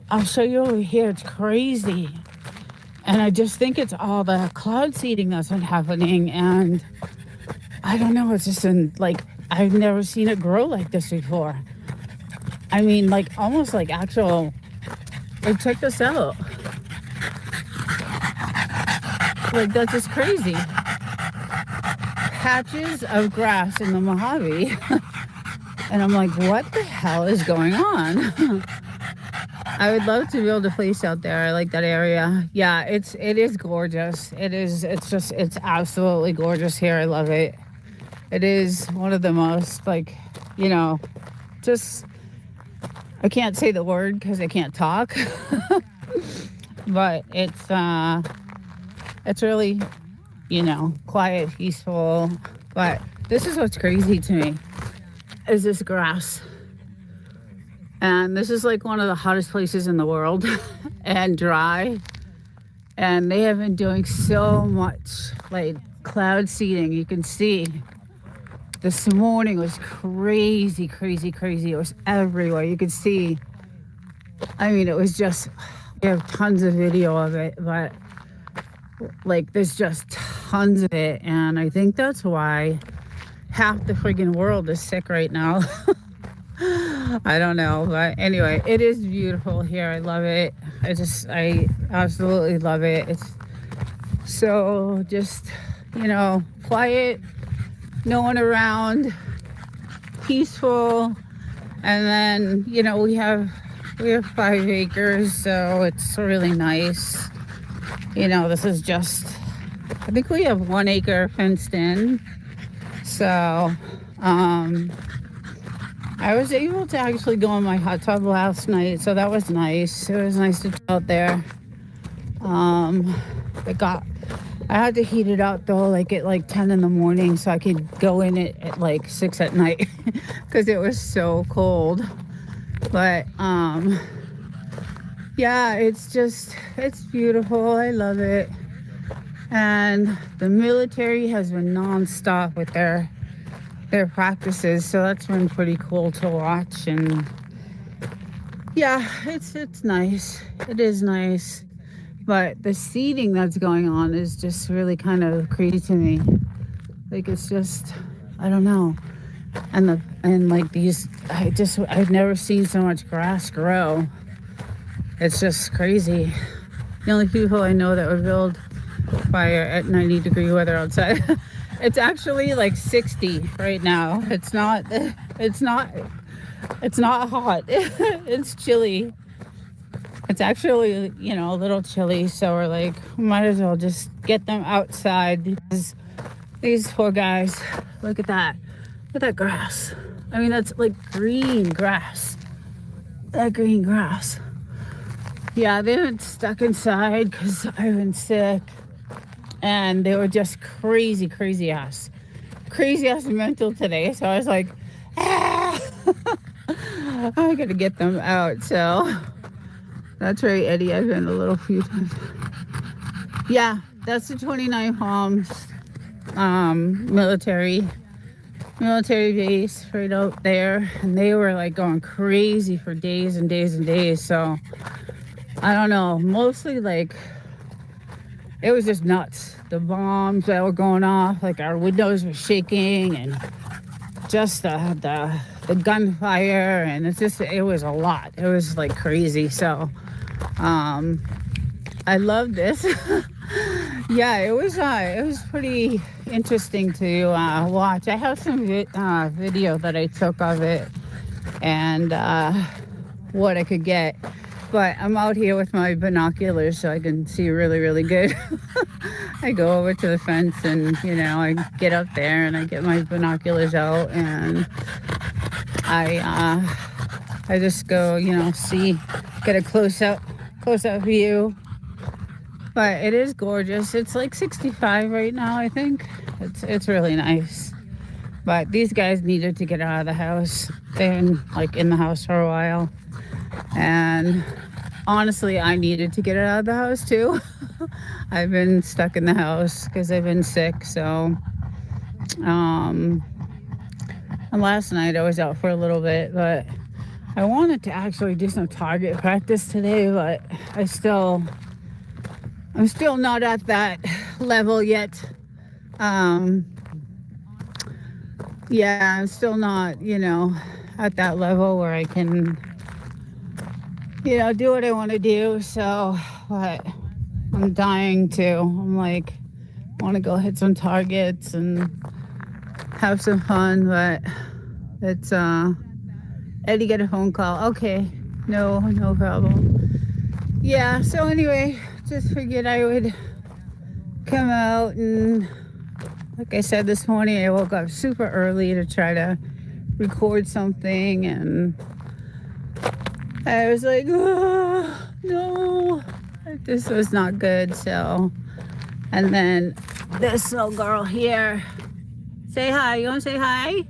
I'll show you over here. It's crazy. And I just think it's all the cloud seeding that's been happening. And I don't know, it's just I've never seen it grow like this before. I mean, like almost like actual, like check this out. Like that's just crazy. Patches of grass in the Mojave. And I'm like, what the hell is going on? I would love to build a place out there. I like that area. Yeah, it is gorgeous. It's absolutely gorgeous here. I love it. It is one of the most just, I can't say the word because I can't talk, but it's really, quiet, peaceful. But this is what's crazy to me, is this grass. And this is like one of the hottest places in the world and dry. And they have been doing so much like cloud seeding. You can see this morning was crazy, crazy, crazy. It was everywhere. You could see, I mean, it was just, we have tons of video of it, but like there's just tons of it. And I think that's why half the friggin' world is sick right now. I don't know, but anyway, it is beautiful here. I love it. I absolutely love it. It's so just, quiet, no one around, peaceful. And then, we have 5 acres, so it's really nice. This is just, I think we have 1 acre fenced in. So, I was able to actually go in my hot tub last night, so that was nice. It was nice to chill out there. I had to heat it out though, like at like 10 in the morning, so I could go in it at like 6 at night because it was so cold. But yeah, it's beautiful. I love it. And the military has been nonstop with their practices, so that's been pretty cool to watch. And yeah, it's nice. It is nice, but the seeding that's going on is just really kind of crazy to me. Like, it's just, I don't know. And like these, I've never seen so much grass grow. It's just crazy. The only people I know that would build fire at 90-degree weather outside. It's actually like 60 right now. It's not hot. It's chilly. It's actually, a little chilly. So we're like, might as well just get them outside because these poor guys, look at that. Look at that grass. I mean, that's like green grass. That green grass. Yeah, they've been stuck inside because I've been sick. And they were just crazy ass mental today. So I was like, I gotta get them out. So that's right, Eddie. I've been a little few times. Yeah, that's the 29 Palms military base right out there. And they were like going crazy for days and days and days. So I don't know, mostly like, it was just nuts. The bombs that were going off, like our windows were shaking, and just the gunfire, and it was a lot. It was like crazy. So, I love this. Yeah, it was pretty interesting to watch. I have some video that I took of it, and what I could get. But I'm out here with my binoculars so I can see really, really good. I go over to the fence and, I get up there and I get my binoculars out and I just go, get a close up view. But it is gorgeous. It's like 65 right now, I think. It's really nice. But these guys needed to get out of the house. They've been like in the house for a while. And honestly, I needed to get out of the house too. I've been stuck in the house because I've been sick. So, and last night I was out for a little bit, but I wanted to actually do some target practice today, but I'm still not at that level yet. Yeah, I'm still not, at that level where I can, do what I want to do. So, but I'm dying to. I'm like, want to go hit some targets and have some fun, but it's, Eddie get a phone call. Okay, no problem. Yeah, so anyway, just figured I would come out and, like I said this morning, I woke up super early to try to record something, and I was like, oh, no, this was not good. So, and then this little girl here Say hi. You want to say hi?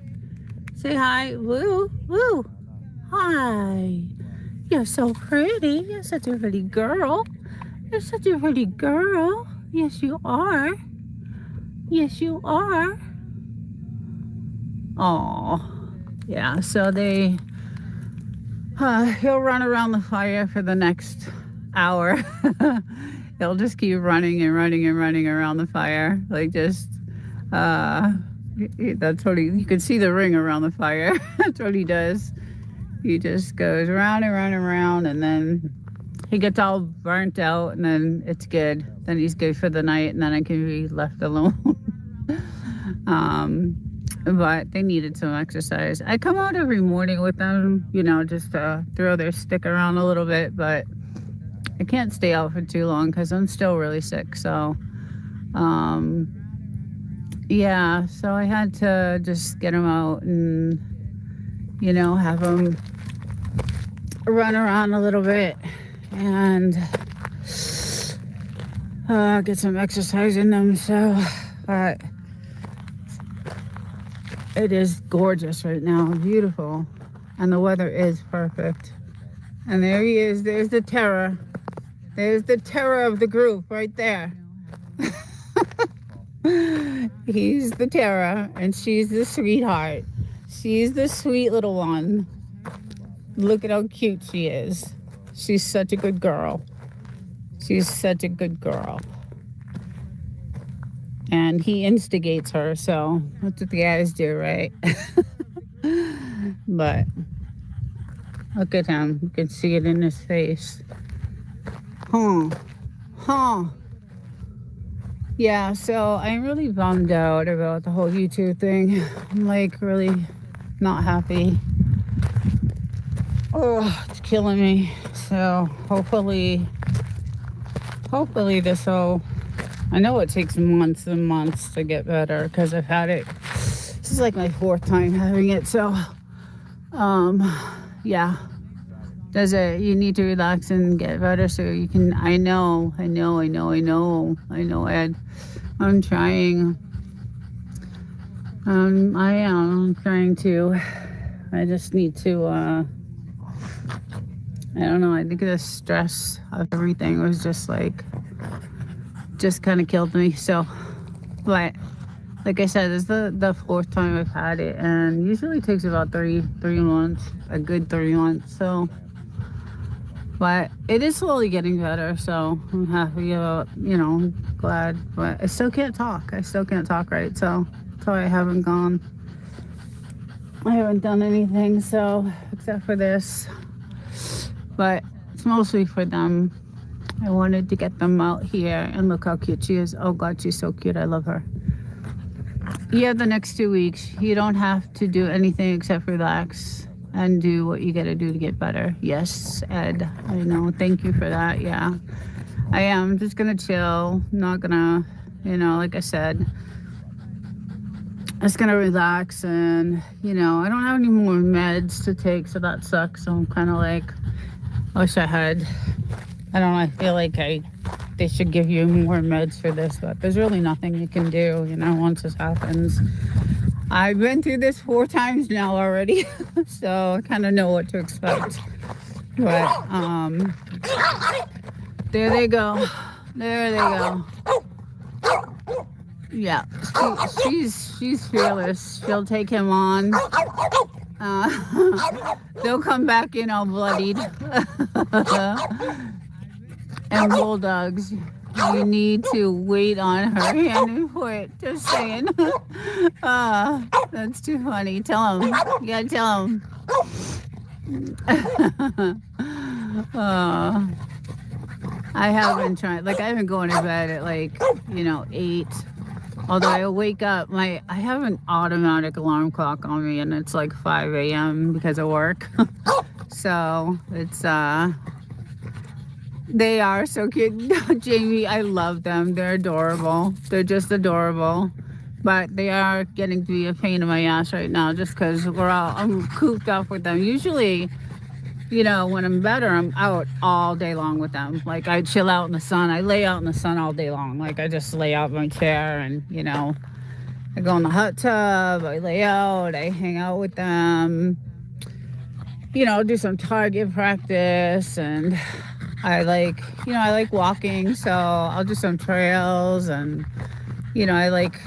Say hi. Woo, woo. Hi. You're so pretty. You're such a pretty girl. You're such a pretty girl. Yes, you are. Yes, you are. Oh, yeah. So he'll run around the fire for the next hour. He'll just keep running and running and running around the fire. Like just, uh, that's what you can see the ring around the fire. That's what he does. He just goes around and around and around, and then he gets all burnt out, and then it's good. Then he's good for the night, and then I can be left alone. But they needed some exercise. I come out every morning with them, just to throw their stick around a little bit, but I can't stay out for too long because I'm still really sick. So, yeah, so I had to just get them out and, have them run around a little bit and get some exercise in them. So, it is gorgeous right now, beautiful, and the weather is perfect. And there he is. There's the terror. There's the terror of the group right there. He's the terror, and she's the sweetheart. She's the sweet little one. Look at how cute she is. She's such a good girl. She's such a good girl. And he instigates her, so that's what the guys do, right? But look at him. You can see it in his face. Huh. Yeah, so I'm really bummed out about the whole YouTube thing. I'm like really not happy. Oh, it's killing me. So hopefully this will, I know it takes months and months to get better because I've had it. This is like my 4th time having it. So, yeah. You need to relax and get better so you can, I know, Ed. I'm trying. I'm trying to. I just need to, I don't know. I think the stress of everything was just kind of killed me. So, but like I said, this is the 4th time I've had it, and usually it takes about 3 months, a good 3 months. So, but it is slowly getting better. So I'm happy about, glad, but I still can't talk. I still can't talk right. So that's why I haven't done anything. So except for this, but it's mostly for them. I wanted to get them out here, and look how cute she is. Oh God, she's so cute. I love her. Yeah, the next 2 weeks, you don't have to do anything except relax and do what you got to do to get better. Yes, Ed, I know. Thank you for that. Yeah, I am just going to chill. Not going to, like I said, just going to relax. And, I don't have any more meds to take, so that sucks. So I'm kind of like, I wish I had. I don't know, I feel like they should give you more meds for this, but there's really nothing you can do, once this happens. I've been through this 4 times now already, so I kind of know what to expect. But, there they go. Yeah, she's fearless. She'll take him on. They'll come back in all bloodied. And bulldogs, you need to wait on her hand and foot. Just saying. That's too funny. Tell him. You gotta tell him. I have been trying. Like, I've been going to bed at 8. Although I wake up, I have an automatic alarm clock on me, and it's like 5 a.m. because of work. So it's they are so cute. Jamie, I love them. They're adorable. They're just adorable. But they are getting to be a pain in my ass right now just because I'm cooped up with them. Usually, when I'm better, I'm out all day long with them. Like, I chill out in the sun. I lay out in the sun all day long. Like, I just lay out in my chair and, I go in the hot tub, I lay out, I hang out with them, do some target practice. And I like walking, so I'll do some trails. And I like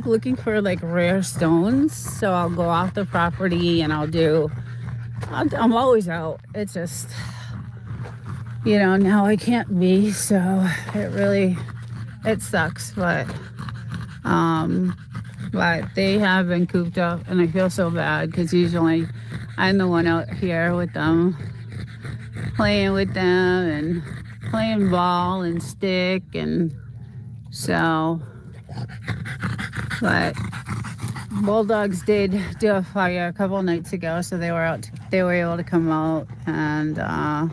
looking for like rare stones, so I'll go off the property and I'm always out. It's just, now I can't be, so it sucks. But they have been cooped up, and I feel so bad because usually I'm the one out here with them, playing with them and playing ball and stick. And so, but Bulldogs did do a fire a couple nights ago, so they were able to come out and have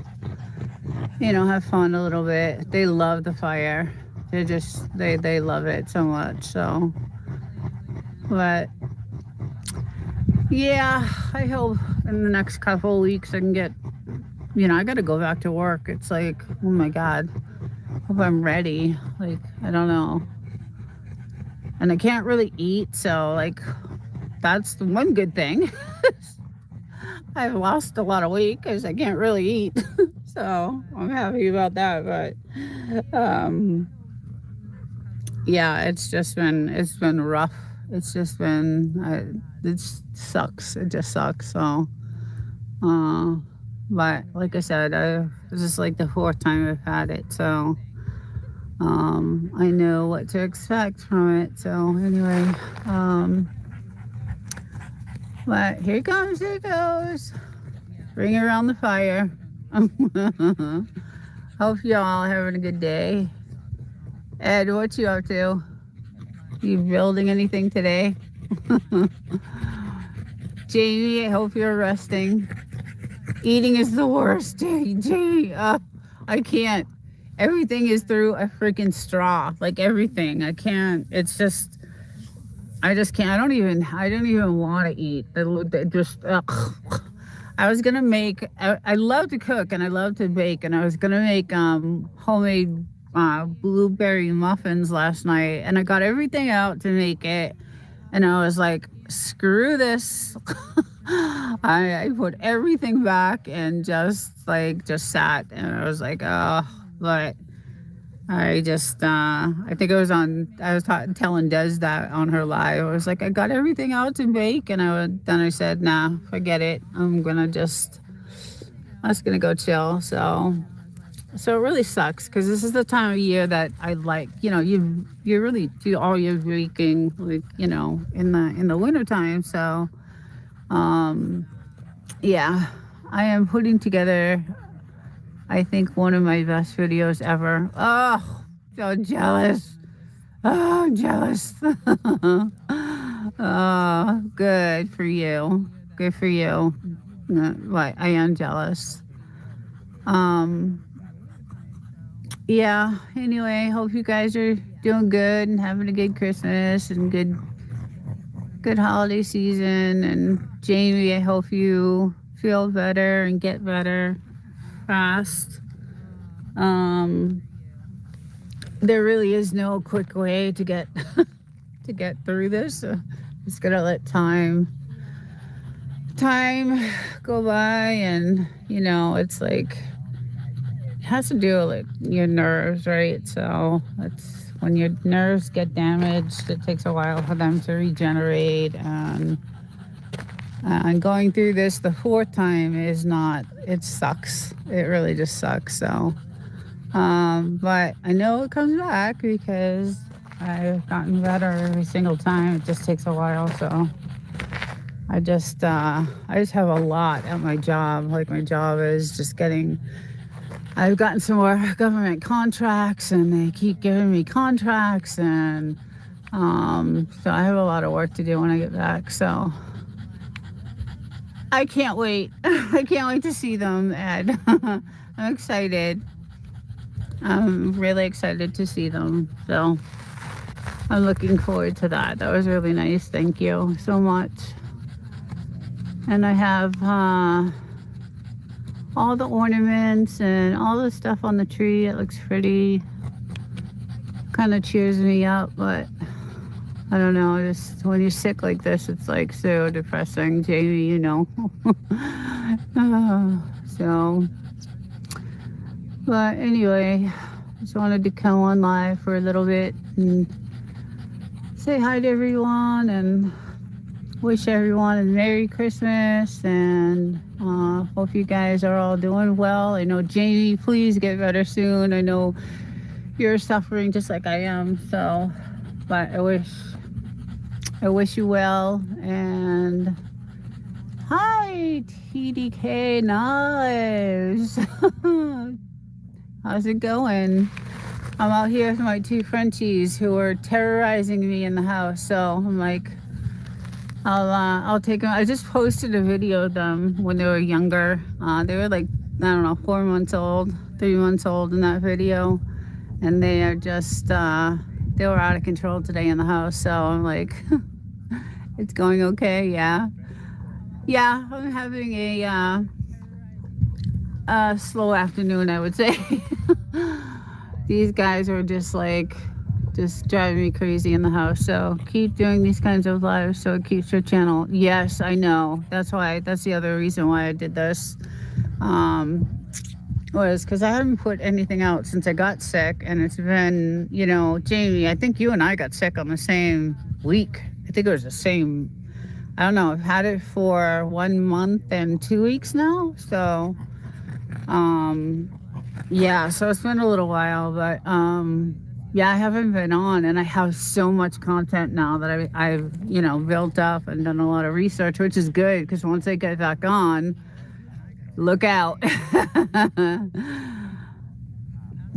fun a little bit. They love the fire. They love it so much. So, but yeah, I hope in the next couple of weeks I can get, I got to go back to work. It's like, oh my God, hope I'm ready. Like, I don't know. And I can't really eat, so like, that's the one good thing. I've lost a lot of weight because I can't really eat. So I'm happy about that. But yeah, it's been rough. It sucks. It just sucks. So, but like I said, this is like the 4th time I've had it. So, I know what to expect from it. So anyway, but here it goes. Bring it around the fire. Hope y'all having a good day. Ed, what you up to? You building anything today? Jamie, I hope you're resting. Eating is the worst. Jamie, I can't. Everything is through a freaking straw. Like everything. I can't. It's just, I just can't. I don't even want to eat. I was gonna make. I love to cook and I love to bake, and I was gonna make homemade blueberry muffins last night, and I got everything out to make it, and I was like, screw this. I put everything back and just sat, and I was like, oh, but I just I think I was telling Des that on her live. I was like, I got everything out to bake, and then I said, nah, forget it. I'm gonna go chill. So it really sucks because this is the time of year that I like, you really do all your baking, like, in the winter time. So yeah, I am putting together, I think, one of my best videos ever. Oh, so jealous. Oh, I'm jealous. Oh, good for you. Good for you. But I am jealous. Yeah, anyway, hope you guys are doing good and having a good Christmas and good holiday season. And Jamie, I hope you feel better and get better fast. There really is no quick way to get through this. So just gotta let time go by, and it's like, it has to do with your nerves, right? So it's when your nerves get damaged, it takes a while for them to regenerate. And going through this the 4th time it sucks. It really just sucks. So, but I know it comes back because I've gotten better every single time. It just takes a while. So I just have a lot at my job. Like, my job is just I've gotten some more government contracts, and they keep giving me contracts, and so I have a lot of work to do when I get back. So I can't wait. I can't wait to see them, Ed. I'm excited. I'm really excited to see them. So I'm looking forward to that. That was really nice. Thank you so much. And I have all the ornaments and all the stuff on the tree. It looks pretty. Kind of cheers me up, but I don't know, just when you're sick like this, it's like so depressing, Jamie, you know. So, but anyway, just wanted to come on live for a little bit and say hi to everyone and wish everyone a Merry Christmas and hope you guys are all doing well. I know, Jamie, please get better soon. I know you're suffering just like I am, so, but I wish you well. And hi, TDK Knives. How's it going? I'm out here with my two Frenchies who are terrorizing me in the house. So I'm like, I'll take them. I just posted a video of them when they were younger. They were like, I don't know, 4 months old, 3 months old in that video. And they are just, they were out of control today in the house. So I'm like, it's going okay. Yeah. Yeah, I'm having a slow afternoon, I would say. These guys are just driving me crazy in the house. So keep doing these kinds of lives so it keeps your channel. Yes, I know. That's the other reason why I did this. Was because I haven't put anything out since I got sick. And it's been, you know, Jamie, I think you and I got sick on the same week. I think it was the same. I don't know. I've had it for 1 month and 2 weeks now. So, yeah, so it's been a little while, but yeah, I haven't been on, and I have so much content now that I've you know, built up and done a lot of research, which is good because once I get back on, look out.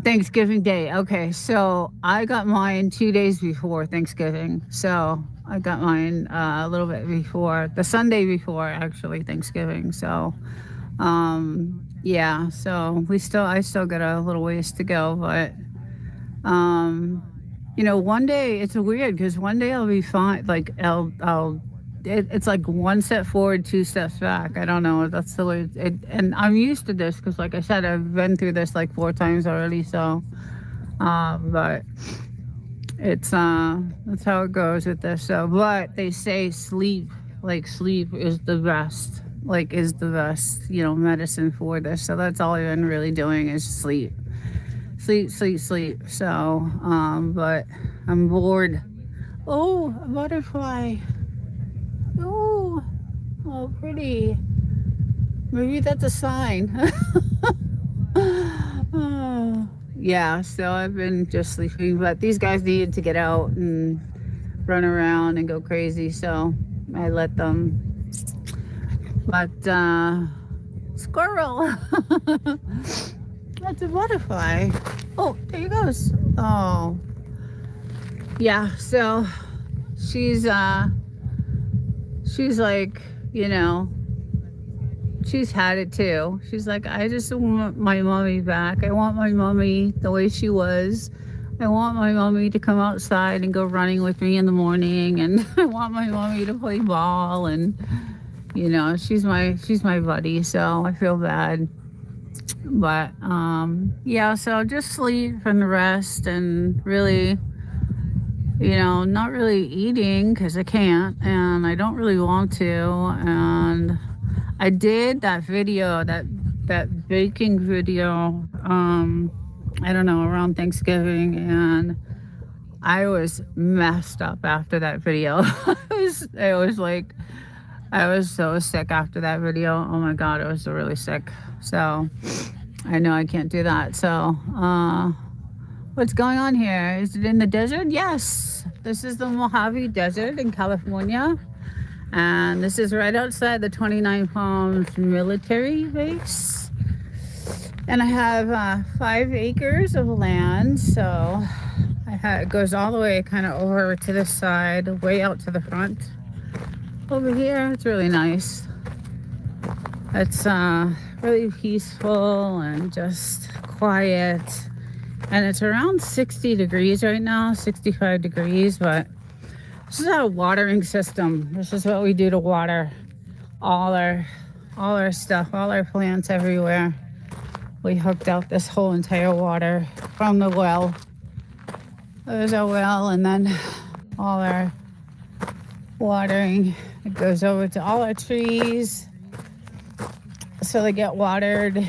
Thanksgiving Day. Okay, so I got mine 2 days before Thanksgiving. So I got mine a little bit before, the Sunday before actually Thanksgiving. So yeah, so I still got a little ways to go, but you know, one day it's weird because one day I'll be fine. Like it's like one step forward, two steps back. I don't know. That's the way and I'm used to this because, like I said, I've been through this like 4 times already. So, but it's that's how it goes with this. So, but they say sleep is the best. Is the best, you know, medicine for this. So that's all I've been really doing is sleep. So, but I'm bored. Oh, a butterfly. Oh, oh, pretty. Maybe that's a sign. Oh, yeah, so I've been just sleeping, but these guys needed to get out and run around and go crazy, so I let them. But, squirrel. That's a butterfly. Oh, there he goes. Oh, yeah, so she's like, you know, she's had it too. She's like, I just want my mommy back. I want my mommy the way she was. I want my mommy to come outside and go running with me in the morning, and I want my mommy to play ball, and you know, she's my buddy, so I feel bad. But yeah, so just sleep and rest and really, you know, not really eating because I can't and I don't really want to. And I did that video, that baking video, I don't know, around Thanksgiving, and I was messed up after that video. It was like, I was so sick after that video. Oh my God, I was really sick. So I know I can't do that. So, what's going on here? Is it in the desert? Yes. This is the Mojave Desert in California. And this is right outside the 29 Palms military base. And I have 5 acres of land. So it goes all the way kind of over to this side, way out to the front. Over here, it's really nice. It's really peaceful and just quiet. And it's around 60 degrees right now, 65 degrees, but this is our watering system. This is what we do to water all our stuff, all our plants everywhere. We hooked out this whole entire water from the well. There's our well, and then all our watering. It goes over to all our trees so they get watered.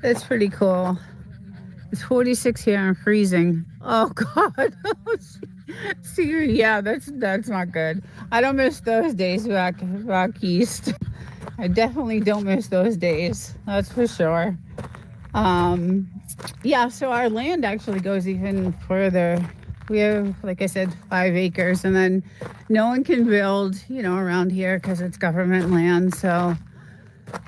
It's pretty cool. It's 46 here and freezing. Oh God. See, yeah, that's not good. I don't miss those days back east. I definitely don't miss those days. That's for sure. Um, yeah, so our land actually goes even further. We have, like I said, 5 acres, and then no one can build, around here because it's government land. So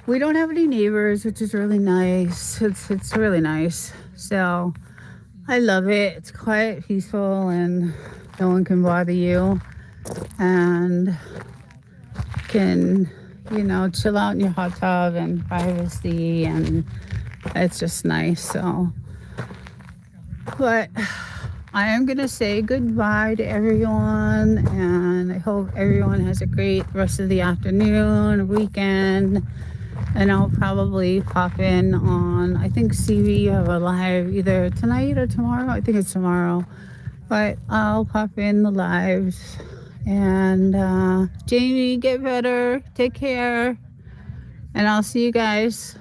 we don't have any neighbors, which is really nice. It's really nice. So I love it. It's quiet, peaceful, and no one can bother you, and can, chill out in your hot tub and privacy, and it's just nice. So, but I am going to say goodbye to everyone, and I hope everyone has a great rest of the afternoon, weekend. And I'll probably pop in on, I think CV have a live either tonight or tomorrow. I think it's tomorrow. But I'll pop in the lives. And Jamie, get better. Take care. And I'll see you guys.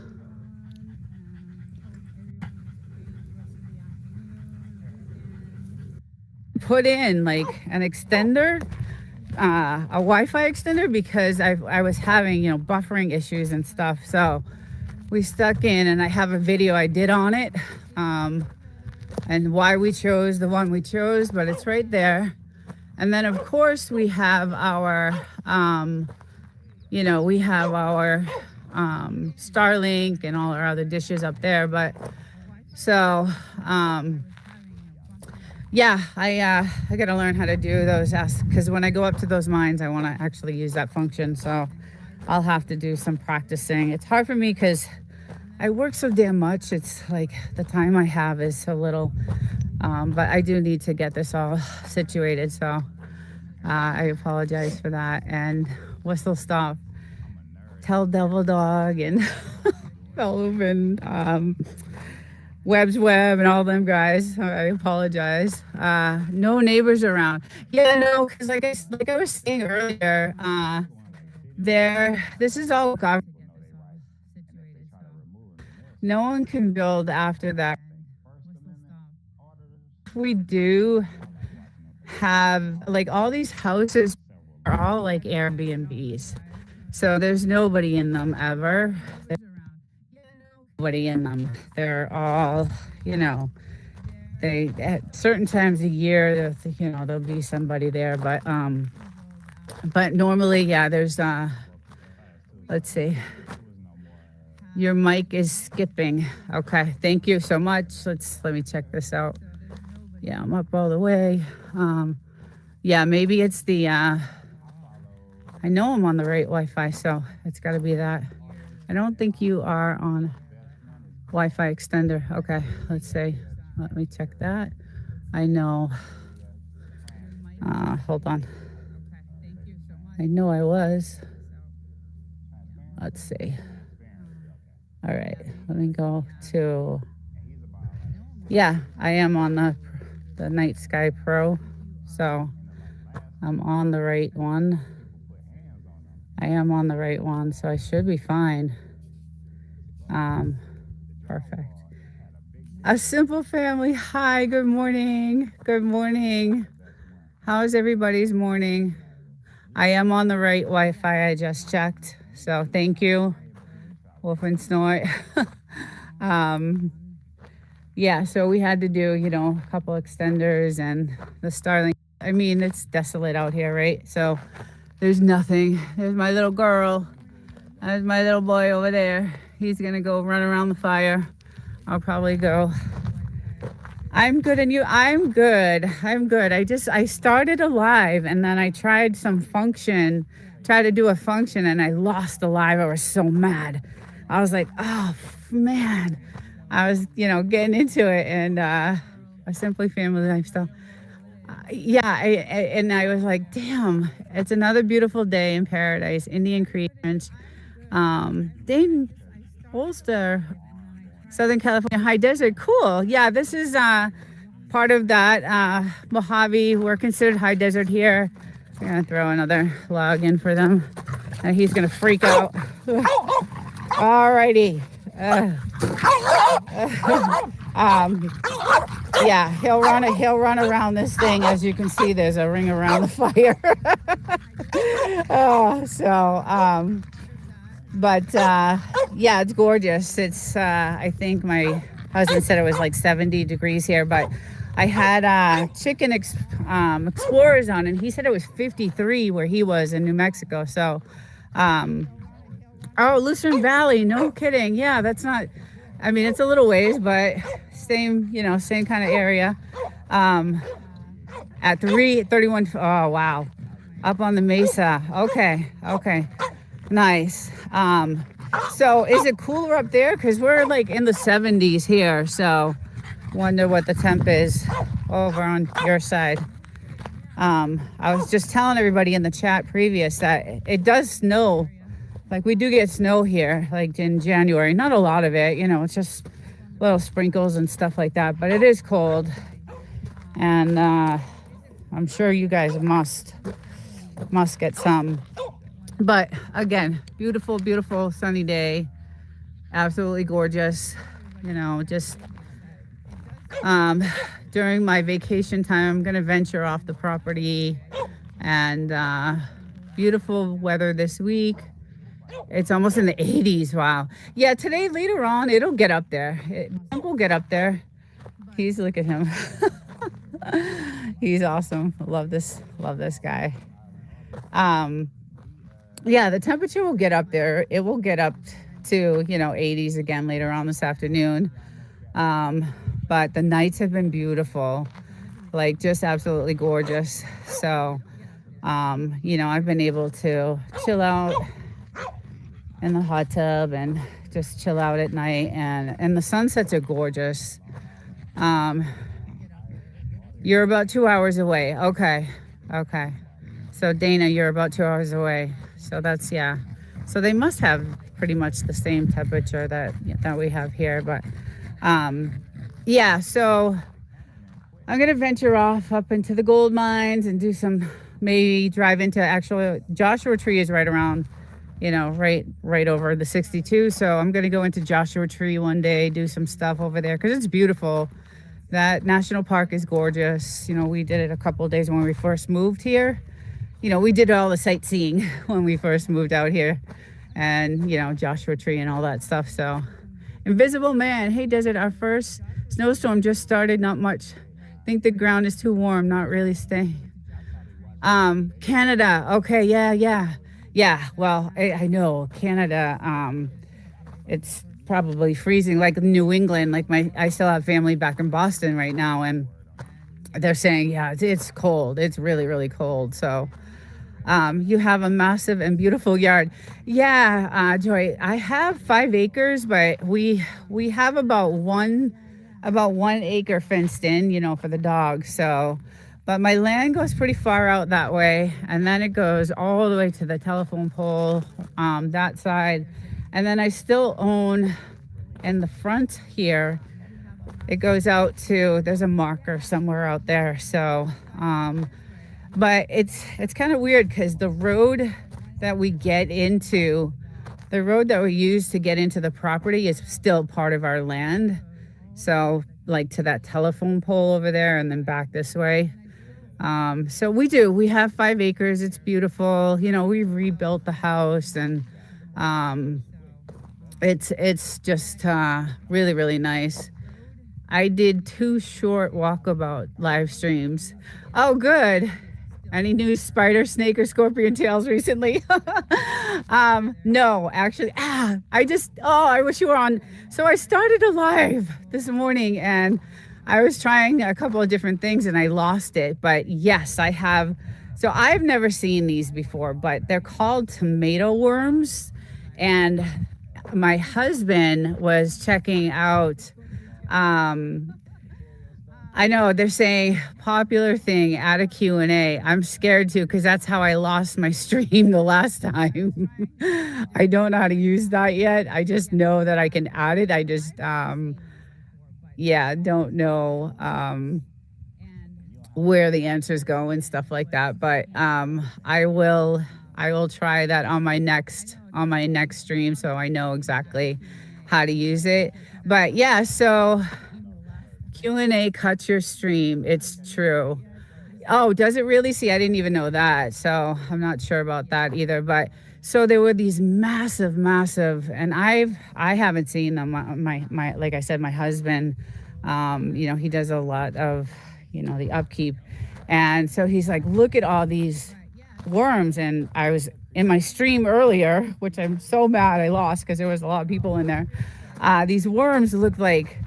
Put in like an extender, a Wi-Fi extender, because I was having, buffering issues and stuff. So we stuck in, and I have a video I did on it, and why we chose the one we chose, but it's right there. And then of course we have our, Starlink and all our other dishes up there. But so, yeah, I got to learn how to do those, because when I go up to those mines, I want to actually use that function. So I'll have to do some practicing. It's hard for me because I work so damn much. It's like the time I have is so little. But I do need to get this all situated. So I apologize for that. And Whistle Stop, Tell Devil Dog, and Felv, and Webb's Web, and all them guys. I apologize. No neighbors around. Yeah, no, because like I was saying earlier, this is all government. No one can build after that. We do have, like, all these houses are all like Airbnbs. So there's nobody in them ever. There's nobody in them. They're all, they at certain times of year, there'll be somebody there, but normally, yeah, there's let's see. Your mic is skipping. Okay, thank you so much. Let me check this out. Yeah, I'm up all the way. Yeah, maybe it's the I know I'm on the right Wi-Fi, so it's got to be that. I don't think you are on Wi-Fi extender. Okay, let's see. Let me check that. I know. Hold on. I know I was. Let's see. All right, let me go to. Yeah, I am on the Night Sky Pro, so I'm on the right one. I am on the right one, so I should be fine. Perfect. A Simple Family. Hi, good morning. Good morning. How is everybody's morning? I am on the right Wi-Fi. I just checked. So thank you, Wolf and Snort. Yeah, so we had to do, a couple extenders and the Starlink. I mean, it's desolate out here, right? So there's nothing. There's my little girl. There's my little boy over there. He's going to go run around the fire. I'll probably go. I'm good, and you? I'm good. I started a live, and then I tried to do a function, and I lost the live. I was so mad. I was like, oh, man. I was, getting into it, and a Simply Family Lifestyle. Yeah, I was like, damn, it's another beautiful day in paradise, Indian Creek, Dayton, Ulster, Southern California, high desert. Cool. Yeah, this is part of that Mojave. We're considered high desert here. I'm gonna throw another log in for them, and he's gonna freak out. Alrighty. Yeah, he'll run around this thing. As you can see, there's a ring around the fire. But yeah, it's gorgeous. It's I think my husband said it was like 70 degrees here, but I had chicken explorers on, and he said it was 53 where he was in New Mexico. So oh, Lucerne Valley, no kidding. Yeah, that's not, I mean, it's a little ways, but same kind of area. At 331, oh wow, up on the mesa. Okay, nice. So is it cooler up there? Because we're like in the 70s here, so wonder what the temp is over on your side. I was just telling everybody in the chat previous that it does snow. Like we do get snow here, like in January. Not a lot of it, it's just little sprinkles and stuff like that. But it is cold, and I'm sure you guys must get some. But again, beautiful, beautiful sunny day, absolutely gorgeous. Just during my vacation time, I'm gonna venture off the property, and beautiful weather this week. It's almost in the 80s. Wow. Yeah, today later on it'll get up there. It will get up there. Look at him. He's awesome. Love this guy. Yeah, the temperature will get up there. It will get up to 80s again later on this afternoon. But the nights have been beautiful, like just absolutely gorgeous. So I've been able to chill out in the hot tub and just chill out at night, and the sunsets are gorgeous. You're about 2 hours away. Okay. So Dana, you're about 2 hours away. So that's, yeah. So they must have pretty much the same temperature that we have here. But yeah, so I'm gonna venture off up into the gold mines and do maybe drive into Joshua Tree is right around, right over the 62. So I'm going to go into Joshua Tree one day, do some stuff over there because it's beautiful. That national park is gorgeous. We did it a couple of days when we first moved here. We did all the sightseeing when we first moved out here, and, Joshua Tree and all that stuff. So Invisible Man, hey Desert, our first snowstorm just started, not much. Think the ground is too warm, not really staying. Canada, okay, yeah, well, I know Canada, it's probably freezing, like New England. Like I still have family back in Boston right now, and they're saying, yeah, it's cold. It's really, really cold. So you have a massive and beautiful yard. Yeah, Joy, I have 5 acres, but we have about one acre fenced in, for the dogs. So, but my land goes pretty far out that way, and then it goes all the way to the telephone pole, that side. And then I still own in the front here, it goes out to, there's a marker somewhere out there. So, but it's kind of weird because the road that we use to get into the property is still part of our land. So like to that telephone pole over there and then back this way. So we have 5 acres. It's beautiful. We rebuilt the house, and it's just really, really nice. I did 2 short walkabout live streams. Oh, good. Any new spider, snake, or scorpion tails recently? No, actually. I wish you were on. So I started a live this morning, and I was trying a couple of different things and I lost it. But yes, I have. So I've never seen these before, but they're called tomato worms. And my husband was checking out, I know they're saying popular thing, add a Q&A. I'm scared too, because that's how I lost my stream the last time. I don't know how to use that yet. I just know that I can add it. I just, don't know where the answers go and stuff like that. But I will try that on my next stream, so I know exactly how to use it. But yeah, so Q&A cuts your stream. It's true. Oh, does it really? See, I didn't even know that. So I'm not sure about that either. But so there were these massive, and I haven't seen them. My like I said, my husband, he does a lot of, the upkeep. And so he's like, look at all these worms. And I was in my stream earlier, which I'm so mad I lost because there was a lot of people in there. These worms looked like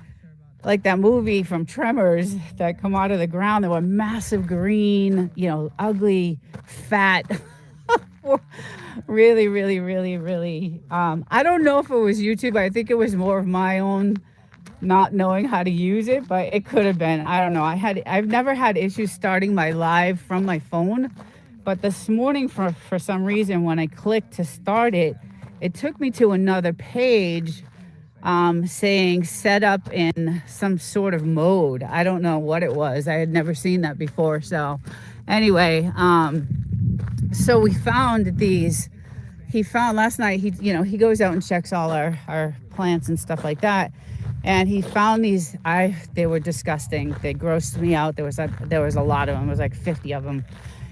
that movie from Tremors that come out of the ground. They were massive green, ugly, fat, really, really, really, really. I don't know if it was YouTube. I think it was more of my own not knowing how to use it, but it could have been. I don't know. I've never had issues starting my live from my phone, but this morning for some reason when I clicked to start it, it took me to another page saying set up in some sort of mode. I don't know what it was. I had never seen that before. So anyway, so we found these. He found last night, he goes out and checks all our plants and stuff like that. And he found these, they were disgusting. They grossed me out. There was a lot of them. It was like 50 of them.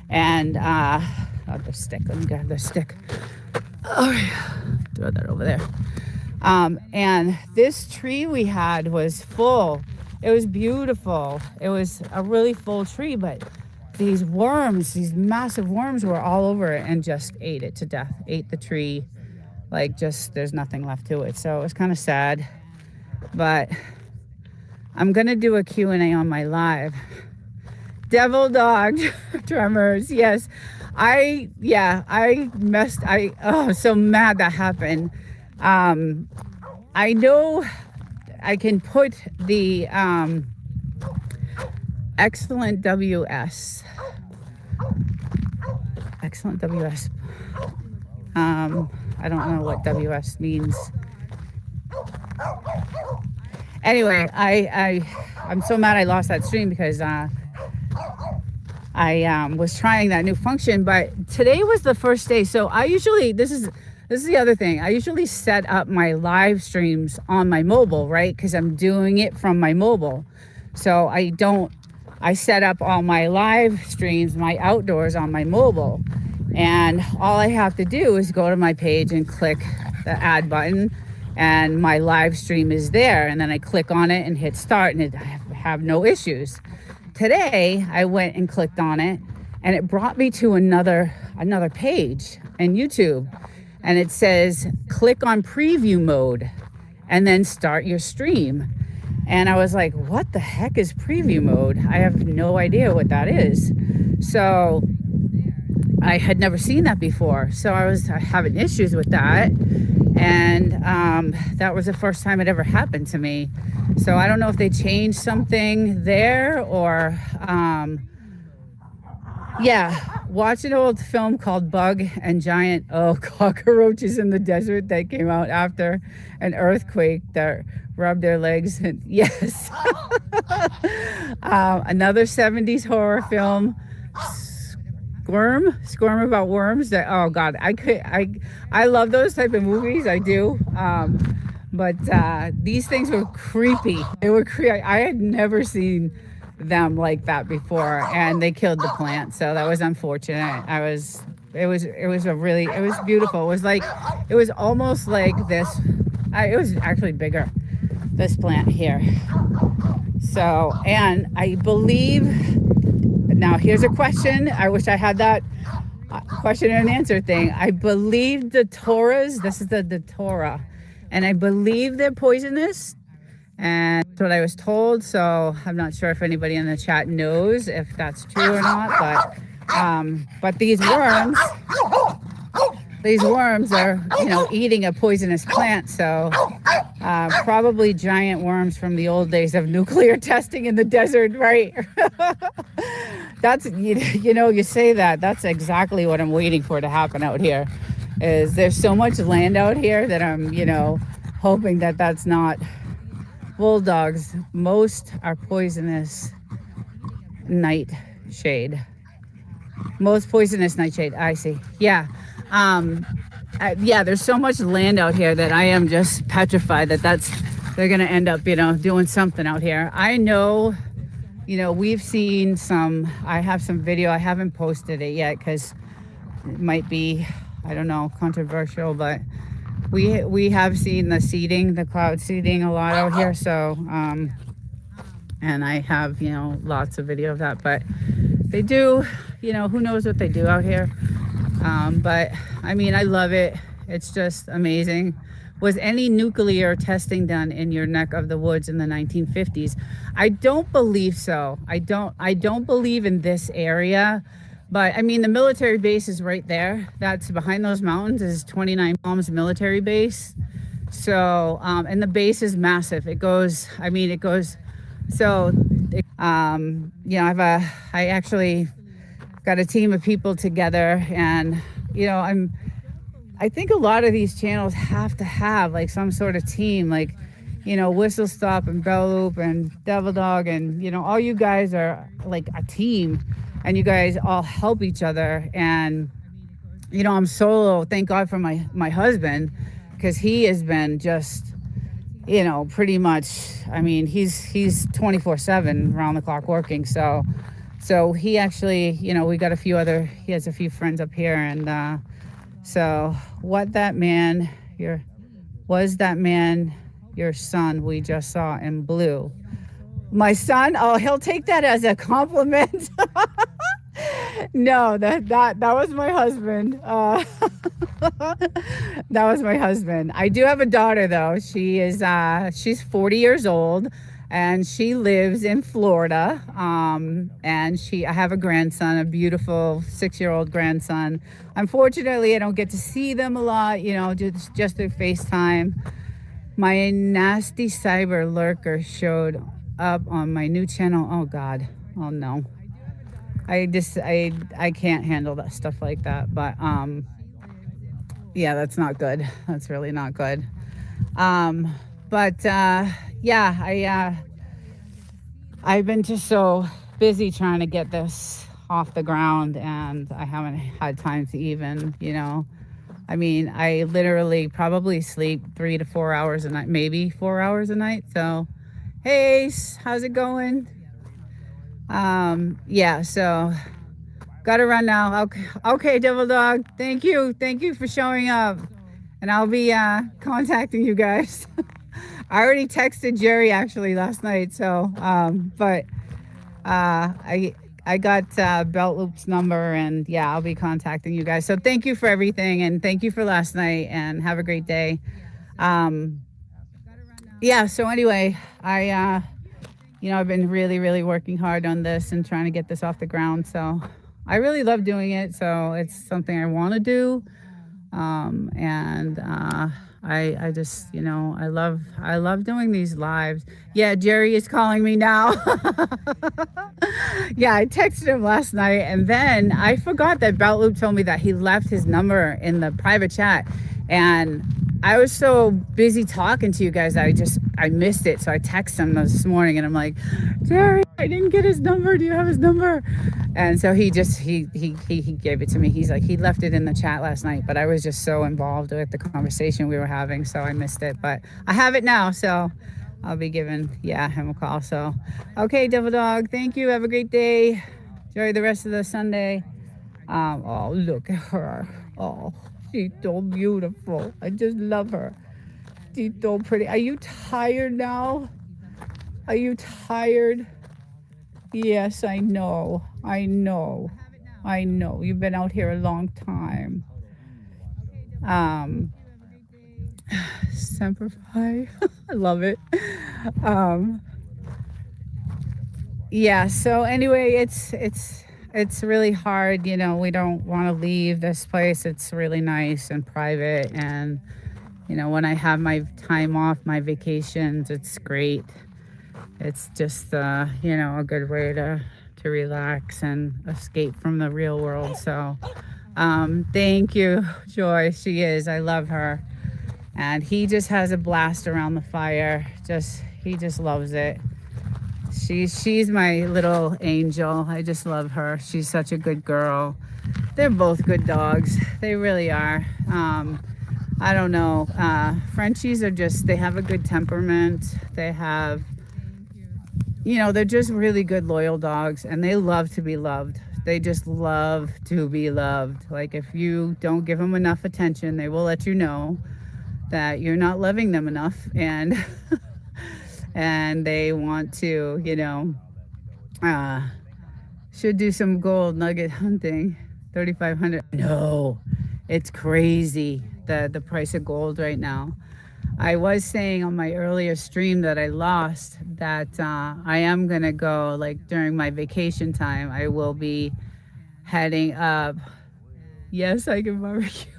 And, the stick, let me grab the stick. Oh, throw that over there. And this tree we had was full. It was beautiful. It was a really full tree, but these massive worms were all over it and just ate it to death, ate the tree. Like there's nothing left to it. So it was kind of sad, but I'm going to do a Q&A on my live. Devil dog tremors. Yes. I'm so mad that happened. I know I can put the excellent WS. I don't know what WS means. Anyway, I'm so mad I lost that stream because I was trying that new function, but today was the first day. So I usually, this is the other thing. I usually set up my live streams on my mobile, right? Because I'm doing it from my mobile. So I set up all my live streams, my outdoors on my mobile. And all I have to do is go to my page and click the add button and my live stream is there. And then I click on it and hit start and I have no issues. Today, I went and clicked on it and it brought me to another page in YouTube. And it says, click on preview mode and then start your stream. And I was like, what the heck is preview mode? I have no idea what that is. So I had never seen that before. So I was having issues with that. And that was the first time it ever happened to me. So I don't know if they changed something there or, watch an old film called Bug and Giant Cockroaches in the Desert that came out after an earthquake that rubbed their legs. And yes. Another 70s horror film, Squirm about worms. That, oh God, I love those type of movies. I do. But these things were creepy. They were creepy. I had never seen them like that before, and they killed the plant. So that was unfortunate. It was beautiful. It was almost like this. It was actually bigger, this plant here. So, and I believe, now here's a question. I wish I had that question and answer thing. I believe the Toras, this is the Datura, and I believe they're poisonous. And that's what I was told. So I'm not sure if anybody in the chat knows if that's true or not. But these worms are, eating a poisonous plant. So probably giant worms from the old days of nuclear testing in the desert, right? That's, you say that. That's exactly what I'm waiting for to happen out here. Is there's so much land out here that I'm, hoping that that's not. Bulldogs, most are poisonous night shade. Most poisonous nightshade. I see. Yeah. Yeah, there's so much land out here that I am just petrified that they're going to end up, doing something out here. I know, we've seen I have some video. I haven't posted it yet because it might be, I don't know, controversial, but we have seen the cloud seeding a lot out here. So, and I have, lots of video of that, but they do, who knows what they do out here. But I mean, I love it. It's just amazing. Was any nuclear testing done in your neck of the woods in the 1950s? I don't believe so. I don't believe in this area, but I mean, the military base is right there. That's behind those mountains is 29 Palms military base. So, and the base is massive. So, I actually got a team of people together, and I think a lot of these channels have to have like some sort of team, like Whistle Stop and Bell Loop and Devil Dog, and all you guys are like a team, and you guys all help each other. And I'm solo, thank God for my husband, because he has been just pretty much, I mean, he's 24/7 round the clock working. So he actually, we got he has a few friends up here. And so was that man your son we just saw in blue? My son? Oh, he'll take that as a compliment. No, that was my husband. That was my husband. I do have a daughter though. She's 40 years old. And she lives in Florida, and I have a grandson, a beautiful 6-year-old grandson. Unfortunately, I don't get to see them a lot, just through FaceTime. My nasty cyber lurker showed up on my new channel. Oh God, oh no. I can't handle that stuff like that, but yeah, that's not good. That's really not good. Yeah, I've been just so busy trying to get this off the ground, and I haven't had time to even, I mean, I literally probably sleep 3 to 4 hours a night, maybe 4 hours a night. So, hey, how's it going? Yeah, so gotta run now. Okay, Devil Dog. Thank you for showing up, and I'll be contacting you guys. I already texted Jerry actually last night, so but I got Belt Loop's number, and yeah, I'll be contacting you guys. So thank you for everything, and thank you for last night, and have a great day. Yeah, so anyway, I've been really, really working hard on this and trying to get this off the ground. So I really love doing it. So it's something I want to do. I just, I love doing these lives. Yeah, Jerry is calling me now. Yeah, I texted him last night, and then I forgot that Belt Loop told me that he left his number in the private chat, and I was so busy talking to you guys that I missed it. So I texted him this morning, and I'm like, Jerry, I didn't get his number. Do you have his number? And so he gave it to me. He's like, he left it in the chat last night, but I was just so involved with the conversation we were having, so I missed it. But I have it now, so I'll be giving him a call. So okay, Devil Dog, thank you. Have a great day. Enjoy the rest of the Sunday. Oh, look at her. Oh, she's so beautiful. I just love her. She's so pretty. Are you tired now? Are you tired? Yes, I know. You've been out here a long time. Semper Fi. I love it. Yeah, so anyway, it's really hard, we don't want to leave this place. It's really nice and private, and when I have my time off, my vacations, it's great. It's just a good way to relax and escape from the real world. So thank you, Joy. She is. I love her. And he just has a blast around the fire. He just loves it. She's my little angel. I just love her. She's such a good girl. They're both good dogs. They really are. I don't know. Frenchies are just, they have a good temperament. They have, they're just really good, loyal dogs, and they love to be loved. They just love to be loved. Like, if you don't give them enough attention, they will let you know that you're not loving them enough, and and they want to, uh, should do some gold nugget hunting. 3,500. No, it's crazy, the price of gold right now. I was saying on my earlier stream that I lost that I am going to go, like, during my vacation time, I will be heading up. Yes, I can barbecue.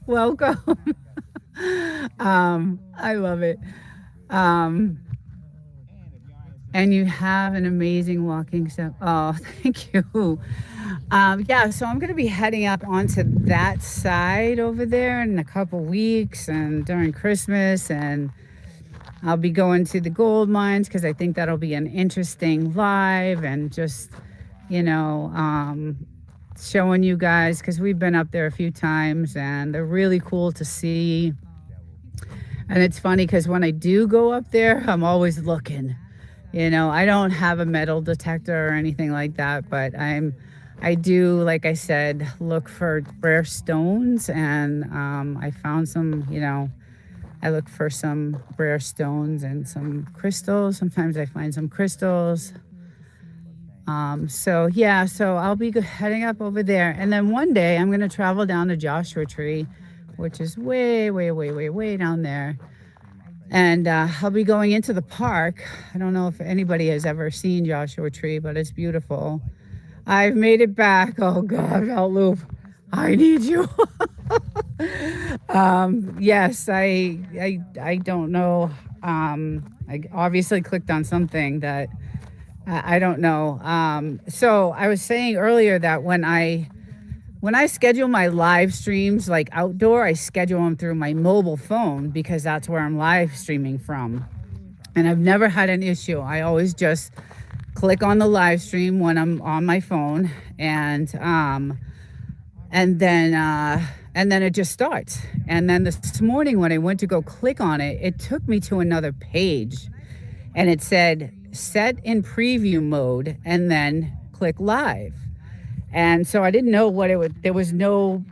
Welcome. I love it. Um, and you have an amazing walking step. Oh, thank you. Yeah, so I'm going to be heading up onto that side over there in a couple weeks and during Christmas. And I'll be going to the gold mines because I think that'll be an interesting live, and just, showing you guys, because we've been up there a few times and they're really cool to see. And it's funny because when I do go up there, I'm always looking. I don't have a metal detector or anything like that, but I do, like I said, look for rare stones, and I found some, I look for some rare stones and some crystals. Sometimes I find some crystals. So I'll be heading up over there. And then one day I'm going to travel down to Joshua Tree, which is way, way, way, way, way down there. And I'll be going into the park. I don't know if anybody has ever seen Joshua Tree, but it's beautiful. I've made it back. Oh God, Outloop, I need you. Yes, I don't know. I obviously clicked on something that I don't know. So I was saying earlier that when I schedule my live streams, like outdoor, I schedule them through my mobile phone because that's where I'm live streaming from. And I've never had an issue. I always just click on the live stream when I'm on my phone, and then it just starts. And then this morning when I went to go click on it, it took me to another page, and it said set in preview mode and then click live. And so I didn't know what it would. There was no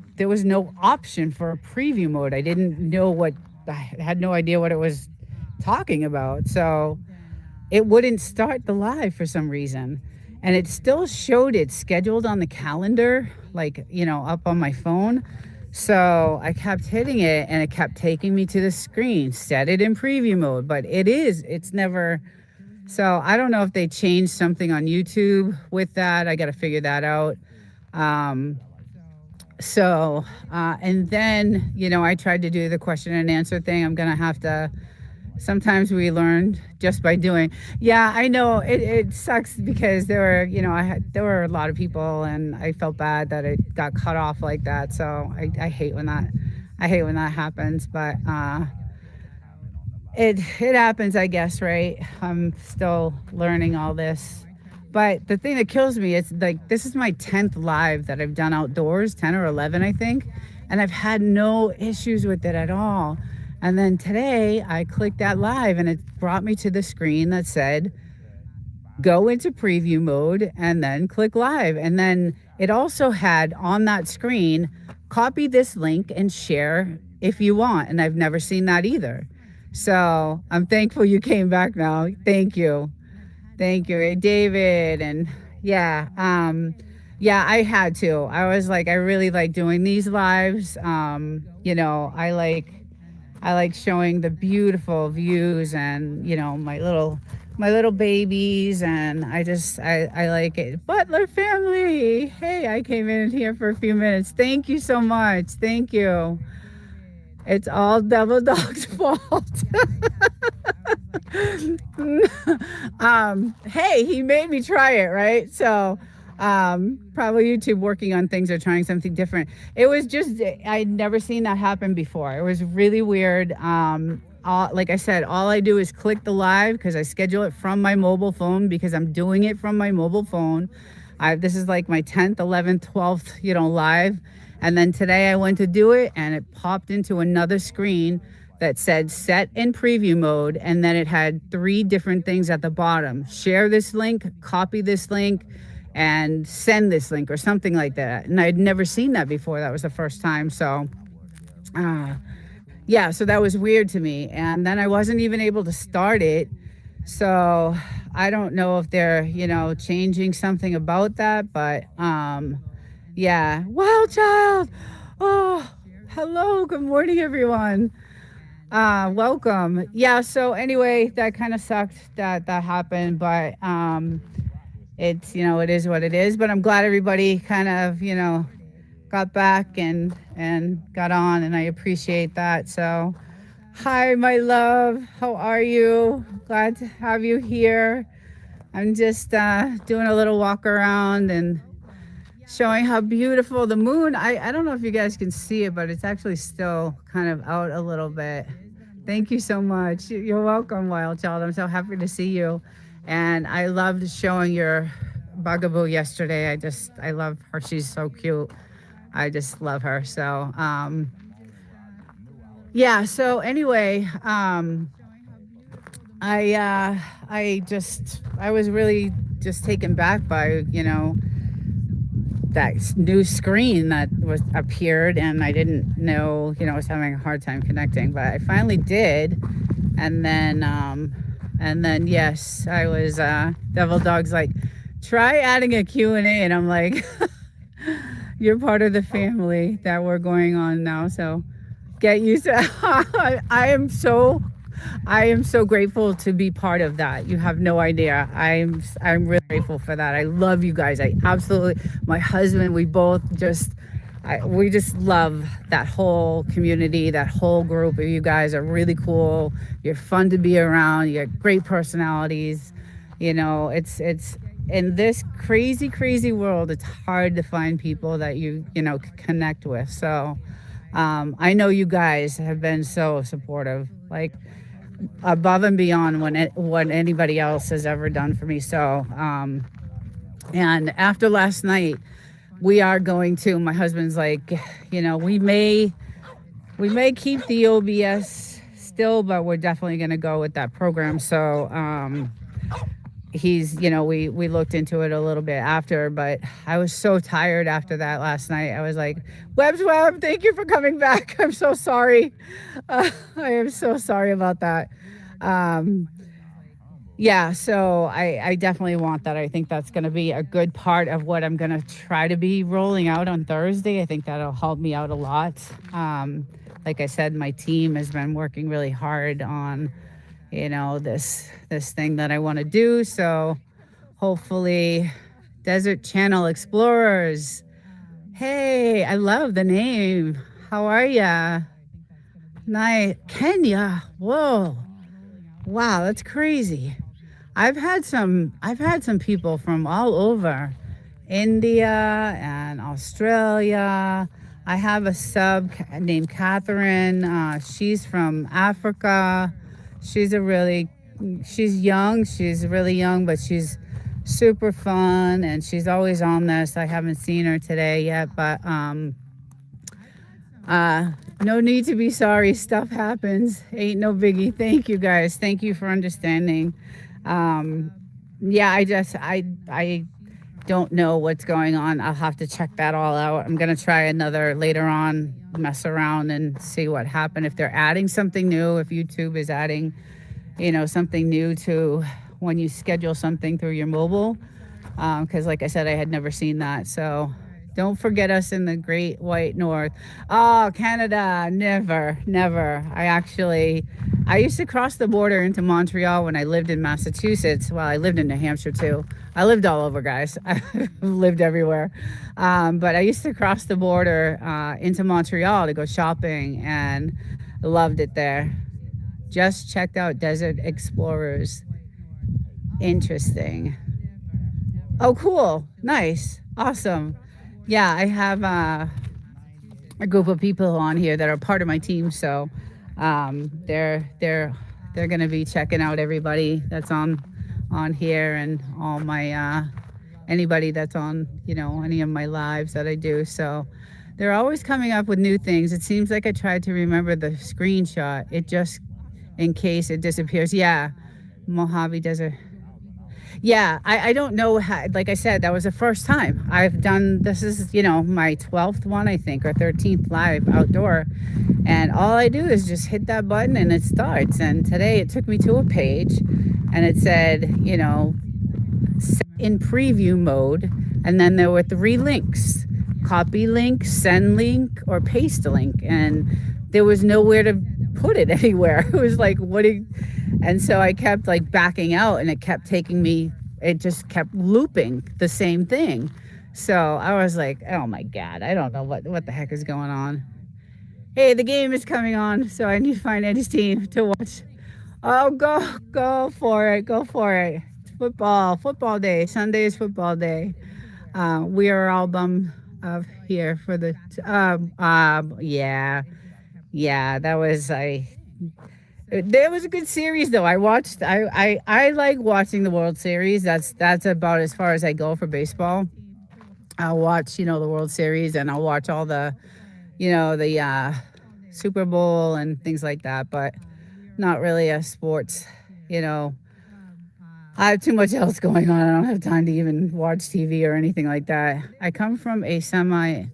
option for a preview mode. I didn't know I had no idea what it was talking about. So it wouldn't start the live for some reason. And it still showed it scheduled on the calendar, like, up on my phone. So I kept hitting it and it kept taking me to the screen, set it in preview mode, but it's never. So I don't know if they changed something on YouTube with that. I got to figure that out. And then, I tried to do the question and answer thing. I'm going to have to, sometimes we learn just by doing. Yeah, I know it sucks because there were a lot of people, and I felt bad that it got cut off like that. So I hate when that happens, but, it happens, I guess, right? I'm still learning all this. But the thing that kills me is, like, this is my 10th live that I've done outdoors, 10 or 11, I think. And I've had no issues with it at all. And then today I clicked that live and it brought me to the screen that said, go into preview mode and then click live. And then it also had on that screen, copy this link and share if you want. And I've never seen that either. So I'm thankful you came back now. Thank you. Hey, David. And I had to. I was like, I really like doing these lives. I like showing the beautiful views and, my little babies, and I like it. Butler family. Hey, I came in here for a few minutes. Thank you so much. Thank you. It's all Devil Dog's fault. Hey, he made me try it, right? So probably YouTube working on things or trying something different. It was just, I'd never seen that happen before. It was really weird. like I said, all I do is click the live because I schedule it from my mobile phone because I'm doing it from my mobile phone. This is like my 10th, 11th, 12th, live. And then today I went to do it and it popped into another screen that said set in preview mode. And then it had 3 different things at the bottom: share this link, copy this link, and send this link or something like that. And I'd never seen that before. That was the first time. So, yeah, so that was weird to me. And then I wasn't even able to start it. So I don't know if they're, changing something about that, but yeah. Wild child. Oh, hello. Good morning, everyone. Welcome. Yeah, so anyway, that kind of sucked that happened, but it's, it is what it is. But I'm glad everybody kind of, got back and got on, and I appreciate that. So hi, my love. How are you? Glad to have you here. I'm just doing a little walk around and showing how beautiful the moon. I don't know if you guys can see it, but it's actually still kind of out a little bit. Thank you so much. You're welcome, Wild Child. I'm so happy to see you. And I loved showing your bugaboo yesterday. I love her. She's so cute. I just love her. So, yeah. So anyway, I was really just taken back by, that new screen that appeared, and I didn't know, I was having a hard time connecting, but I finally did. And then yes, I was, Devil Dog's like, try adding a Q&A. And I'm like, you're part of the family that we're going on now. So get used to I am so grateful to be part of that. You have no idea. I'm really grateful for that. I love you guys. My husband, we both we just love that whole community, that whole group of you guys are really cool. You're fun to be around. You got great personalities. It's in this crazy world, it's hard to find people that you connect with. So I know you guys have been so supportive, like above and beyond what anybody else has ever done for me. So, and after last night, we are going to, my husband's like, we may keep the OBS still, but we're definitely going to go with that program. So, he's, we looked into it a little bit after, but I was so tired after that last night. I was like, Web, thank you for coming back. I'm so sorry. I am so sorry about that. Yeah, so I definitely want that. I think that's going to be a good part of what I'm going to try to be rolling out on Thursday. I think that'll help me out a lot. Like I said, my team has been working really hard on this thing that I want to do. So hopefully, Desert Channel Explorers. Hey, I love the name. How are ya? Nice. Kenya. Whoa. Wow, that's crazy. I've had some people from all over India and Australia. I have a sub named Catherine. She's from Africa. She's young. She's really young, but she's super fun, and she's always on this. I haven't seen her today yet, but no need to be sorry. Stuff happens. Ain't no biggie. Thank you guys. Thank you for understanding. Yeah, I don't know what's going on. I'll have to check that all out. I'm gonna try another later on, mess around and see what happened. If they're adding something new, if YouTube is adding, something new to when you schedule something through your mobile. Because like I said, I had never seen that. So don't forget us in the Great White North. Oh, Canada, never. I used to cross the border into Montreal when I lived in Massachusetts. Well, I lived in New Hampshire too. I lived all over, guys. I lived everywhere. But I used to cross the border into Montreal to go shopping, and loved it there. Just checked out Desert Explorers. Interesting. Oh, cool. Nice. Awesome. Yeah, I have a group of people on here that are part of my team, so They're going to be checking out everybody that's on here, and all my anybody that's on, any of my lives that I do. So they're always coming up with new things. It seems like I tried to remember the screenshot. It just, in case it disappears. Yeah, Mojave Desert. Yeah, I don't know how, like I said, that was the first time I've done this. Is, my 12th one, I think, or 13th live outdoor. And all I do is just hit that button and it starts. And today it took me to a page and it said, in preview mode. And then there were 3 links: copy link, send link, or paste a link. And there was nowhere to put it anywhere. It was like, and so I kept like backing out, and it kept taking me, it just kept looping the same thing. So I was like, oh my God, I don't know what the heck is going on. Hey, the game is coming on, so I need to find Eddie's team to watch. Oh, go for it. Go for it. It's football day. Sunday is football day. We are all bummed of here for the, yeah, that was, there was a good series though. I like watching the World Series. That's about as far as I go for baseball. I'll watch, the World Series, and I'll watch all the, the Super Bowl and things like that, but not really a sports, I have too much else going on. I don't have time to even watch TV or anything like that. I come from a semi-arid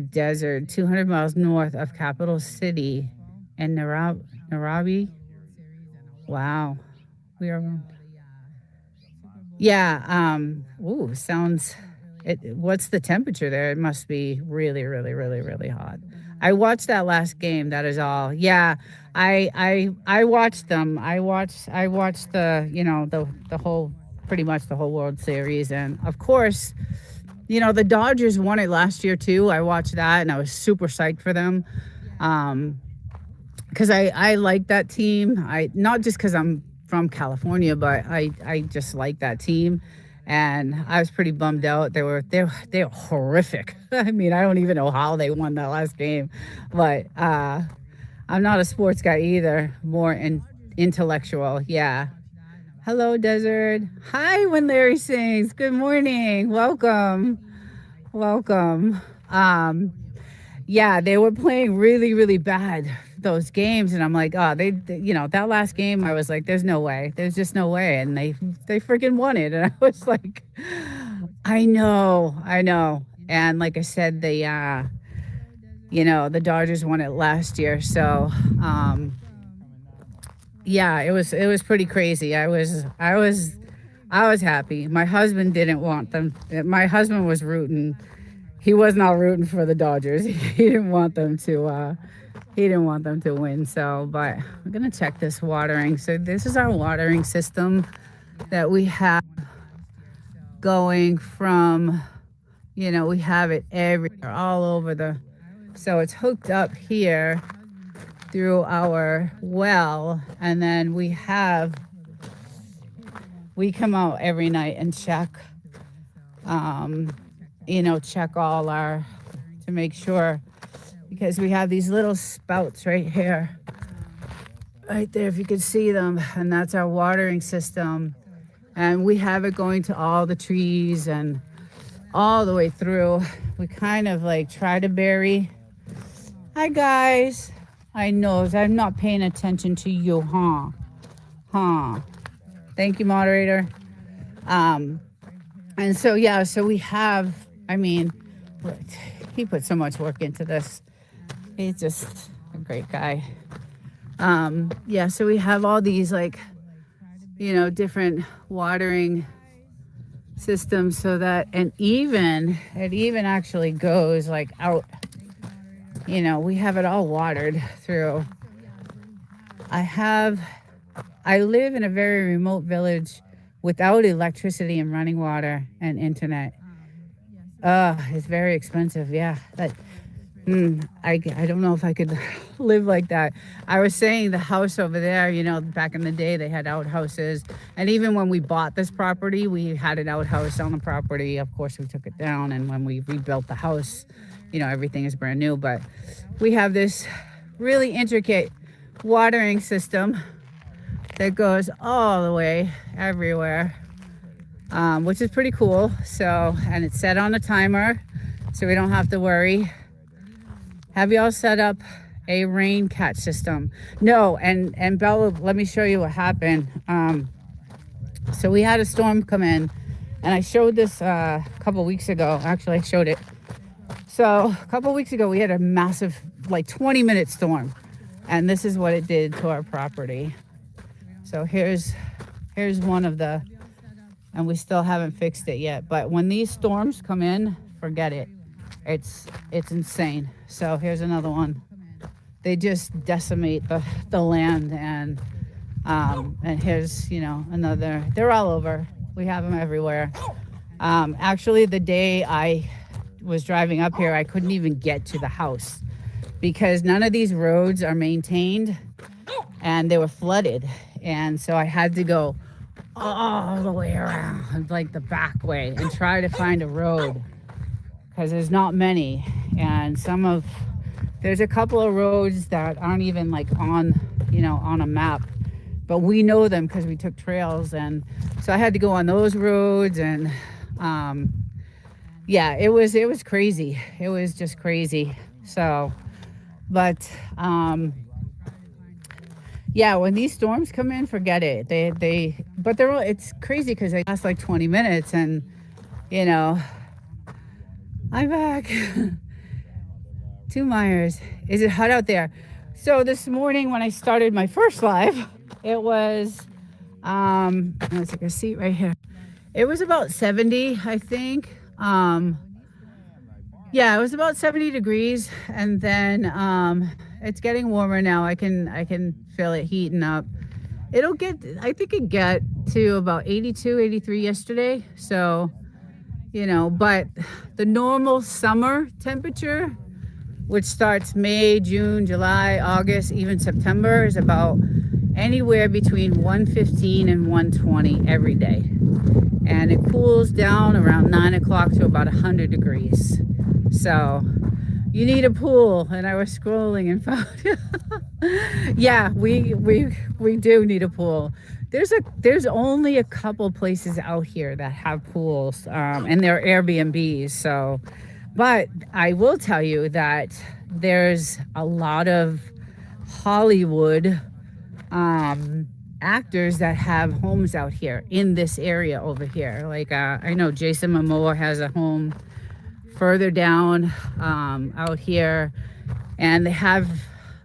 desert 200 miles north of capital city and Nairobi. Wow. We are, yeah, sounds, what's the temperature there? It must be really, really, really, really hot. I watched that last game. That is all. Yeah, I watched them. I watched the, the whole, pretty much the whole World Series, and of course, the Dodgers won it last year too. I watched that and I was super psyched for them, because I like that team. Not just because I'm from California, but I just like that team. And I was pretty bummed out. They were horrific. I mean, I don't even know how they won that last game, but I'm not a sports guy either. More intellectual. Yeah. Hello, Desert. Hi, when Larry sings. Good morning. Welcome. Yeah, they were playing really, really bad, those games, and I'm like, oh, they that last game, I was like, there's no way, there's just no way, and they freaking won it, and I was like, I know, and like I said, the Dodgers won it last year, so yeah, it was pretty crazy. I was happy. My husband didn't want them. My husband was rooting. He was not rooting for the Dodgers. He didn't want them to. He didn't want them to win. So, but I'm gonna check this watering. So this is our watering system that we have going from. We have it everywhere, all over the. So it's hooked up here through our well, and then we come out every night and check. Check all to make sure, because we have these little spouts right here, right there, if you could see them, and that's our watering system. And we have it going to all the trees and all the way through. We kind of like try to bury. Hi, guys. I know, I'm not paying attention to you, huh? Thank you, moderator. And so, yeah, so we have, he put so much work into this. He's just a great guy. Yeah, so we have all these different watering systems, so that, and it even actually goes out. We have it all watered through. I live in a very remote village without electricity and running water and internet. It's very expensive. Yeah, I don't know if I could live like that. I was saying the house over there, back in the day, they had outhouses. And even when we bought this property, we had an outhouse on the property. Of course, we took it down. And when we rebuilt the house, everything is brand new. But we have this really intricate watering system that goes all the way everywhere, which is pretty cool. So, and it's set on a timer, so we don't have to worry. Have y'all set up a rain catch system? No, and Bella, let me show you what happened. So we had a storm come in, and I showed this a couple weeks ago. Actually, I showed it. So a couple weeks ago, we had a massive, like 20-minute storm, and this is what it did to our property. So here's one of the, and we still haven't fixed it yet. But when these storms come in, forget it. It's insane. So here's another one. They just decimate the land, and here's, you know, another. They're all over. We have them everywhere. Actually, the day I was driving up here, I couldn't even get to the house because none of these roads are maintained, and they were flooded. And so I had to go all the way around, like the back way, and try to find a road because there's not many. And there's a couple of roads that aren't even like on, you know, on a map, but we know them because we took trails. And so I had to go on those roads, and yeah, it was crazy. It was just crazy. So, but yeah, when these storms come in, forget it. It's crazy because they last like 20 minutes, and you know, I'm back. 2 Myers. Is it hot out there? So this morning when I started my first live, it was let's take a seat right here. It was about 70, I think. Yeah, it was about 70 degrees, and then it's getting warmer now. I can feel it heating up. I think it got to about 82, 83 yesterday. So, you know, but the normal summer temperature, which starts May, June, July, August, even September, is about anywhere between 115 and 120 every day. And it cools down around 9 o'clock to about 100 degrees. So you need a pool. And I was scrolling and found, yeah, we do need a pool. There's only a couple places out here that have pools, and they're Airbnbs. So, but I will tell you that there's a lot of Hollywood actors that have homes out here in this area over here. Like I know Jason Momoa has a home further down out here, and they have.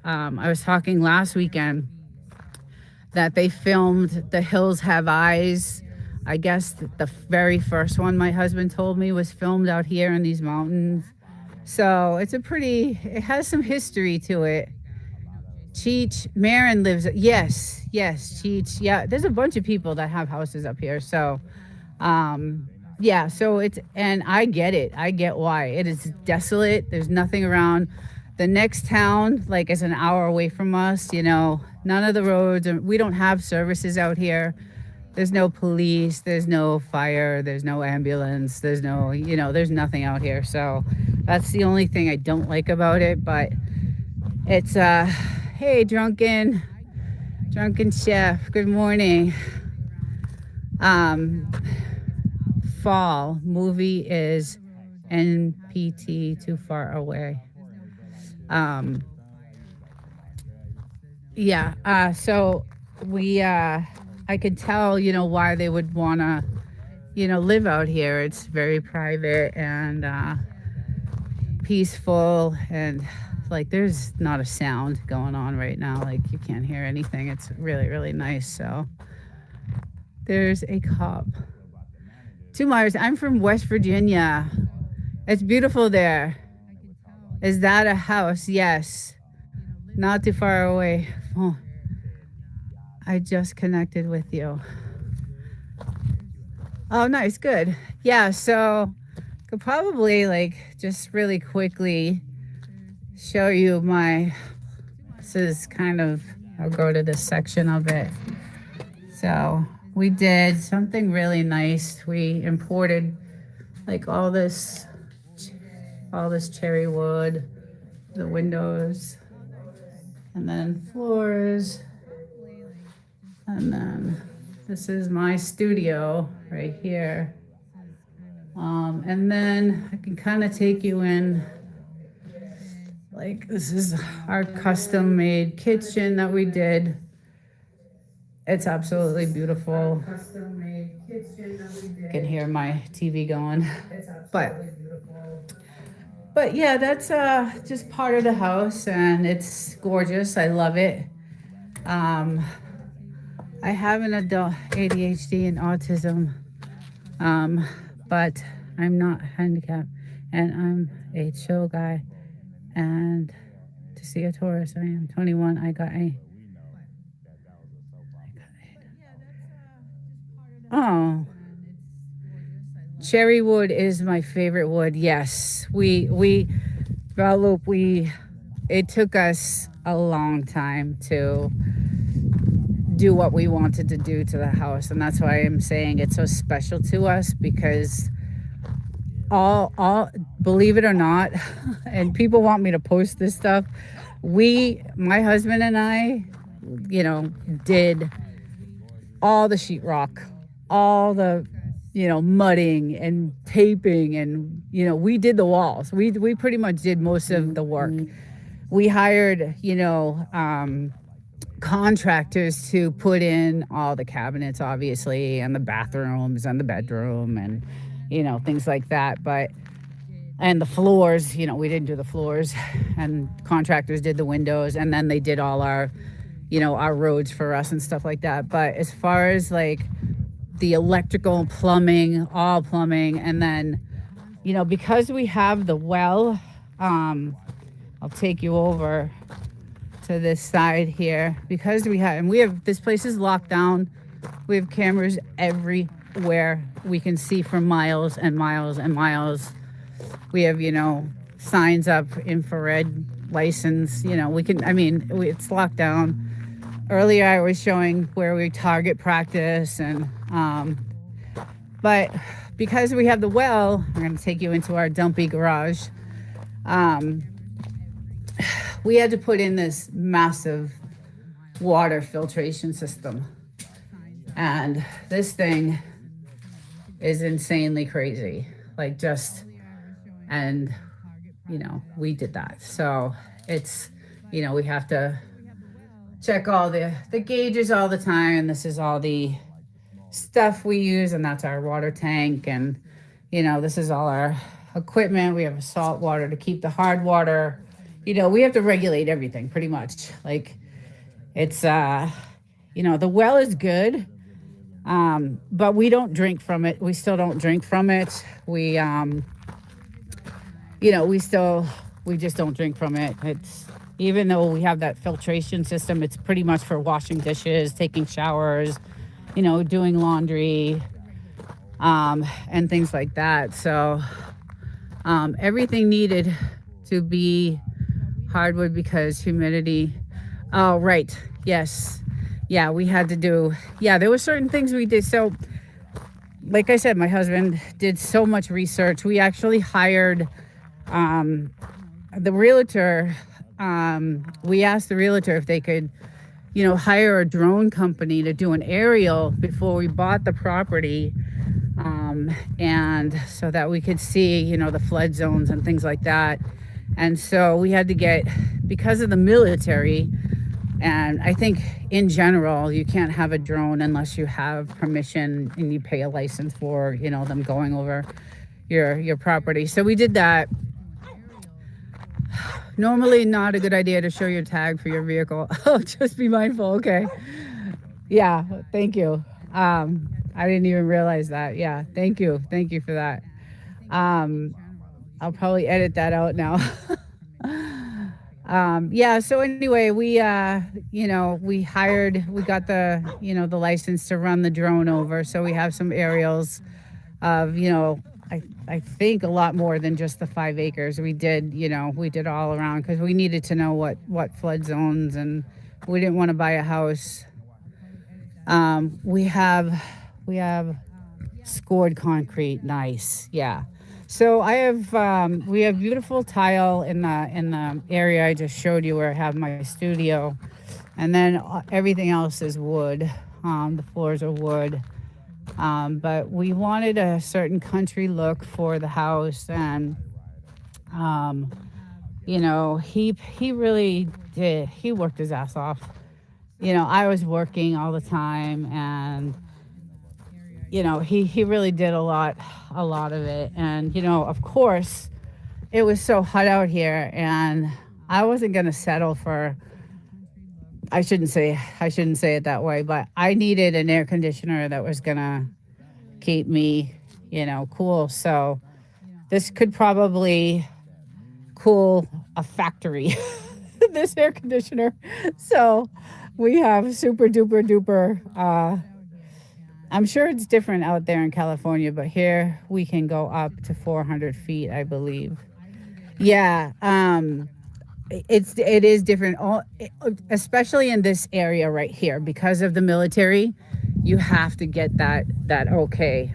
I was talking last weekend that they filmed The Hills Have Eyes. I guess the very first one my husband told me was filmed out here in these mountains. So it has some history to it. Cheech Marin lives, yes, Cheech. Yeah, there's a bunch of people that have houses up here. So, yeah, so and I get it. I get why. It is desolate. There's nothing around. The next town, like, is an hour away from us, you know, none of the roads, we don't have services out here. There's no police, there's no fire, there's no ambulance, there's no, you know, there's nothing out here. So that's the only thing I don't like about it. But it's, hey, drunken chef, good morning. Fall movie is NPT too far away. Yeah, so I could tell, you know, why they would want to, you know, live out here. It's very private and peaceful, and like there's not a sound going on right now. Like you can't hear anything. It's really, really nice. So there's a cop. 2 Myers, I'm from West Virginia. It's beautiful there. Is that a house? Yes. Not too far away. Oh, I just connected with you. Oh, nice. Good. Yeah. So could probably like just really quickly show you this is kind of, I'll go to this section of it. So we did something really nice. We imported like all this cherry wood, the windows, and then floors, and then this is my studio right here. And then I can kind of take you in, like this is our custom made kitchen that we did. It's absolutely beautiful. You can hear my TV going. But but yeah, that's just part of the house, and it's gorgeous. I love it. Um, I have an adult ADHD and autism, um, but I'm not handicapped, and I'm a chill guy. And to see a Taurus, I am 21. I got a. Oh, cherry wood is my favorite wood. Yes, Guadalupe, it took us a long time to do what we wanted to do to the house, and that's why I'm saying it's so special to us, because all believe it or not, and people want me to post this stuff, my husband and I, did all the sheetrock, all the mudding and taping, and we did the walls. We pretty much did most of the work. We hired contractors to put in all the cabinets, obviously, and the bathrooms and the bedroom, and things like that. And the floors, we didn't do the floors, and contractors did the windows, and then they did all our roads for us and stuff like that. But as far as like the electrical, plumbing, all plumbing, and then because we have the well, I'll take you over to this side here, because we have this place is locked down. We have cameras everywhere. We can see for miles and miles and miles. We have signs up, infrared license. It's locked down. Earlier I was showing where we target practice, and but because we have the well, I'm going to take you into our dumpy garage. We had to put in this massive water filtration system, and this thing is insanely crazy. And we did that. So it's we have to check all the gauges all the time. This is all the stuff we use, and that's our water tank, and this is all our equipment. We have salt water to keep the hard water. We have to regulate everything pretty much. Like it's the well is good, but we don't drink from it. We still don't drink from it. We we just don't drink from it. It's, even though we have that filtration system, it's pretty much for washing dishes, taking showers, doing laundry, and things like that. So everything needed to be hardwood because humidity. Oh, right. Yes. Yeah, we had to do, there were certain things we did. So like I said, my husband did so much research. We actually hired the realtor. We asked the realtor if they could, hire a drone company to do an aerial before we bought the property. And so that we could see, the flood zones and things like that. And so we had to get, because of the military, and I think in general, you can't have a drone unless you have permission and you pay a license for, them going over your property. So we did that. Normally not a good idea to show your tag for your vehicle. Oh, just be mindful. Okay. Yeah. Thank you. I didn't even realize that. Yeah. Thank you. Thank you for that. I'll probably edit that out now. So anyway, we got the, the license to run the drone over. So we have some aerials of, I think a lot more than just the 5 acres. We did all around, because we needed to know what flood zones, and we didn't want to buy a house. We have scored concrete. Nice. Yeah. So we have beautiful tile in the area I just showed you where I have my studio, and then everything else is wood. The floors are wood. But we wanted a certain country look for the house, and um, he really did. He worked his ass off. I was working all the time, and he really did a lot of it. And of course, it was so hot out here, and I wasn't gonna settle for. I shouldn't say it that way, but I needed an air conditioner that was gonna keep me, cool. So this could probably cool a factory. This air conditioner. So we have super duper duper. I'm sure it's different out there in California, but here we can go up to 400 feet, I believe. Yeah, it is different, especially in this area right here because of the military. You have to get that okay.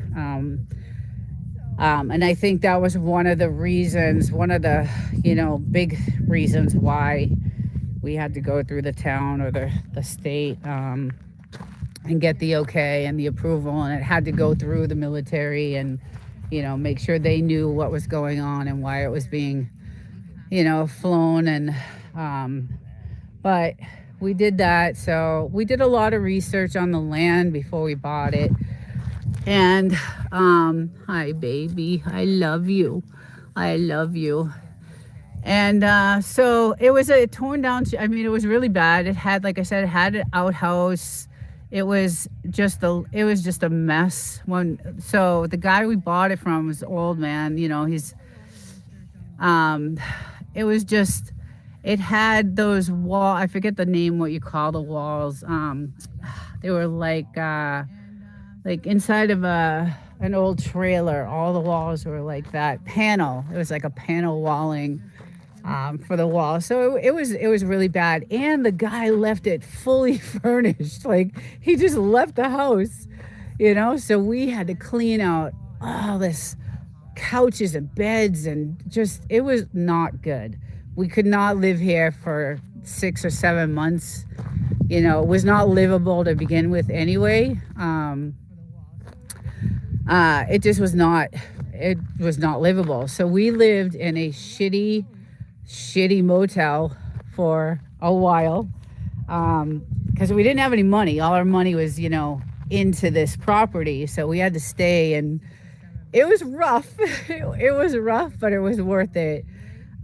And I think that was one of the reasons, one of the big reasons why we had to go through the town or the state, and get the okay and the approval, and it had to go through the military and make sure they knew what was going on and why it was being flown. And but we did that. So we did a lot of research on the land before we bought it. And hi baby, I love you. I love you. And so it was a torn down. I mean, it was really bad. It had, like I said, it had an outhouse. It was just a mess. So the guy we bought it from was old man. It was just, it had those wall. I forget the name, what you call the walls. They were like inside of an old trailer. All the walls were like that panel. It was like a panel walling for the wall. So it was really bad. And the guy left it fully furnished. Like, he just left the house, So we had to clean out all this couches and beds, and just, it was not good. We could not live here for 6 or 7 months. It was not livable to begin with anyway. It just was not. It was not livable. So we lived in a shitty motel for a while, because we didn't have any money. All our money was, into this property. So we had to stay, and it was rough. It was rough, but it was worth it.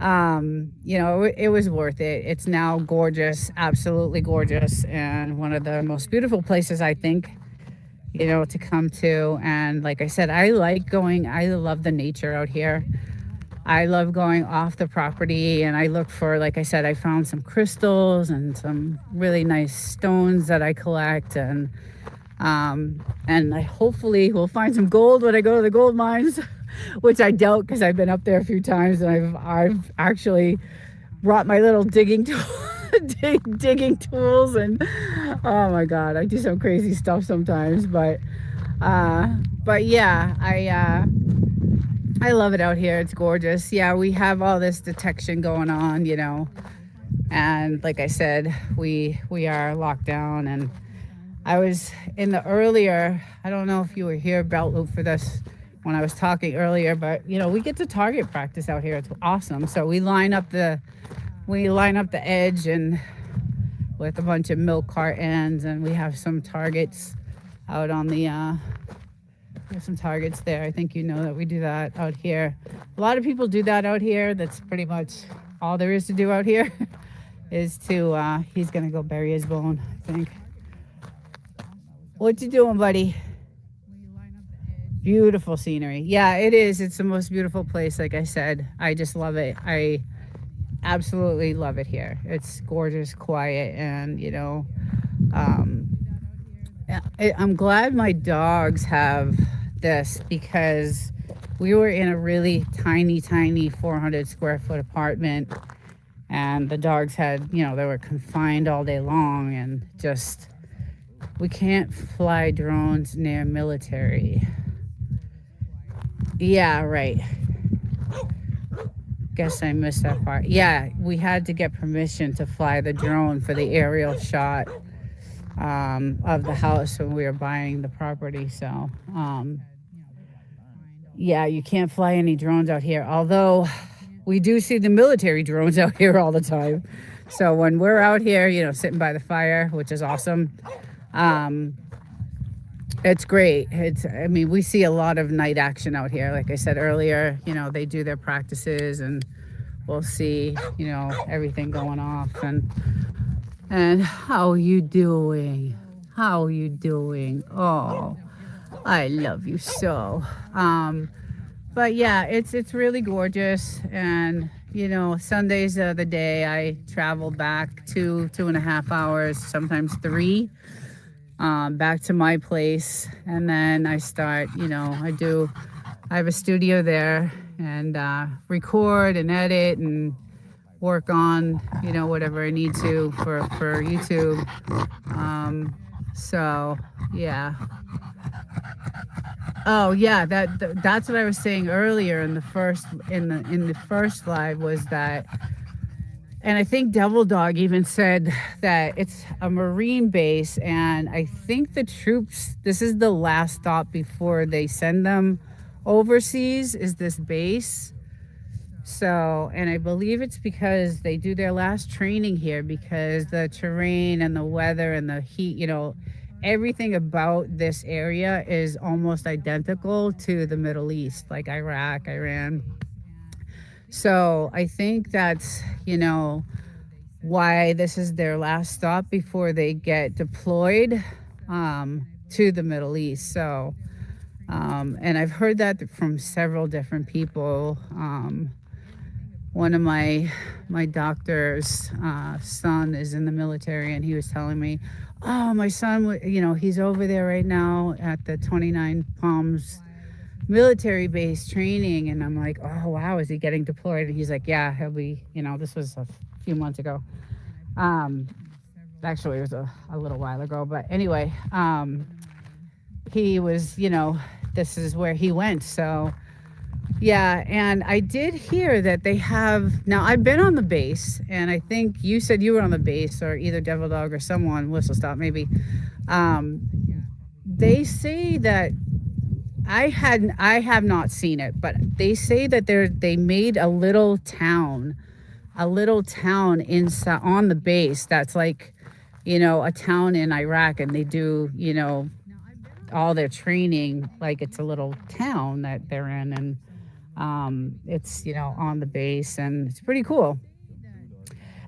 It was worth it. It's now gorgeous, absolutely gorgeous, and one of the most beautiful places, I think, to come to. And like I said, I love the nature out here. I love going off the property, and I look for, like I said, I found some crystals and some really nice stones that I collect, and I hopefully will find some gold when I go to the gold mines, which I doubt, because I've been up there a few times, and I've actually brought my little digging tools, and oh my god, I do some crazy stuff sometimes, but yeah, I love it out here. It's gorgeous. Yeah, we have all this detection going on, and like I said, we are locked down. And I was in the earlier, I don't know if you were here, Belt Loop, for this when I was talking earlier, but we get to target practice out here. It's awesome. So we line up the edge and with a bunch of milk cartons, and we have some targets out on the there's some targets there. I think that we do that out here. A lot of people do that out here. That's pretty much all there is to do out here. Is to he's gonna go bury his bone, I think. What you doing, buddy? Beautiful scenery. Yeah, it is. It's the most beautiful place. Like I said, I just love it. I absolutely love it here. It's gorgeous, quiet, and I'm glad my dogs have this, because we were in a really tiny 400 square foot apartment, and the dogs had, they were confined all day long, and just, we can't fly drones near military. Yeah, right. Guess I missed that part. Yeah, we had to get permission to fly the drone for the aerial shot of the house when we were buying the property. So, yeah, you can't fly any drones out here. Although we do see the military drones out here all the time. So when we're out here, sitting by the fire, which is awesome, um, it's great. I mean, we see a lot of night action out here. Like I said earlier, they do their practices and we'll see, everything going off. And how you doing? How you doing? Oh, I love you so. But yeah, it's really gorgeous. And Sundays are the day I travel back 2.5 hours, sometimes three, back to my place, and then I start. I have a studio there and record and edit and work on whatever I need to for YouTube. Um, so yeah. Oh yeah, that's what I was saying earlier in the first live was that, and I think Devil Dog even said that it's a Marine base, and I think the troops. This is the last stop before they send them overseas. Is this base? So, and I believe it's because they do their last training here because the terrain and the weather and the heat, everything about this area is almost identical to the Middle East, like Iraq, Iran. So I think that's, why this is their last stop before they get deployed to the Middle East. So, and I've heard that from several different people. One of my doctor's son is in the military, and he was telling me, "Oh, my son, he's over there right now at the 29 Palms military base training." And I'm like, "Oh, wow, is he getting deployed?" And he's like, "Yeah, he'll be." This was a few months ago. Um, Actually, it was a little while ago, but anyway, he was, this is where he went. So yeah, and I did hear that they have now. I've been on the base, and I think you said you were on the base, or either Devil Dog or someone, Whistle Stop maybe. Um, they say that I have not seen it, but they say that they made a little town inside on the base that's like, a town in Iraq, and they do, all their training like it's a little town that they're in, and it's on the base, and it's pretty cool.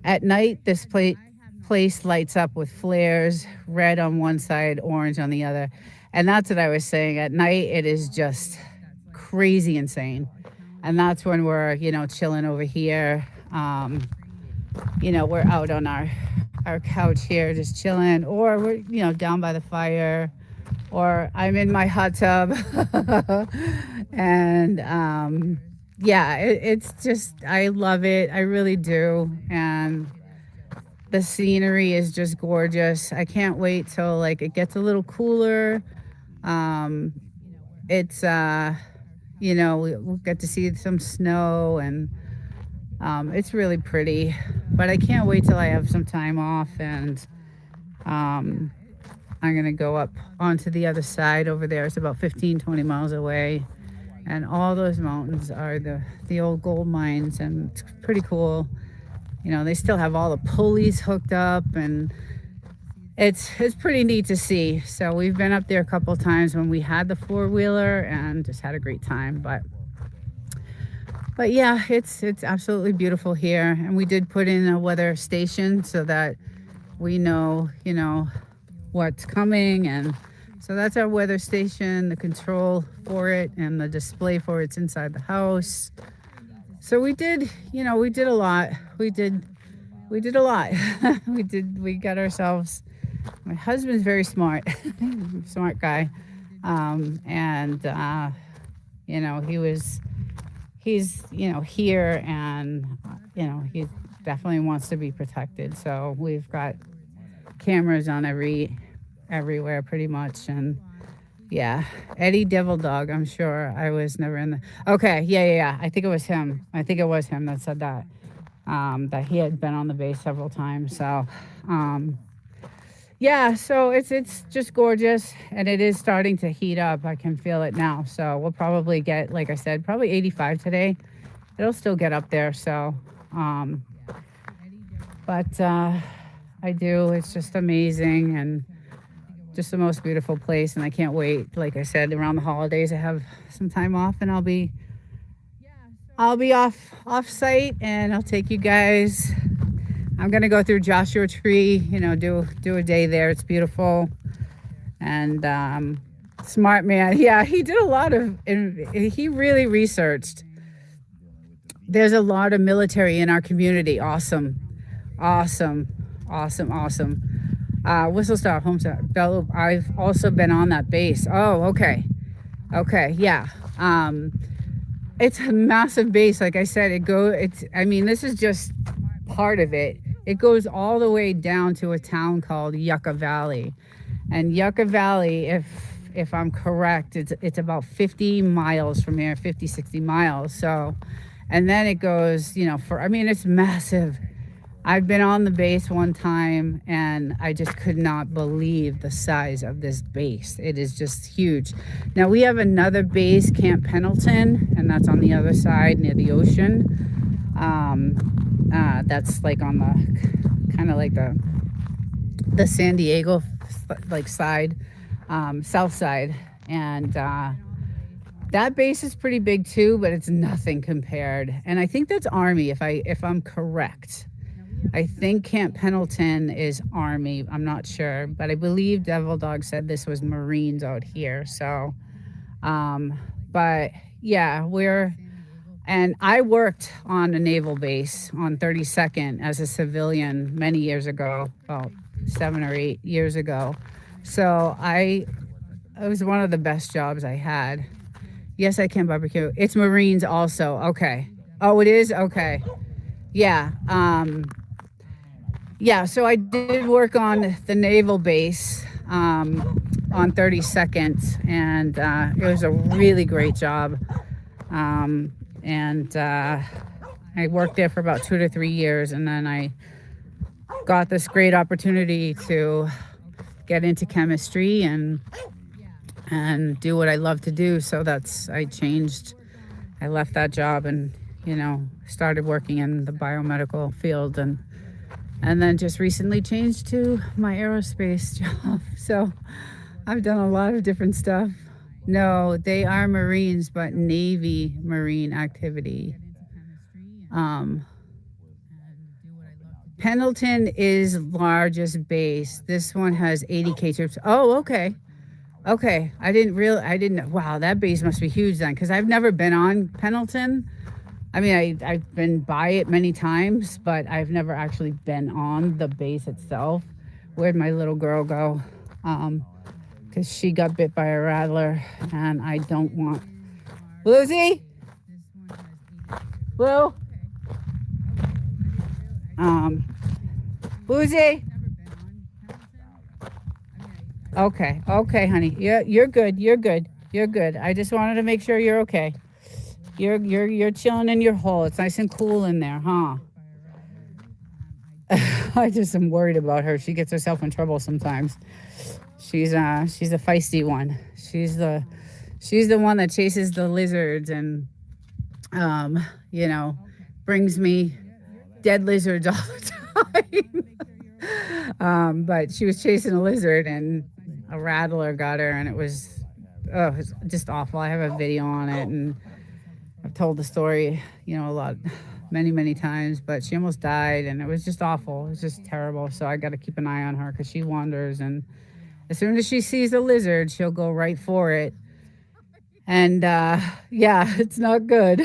At night, this place lights up with flares, red on one side, orange on the other, and that's what I was saying. At night, it is just crazy insane, and that's when we're chilling over here. We're out on our couch here, just chilling, or we're down by the fire, or I'm in my hot tub. And yeah, it's just, I love it. I really do. And the scenery is just gorgeous. I can't wait till like it gets a little cooler. Um, it's, we'll get to see some snow, and it's really pretty. But I can't wait till I have some time off, and um, I'm going to go up onto the other side over there. It's about 15, 20 miles away. And all those mountains are the old gold mines, and it's pretty cool. They still have all the pulleys hooked up, and it's pretty neat to see. So we've been up there a couple times when we had the four-wheeler and just had a great time. But yeah, it's absolutely beautiful here, and we did put in a weather station so that we know, what's coming. And so that's our weather station, the control for it, and the display for it's inside the house. So we did a lot. We did a lot. We got ourselves, my husband's very smart, smart guy. And he's here, and he definitely wants to be protected. So we've got cameras on everywhere pretty much, and Yeah, Eddie Devil Dog. I'm sure I was never in the. Okay, yeah. I think it was him. I think it was him that said that. That he had been on the base several times. So, um, yeah. So it's just gorgeous, and it is starting to heat up. I can feel it now. So we'll probably get, like I said, probably 85 today. It'll still get up there. So, um, but I do. It's just amazing and just the most beautiful place, and I can't wait. Like I said, around the holidays I have some time off, and I'll be off site, and I'll take you guys. I'm gonna go through Joshua Tree, do a day there. It's beautiful. And smart man. Yeah, he did a lot of, he really researched. There's a lot of military in our community. Awesome. Whistle Stop, Homestead, Bell. I've also been on that base. Oh, okay. Yeah. It's a massive base. Like I said, this is just part of it. It goes all the way down to a town called Yucca Valley. And Yucca Valley, if I'm correct, it's about 50 miles from here, 50, 60 miles. So, and then it goes, it's massive. I've been on the base one time, and I just could not believe the size of this base. It is just huge. Now we have another base, Camp Pendleton, and that's on the other side near the ocean. That's like on the kind of like the San Diego like side, south side, and that base is pretty big too, but it's nothing compared. And I think that's Army, if I'm correct. I think Camp Pendleton is Army. I'm not sure, but I believe Devil Dog said this was Marines out here. So, but yeah, and I worked on a naval base on 32nd as a civilian many years ago, about 7 or 8 years ago. So it was one of the best jobs I had. Yes, I can barbecue. It's Marines also. Okay. Oh, it is? Okay. Yeah. Yeah, so I did work on the naval base on 32nd, and it was a really great job. I worked there for about 2 to 3 years, and then I got this great opportunity to get into chemistry and do what I love to do. So I left that job and, started working in the biomedical field, and then just recently changed to my aerospace job. So I've done a lot of different stuff. No, they are Marines, but Navy Marine activity. Pendleton is largest base. This one has 80K troops. Oh, okay. Wow, that base must be huge then, because I've never been on Pendleton. I've been by it many times, but I've never actually been on the base itself. Where'd my little girl go? Because she got bit by a rattler, and I don't want... Bluesy? Blue? Bluesy? Okay, honey. Yeah, you're good. I just wanted to make sure you're okay. You're chilling in your hole. It's nice and cool in there, huh? I just am worried about her. She gets herself in trouble sometimes. She's a feisty one. She's the one that chases the lizards and brings me dead lizards all the time. But she was chasing a lizard, and a rattler got her, and it was just awful. I have a video on it, and I've told the story, many times, but she almost died, and it was just awful. It was just terrible. So I got to keep an eye on her, because she wanders, and as soon as she sees a lizard, she'll go right for it. And it's not good.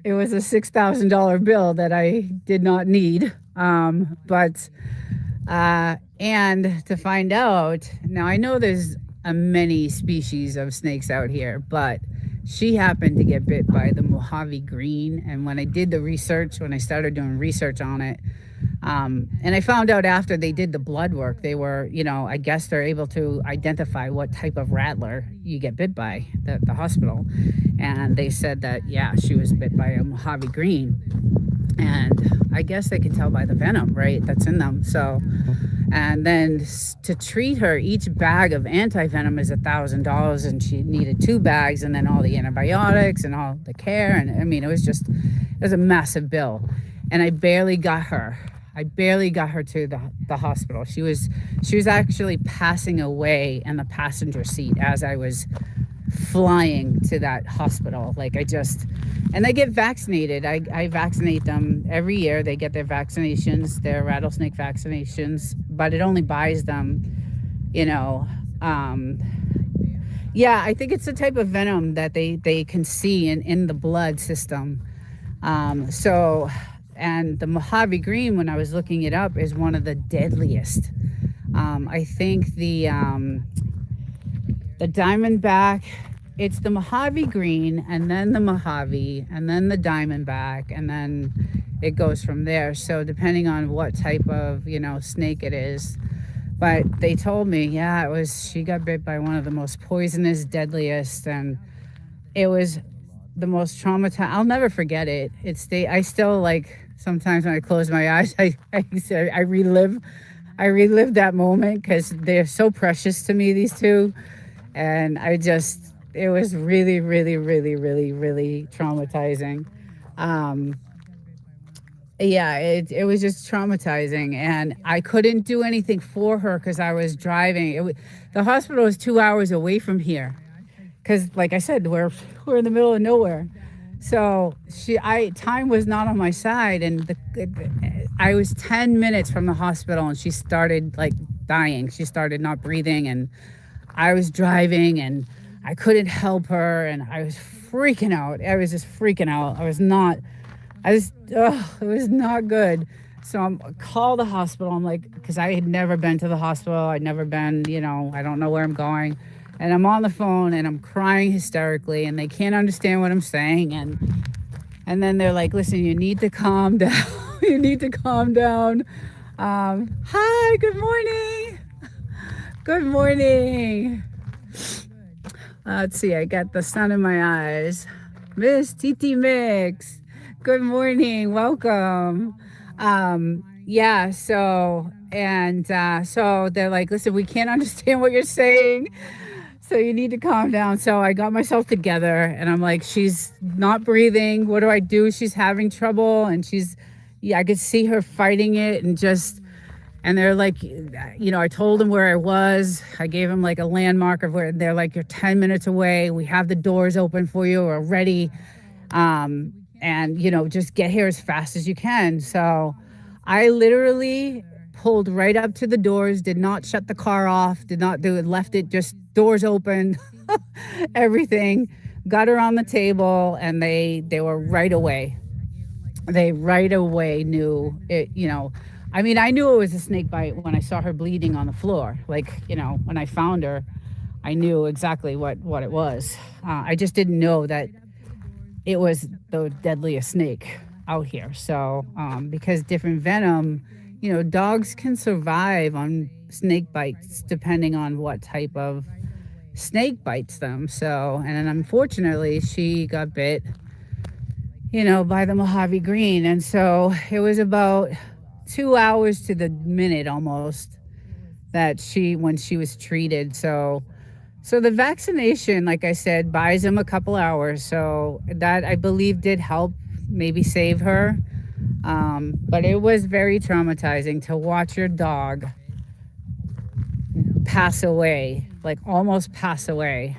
It was a $6,000 bill that I did not need. And to find out, now I know there's many species of snakes out here, but she happened to get bit by the Mojave Green. And when I started doing research on it, And I found out after they did the blood work, they were, I guess they're able to identify what type of rattler you get bit by, the hospital. And they said that, yeah, she was bit by a Mojave Green. And I guess they can tell by the venom, right, that's in them. So, and then to treat her, each bag of anti-venom is $1,000, and she needed 2 bags, and then all the antibiotics and all the care. And I mean, it was a massive bill. And I barely got her to the hospital. She was actually passing away in the passenger seat as I was flying to that hospital. And they get vaccinated. I vaccinate them every year. They get their vaccinations, their rattlesnake vaccinations, but it only buys them, yeah, I think it's the type of venom that they can see in the blood system. And the Mojave Green, when I was looking it up, is one of the deadliest. I think the Diamondback, it's the Mojave Green, and then the Mojave, and then the Diamondback, and then it goes from there. So depending on what type of, snake it is. But they told me, yeah, she got bit by one of the most poisonous, deadliest, and it was the most traumatizing. I'll never forget it. I still, sometimes when I close my eyes, I relive that moment, because they're so precious to me, these two. And it was really, really, really, really, really traumatizing. Yeah, it was just traumatizing, and I couldn't do anything for her because I was driving. The hospital was 2 hours away from here, because, like I said, we're in the middle of nowhere. So time was not on my side, and I was 10 minutes from the hospital, and she started dying. She started not breathing, and I was driving, and I couldn't help her, and I was freaking out. I was just freaking out. It was not good. So I called the hospital. I'm like, because I had never been to the hospital. I'd never been, I don't know where I'm going. And I'm on the phone, and I'm crying hysterically, and they can't understand what I'm saying. And then they're like, listen, you need to calm down. You need to calm down. Hi, good morning. Good morning. Let's see, I got the sun in my eyes. Miss TT Mix. Good morning. Welcome. Yeah, so they're like, listen, we can't understand what you're saying, so you need to calm down. So I got myself together, and I'm like, she's not breathing. What do I do? She's having trouble, and I could see her fighting it, and they're like, I told them where I was. I gave them a landmark of where they're like, you're 10 minutes away. We have the doors open for you. We're ready. And just get here as fast as you can. So I literally pulled right up to the doors, did not shut the car off, did not do it, left it just doors open, everything, got her on the table, and they were right away. They right away knew it, I mean, I knew it was a snake bite when I saw her bleeding on the floor. When I found her, I knew exactly what it was. I just didn't know that it was the deadliest snake out here. So, because different venom, dogs can survive on snake bites depending on what type of snake bites them. So, and then unfortunately, she got bit, by the Mojave Green. And so it was about 2 hours to the minute almost when she was treated. So the vaccination, like I said, buys them a couple hours. So that, I believe, did help maybe save her. But it was very traumatizing to watch your dog pass away, almost pass away.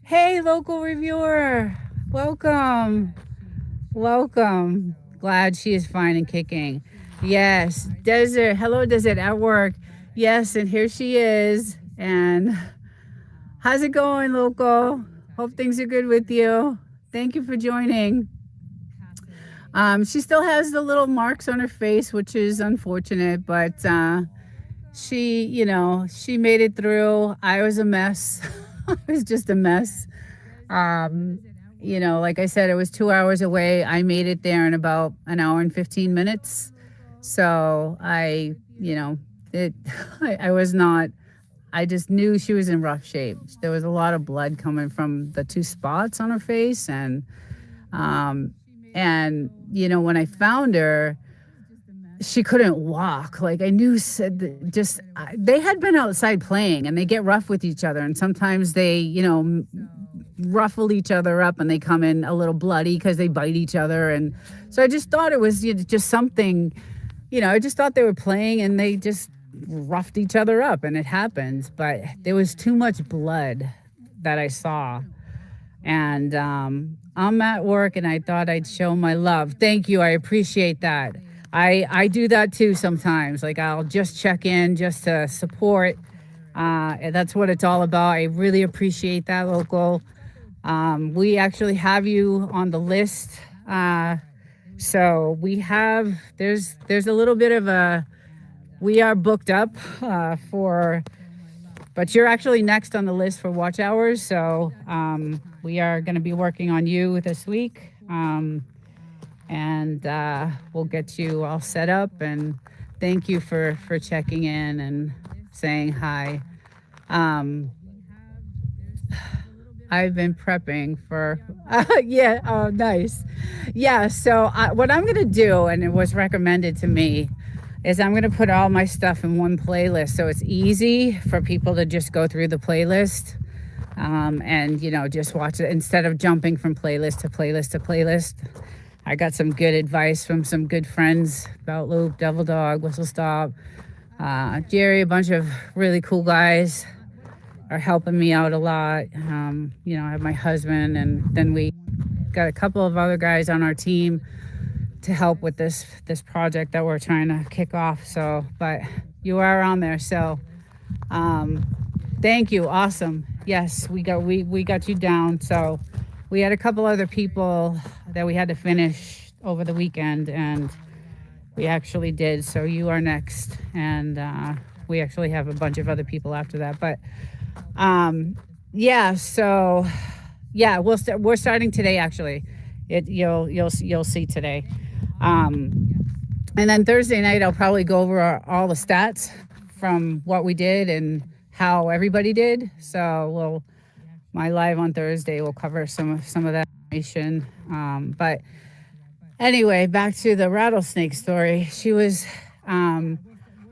Hey, local reviewer, welcome. Welcome. Glad she is fine and kicking. Yes, Desert. Hello, Desert, at work. Yes, and here she is. And how's it going, local? Hope things are good with you. Thank you for joining. She still has the little marks on her face, which is unfortunate, but she made it through. I was a mess. I was just a mess. Like I said, it was 2 hours away. I made it there in about an hour and 15 minutes. So it, I was not, I just knew she was in rough shape. There was a lot of blood coming from the two spots on her face. Um, when I found her, she couldn't walk. Like I knew, they had been outside playing and they get rough with each other. And sometimes they, ruffle each other up and they come in a little bloody because they bite each other. And so I just thought it was just something, I just thought they were playing and they just roughed each other up, and it happens. But there was too much blood that I saw. And I'm at work and I thought I'd show my love. Thank you. I appreciate that. I do that too sometimes. Like I'll just check in just to support. And that's what it's all about. I really appreciate that, local. We actually have you on the list. So there's a little bit of we are booked up but you're actually next on the list for watch hours. So we are going to be working on you this week. And we'll get you all set up. And thank you for checking in and saying hi. I've been prepping for, yeah, oh, nice. Yeah, so what I'm going to do, and it was recommended to me, is I'm going to put all my stuff in one playlist. So it's easy for people to just go through the playlist and, just watch it instead of jumping from playlist to playlist to playlist. I got some good advice from some good friends about Loop, Devil Dog, Whistle Stop, Jerry, a bunch of really cool guys are helping me out a lot. I have my husband, and then we got a couple of other guys on our team to help with this project that we're trying to kick off. So, but you are on there. So, thank you. Awesome. Yes, we got you down. So we had a couple other people that we had to finish over the weekend, and we actually did. So you are next. And, we actually have a bunch of other people after that, but we're starting today. Actually, you'll see today, and then Thursday night I'll probably go over all the stats from what we did and how everybody did. So my live on Thursday will cover some of that information. But anyway, back to the rattlesnake story. She was.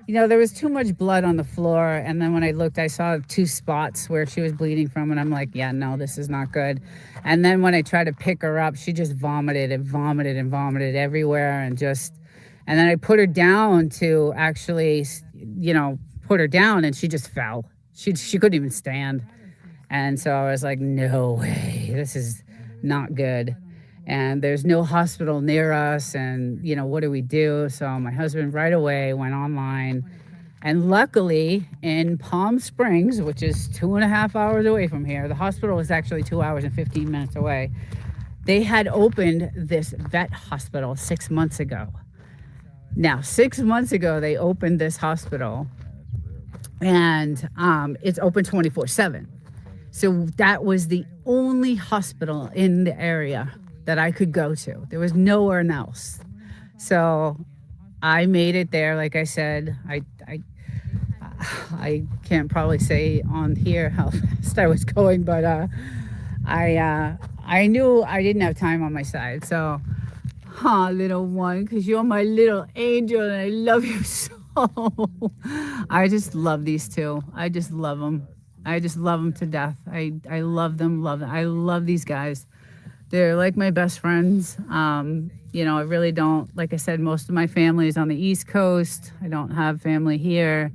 There was too much blood on the floor. And then when I looked, I saw two spots where she was bleeding from. And I'm like, yeah, no, this is not good. And then when I tried to pick her up, she just vomited everywhere. And then I put her down to actually, put her down, and she just fell. She couldn't even stand. And so I was like, no way, this is not good. And there's no hospital near us. And, what do we do? So my husband right away went online. And luckily in Palm Springs, which is 2.5 hours away from here, the hospital was actually 2 hours and 15 minutes away. They had opened this vet hospital 6 months ago. Now, 6 months ago, they opened this hospital, and it's open 24/7. So that was the only hospital in the area that I could go to. There was nowhere else. So I made it there. Like I said, I can't probably say on here how fast I was going, but I knew I didn't have time on my side. So, little one, because you're my little angel and I love you so. I just love these two. I just love them. I just love them to death. I love them. I love these guys. They're like my best friends. I really don't, like I said, most of my family is on the East Coast. I don't have family here.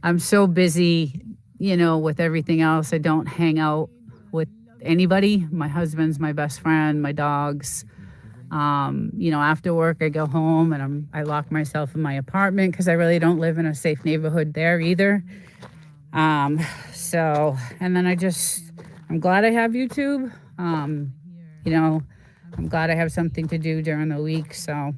I'm so busy, with everything else. I don't hang out with anybody. My husband's my best friend, my dogs. After work, I go home and I lock myself in my apartment because I really don't live in a safe neighborhood there either. And then I'm glad I have YouTube. I'm glad I have something to do during the week. So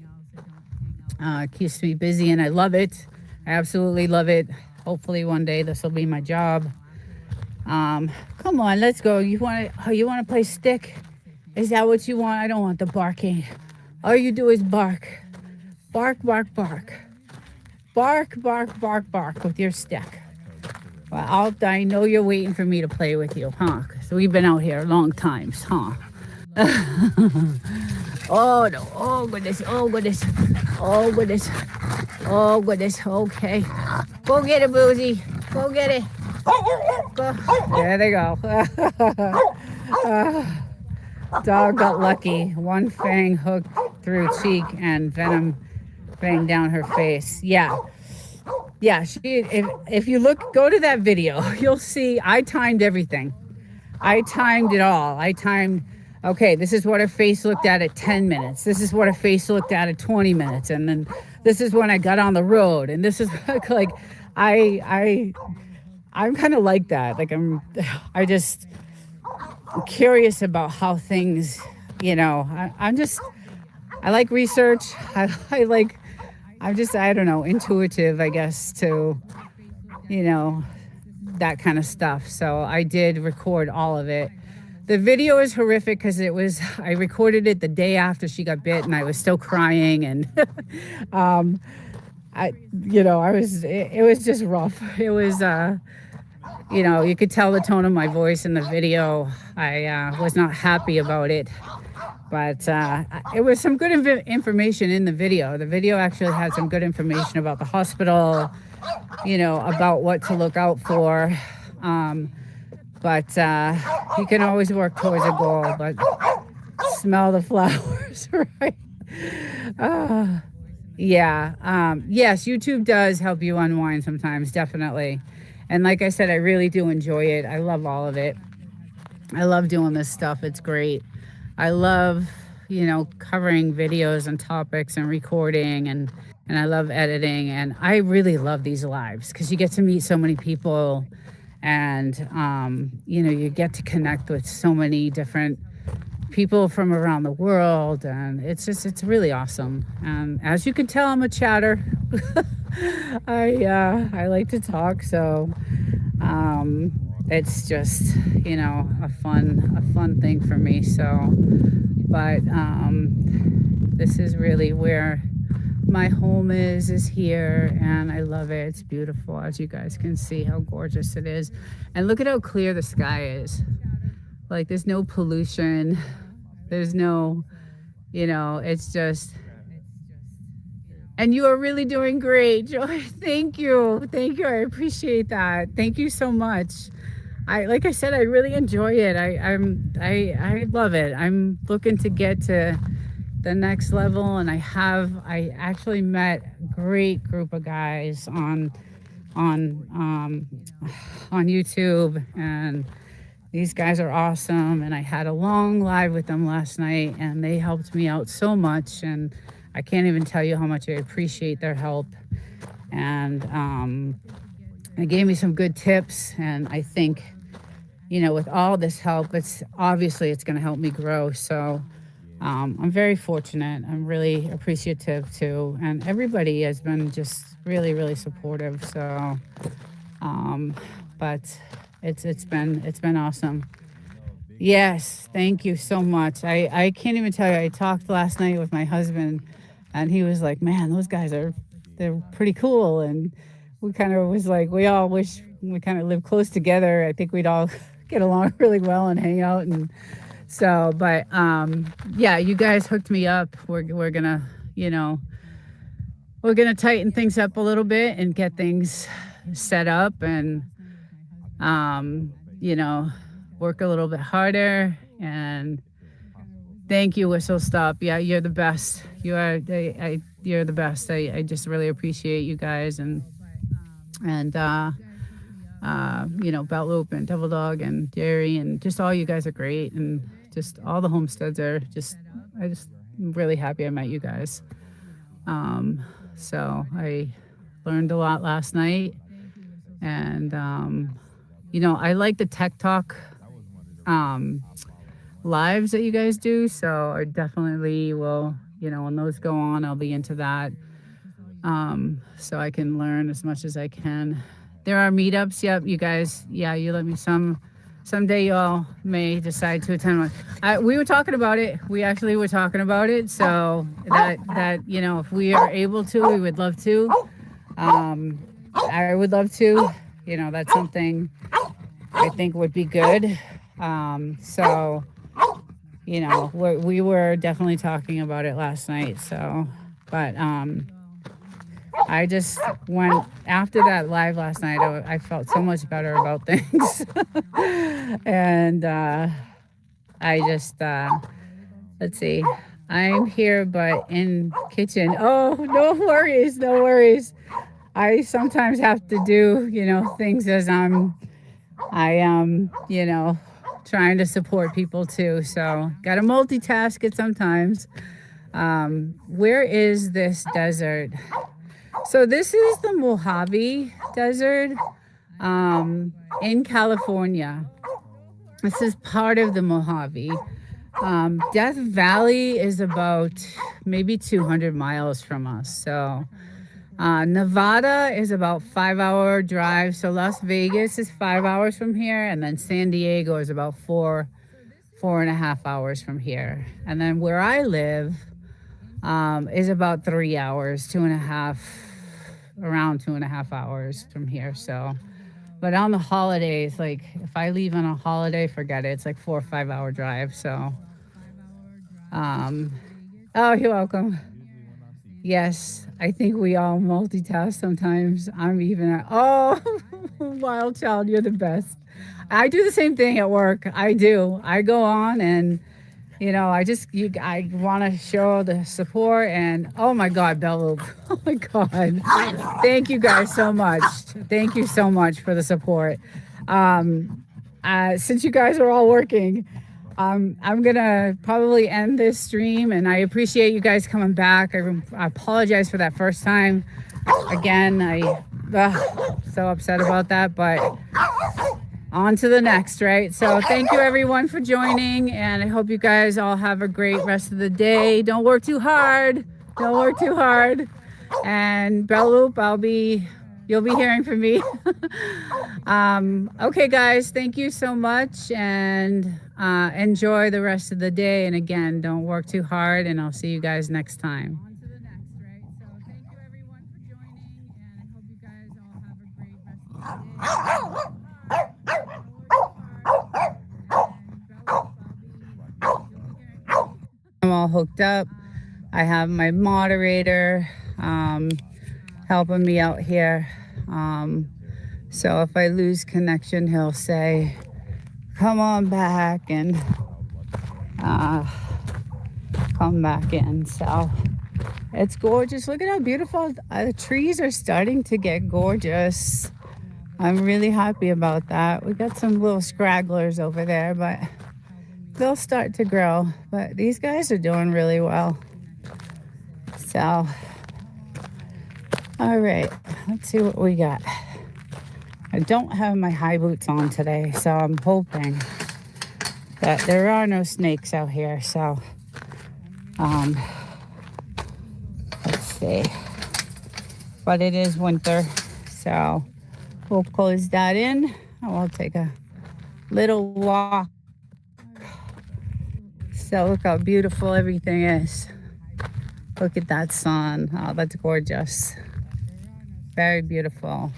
it keeps me busy and I love it. I absolutely love it. Hopefully one day this will be my job. Come on, let's go. You want to play stick? Is that what you want? I don't want the barking. All you do is bark. Bark, bark, bark. Bark, bark, bark, bark with your stick. Well, I know you're waiting for me to play with you, huh? So we've been out here long times, huh? Oh no! Oh goodness! Oh goodness! Oh goodness! Oh goodness! Okay, go get it, Boozy. Go get it. Go. There they go. Dog got lucky. One fang hooked through cheek and venom banged down her face. Yeah. Yeah, if you go to that video, you'll see I timed everything. I timed it all. I timed, okay, this is what her face looked at 10 minutes. This is what her face looked at 20 minutes. And then this is when I got on the road. And this is like, I'm kind of like that. Like I'm curious about how things, I like research. I don't know, intuitive, I guess, to, that kind of stuff. So I did record all of it. The video is horrific because I recorded it the day after she got bit and I was still crying and it was just rough. It was, you could tell the tone of my voice in the video. I was not happy about it. But it was some good information in the video. The video actually had some good information about the hospital, about what to look out for. But you can always work towards a goal, but smell the flowers, right? Yes, YouTube does help you unwind sometimes, definitely. And like I said, I really do enjoy it. I love all of it. I love doing this stuff. It's great. I love, covering videos and topics and recording and I love editing. And I really love these lives because you get to meet so many people and, you get to connect with so many different people from around the world. And it's really awesome. And as you can tell, I'm a chatter. I like to talk. So, it's just, a fun thing for me. So, but this is really where my home is here, and I love it. It's beautiful, as you guys can see how gorgeous it is. And look at how clear the sky is. Like there's no pollution. There's no, it's just, and you are really doing great, Joy. Thank you. I appreciate that. Thank you so much. Like I said, I really enjoy it. I love it. I'm looking to get to the next level, and I actually met a great group of guys on YouTube, and these guys are awesome. And I had a long live with them last night, and they helped me out so much, and I can't even tell you how much I appreciate their help. And they gave me some good tips, and I think, with all this help, it's going to help me grow. So I'm very fortunate. I'm really appreciative too, and everybody has been just really, really supportive. So, but it's been awesome. Yes, thank you so much. I can't even tell you. I talked last night with my husband, and he was like, "Man, those guys they're pretty cool." And we kind of was like, we all wish we kind of lived close together. I think we'd all get along really well and hang out. And so, but yeah, you guys hooked me up. We're gonna, we're gonna tighten things up a little bit and get things set up and work a little bit harder. And thank you, Whistle Stop. Yeah, you're the best. You're the best. I just really appreciate you guys and Belt Loop and Devil Dog and Jerry and just all you guys are great, and just all the homesteads are I'm really happy I met you guys. So I learned a lot last night, and I like the Tech Talk lives that you guys do, so I definitely will, when those go on, I'll be into that, so I can learn as much as I can. There are meetups. Yep, you guys, yeah, you let me some someday y'all may decide to attend one. We were talking about it. We actually were talking about it. So that you know, if we are able to, we would love to. I would love to. You know, that's something I think would be good. So, you know, we were definitely talking about it last night. So, but I just went after that live last night. I felt so much better about things, and I just let's see. I'm here, but in kitchen. Oh, no worries, no worries. I sometimes have to do, you know, things as I am, you know, trying to support people too. So gotta multitask it sometimes. Where is this desert? So this is the Mojave Desert in California. This is part of the Mojave. Death Valley is about maybe 200 miles from us. So Nevada is about 5 hour drive. So Las Vegas is 5 hours from here, and then San Diego is about four and a half hours from here. And then where I live is about 3 hours, around 2.5 hours from here. So, but on the holidays, like if I leave on a holiday, forget it. It's like 4 or 5 hour drive. So, oh, you're welcome. Yes, I think we all multitask sometimes. I'm even, oh, wild child, you're the best. I do the same thing at work. I do. I go on and, you know, I want to show the support and, oh my God, Bella. Oh my God. Thank you guys so much. Thank you so much for the support. Since you guys are all working, I'm gonna probably end this stream, and I appreciate you guys coming back. I apologize for that first time. Again, so upset about that, but on to the next, right? So thank you everyone for joining, and I hope you guys all have a great rest of the day. Don't work too hard. Don't work too hard. And Belloop, you'll be hearing from me. Okay, guys, thank you so much, and enjoy the rest of the day. And again, don't work too hard, and I'll see you guys next time. On to the next, right? So thank you everyone for joining, and I hope you guys all have a great rest of the day. I'm all hooked up. I have my moderator helping me out here. So if I lose connection, he'll say, come on back and come back in. So it's gorgeous. Look at how beautiful the trees are starting to get gorgeous. I'm really happy about that. We got some little scragglers over there, but they'll start to grow. But these guys are doing really well. So, all right, let's see what we got. I don't have my high boots on today, so I'm hoping that there are no snakes out here. So, let's see. But it is winter, so we'll close that in and we'll take a little walk. So look how beautiful everything is. Look at that sun. Oh, that's gorgeous. Very beautiful.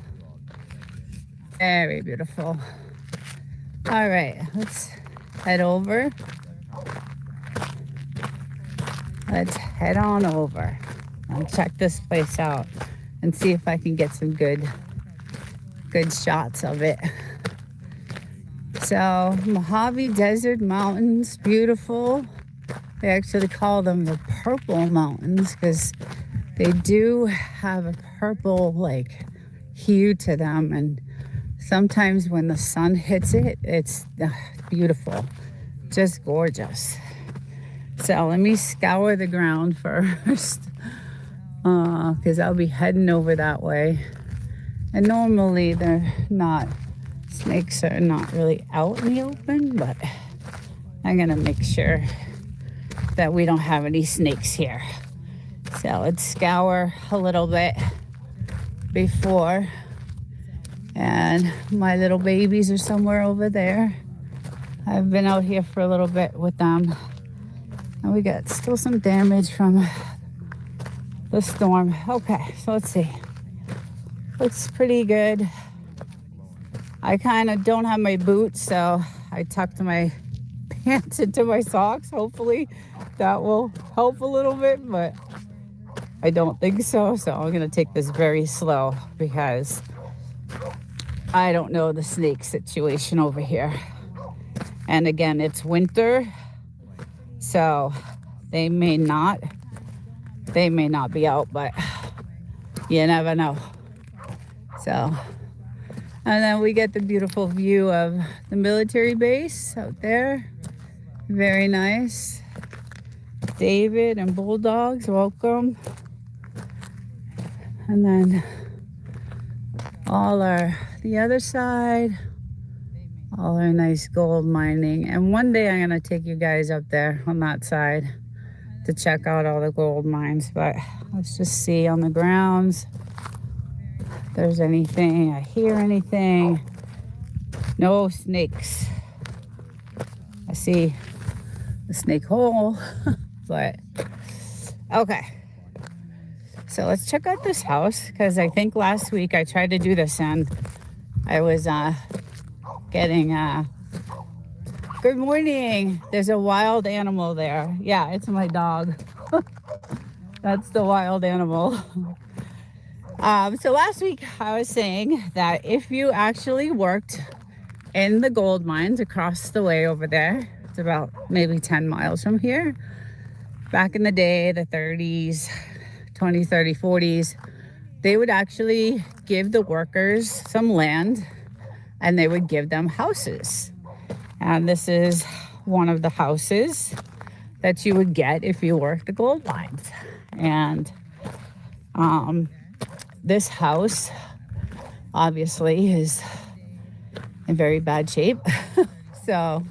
Very beautiful. All right, let's head over. Let's head on over and check this place out and see if I can get some good shots of it. So Mojave Desert Mountains, beautiful. They actually call them the Purple Mountains because they do have a purple like hue to them, and sometimes when the sun hits it, it's beautiful, just gorgeous. So let me scour the ground first because I'll be heading over that way. And normally snakes are not really out in the open, but I'm gonna make sure that we don't have any snakes here. So let's scour a little bit before. And my little babies are somewhere over there. I've been out here for a little bit with them, and we got still some damage from the storm. Okay, so let's see. Looks pretty good. I kind of don't have my boots, so I tucked my pants into my socks. Hopefully that will help a little bit, but I don't think so. So I'm going to take this very slow because I don't know the snake situation over here. And again, it's winter, so they may not be out, but you never know. So, and then we get the beautiful view of the military base out there. Very nice. David and Bulldogs, welcome. And then the other side, all our nice gold mining. And one day I'm gonna take you guys up there on that side to check out all the gold mines. But let's just see on the grounds if there's anything. I hear anything. No snakes. I see the snake hole, but okay. So let's check out this house, because I think last week I tried to do this and I was getting good morning. There's a wild animal there. Yeah, it's my dog. That's the wild animal. So last week I was saying that if you actually worked in the gold mines across the way over there, it's about maybe 10 miles from here. Back in the day, the 30s, 20s, 30s, 40s, they would actually give the workers some land and they would give them houses. And this is one of the houses that you would get if you worked the gold mines. And this house obviously is in very bad shape. So,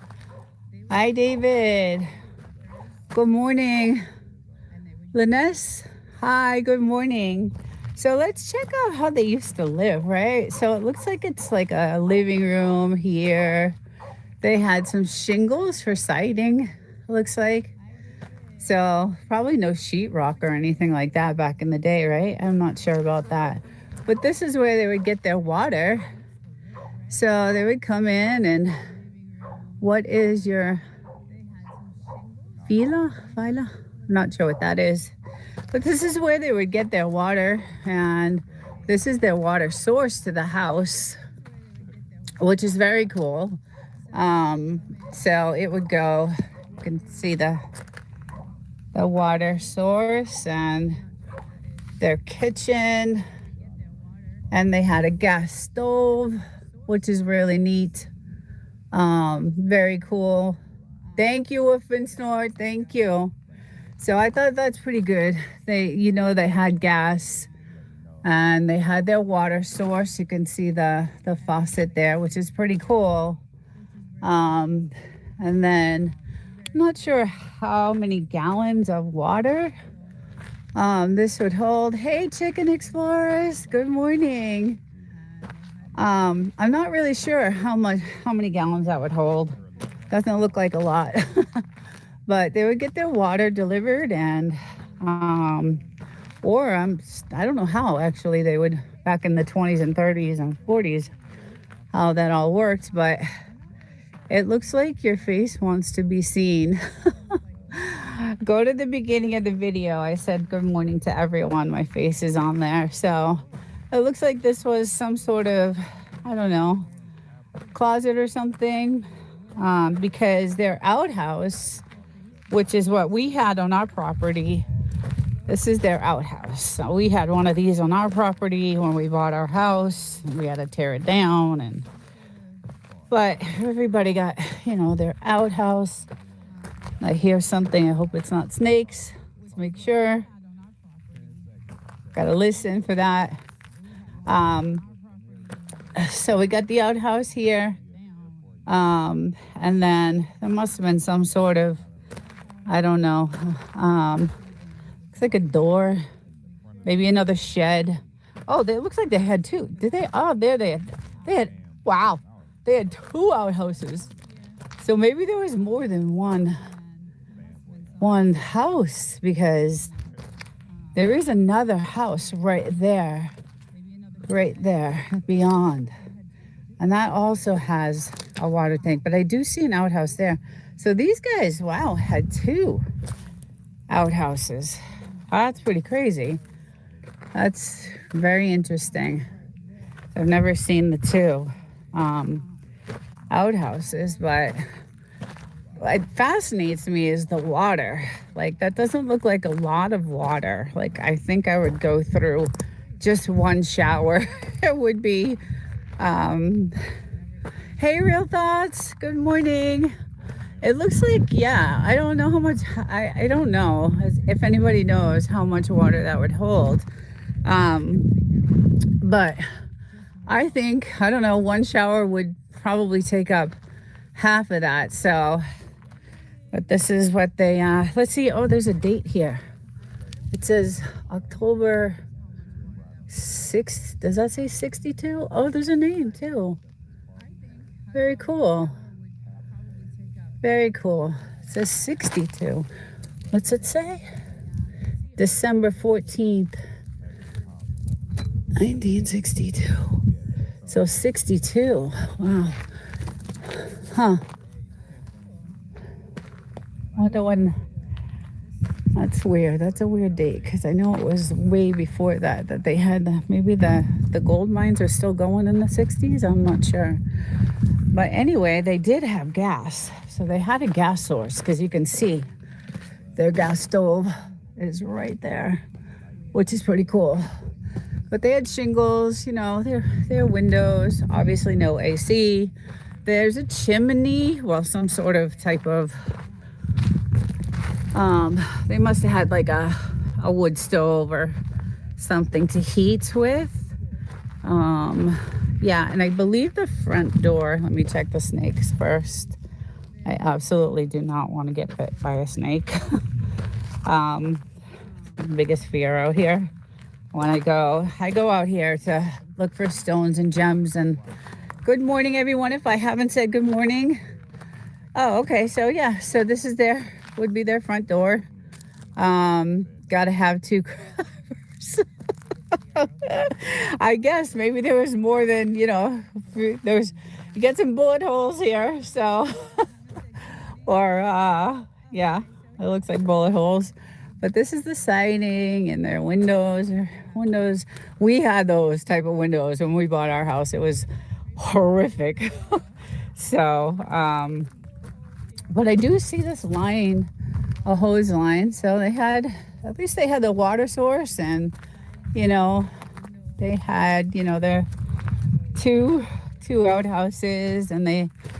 hi David. Good morning. Linus, hi, good morning. So let's check out how they used to live, right? So it looks like it's like a living room here. They had some shingles for siding, it looks like. So probably no sheetrock or anything like that back in the day, right? I'm not sure about that. But this is where they would get their water. So they would come in and what is your Fila? I'm not sure what that is. But this is where they would get their water, and this is their water source to the house, which is very cool. So it would go, you can see the water source and their kitchen, and they had a gas stove, which is really neat. Very cool. Thank you, Woof and Snort. Thank you. So I thought that's pretty good. They had gas and they had their water source. You can see the faucet there, which is pretty cool. And then I'm not sure how many gallons of water this would hold. Hey, Chicken Explorers, good morning. I'm not really sure how many gallons that would hold. Doesn't look like a lot. But they would get their water delivered, and I don't know how actually they would, back in the 20s and 30s and 40s, how that all worked, but it looks like your face wants to be seen. Go to the beginning of the video. I said good morning to everyone. My face is on there. So it looks like this was some sort of, I don't know, closet or something, because their outhouse, which is what we had on our property. This is their outhouse. So we had one of these on our property when we bought our house. We had to tear it down, but everybody got, their outhouse. I hear something. I hope it's not snakes. Let's make sure. Gotta listen for that. So we got the outhouse here. And then there must have been some sort of, I don't know. Looks like a door, maybe another shed. Oh, it looks like they had two. Did they? Oh, there they had. Wow, they had two outhouses. So maybe there was more than one house, because there is another house right there beyond. And that also has a water tank, but I do see an outhouse there. So these guys, wow, had 2 outhouses. That's pretty crazy. That's very interesting. I've never seen the 2 outhouses, but what fascinates me is the water. Like, that doesn't look like a lot of water. Like, I think I would go through just one shower. It would be, hey, Real Thoughts, good morning. It looks like, yeah, I don't know how much, I don't know if anybody knows how much water that would hold. But I think, I don't know, one shower would probably take up half of that. So, but this is what they, let's see. Oh, there's a date here. It says October 6th. Does that say 62? Oh, there's a name too. Very cool. Very cool. It says 62. What's it say? December 14th, 1962. So 62. Wow. Huh. Wonder when. That's weird. That's a weird date, because I know it was way before that they had maybe the gold mines are still going in the 60s. I'm not sure. But anyway, they did have gas. So they had a gas source, because you can see their gas stove is right there, which is pretty cool. But they had shingles, you know, their windows, obviously no AC. There's a chimney, well, some sort of type of, they must have had like a wood stove or something to heat with. Yeah, and I believe the front door, let me check the snakes first. I absolutely do not want to get bit by a snake. Biggest fear out here. When I go out here to look for stones and gems. And good morning, everyone, if I haven't said good morning. Oh, okay, so yeah, so this is would be their front door. Gotta have 2 cars. I guess maybe there was more than, you know, you get some bullet holes here, so, or, yeah, it looks like bullet holes. But this is the siding and their windows. We had those type of windows when we bought our house. It was horrific. So, but I do see this line, a hose line. So at least they had the water source, and, you know, they had, you know, their two outhouses, and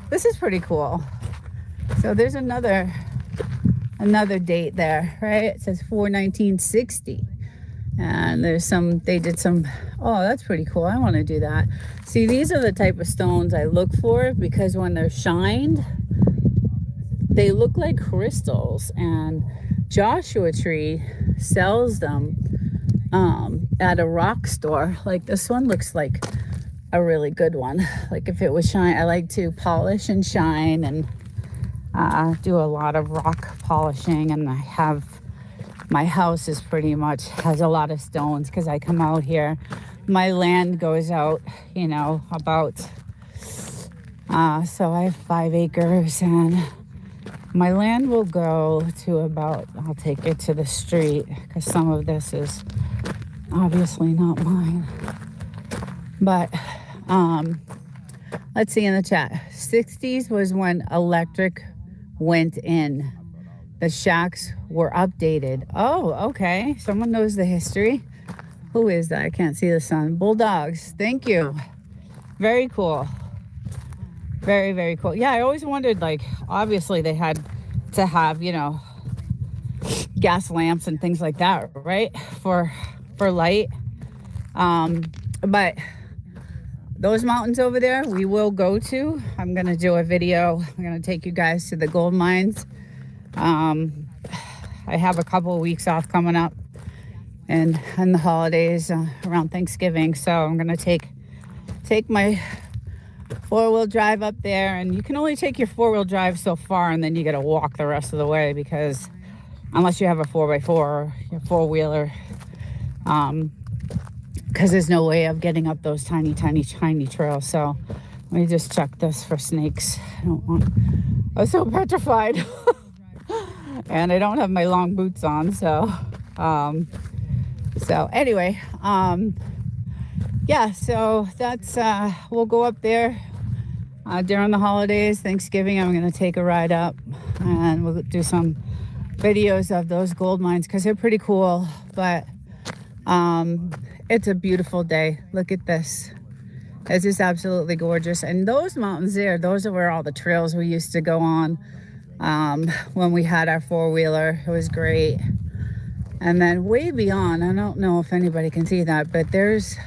this is pretty cool. So there's another date there, right? It says 4/19/60. And they did some, oh, that's pretty cool. I want to do that. See, these are the type of stones I look for, because when they're shined, they look like crystals. And Joshua Tree sells them at a rock store. Like, this one looks like a really good one. Like, if it was shine, I like to polish and shine, and do a lot of rock polishing. And my house is pretty much has a lot of stones, because I come out here. My land goes out, you know, about, so I have 5 acres, and my land will go to about, I'll take it to the street, because some of this is obviously not mine. But let's see in the chat. 60s was when electric went in. The shacks were updated. Oh, okay. Someone knows the history. Who is that? I can't see the sun. Bulldogs. Thank you. Very cool. Very, very cool. Yeah, I always wondered, like, obviously they had to have, you know, gas lamps and things like that, right? For light. But those mountains over there, we will go to. I'm going to do a video. I'm going to take you guys to the gold mines. I have a couple of weeks off coming up, and the holidays around Thanksgiving. So I'm going to take my four-wheel drive up there, and you can only take your four-wheel drive so far, and then you got to walk the rest of the way, because unless you have a 4x4 or your four-wheeler, because there's no way of getting up those tiny trails. So let me just check this for snakes. I was so petrified. And I don't have my long boots on, so anyway, yeah, so that's we'll go up there during the holidays, Thanksgiving. I'm going to take a ride up, and we'll do some videos of those gold mines, because they're pretty cool. But it's a beautiful day. Look at this. It's just absolutely gorgeous. And those mountains there, those are where all the trails we used to go on when we had our four-wheeler. It was great. And then way beyond, I don't know if anybody can see that, but there's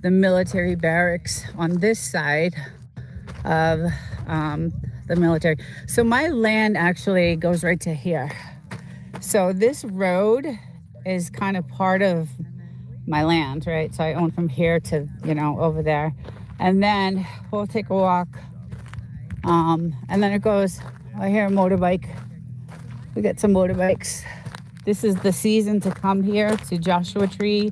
the military barracks on this side of the military. So my land actually goes right to here. So this road is kind of part of my land, right? So I own from here to, over there. And then we'll take a walk. And then it goes, I hear a motorbike. We got some motorbikes. This is the season to come here to Joshua Tree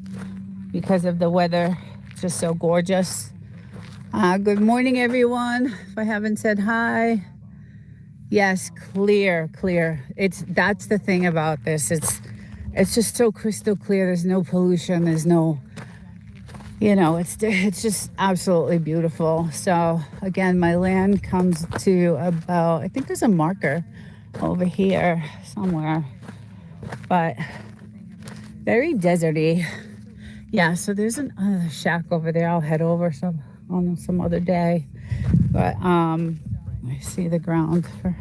because of the weather. It's just so gorgeous. Good morning, everyone. If I haven't said hi. Yes, clear. That's the thing about this. It's just so crystal clear. There's no pollution. There's no, it's just absolutely beautiful. So again, my land comes to about, I think there's a marker over here somewhere, but very deserty. Yeah, so there's another shack over there. I'll head over on some other day. But I see the ground for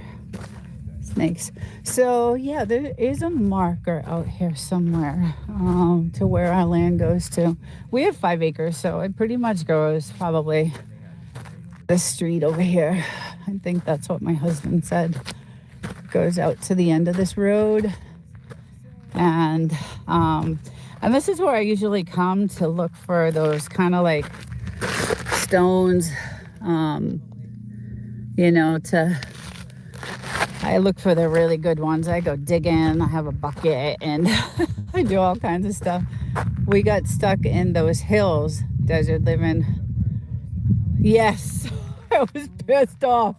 snakes. So yeah, there is a marker out here somewhere to where our land goes to. We have 5 acres, so it pretty much goes probably this street over here. I think that's what my husband said. Goes out to the end of this road. And this is where I usually come to look for those kind of like stones, I look for the really good ones. I go digging, I have a bucket, and I do all kinds of stuff. We got stuck in those hills, desert living. Yes, I was pissed off.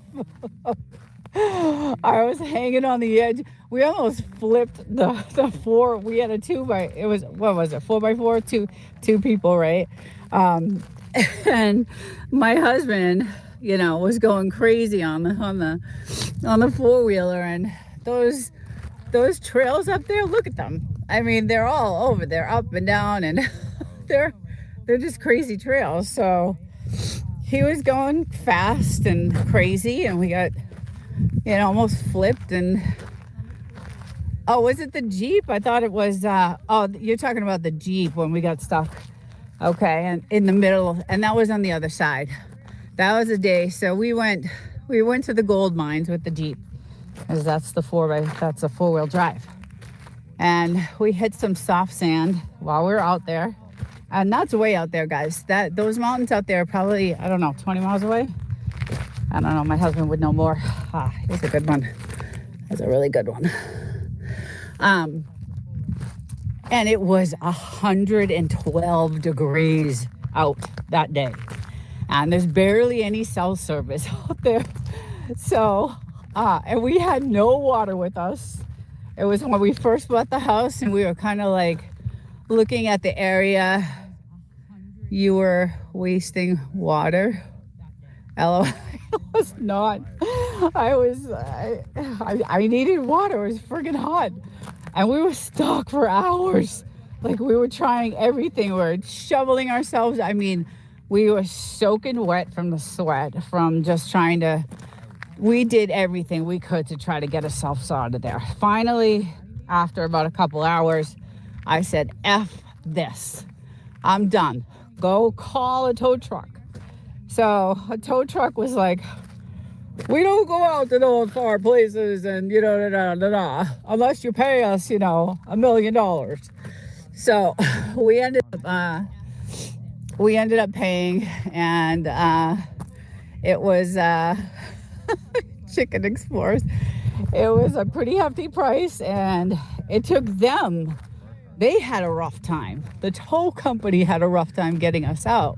I was hanging on the edge. We almost flipped the 4. We had a 4x4, two people, right? And my husband, was going crazy on the four-wheeler, and those trails up there, look at them. I mean, they're all over. They're up and down, and they're just crazy trails. So he was going fast and crazy, and we got almost flipped. And was it the Jeep? I thought it was you're talking about the Jeep when we got stuck. Okay, and in the middle, and that was on the other side. That was a day. So we went to the gold mines with the Jeep, because that's a four-wheel drive. And we hit some soft sand while we were out there. And that's way out there, guys. Those mountains out there are probably, I don't know, 20 miles away. I don't know, my husband would know more. Here's a good one. That's a really good one. And it was 112 degrees out that day. And there's barely any cell service out there. So, and we had no water with us. It was when we first bought the house, and we were kind of like looking at the area. You were wasting water. LOL. I was not. I needed water. It was friggin' hot. And we were stuck for hours. Like, we were trying everything. We were shoveling ourselves. I mean, we were soaking wet from the sweat, from just we did everything we could to try to get ourselves out of there. Finally, after about a couple hours, I said, F this. I'm done. Go call a tow truck. So a tow truck was like, we don't go out to those far places and, unless you pay us, $1 million. So we ended up paying, and It was Chicken Explorers. It was a pretty hefty price, and it took them. They had a rough time. The tow company had a rough time getting us out.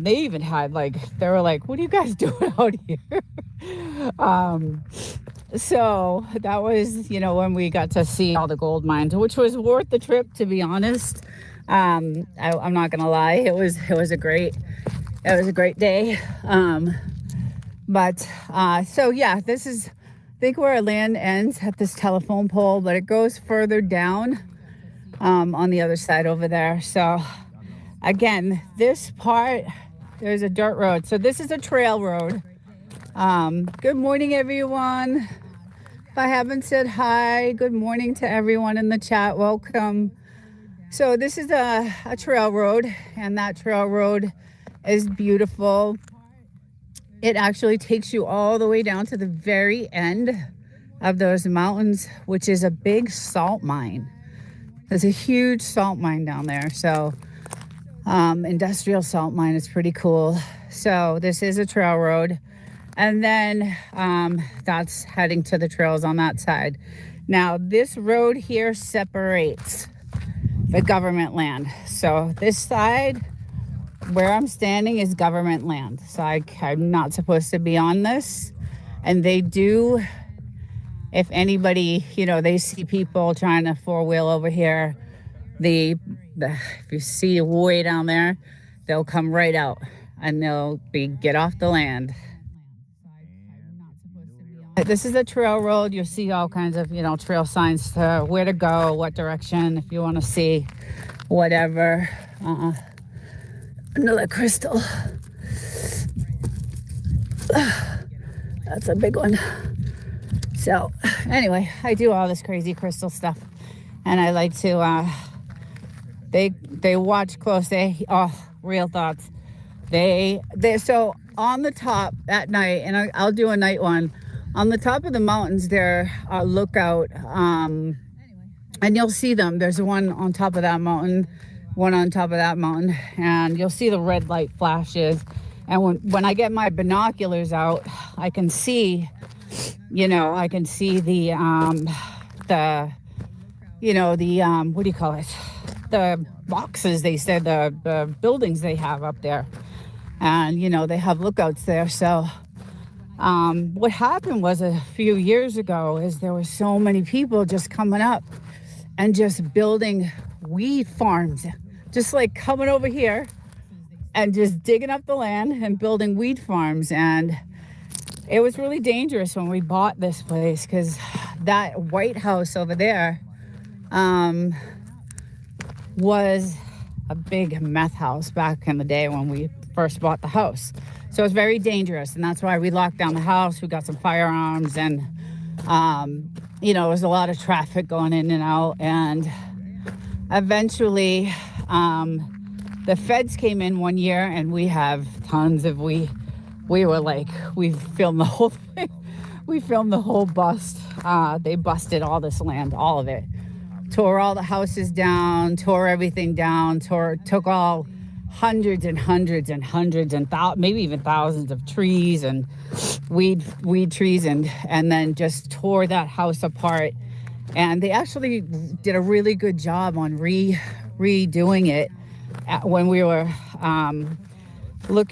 They even had they were like, "What are you guys doing out here?" So that was, when we got to see all the gold mines, which was worth the trip, to be honest. I'm not gonna lie, it was a great day. So yeah, this is, I think, where our land ends at this telephone pole, but it goes further down on the other side over there. So again, this part, there's a dirt road. So this is a trail road. Good morning, everyone. If I haven't said hi, good morning to everyone in the chat. Welcome. So this is a trail road, and that trail road is beautiful. It actually takes you all the way down to the very end of those mountains, which is a big salt mine. There's a huge salt mine down there. So industrial salt mine is pretty cool. So this is a trail road. And then that's heading to the trails on that side. Now, this road here separates the government land. So this side where I'm standing is government land. So I'm not supposed to be on this. And they do, if anybody, they see people trying to four-wheel over here, if you see way down there, they'll come right out and they'll get off the land. This is a trail road. You'll see all kinds of, trail signs to where to go, what direction, if you want to see whatever. Another crystal. That's a big one. So anyway, I do all this crazy crystal stuff, and I like to, they watch close. Real thoughts. So on the top at night, and I'll do a night one. On the top of the mountains, there are lookout, and you'll see them. There's one on top of that mountain, one on top of that mountain, and you'll see the red light flashes. And when I get my binoculars out, I can see, the what do you call it? The boxes, they said, the buildings they have up there, and they have lookouts there. So what happened was, a few years ago, is there were so many people just coming up and just building weed farms, just like coming over here and just digging up the land and building weed farms. And it was really dangerous when we bought this place, because that White House over there was a big meth house back in the day when we first bought the house. So it's very dangerous, and that's why we locked down the house. We got some firearms, and there was a lot of traffic going in and out. And eventually the feds came in one year, and we have tons of we filmed the whole thing. We filmed the whole bust. They busted all this land, all of it, tore all the houses down, tore everything down, took all hundreds and hundreds and hundreds and maybe even thousands of trees and weed trees, and then just tore that house apart. And they actually did a really good job on redoing it. When we were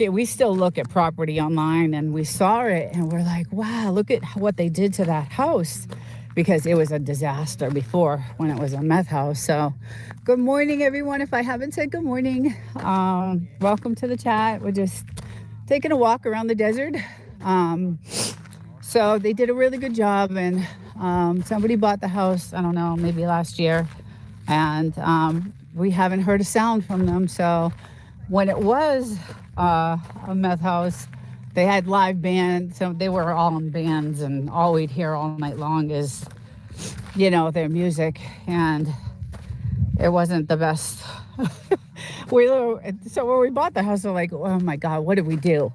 we still look at property online, and we saw it, and we're like, wow, look at what they did to that house, because it was a disaster before when it was a meth house. So good morning, everyone. If I haven't said good morning, welcome to the chat. We're just taking a walk around the desert. So they did a really good job, and somebody bought the house, I don't know, maybe last year, and we haven't heard a sound from them. So when it was a meth house, they had live bands, so they were all in bands, and all we'd hear all night long is, their music, and it wasn't the best. So when we bought the house, we're like, oh my God, what did we do?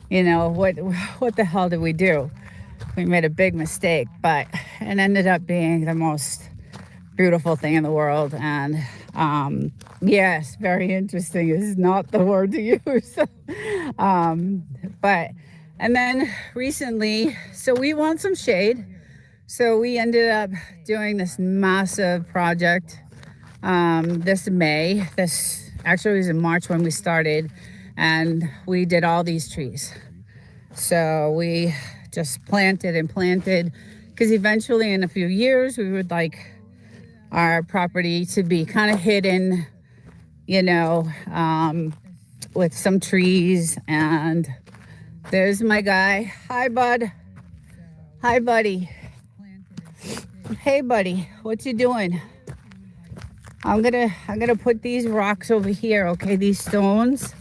What the hell did we do? We made a big mistake, but it ended up being the most beautiful thing in the world. And yes, very interesting is not the word to use. But, and then recently, so we want some shade. So we ended up doing this massive project this May. This actually was in March when we started, and we did all these trees. So we just planted and planted, because eventually in a few years we would like our property to be kind of hidden, with some trees. And there's my guy. Hi, bud. Hi, buddy. Hey, buddy. What you doing? I'm gonna put these rocks over here. Okay, these stones.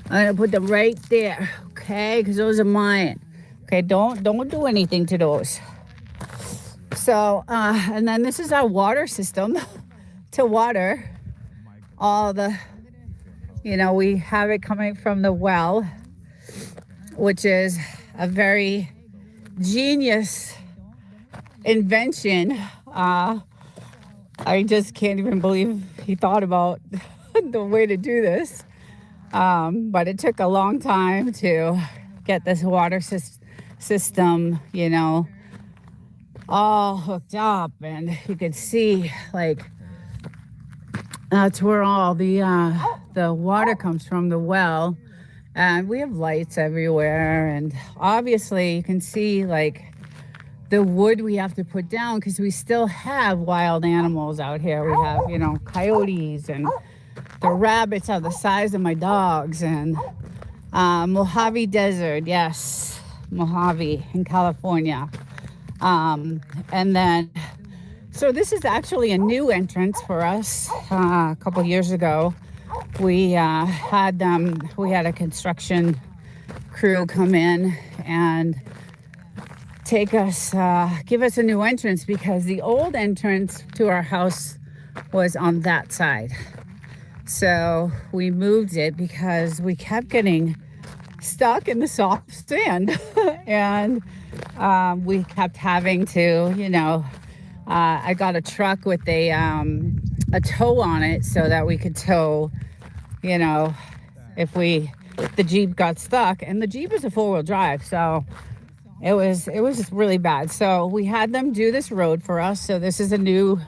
I'm gonna put them right there. Okay, because those are mine. Okay, don't do anything to those. So, and then this is our water system to water all the, we have it coming from the well, which is a very genius invention. I just can't even believe he thought about the way to do this. But it took a long time to get this water system, all hooked up. And you could see, like, that's where all the water comes from, the well. And we have lights everywhere. And obviously you can see, like, the wood we have to put down, because we still have wild animals out here. We have, coyotes, and the rabbits are the size of my dogs. And Mojave Desert, yes, Mojave in California. And then, so this is actually a new entrance for us. A couple years ago, we had a construction crew come in and give us a new entrance, because the old entrance to our house was on that side. So we moved it because we kept getting stuck in the soft sand. And we kept having to, I got a truck with a tow on it so that we could tow, if the Jeep got stuck. And the Jeep is a 4-wheel drive, so it was just really bad. So we had them do this road for us. So this is the new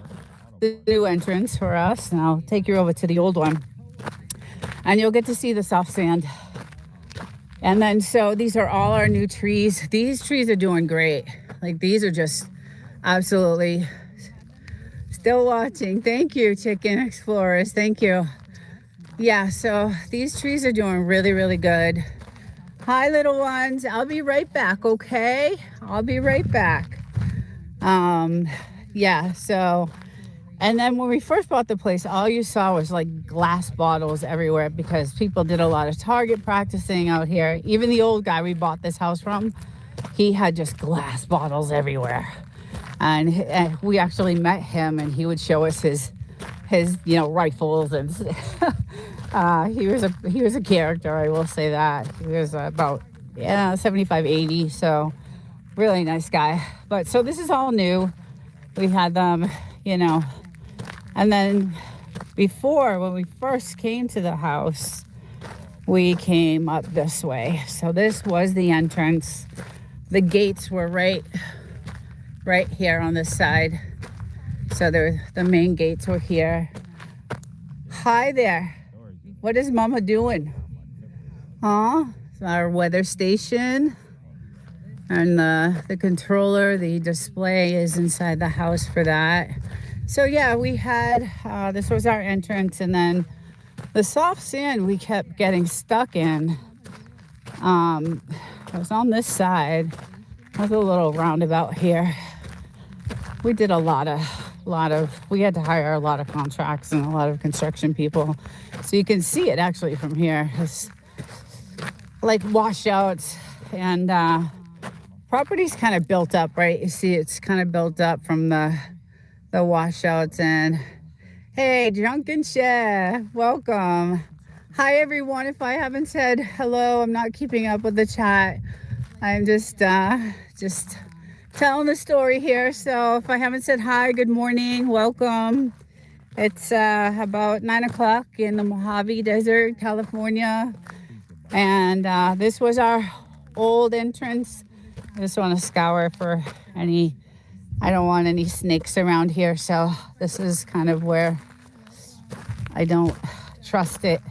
entrance for us. And I'll take you over to the old one, and you'll get to see the soft sand. And then, so these are all our new trees. These trees are doing great. Like, these are just absolutely still watching. Thank you, Chicken Explorers. Thank you. Yeah, so these trees are doing really, really good. Hi, little ones. I'll be right back, okay? I'll be right back. Yeah, so, and then when we first bought the place, all you saw was like glass bottles everywhere, because people did a lot of target practicing out here. Even the old guy we bought this house from, he had just glass bottles everywhere. And we actually met him, and he would show us his rifles. And he was a character, I will say that. He was about 75, 80, so really nice guy. But so this is all new. We had them, and then before, when we first came to the house, we came up this way. So this was the entrance. The gates were right here on this side. So the main gates were here. Hi there. What is Mama doing? Huh? It's our weather station. And the controller, the display is inside the house for that. So yeah, we had, this was our entrance. And then the soft sand we kept getting stuck in. It was on this side. There's a little roundabout here. We did a lot of, we had to hire a lot of contracts and a lot of construction people. So you can see it actually from here. It's like washouts, and property's kind of built up, right? You see it's kind of built up from the washouts. And hey, Drunken Chef, welcome. Hi everyone. If I haven't said hello, I'm not keeping up with the chat. I'm just telling the story here. So if I haven't said hi, good morning, welcome. It's about 9 o'clock in the Mojave Desert, California. And this was our old entrance. I just want to scour for any, I don't want any snakes around here. So this is kind of where I don't trust it.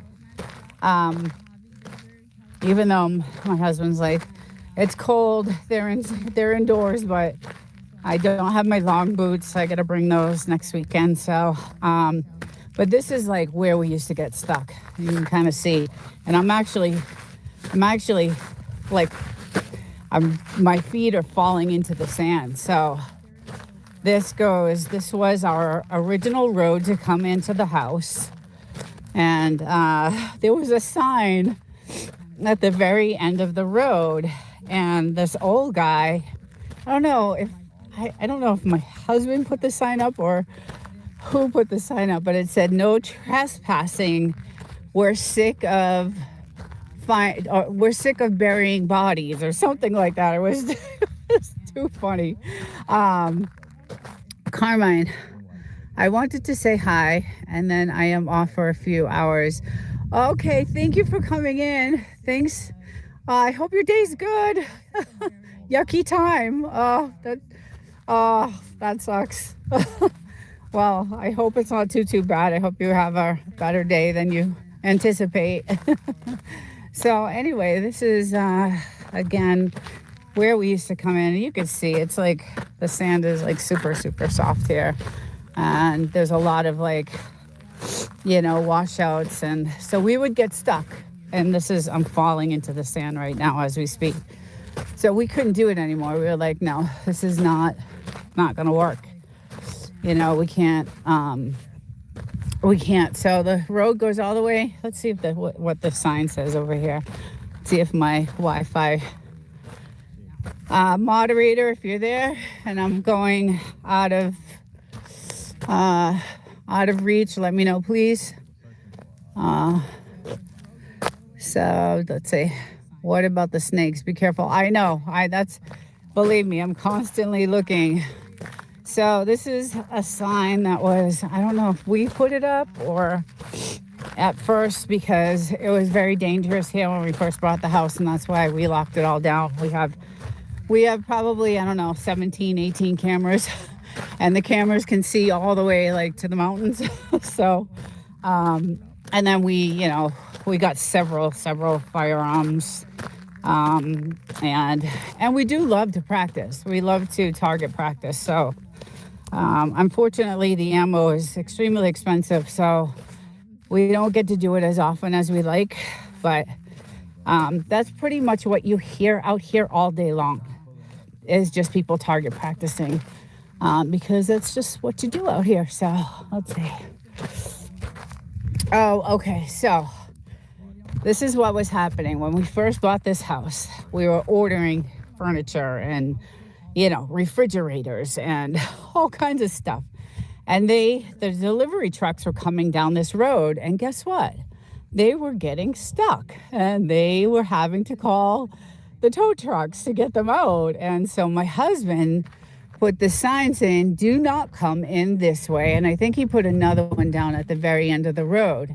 Even though my husband's like, it's cold, they're indoors, but I don't have my long boots. I got to bring those next weekend. So, but this is like where we used to get stuck. You can kind of see, and I'm actually like, my feet are falling into the sand. So this was our original road to come into the house. And there was a sign at the very end of the road. And this old guy, I don't know if my husband put the sign up or who put the sign up, but it said no trespassing. We're sick of burying bodies or something like that. It was, it was too funny. Carmine, I wanted to say hi, and then I am off for a few hours. Okay, thank you for coming in. Thanks. I hope your day's good. Yucky time. That sucks. Well, I hope it's not too bad. I hope you have a better day than you anticipate. So anyway, this is again where we used to come in, and you can see it's like the sand is like super soft here, and there's a lot of like, you know, washouts, and so we would get stuck. And I'm falling into the sand right now as we speak. So we couldn't do it anymore. We were like, no, this is not gonna work. You know, we can't. So the road goes all the way. Let's see if what the sign says over here. See if my Wi-Fi moderator, if you're there, and I'm going out of reach, let me know, please. So let's see. What about the snakes? Be careful. I know. Believe me, I'm constantly looking. So this is a sign that was, I don't know if we put it up or at first, because it was very dangerous here when we first bought the house, and that's why we locked it all down. We have probably, I don't know, 17, 18 cameras, and the cameras can see all the way like to the mountains. So, and then we got several firearms, and we do love to practice. We love to target practice. So, unfortunately, the ammo is extremely expensive, so we don't get to do it as often as we like. But that's pretty much what you hear out here all day long, is just people target practicing, because that's just what you do out here. So let's see. Oh, okay. So this is what was happening when we first bought this house. We were ordering furniture and, you know, refrigerators and all kinds of stuff. And the delivery trucks were coming down this road. And guess what? They were getting stuck, and they were having to call the tow trucks to get them out. And so my husband put the sign saying, do not come in this way. And I think he put another one down at the very end of the road.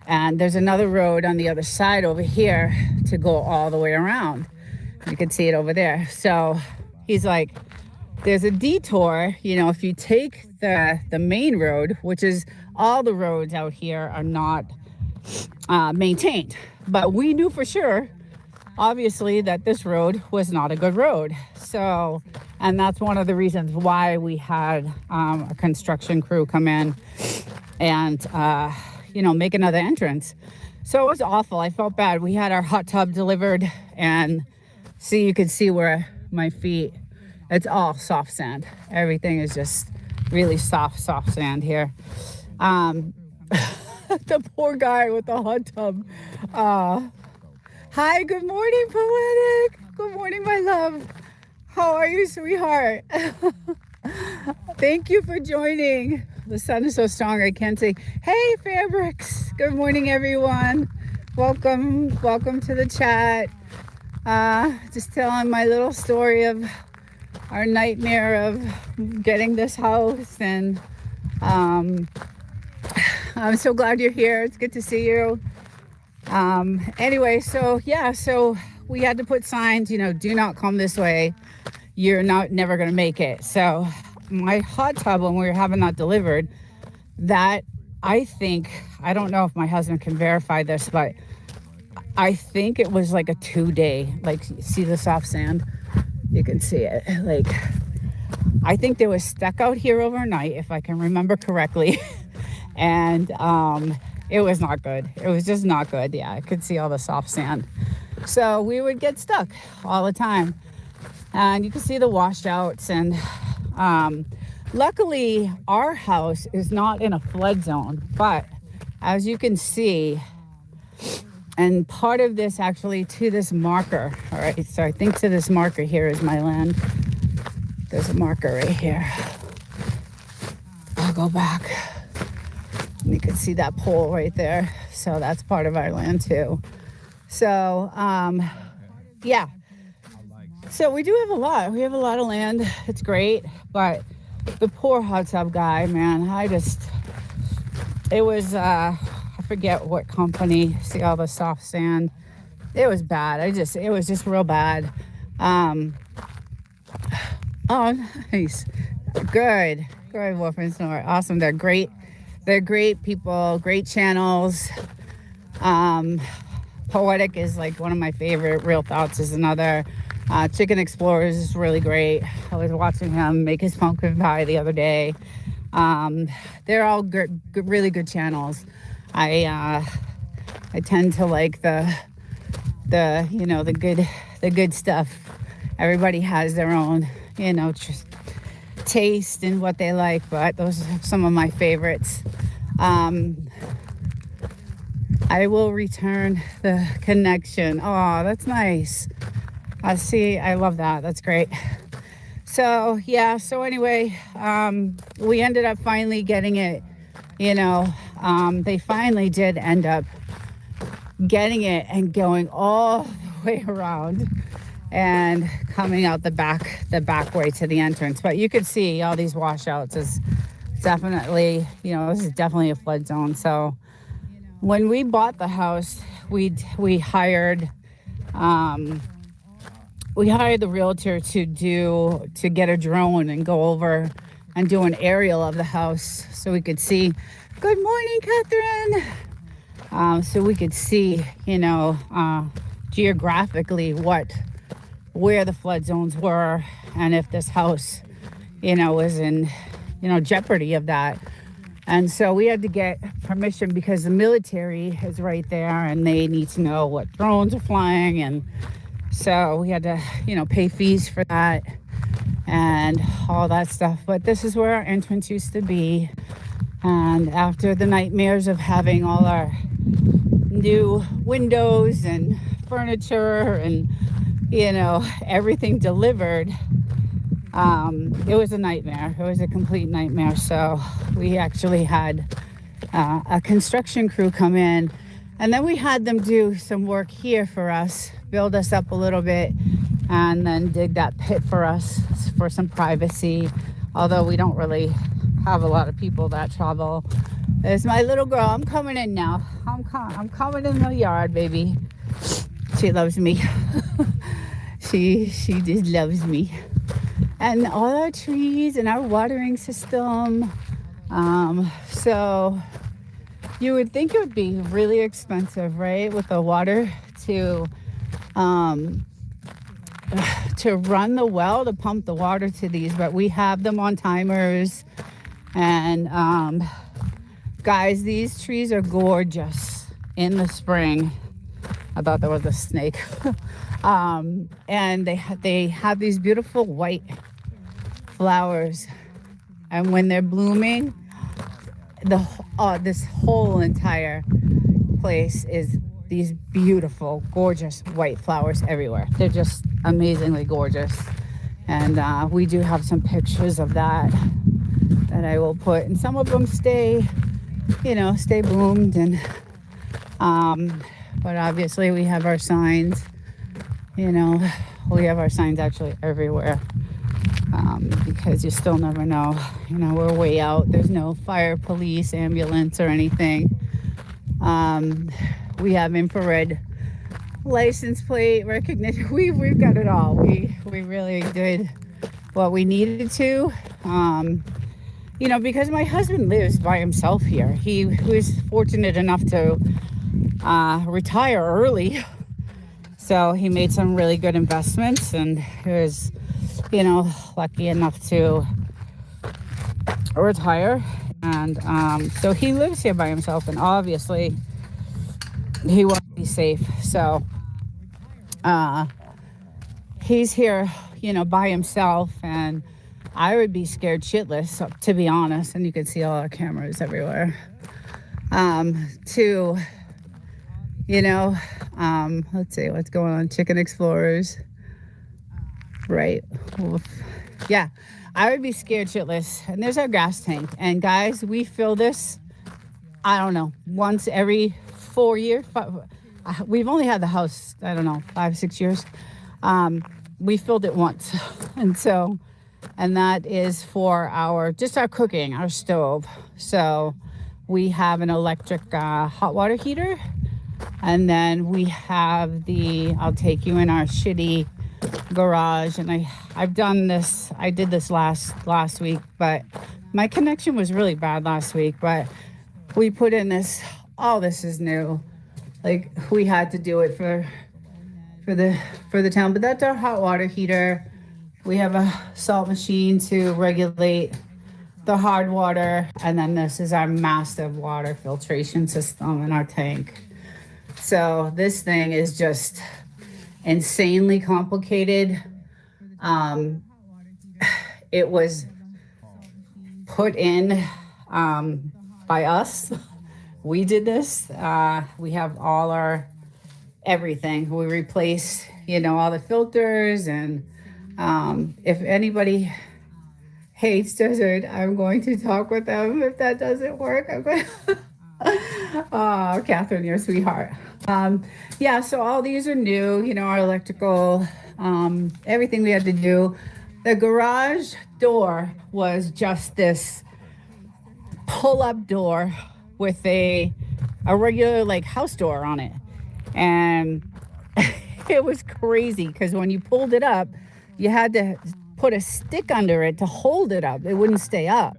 And there's another road on the other side over here to go all the way around. You can see it over there. So he's like, there's a detour, you know, if you take the main road, which is all the roads out here are not maintained. But we knew for sure, obviously, that this road was not a good road. So, and that's one of the reasons why we had a construction crew come in and, make another entrance. So it was awful. I felt bad. We had our hot tub delivered, and you could see where my feet, it's all soft sand. Everything is just really soft sand here. The poor guy with the hot tub. Hi, good morning, Poetic. Good morning, my love. How are you, sweetheart? Thank you for joining. The sun is so strong, I can't say, hey, Fabrics. Good morning, everyone. Welcome to the chat. Just telling my little story of our nightmare of getting this house, and I'm so glad you're here. It's good to see you. Anyway, so yeah, so we had to put signs, do not come this way. You're never going to make it. So my hot tub, when we were having that delivered, that I don't know if my husband can verify this, but I think it was like a 2-day, like, see the soft sand? You can see it. Like, I think they was stuck out here overnight, if I can remember correctly. And it was not good. It was just not good. Yeah, I could see all the soft sand. So we would get stuck all the time. And you can see the washouts. And luckily, our house is not in a flood zone. But as you can see, and part of this actually to this marker. All right, so I think to this marker here is my land. There's a marker right here. I'll go back. You can see that pole right there. So that's part of our land too. So, yeah. So we do have a lot. We have a lot of land. It's great. But the poor hot tub guy, man, it was, I forget what company. See all the soft sand. It was bad. It was just real bad. Oh, nice. Good, Wolf and Snore. Awesome. They're great. They're great people, great channels. Poetic is like one of my favorite. Real Thoughts is another. Chicken Explorers is really great. I was watching him make his pumpkin pie the other day. They're all good, really good channels. I tend to like the good stuff. Everybody has their own, taste and what they like, but those are some of my favorites. I will return the connection. Oh, that's nice. I love that. That's great. So yeah, anyway, we ended up finally getting it, they finally did end up getting it and going all the way around and coming out the back way to the entrance. But you could see all these washouts is definitely, this is definitely a flood zone. So when we bought the house, we hired the realtor to get a drone and go over and do an aerial of the house so we could see. Good morning, Catherine. So we could see, geographically where the flood zones were, and if this house, was in, jeopardy of that. And so we had to get permission because the military is right there and they need to know what drones are flying. And so we had to, pay fees for that and all that stuff. But this is where our entrance used to be. And after the nightmares of having all our new windows and furniture and, everything delivered, it was a nightmare. It was a complete nightmare. So we actually had a construction crew come in, and then we had them do some work here for us, build us up a little bit, and then dig that pit for us for some privacy, although we don't really have a lot of people that travel. There's my little girl. I'm coming in now. I'm coming in the yard, baby. She loves me. she just loves me. And all our trees and our watering system. So you would think it would be really expensive, right? With the water to run the well, to pump the water to these, but we have them on timers. And guys, these trees are gorgeous in the spring. I thought there was a snake. And they have these beautiful white flowers, and when they're blooming, this whole entire place is these beautiful, gorgeous white flowers everywhere. They're just amazingly gorgeous. And we do have some pictures of that I will put, and some of them stay bloomed. And but obviously we have our signs. We have our signs actually everywhere, because you still never know. We're way out. There's no fire, police, ambulance, or anything. We have infrared license plate recognition. We've got it all. We really did what we needed to. Because my husband lives by himself here. He was fortunate enough to retire early. So he made some really good investments, and he was, lucky enough to retire. And so he lives here by himself, and obviously he wants to be safe. So he's here, by himself, and I would be scared shitless, to be honest. And you can see all our cameras everywhere. Let's see what's going on. Chicken Explorers. Right. Oof. Yeah, I would be scared shitless. And there's our gas tank. And guys, we fill this, I don't know, once every 4 years. We've only had the house, I don't know, 5-6 years. We filled it once. And that is for our cooking, our stove. So we have an electric hot water heater. And then we have I'll take you in our shitty garage. And I've done this, I did this last week, but my connection was really bad last week. But we put in all this is new. Like, we had to do it for the town. But that's our hot water heater. We have a salt machine to regulate the hard water. And then this is our massive water filtration system in our tank. So this thing is just insanely complicated. It was put in by us. We did this. We have all our everything. We replaced, all the filters. And if anybody hates desert, I'm going to talk with them. If that doesn't work, I'm going to... Oh, Catherine, you're a sweetheart. So all these are new, our electrical, everything we had to do. The garage door was just this pull-up door with a regular house door on it. And it was crazy because when you pulled it up, you had to put a stick under it to hold it up. It wouldn't stay up.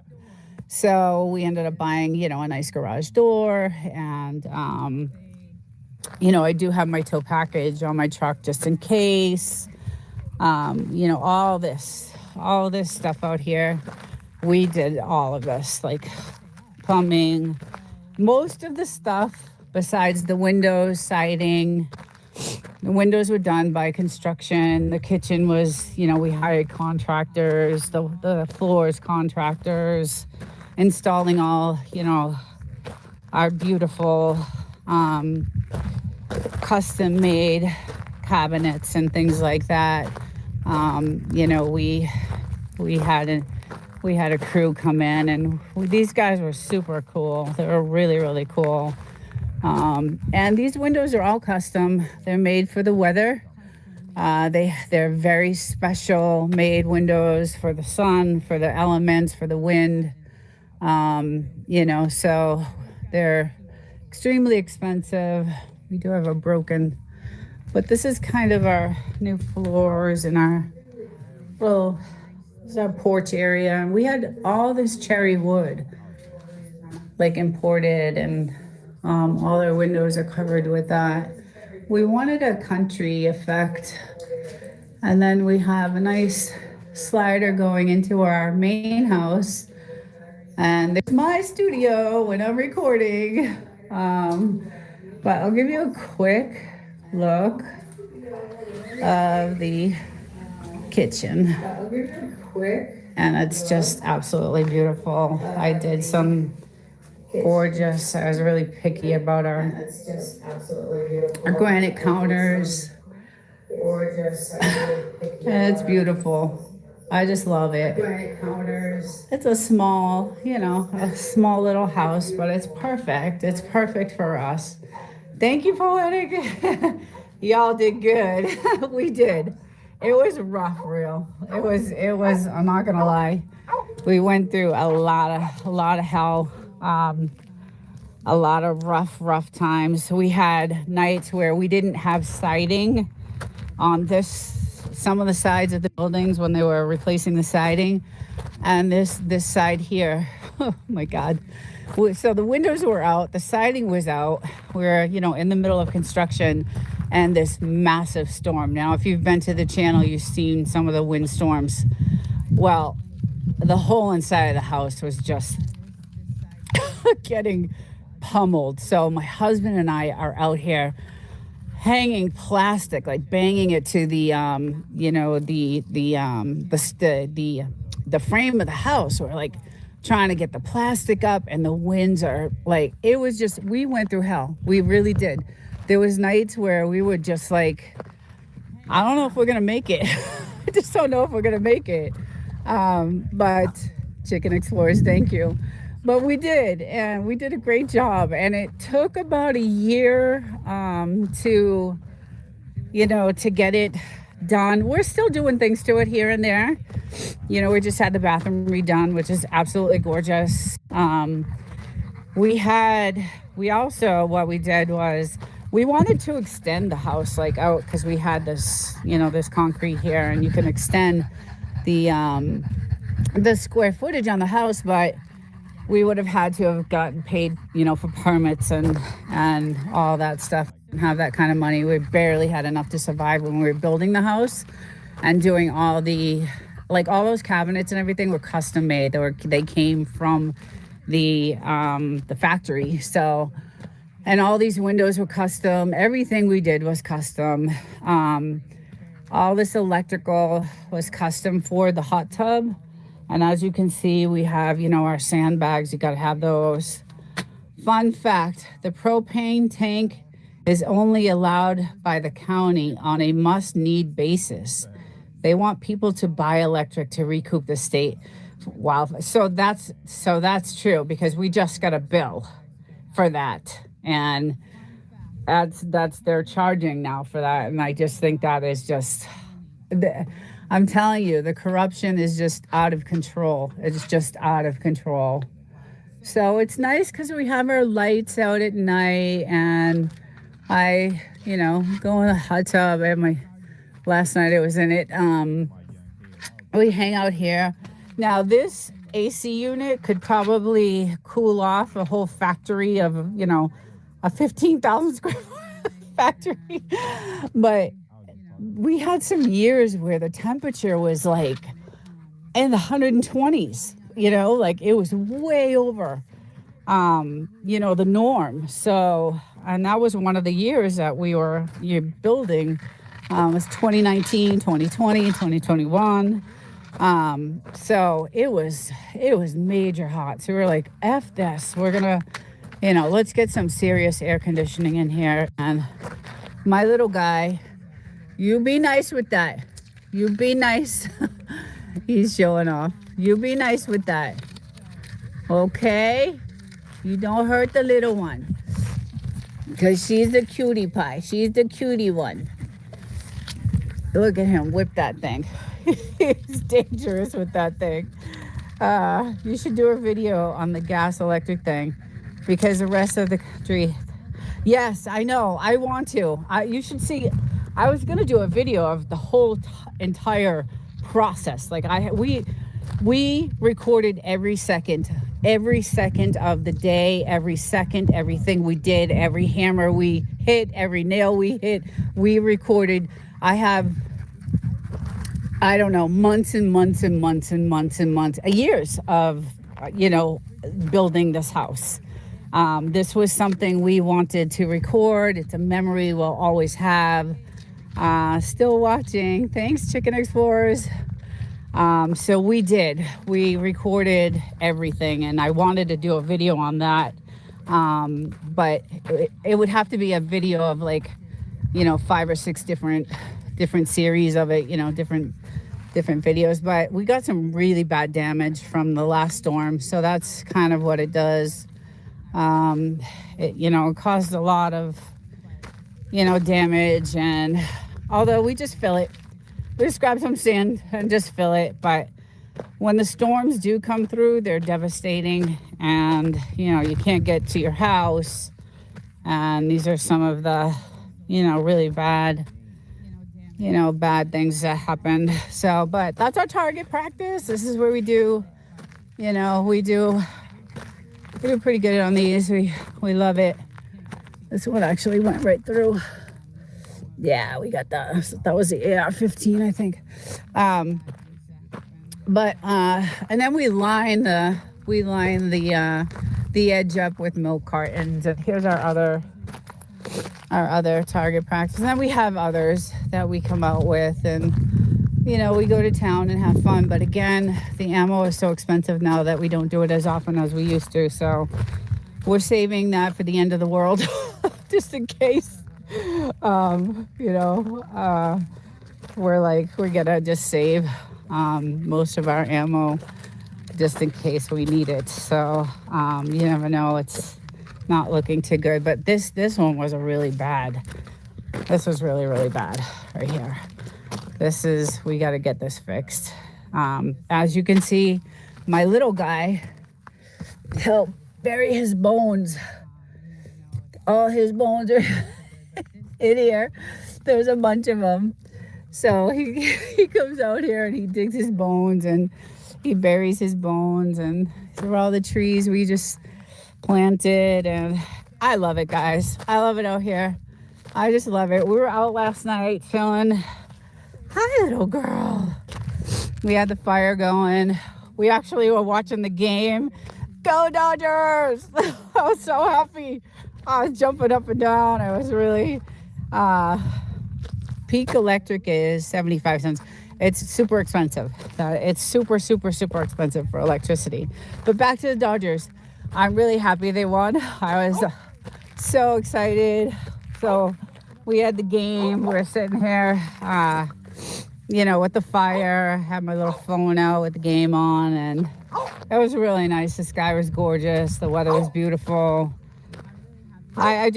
So we ended up buying, a nice garage door. And, I do have my tow package on my truck just in case. All this stuff out here. We did all of this, like plumbing, most of the stuff besides the windows, siding. The windows were done by construction. The kitchen was, we hired contractors, the floors contractors, installing all, our beautiful custom made cabinets and things like that. We had a crew come in, and these guys were super cool. They were really, really cool. And these windows are all custom. They're made for the weather. They're very special made windows for the sun, for the elements, for the wind. So they're extremely expensive. We do have but this is kind of our new floors and our this is our porch area. And we had all this cherry wood, imported, and all our windows are covered with that. We wanted a country effect. And then we have a nice slider going into our main house. And there's my studio when I'm recording. But I'll give you a quick look of the kitchen. And it's just absolutely beautiful. I did some gorgeous, I was really picky about our granite counters. And it's beautiful. I just love it. It's a small, a small little house, but it's perfect. It's perfect for us. Thank you for letting y'all did good. We did. It was rough, real. It was, I'm not gonna lie. We went through a lot of hell. a lot of rough times. We had nights where we didn't have siding on some of the sides of the buildings when they were replacing the siding, and this side here, oh my God. So the windows were out, the siding was out. We're, in the middle of construction, and this massive storm. Now, if you've been to the channel, you've seen some of the windstorms. Well, the whole inside of the house was just getting pummeled. So my husband and I are out here hanging plastic, like banging it to the the frame of the house. We're like trying to get the plastic up, and the winds are like, it was just, we went through hell. We really did. There was nights where we were just like, I don't know if we're gonna make it. I just don't know if we're gonna make it. But Chicken Explorers, thank you. But we did, and we did a great job. And it took about a year to get it done. We're still doing things to it here and there. We just had the bathroom redone, which is absolutely gorgeous. What we did was we wanted to extend the house like out, because we had this, this concrete here, and you can extend the square footage on the house, but we would have had to have gotten paid, for permits and all that stuff, and have that kind of money. We barely had enough to survive when we were building the house and doing all those cabinets and everything were custom made. They came from the factory. So, and all these windows were custom. Everything we did was custom. All this electrical was custom for the hot tub. And as you can see, we have, our sandbags. You got to have those. Fun fact, the propane tank is only allowed by the county on a must-need basis. They want people to buy electric to recoup the state. Wow. So that's true, because we just got a bill for that. And that's they're charging now for that. And I just think that is just... I'm telling you, the corruption is just out of control. It's just out of control. So it's nice because we have our lights out at night, and I, go in the hot tub. Last night I was in it. We hang out here. Now this AC unit could probably cool off a whole factory of, a 15,000 square foot factory. But we had some years where the temperature was like in the 120s, like it was way over, the norm. So, and that was one of the years that you're building, it was 2019, 2020, 2021. So it was major hot. So we were like, F this, we're gonna, let's get some serious air conditioning in here. And my little guy, you be nice with that. You be nice. He's showing off. You be nice with that. Okay? You don't hurt the little one. Because she's the cutie pie. She's the cutie one. Look at him whip that thing. He's dangerous with that thing. You should do a video on the gas electric thing, because the rest of the country... Yes, I know. I want to. You should see... I was gonna do a video of the whole entire process. Like we recorded every second of the day, every second, everything we did, every hammer we hit, every nail we hit. We recorded. I have, I don't know, months and months and months and months and months, years of, building this house. This was something we wanted to record. It's a memory we'll always have. Still watching. Thanks, Chicken Explorers. So we recorded everything, and I wanted to do a video on that. But it would have to be a video of 5 or 6 different series of it, different videos. But we got some really bad damage from the last storm. So that's kind of what it does. It caused a lot of, damage, and although we just fill it, we just grab some sand and just fill it. But when the storms do come through, they're devastating, and you can't get to your house. And these are some of the really bad bad things that happened. So, but that's our target practice. This is where we do we do pretty good on these. We love it. This one actually went right through. Yeah, we got that. That was the AR-15, I think. But and then we line the edge up with milk cartons. And here's our other target practice. And then we have others that we come out with, and we go to town and have fun. But again, the ammo is so expensive now that we don't do it as often as we used to. So we're saving that for the end of the world, just in case. We're gonna just save most of our ammo just in case we need it. So you never know. It's not looking too good. But this one was really bad. This was really, really bad right here. We got to get this fixed. As you can see, my little guy, he'll bury his bones. All his bones are in here. There's a bunch of them. So he comes out here and he digs his bones and he buries his bones, and through all the trees we just planted. And I love it, guys. I love it out here. I just love it. We were out last night chilling. Hi, little girl. We had the fire going. We actually were watching the game. Go Dodgers! I was so happy. I was jumping up and down. I was really... Peak electric is 75 cents. It's super expensive. It's super, super, super expensive for electricity. But back to the Dodgers. I'm really happy they won. I was so excited. So we had the game. We're sitting here, with the fire. I had my little phone out with the game on, and it was really nice. The sky was gorgeous. The weather was beautiful. I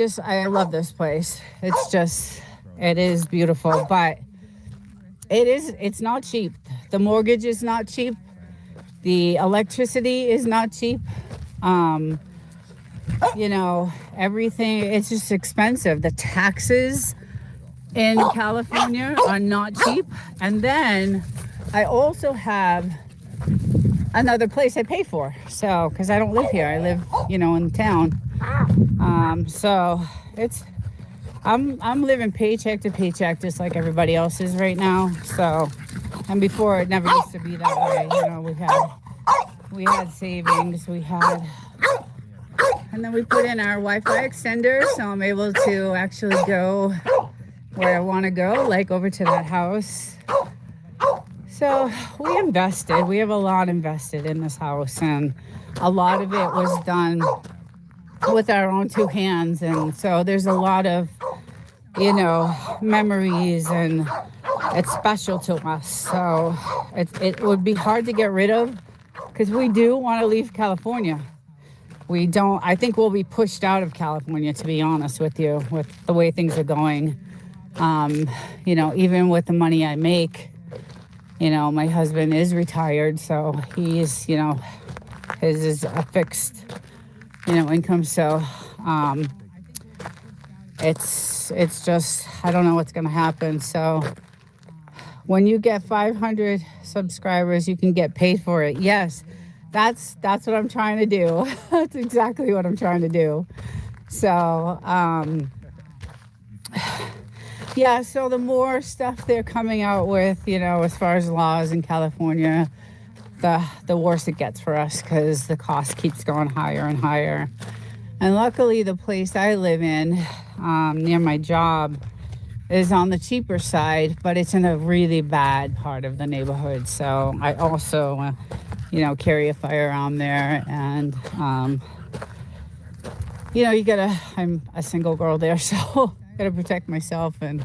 love this place. It is beautiful, but it's not cheap. The mortgage is not cheap. The electricity is not cheap. Everything, it's just expensive. The taxes in California are not cheap. And then I also have another place I pay for. So, because I don't live here. I live, in town. So I'm living paycheck to paycheck just like everybody else is right now. So, and before it never used to be that way. We had savings, and then we put in our Wi-Fi extender, so I'm able to actually go where I want to go, like over to that house. So we invested. We have a lot invested in this house, and a lot of it was done with our own two hands. And so there's a lot of, memories, and it's special to us. So it would be hard to get rid of, because we do want to leave California. I think we'll be pushed out of California, to be honest with you, with the way things are going. Even with the money I make, my husband is retired, so he's, his is a fixed, income. So, it's just, I don't know what's going to happen. So when you get 500 subscribers, you can get paid for it. Yes, that's what I'm trying to do. That's exactly what I'm trying to do. So, yeah, so the more stuff they're coming out with, as far as laws in California, the worse it gets for us, because the cost keeps going higher and higher. And luckily, the place I live in, near my job, is on the cheaper side, but it's in a really bad part of the neighborhood. So I also, carry a firearm there, and I'm a single girl there, so gotta protect myself. And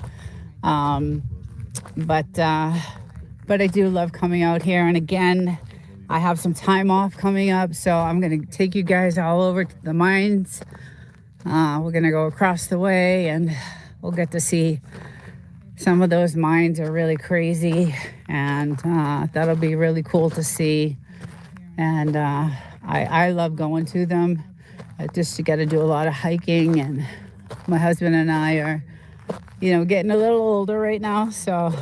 but I do love coming out here. And again, I have some time off coming up, so I'm gonna take you guys all over to the mines. We're gonna go across the way, and we'll get to see some of those mines are really crazy, and that'll be really cool to see. And I love going to them. Just to get to do a lot of hiking, and my husband and I are, getting a little older right now. So,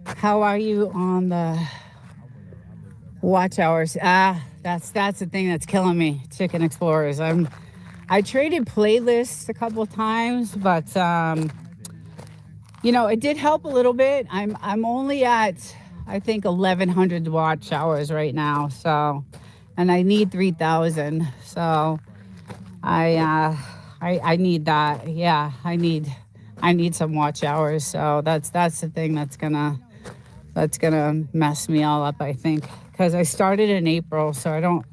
how are you on the watch hours? That's the thing that's killing me. Chicken Explorers. I traded playlists a couple of times, but it did help a little bit. I'm only at, I think, 1,100 watch hours right now. So, and I need 3,000. So I need that. Yeah, I need some watch hours. So that's the thing that's gonna mess me all up, I think, because I started in April, so I don't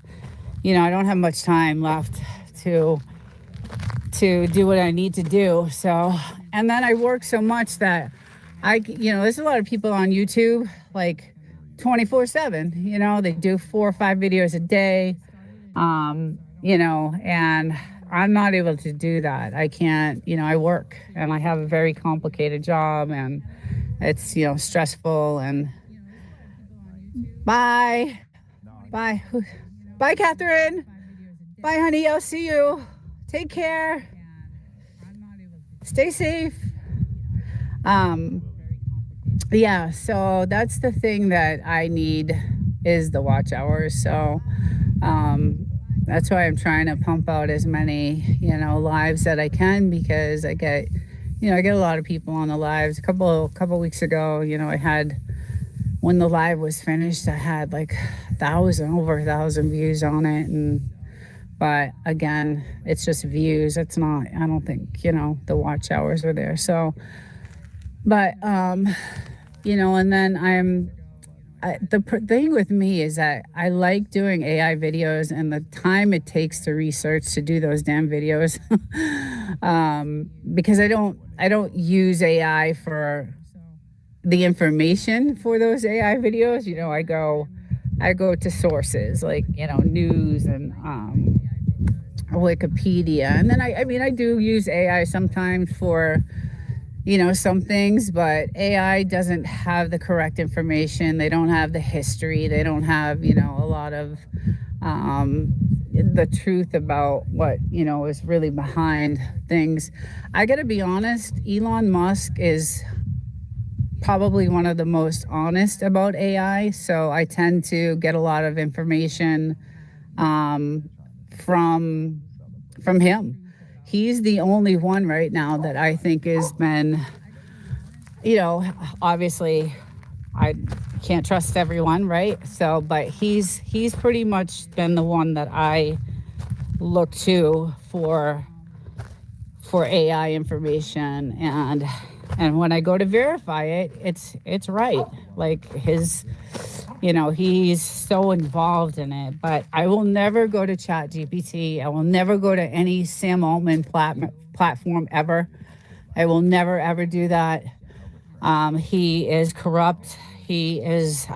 have much time left to do what I need to do. So, and then I work so much that there's a lot of people on YouTube like 24/7. They do 4 or 5 videos a day. And I'm not able to do that. I can't. I work, and I have a very complicated job, and it's stressful. And bye, bye, bye, Catherine. Bye, honey. I'll see you. Take care. Stay safe. Yeah, so that's the thing that I need is the watch hours. So that's why I'm trying to pump out as many, lives that I can, because I get a lot of people on the lives. A couple weeks ago, I had, when the live was finished, I had like over 1,000 views on it. But again, it's just views. It's not, I don't think, the watch hours are there. So, but, and then the thing with me is that I like doing AI videos, and the time it takes to research to do those damn videos, because I don't use AI for the information for those AI videos. I go to sources like, news and Wikipedia. And then I do use AI sometimes for, some things, but AI doesn't have the correct information. They don't have the history. They don't have, a lot of the truth about what, is really behind things. I got to be honest, Elon Musk is probably one of the most honest about AI. So I tend to get a lot of information from him. He's the only one right now that I think has been, obviously I can't trust everyone, right? So, but he's pretty much been the one that I look to for AI information, and when I go to verify it, it's right. Like he's so involved in it. But I will never go to ChatGPT. I will never go to any Sam Altman platform ever. I will never ever do that. He is corrupt. This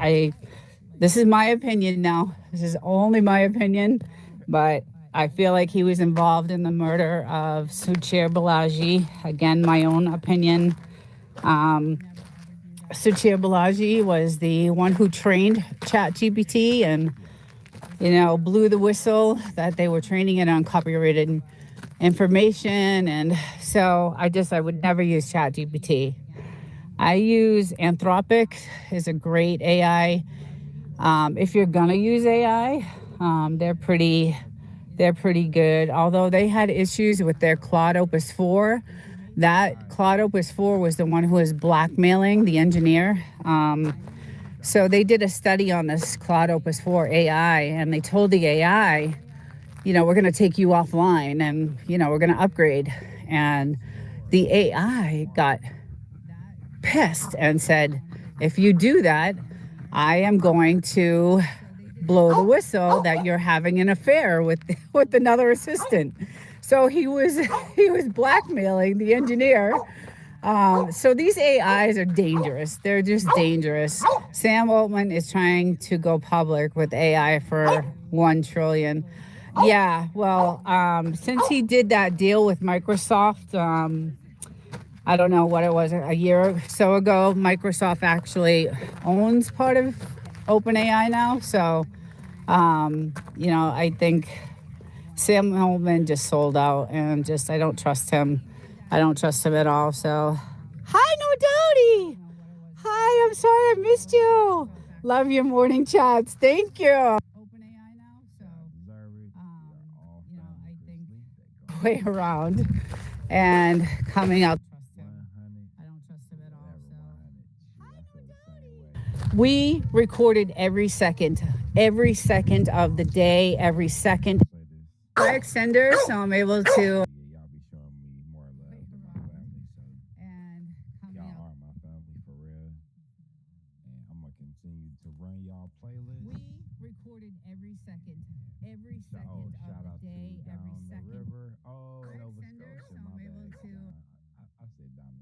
is my opinion now. This is only my opinion, but I feel like he was involved in the murder of Suchair Balaji. Again, my own opinion. Suchair Balaji was the one who trained ChatGPT and, blew the whistle that they were training it on copyrighted information. And so I would never use ChatGPT. I use Anthropic, is a great AI. If you're gonna use AI, they're pretty good. Although they had issues with their Claude Opus 4. That Claude Opus 4 was the one who was blackmailing the engineer. So they did a study on this Claude Opus 4 AI, and they told the AI, we're going to take you offline, and, we're going to upgrade. And the AI got pissed and said, if you do that, I am going to blow the whistle that you're having an affair with another assistant. So he was blackmailing the engineer. So these AIs are dangerous. They're just dangerous. Sam Altman is trying to go public with AI for 1 trillion. Yeah, well, since he did that deal with Microsoft, I don't know what it was, a year or so ago, Microsoft actually owns part of OpenAI now. So, I think Sam Altman just sold out, and just I don't trust him. I don't trust him at all. So, hi, No Doubty. Hi, I'm sorry I missed you. Love your morning chats. Thank you. OpenAI now, so I think way around and coming out. I don't trust him at all. So we recorded every second of the day, every second. My extender, so I'm able to. And coming out. We recorded every second of the day, every second. My extender, so I'm able to.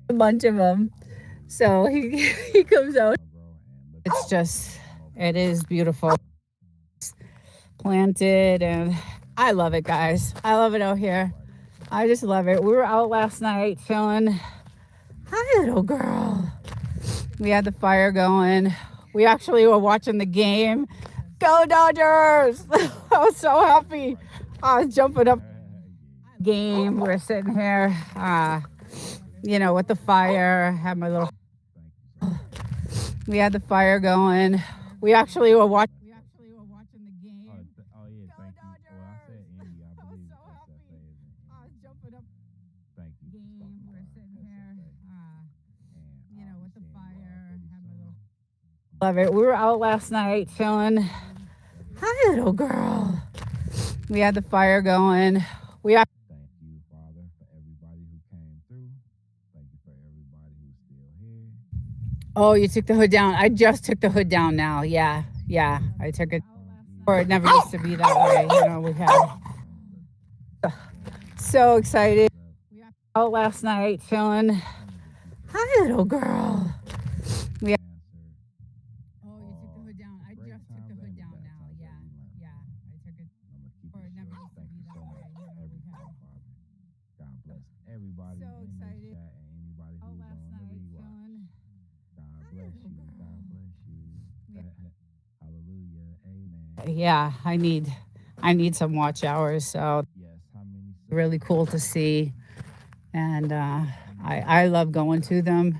A bunch of them. So he he comes out. It's just, it is beautiful. Planted, and I love it, guys. I love it out here. I just love it. We were out last night chilling. Hi, little girl. We had the fire going. We actually were watching the game. Go Dodgers! I was so happy. I was jumping up. Game. We're sitting here, with the fire. Had my little. We had the fire going. We actually were watching. The game. Go Dodgers! I was so happy. I was jumping up. Game. We're sitting here, with the fire. Had my little. Love it. We were out last night chilling. Hi, little girl. We had the fire going. We. Oh, you took the hood down. I just took the hood down now. Yeah, I took it. Or it never used to be that way. We had. So excited. We were out last night chilling. Hi, little girl. We. Oh, you took the hood down. I just took the hood down now. Yeah, I took it. Or it never used to be that way. We had. So excited. Out last night chilling. Yeah, I need some watch hours, so really cool to see. And I love going to them.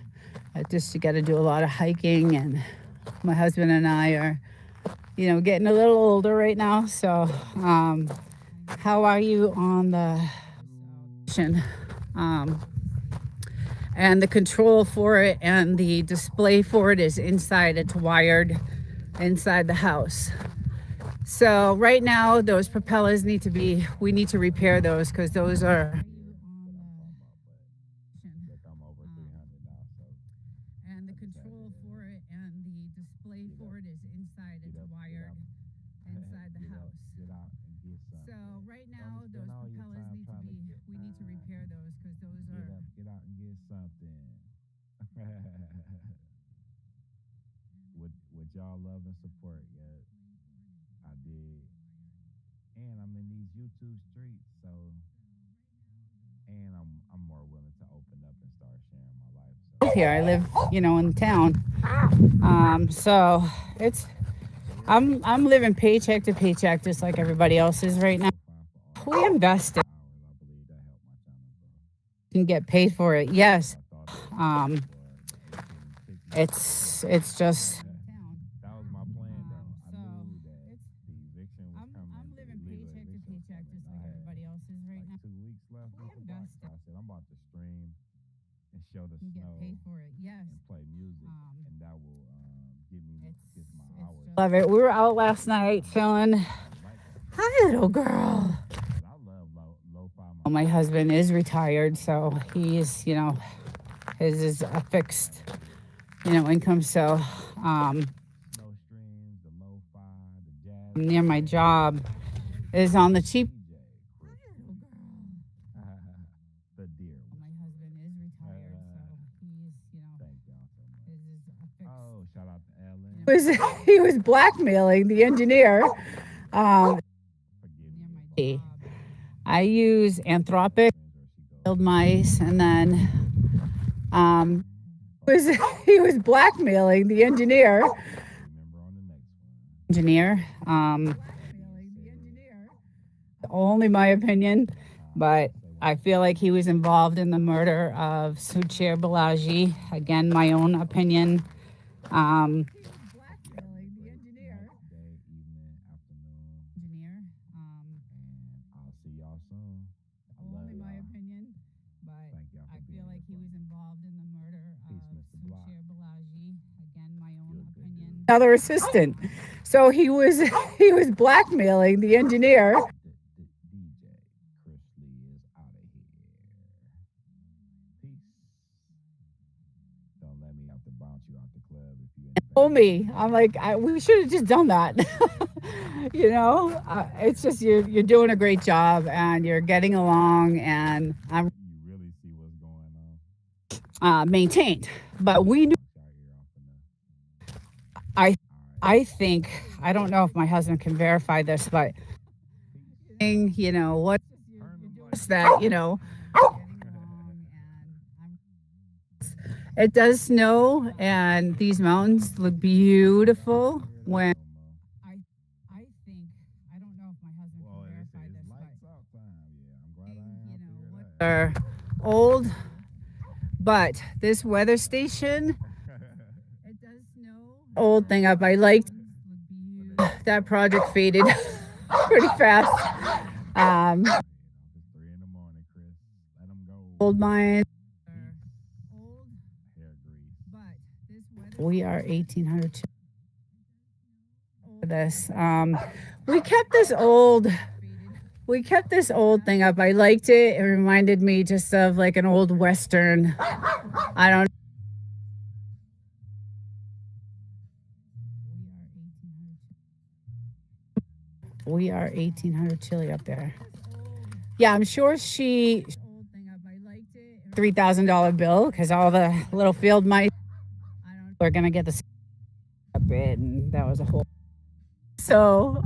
Just you got to do a lot of hiking, and my husband and I are getting a little older right now. So how are you on the um and the control for it and the display for it is inside. It's wired inside the house. So right now those propellers need to be, we need to repair those because those are, and the control for it and the display for it is inside. It's wired inside the house. So right now those propellers need to be, we need to repair those because those are. Get out and get something. With y'all love and support, yeah, I did. And I'm in these YouTube streets, so and I'm more willing to open up and start sharing my life. So Here I live, in town. So it's, I'm living paycheck to paycheck just like everybody else is right now. We invested, I believe that helped my channel grow. can get paid for it. Yes. I thought Um, it's just, that was my plan though. I knew that the eviction was coming. I'm the living illegal paycheck to eviction was paycheck coming. just I like had everybody else is right now. 2 weeks left with the block. So I said I'm about to stream and show the Can get snow paid for it. Yes. and play music, and that will get my hours. Love it. We were out last night chilling. Hi, little girl. I love lo-fi. My husband is retired, so he's, his is a fixed, income. So, No strings, the lo-fi, the jazz. near my job is on the cheap. The deer. My husband is retired, so he's, Thank y'all so much. his is a fixed. Oh, shout out to Ellen. He was blackmailing the engineer. Forgive me. I use Anthropic, build mice, and then he was blackmailing the engineer. Remember on the next one. Only my opinion, but I feel like he was involved in the murder of Suchair Balaji. Again, my own opinion. Day, evening, afternoon, and I'll see y'all soon. I love Only my y'all. opinion, but Thank y'all for I being feel like he here. was involved in the murder Peace, of Mr. Block. Suchair Balaji. Again, my own You're a good opinion. dude. Another assistant. So he was blackmailing the engineer. DJ Chris Lee is out of here. Peace. Don't let me have to bounce you out the club if you ain't Told me, I'm like, we should have just done that. It's just you're doing a great job and you're getting along, and I'm You really see what's going on. maintained. But we knew. Shout your off enough. I I think, I don't know if my husband can verify this, but what is that, it does snow and these mountains look beautiful when I think, I don't know if my husband Well, can it's verify this, lights out time. Yeah, I'm glad I ain't have to hear but that. are old, but this weather station, it does snow. Old thing up, I liked that project faded pretty fast. It's 3 in the morning, Chris. Let them go. Old mine. Hair grease. We are 1800 for this. We kept this old thing up. I liked it. It reminded me just of like an old Western. I don't. We are 1800 chili up there. Yeah, I'm sure she $3,000 bill because all the little field mice are gonna get the bit, and that was a whole. So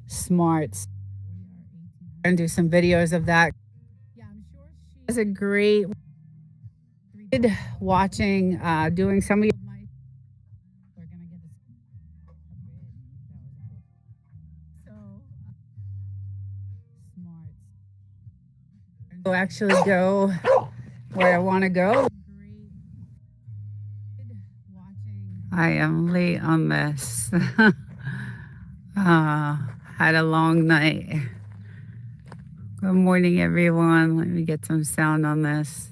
smart. And do some videos of that. Yeah, I'm sure she was a great watching, doing some of. Actually go where I want to go. I am late on this. Had a long night. Good morning, everyone. Let me get some sound on this.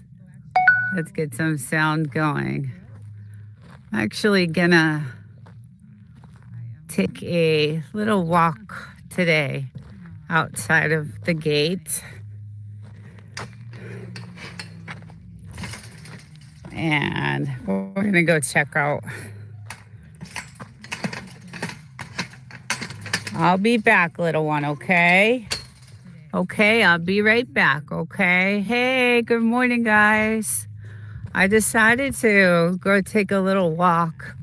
Let's get some sound going. I'm actually gonna take a little walk today outside of the gate. And we're gonna go check out. I'll be back, little one, okay? Okay, I'll be right back, okay? Hey, good morning, guys. I decided to go take a little walk.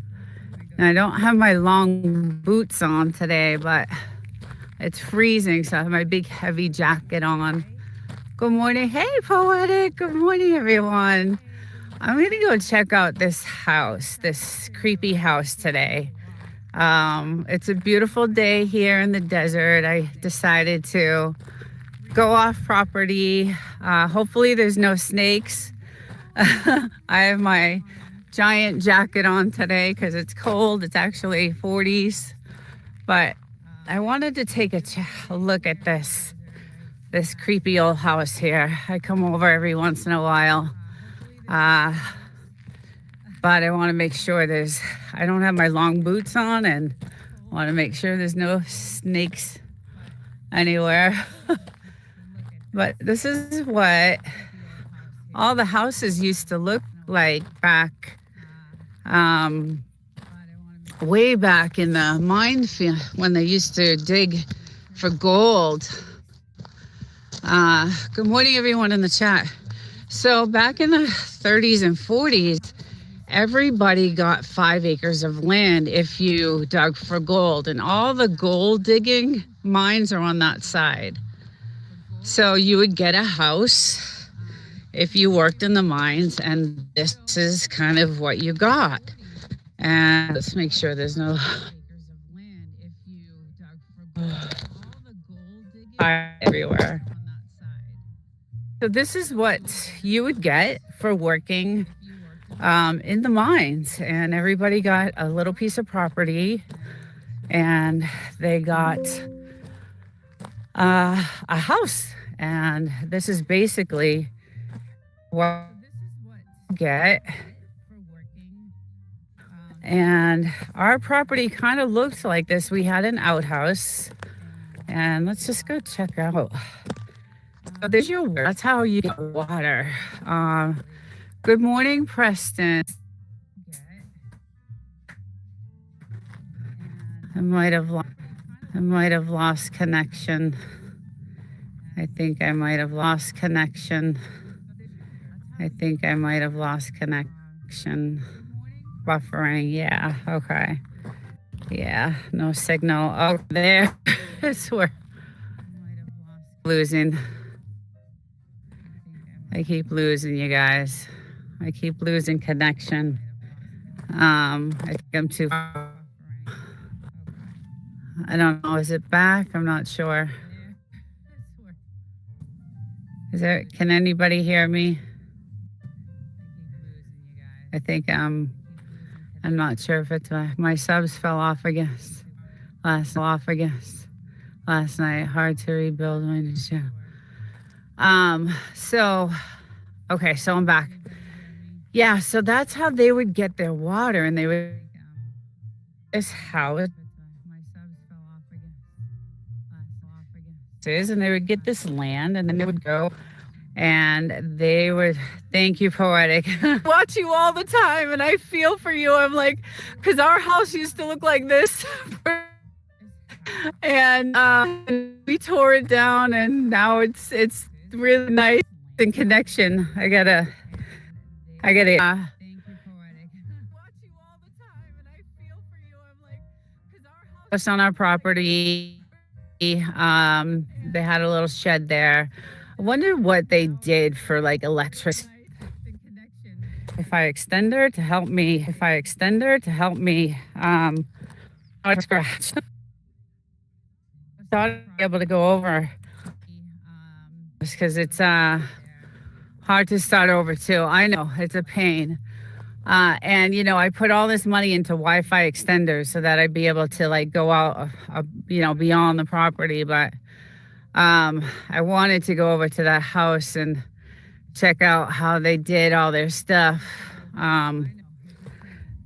And I don't have my long boots on today, but it's freezing, so I have my big heavy jacket on. Good morning. Hey, Poetic. Good morning, everyone. I'm going to go check out this house, this creepy house today. It's a beautiful day here in the desert. I decided to go off property. Hopefully there's no snakes. I have my giant jacket on today because it's cold. It's actually 40s. But I wanted to take a look at this creepy old house here. I come over every once in a while. But I want to make sure I don't have my long boots on, and I want to make sure there's no snakes anywhere. But this is what all the houses used to look like back, way back in the minefield when they used to dig for gold. Good morning, everyone in the chat. So back in the 30s and 40s, everybody got 5 acres of land if you dug for gold, and all the gold digging mines are on that side. So you would get a house if you worked in the mines, and this is kind of what you got. And let's make sure there's no fire everywhere. So this is what you would get for working in the mines, and everybody got a little piece of property, and they got a house, and this is basically what you get. And our property kind of looked like this. We had an outhouse, and let's just go check out. So there's your water. That's how you get water. Good morning, Preston. I might have lost connection. I think I might have lost connection. Buffering, yeah, okay. Yeah, no signal. Oh, there. It's where losing. I keep losing you guys. I keep losing connection. I think I'm too far. I don't know. Is it back? I'm not sure. Can anybody hear me? I think I'm not sure if it's my subs fell off, I guess. Last night. Hard to rebuild my show. So I'm back. Yeah, so that's how they would get their water, and they would this house and they would get this land, and then they would go and they would, thank you, Poetic. Watch you all the time, and I feel for you. I'm like, because our house used to look like this. And we tore it down, and now it's really nice in connection. I gotta house on our property. They had a little shed there. I wonder what they did for like electricity. If I extend her to help me, scratch. Thought I'd be able to go over because it's hard to start over too. I know it's a pain. And I put all this money into Wi-Fi extenders so that I'd be able to like go out, beyond the property. But I wanted to go over to that house and check out how they did all their stuff.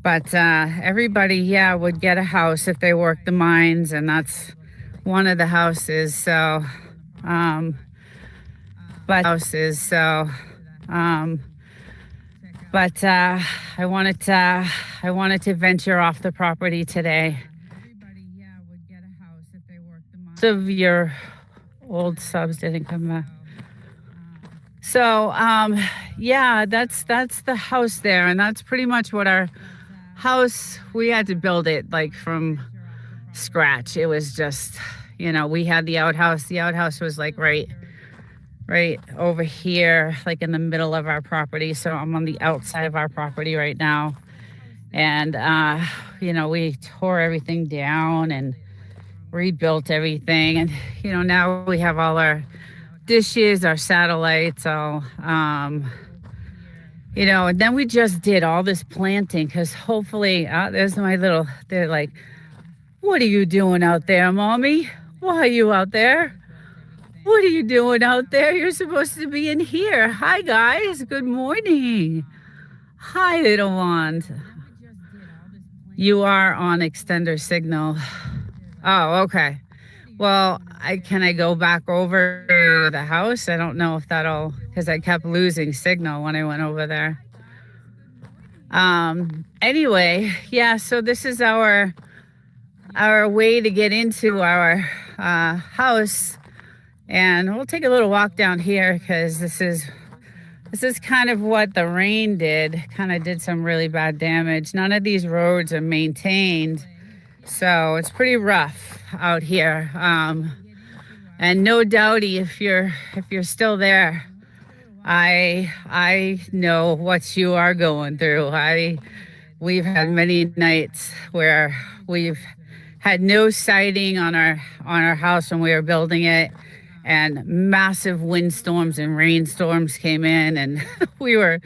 But everybody, yeah, would get a house if they worked the mines, and that's one of the houses. So, um, but I wanted to venture off the property today. Most of your old subs didn't come back. So yeah, that's the house there, and that's pretty much what our house. We had to build it like from scratch. It was just, we had the outhouse. The outhouse was like right over here, like in the middle of our property. So I'm on the outside of our property right now. And, we tore everything down and rebuilt everything. And, now we have all our dishes, our satellites, all, and then we just did all this planting because hopefully, there's they're like, what are you doing out there, Mommy? Why are you out there? What are you doing out there? You're supposed to be in here. Hi, guys. Good morning. Hi, little ones. You are on extender signal. Oh, okay. Well, can I go back over to the house? I don't know if because I kept losing signal when I went over there. Anyway, yeah, so this is our way to get into our house. And we'll take a little walk down here because this is kind of what the rain did. Kind of did some really bad damage. None of these roads are maintained, so it's pretty rough out here. And no doubty, if you're still there, I know what you are going through. We've had many nights where we've had no siding on our house when we were building it. And massive windstorms and rainstorms came in, and we were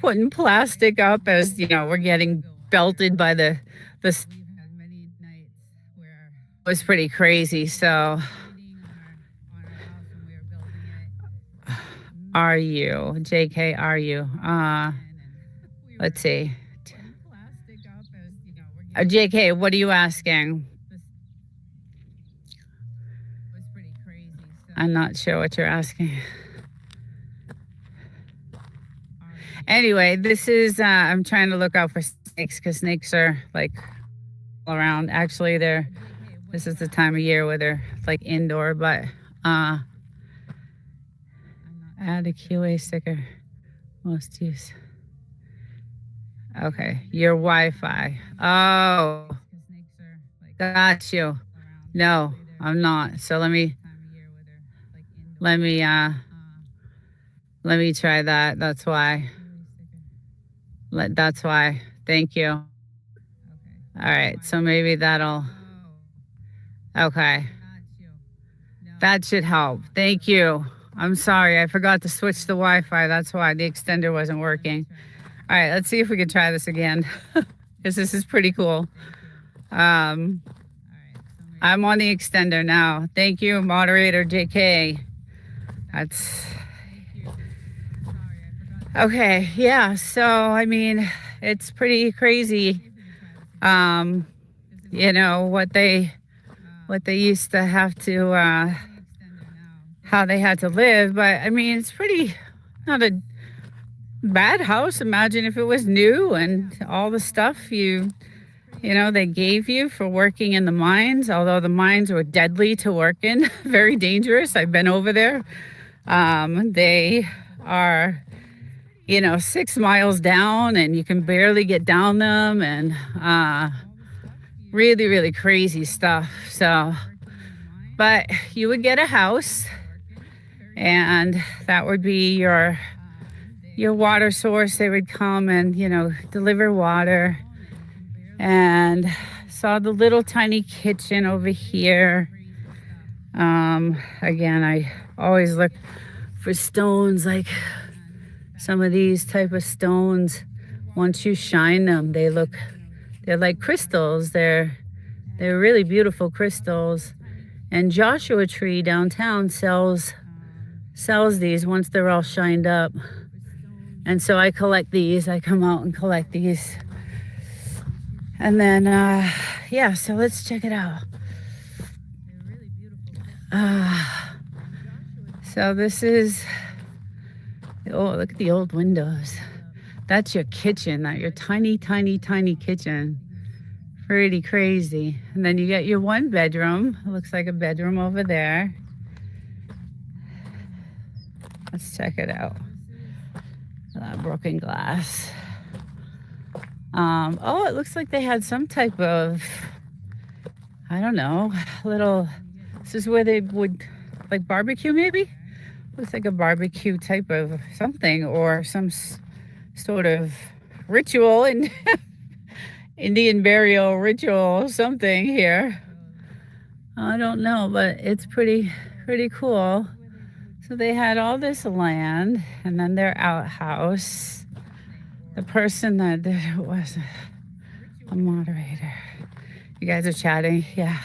putting plastic up as, we're getting belted by the it was pretty crazy. So are you, JK, are you? Let's see. JK, what are you asking? I'm not sure what you're asking. Anyway, this is, I'm trying to look out for snakes because snakes are like all around. Actually, this is the time of year where they're like indoor, but add a QA sticker. Most use. Okay, your Wi-Fi. Oh, got you. No, I'm not. So let me try that. That's why. Thank you. All right. So maybe that'll. Okay. That should help. Thank you. I'm sorry. I forgot to switch the Wi-Fi. That's why the extender wasn't working. All right. Let's see if we can try this again. Because this is pretty cool. I'm on the extender now. Thank you, moderator JK. That's okay. Yeah. So, I mean, it's pretty crazy. What they used to have to, how they had to live. But I mean, it's not a bad house. Imagine if it was new and all the stuff they gave you for working in the mines, although the mines were deadly to work in, very dangerous. I've been over there. They are, 6 miles down and you can barely get down them, and really, really crazy stuff. So, but you would get a house, and that would be your water source. They would come and, deliver water. And saw the little tiny kitchen over here. Again, I always look for stones, like some of these type of stones. Once you shine them, they're like crystals. They're really beautiful crystals. And Joshua Tree downtown sells sells these once they're all shined up. And so I collect these. I come out and collect these. And then, yeah, so let's check it out. So this is, oh, look at the old windows. That's your kitchen, your tiny, tiny, tiny kitchen. Pretty crazy. And then you get your one bedroom. It looks like a bedroom over there. Let's check it out. Broken glass. Oh, it looks like they had some type of, I don't know, little, this is where they would, like barbecue maybe? Looks like a barbecue type of something, or some sort of ritual and Indian burial ritual, something here. I don't know, but it's pretty cool. So they had all this land, and then their outhouse. The person that did it was a moderator. You guys are chatting, yeah.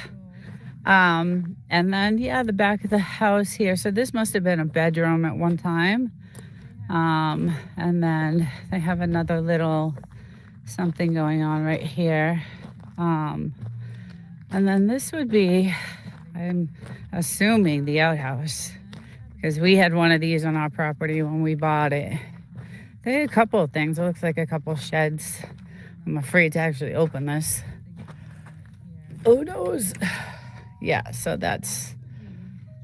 And then, yeah, the back of the house here. So this must have been a bedroom at one time. And then they have another little something going on right here. And then this would be, I'm assuming, the outhouse, because we had one of these on our property when we bought it. They had a couple of things. It looks like a couple of sheds. I'm afraid to actually open this. Oh, knows. Yeah, so that's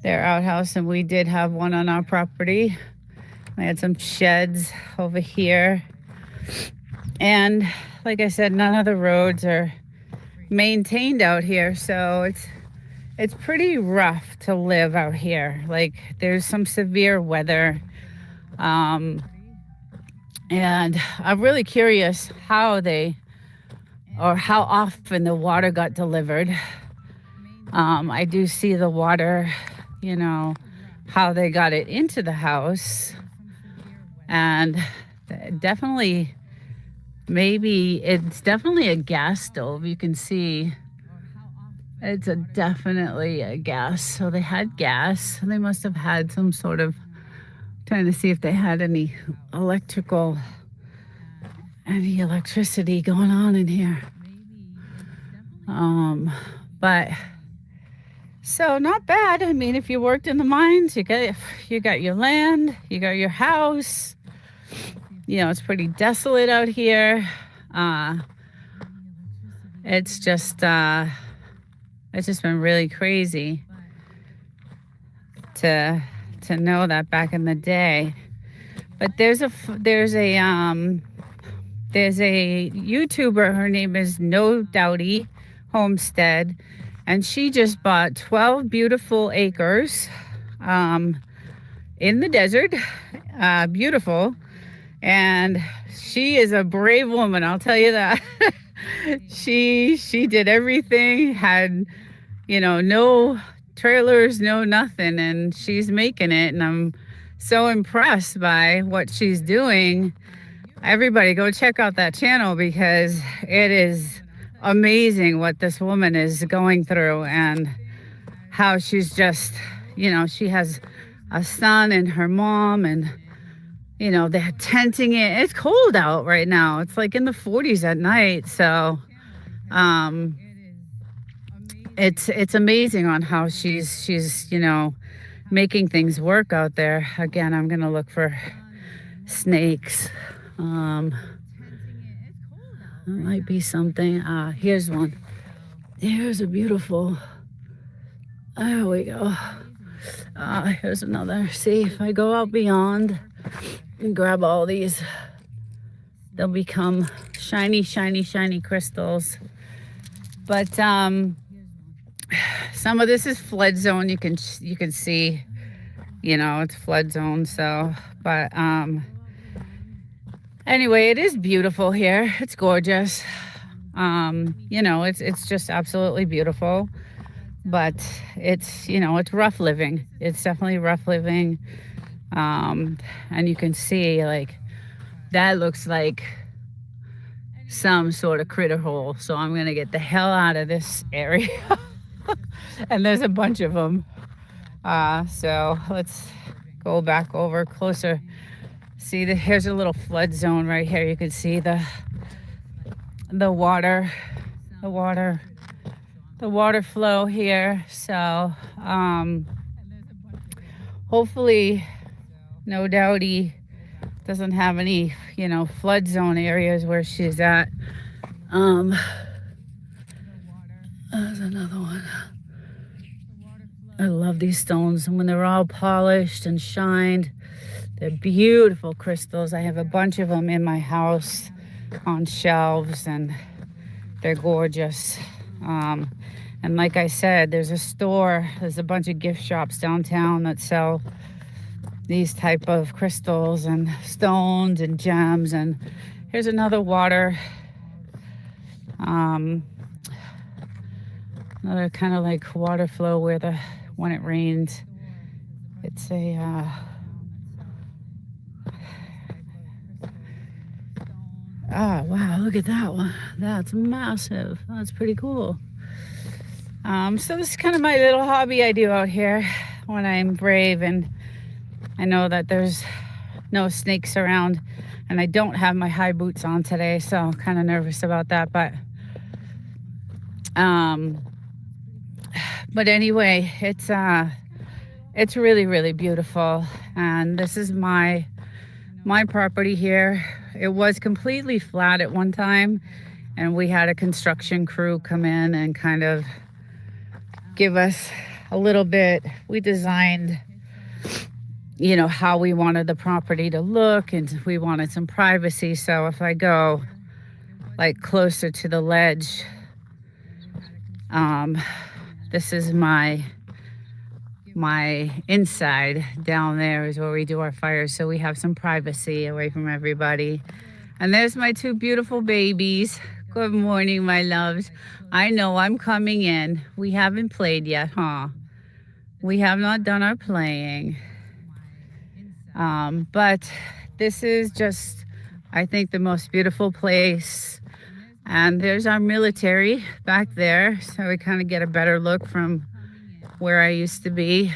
their outhouse, and we did have one on our property. I had some sheds over here. And like I said, none of the roads are maintained out here, so it's pretty rough to live out here. Like, there's some severe weather. And I'm really curious how often the water got delivered. I do see the water, how they got it into the house. And definitely, it's definitely a gas stove. You can see it's definitely a gas. So they had gas. They must have had some sort of, trying to see if they had any electricity going on in here. But so not bad. I mean, if you worked in the mines, you got your land, you got your house. It's pretty desolate out here. It's just been really crazy to know that back in the day. But there's a YouTuber. Her name is No Doubty Homestead, and she just bought 12 beautiful acres in the desert. Beautiful. And she is a brave woman, I'll tell you that. She did everything, had no trailers, no nothing, and she's making it, and I'm so impressed by what she's doing. Everybody go check out that channel, because it is amazing what this woman is going through, and how she's just, she has a son and her mom, and they're tenting it. It's cold out right now. It's like in the 40s at night. So it's amazing on how she's making things work out there. Again, I'm gonna look for snakes. There might be something. Here's one. Here's a beautiful, there we go. Here's another. See, if I go out beyond and grab all these, they'll become shiny, shiny, shiny crystals. But some of this is flood zone. You can see, it's flood zone. So, but anyway, it is beautiful here. It's gorgeous. It's just absolutely beautiful. But it's rough living. It's definitely rough living. And you can see, like, that looks like some sort of critter hole. So I'm gonna get the hell out of this area. And there's a bunch of them. So let's go back over closer. See, here's a little flood zone right here. You can see the water, the water, the water flow here. So hopefully, no doubt he doesn't have any, flood zone areas where she's at. There's another one. I love these stones, and when they're all polished and shined, they're beautiful crystals. I have a bunch of them in my house on shelves, and they're gorgeous. And like I said, there's a bunch of gift shops downtown that sell these type of crystals and stones and gems. And here's another water, another kind of like water flow where when it rains, it's a wow, look at that one. That's massive. That's pretty cool. So this is kind of my little hobby I do out here when I'm brave and I know that there's no snakes around, and I don't have my high boots on today, so I'm kind of nervous about that. But anyway, it's really, really beautiful, and this is my property here. It was completely flat at one time, and we had a construction crew come in and kind of give us a little bit. We designed, how we wanted the property to look, and we wanted some privacy. So if I go like closer to the ledge, this is my inside. Down there is where we do our fires, so we have some privacy away from everybody. And there's my two beautiful babies. Good morning, my loves. I know I'm coming in. We haven't played yet, huh? We have not done our playing. But this is just, I think, the most beautiful place. And there's our military back there, so we kind of get a better look from where I used to be.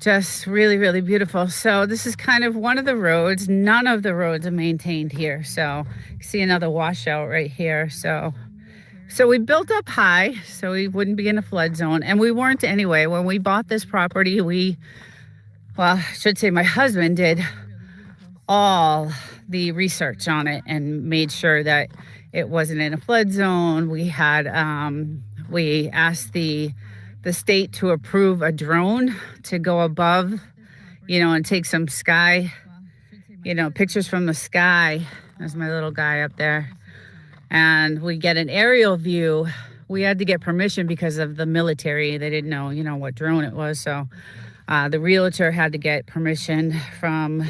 Just really, really beautiful. So this is kind of one of the roads. None of the roads are maintained here. So you see another washout right here. So we built up high so we wouldn't be in a flood zone. And we weren't anyway. When we bought this property, I should say my husband did all the research on it and made sure that it wasn't in a flood zone. We had, we asked the state to approve a drone to go above, and take some sky, pictures from the sky. There's my little guy up there. And we get an aerial view. We had to get permission because of the military. They didn't know, what drone it was. So the realtor had to get permission from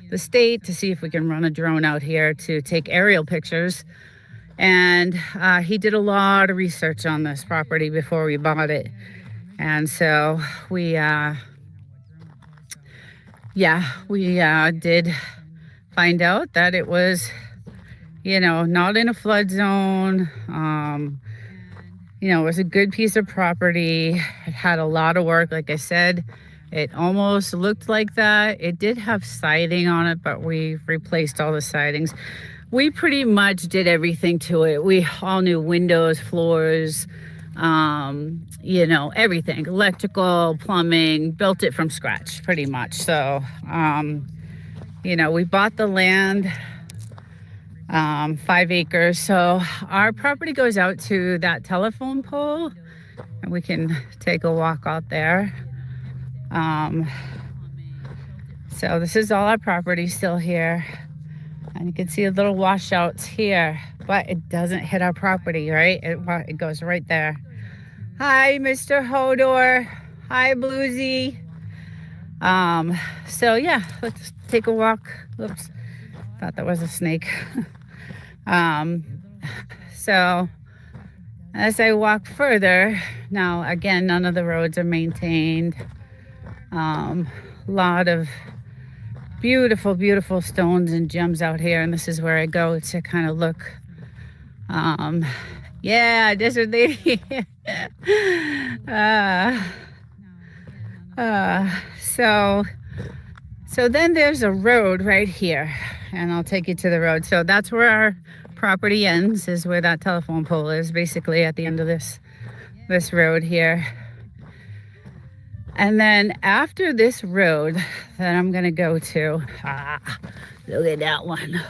the state to see if we can run a drone out here to take aerial pictures. And he did a lot of research on this property before we bought it. And so we did find out that it was, not in a flood zone. It was a good piece of property. It had a lot of work. Like I said, it almost looked like that. It did have siding on it, but we replaced all the sidings. We pretty much did everything to it. We all new windows, floors, everything, electrical, plumbing, built it from scratch pretty much. So, we bought the land, 5 acres. So our property goes out to that telephone pole, and we can take a walk out there. So this is all our property still here. And you can see a little washouts here, but it doesn't hit our property, right? It goes right there. Hi, Mr. Hodor. Hi, Bluesy. So yeah, let's take a walk. Oops, thought that was a snake. So as I walk further, now again, none of the roads are maintained. Lot of beautiful, beautiful stones and gems out here, and this is where I go to kind of look. Yeah, desert lady. So then there's a road right here, and I'll take you to the road. So that's where our property ends, is where that telephone pole is, basically at the end of this road here. And then after this road that I'm gonna go to, look at that one.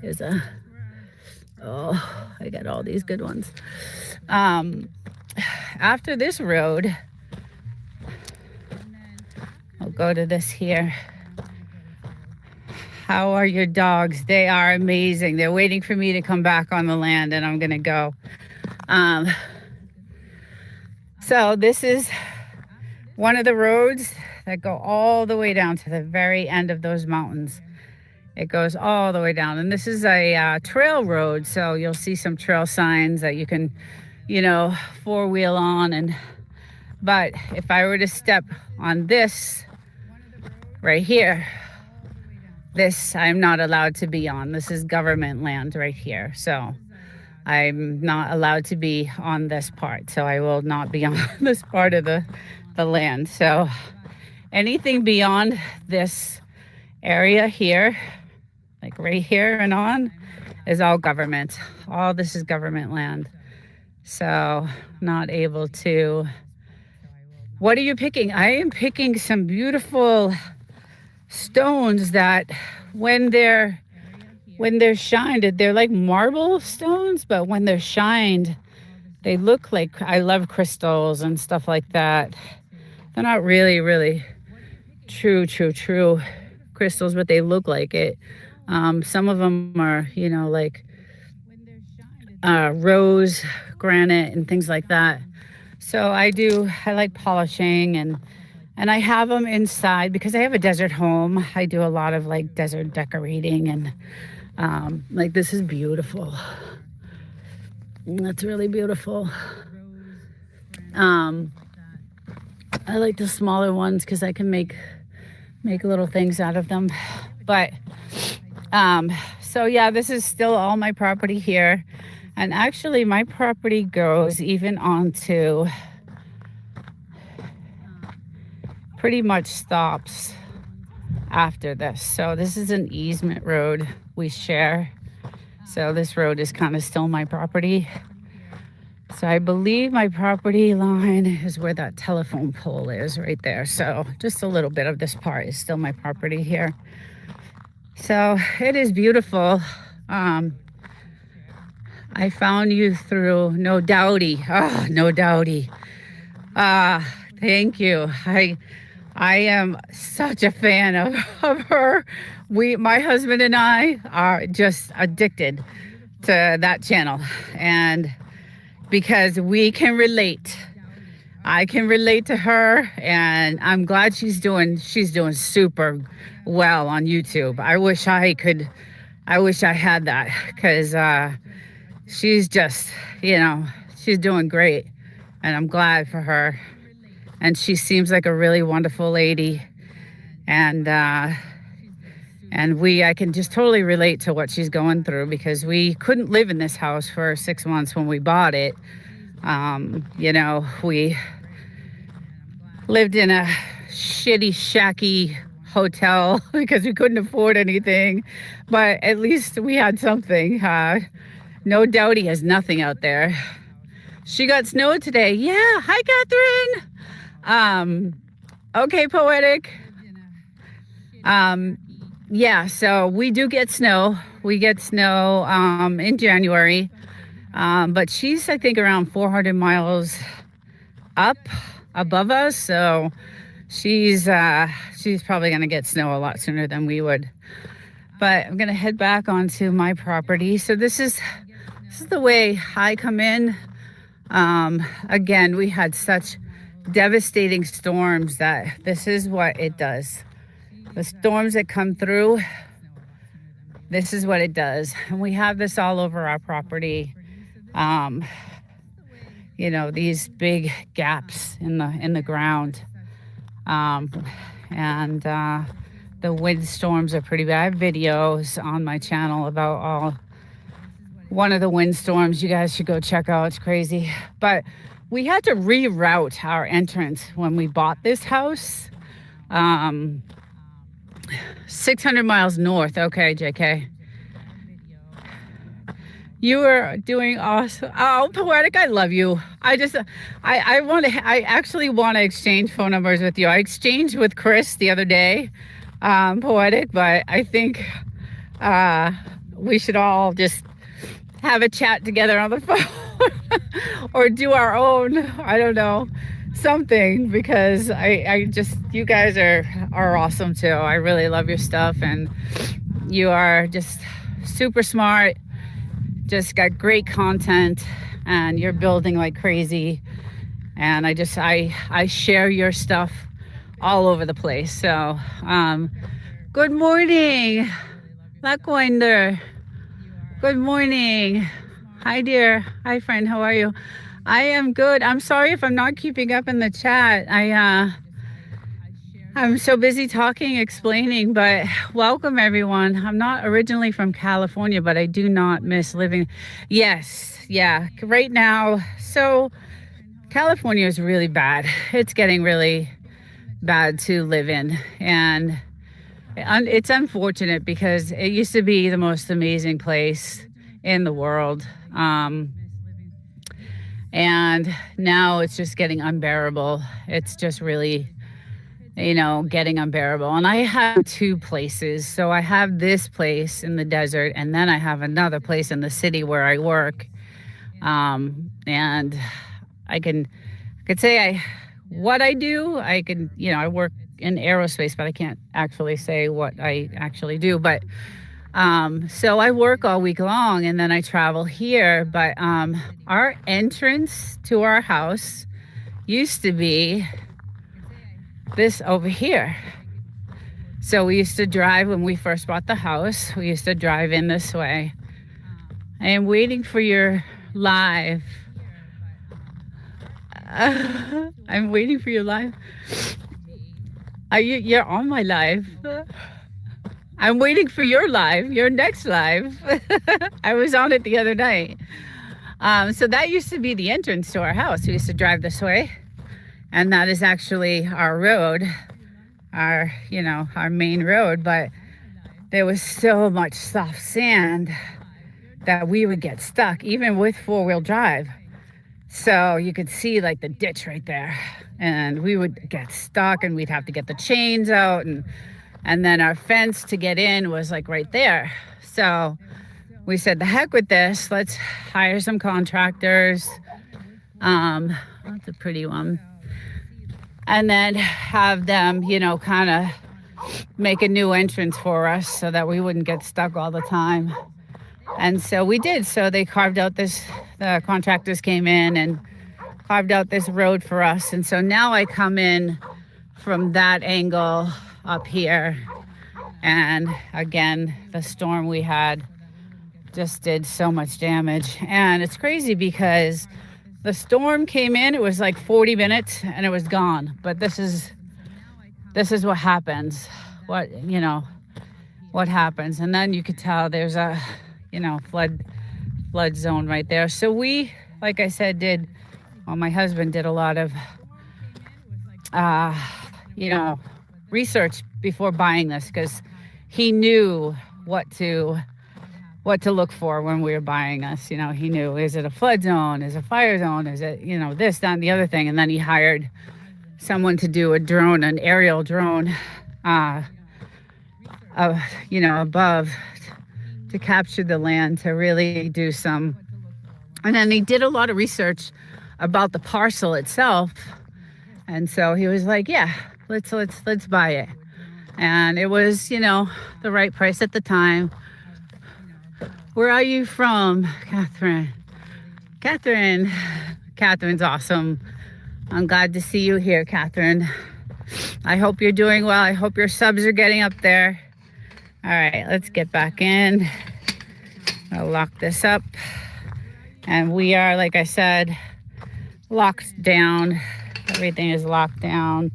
There's a, I got all these good ones. After this road, I'll go to this here. How are your dogs? They are amazing. They're waiting for me to come back on the land, and I'm gonna go. So this is one of the roads that go all the way down to the very end of those mountains. It goes all the way down, and this is a trail road, so you'll see some trail signs that you can, four-wheel on. But if I were to step on this right here, this I'm not allowed to be on. This is government land right here, so I'm not allowed to be on this part. So I will not be on this part of the land. So anything beyond this area here, like right here and on, is all government. All this is government land. So not able to. What are you picking? I am picking some beautiful stones that when they're shined, they're like marble stones, but when they're shined, they look like, I love crystals and stuff like that. They're not really true crystals, but they look like it. Some of them are, like rose granite and things like that. So I like polishing, and I have them inside because I have a desert home. I do a lot of like desert decorating, and like this is beautiful. That's really beautiful. I like the smaller ones because I can make little things out of them. But so yeah, this is still all my property here. And actually my property goes even onto, pretty much stops after this. So this is an easement road we share. So this road is kind of still my property. So I believe my property line is where that telephone pole is right there. So just a little bit of this part is still my property here. So it is beautiful. I found you through No Doubty. No Doubty. Thank you. I am such a fan of her. My husband and I are just addicted to that channel, and because we can relate. I can relate to her, and I'm glad she's doing super well on YouTube. I wish I had that, because she's just, she's doing great, and I'm glad for her. And she seems like a really wonderful lady, and I can just totally relate to what she's going through, because we couldn't live in this house for 6 months when we bought it. We lived in a shitty, shacky hotel because we couldn't afford anything, but at least we had something. No Doubty has nothing out there. She got snow today. Yeah, hi, Catherine. Okay, Poetic. Yeah, so we do get snow. We get snow in January, but she's, I think, around 400 miles up above us, so she's probably gonna get snow a lot sooner than we would. But I'm gonna head back onto my property. So this is the way I come in. Again, we had such devastating storms that this is what it does. The storms that come through, this is what it does. And we have this all over our property. These big gaps in the ground. The wind storms are pretty bad. I have videos on my channel about one of the wind storms. You guys should go check out. It's crazy. But we had to reroute our entrance when we bought this house. 600 miles north. Okay, JK. You were doing awesome. Oh, Poetic, I love you. I actually want to exchange phone numbers with you. I exchanged with Chris the other day, Poetic, but I think we should all just have a chat together on the phone or do our own, I don't know, something, because I just, you guys are awesome too. I really love your stuff, and you are just super smart. Just got great content, and you're building like crazy, and I share your stuff all over the place. So good morning, Lackwinder. Good morning. Hi dear. Hi friend, how are you? I am good. I'm sorry if I'm not keeping up in the chat. I'm so busy talking, explaining, but welcome everyone. I'm not originally from California, but I do not miss living. Yes, yeah, right now. So California is really bad. It's getting really bad to live in. And it's unfortunate because it used to be the most amazing place in the world. And now it's just getting unbearable. It's just really, getting unbearable. And I have two places. So I have this place in the desert, and then I have another place in the city where I work. And I could say what I do. I can, I work in aerospace, but I can't actually say what I actually do. But so I work all week long, and then I travel here. But our entrance to our house used to be this over here. So we used to drive, when we first bought the house, we used to drive in this way. I am waiting for your live. I'm waiting for your live. You're on my live. I'm waiting for your live, your next live. I was on it the other night. So that used to be the entrance to our house. We used to drive this way. And that is actually our road, our main road. But there was so much soft sand that we would get stuck, even with four-wheel drive. So you could see like the ditch right there. And we would get stuck, and we'd have to get the chains out. And then our fence to get in was like right there. So we said, the heck with this. Let's hire some contractors. That's a pretty one. And then have them, kind of make a new entrance for us so that we wouldn't get stuck all the time. And so we did. So they carved out the contractors came in and carved out this road for us. And so now I come in from that angle up here. And again, the storm we had just did so much damage. And it's crazy because the storm came in, it was like 40 minutes and it was gone. But this is what happens. What happens. And then you could tell there's a, flood zone right there. So we, like I said, my husband did a lot of, research before buying this, because he knew what to look for when we were buying this. He knew, is it a flood zone? Is it a fire zone? Is it, this, that, and the other thing. And then he hired someone to do an aerial drone, above to capture the land, to really do some. And then he did a lot of research about the parcel itself. And so he was like, yeah, let's buy it. And it was, the right price at the time. Where are you from, Catherine? Catherine's awesome. I'm glad to see you here, Catherine. I hope you're doing well. I hope your subs are getting up there. All right, let's get back in. I'll lock this up. And we are, like I said, locked down. Everything is locked down.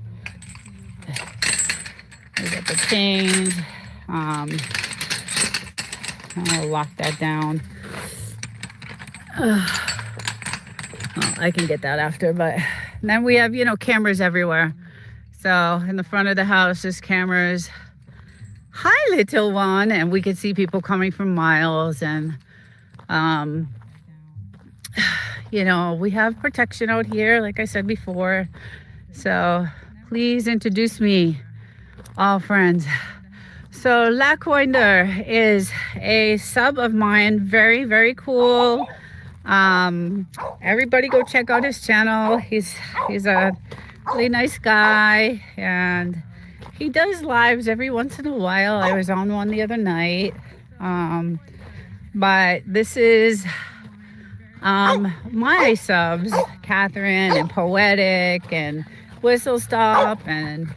We got the chains. I'll lock that down. I can get that after, but then we have, cameras everywhere. So in the front of the house, there's cameras. Hi, little one. And we can see people coming from miles. And, we have protection out here, like I said before. So please introduce me, all friends. So Lackwinder is a sub of mine. Very, very cool. Everybody go check out his channel. He's a really nice guy, and he does lives every once in a while. I was on one the other night. But this is my subs, Catherine and Poetic and Whistle Stop and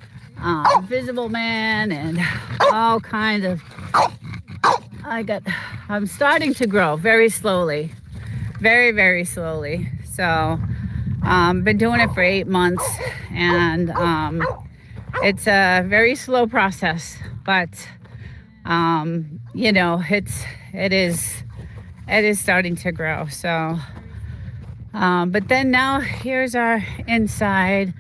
Visible Man and all kinds of. I'm starting to grow very slowly. Very, very slowly. So, been doing it for 8 months, and it's a very slow process, but it is starting to grow. So, but then now here's our inside,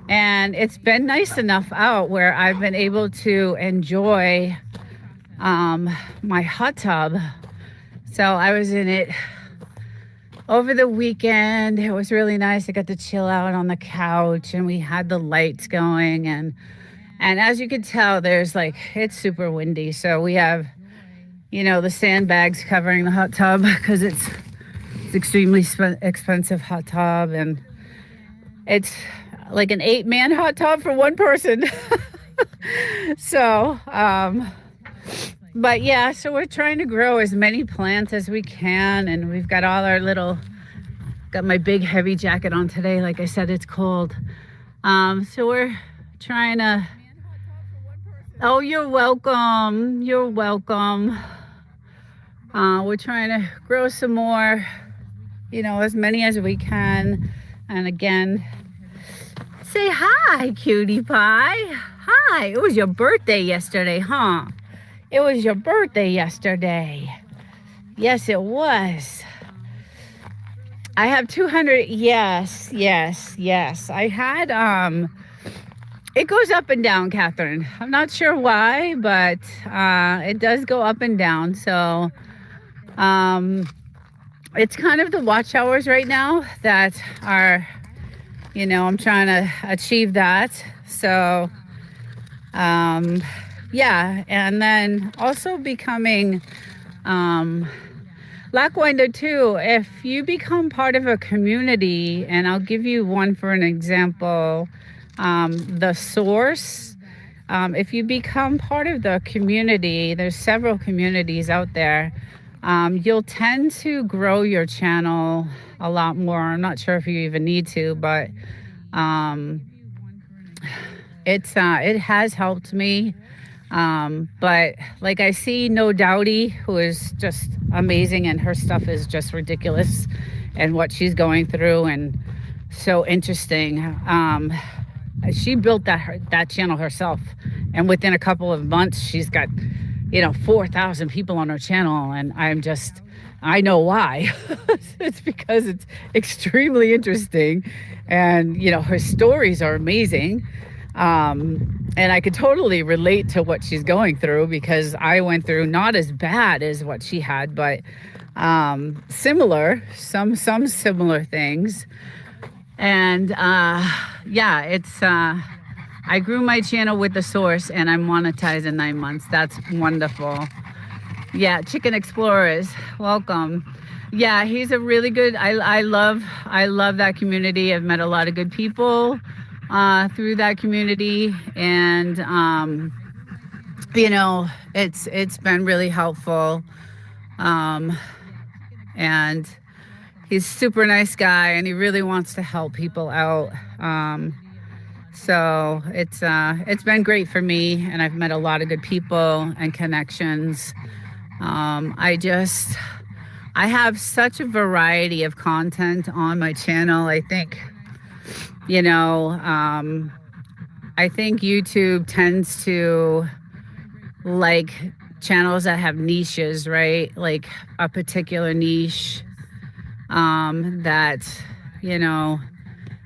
and it's been nice enough out where I've been able to enjoy my hot tub. So I was in it over the weekend. It was really nice. I got to chill out on the couch, and we had the lights going, and as you can tell, it's super windy. So we have, the sandbags covering the hot tub because it's extremely expensive hot tub, and it's like an 8-man hot tub for one person. So, but yeah, so we're trying to grow as many plants as we can, and we've got got my big heavy jacket on today. Like I said, it's cold. So we're trying to, oh, you're welcome. You're welcome. We're trying to grow some more, as many as we can. And again, say hi, cutie pie. Hi, it was your birthday yesterday, huh? It was your birthday yesterday. Yes, it was. I have 200. Yes. I had, it goes up and down, Catherine. I'm not sure why, but it does go up and down. So it's kind of the watch hours right now that are, I'm trying to achieve that. So, yeah, and then also becoming Lackwinder too. If you become part of a community, and I'll give you one for an example, the Source. If you become part of the community, there's several communities out there. You'll tend to grow your channel a lot more. I'm not sure if you even need to, but it has helped me. But like I see No Doubty, who is just amazing, and her stuff is just ridiculous, and what she's going through, and so interesting. She built that channel herself, and within a couple of months, she's got 4,000 people on her channel, and I know why. It's because it's extremely interesting, and her stories are amazing. And I could totally relate to what she's going through, because I went through not as bad as what she had, but similar, some similar things. And yeah, it's I grew my channel with the Source, and I'm monetized in 9 months. That's wonderful. Yeah, Chicken Explorers, welcome. Yeah, he's a really good. I love that community. I've met a lot of good people through that community, and it's been really helpful. And he's a super nice guy, and he really wants to help people out. So it's been great for me, and I've met a lot of good people and connections. I have such a variety of content on my channel. I think YouTube tends to like channels that have niches, right? Like a particular niche that you know,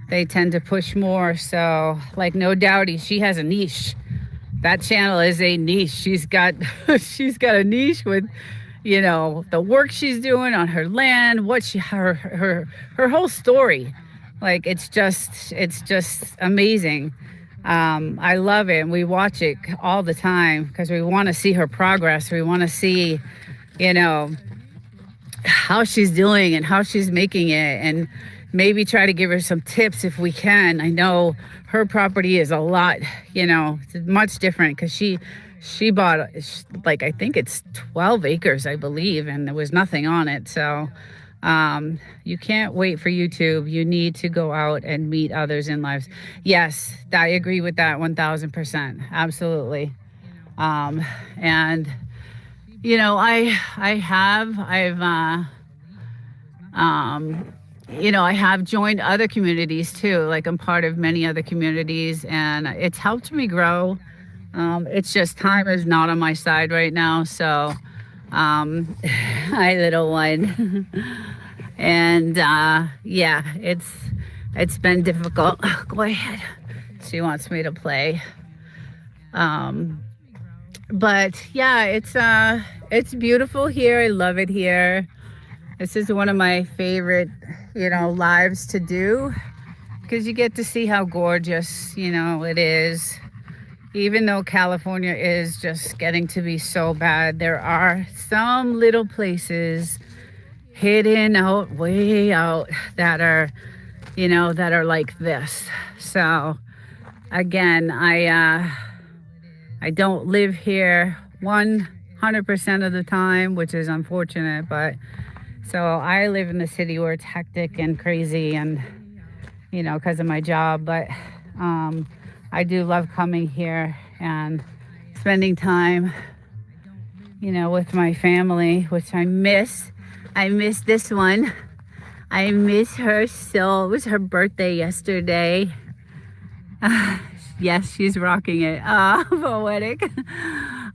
they tend to push more. So like No Doubty, she has a niche. That channel is a niche. She's got she's got a niche with, you know, the work she's doing on her land, what she her whole story. Like it's just amazing. I love it, and we watch it all the time because we want to see her progress. We want to see, you know, how she's doing and how she's making it, and maybe try to give her some tips if we can. I know her property is a lot, you know, it's much different because she bought, like, I think it's 12 acres, I believe, and there was nothing on it. So you can't wait for YouTube. You need to go out and meet others in lives. Yes, I agree with that 1000%. Absolutely. And you know, you know, I have joined other communities too. Like, I'm part of many other communities, and it's helped me grow. It's just time is not on my side right now. So, hi, little one. And yeah, it's been difficult. Go ahead. She wants me to play. But yeah, it's beautiful here. I love it here. This is one of my favorite, you know, lives to do because you get to see how gorgeous, you know, it is. Even though California is just getting to be so bad, there are some little places hidden out, way out, that are, you know, that are like this. So again, I don't live here 100% of the time, which is unfortunate, but so I live in the city where it's hectic and crazy, and, you know, because of my job. But I do love coming here and spending time, you know, with my family, which I miss. I miss this one. I miss her so. It was her birthday yesterday. Yes, she's rocking it. Poetic.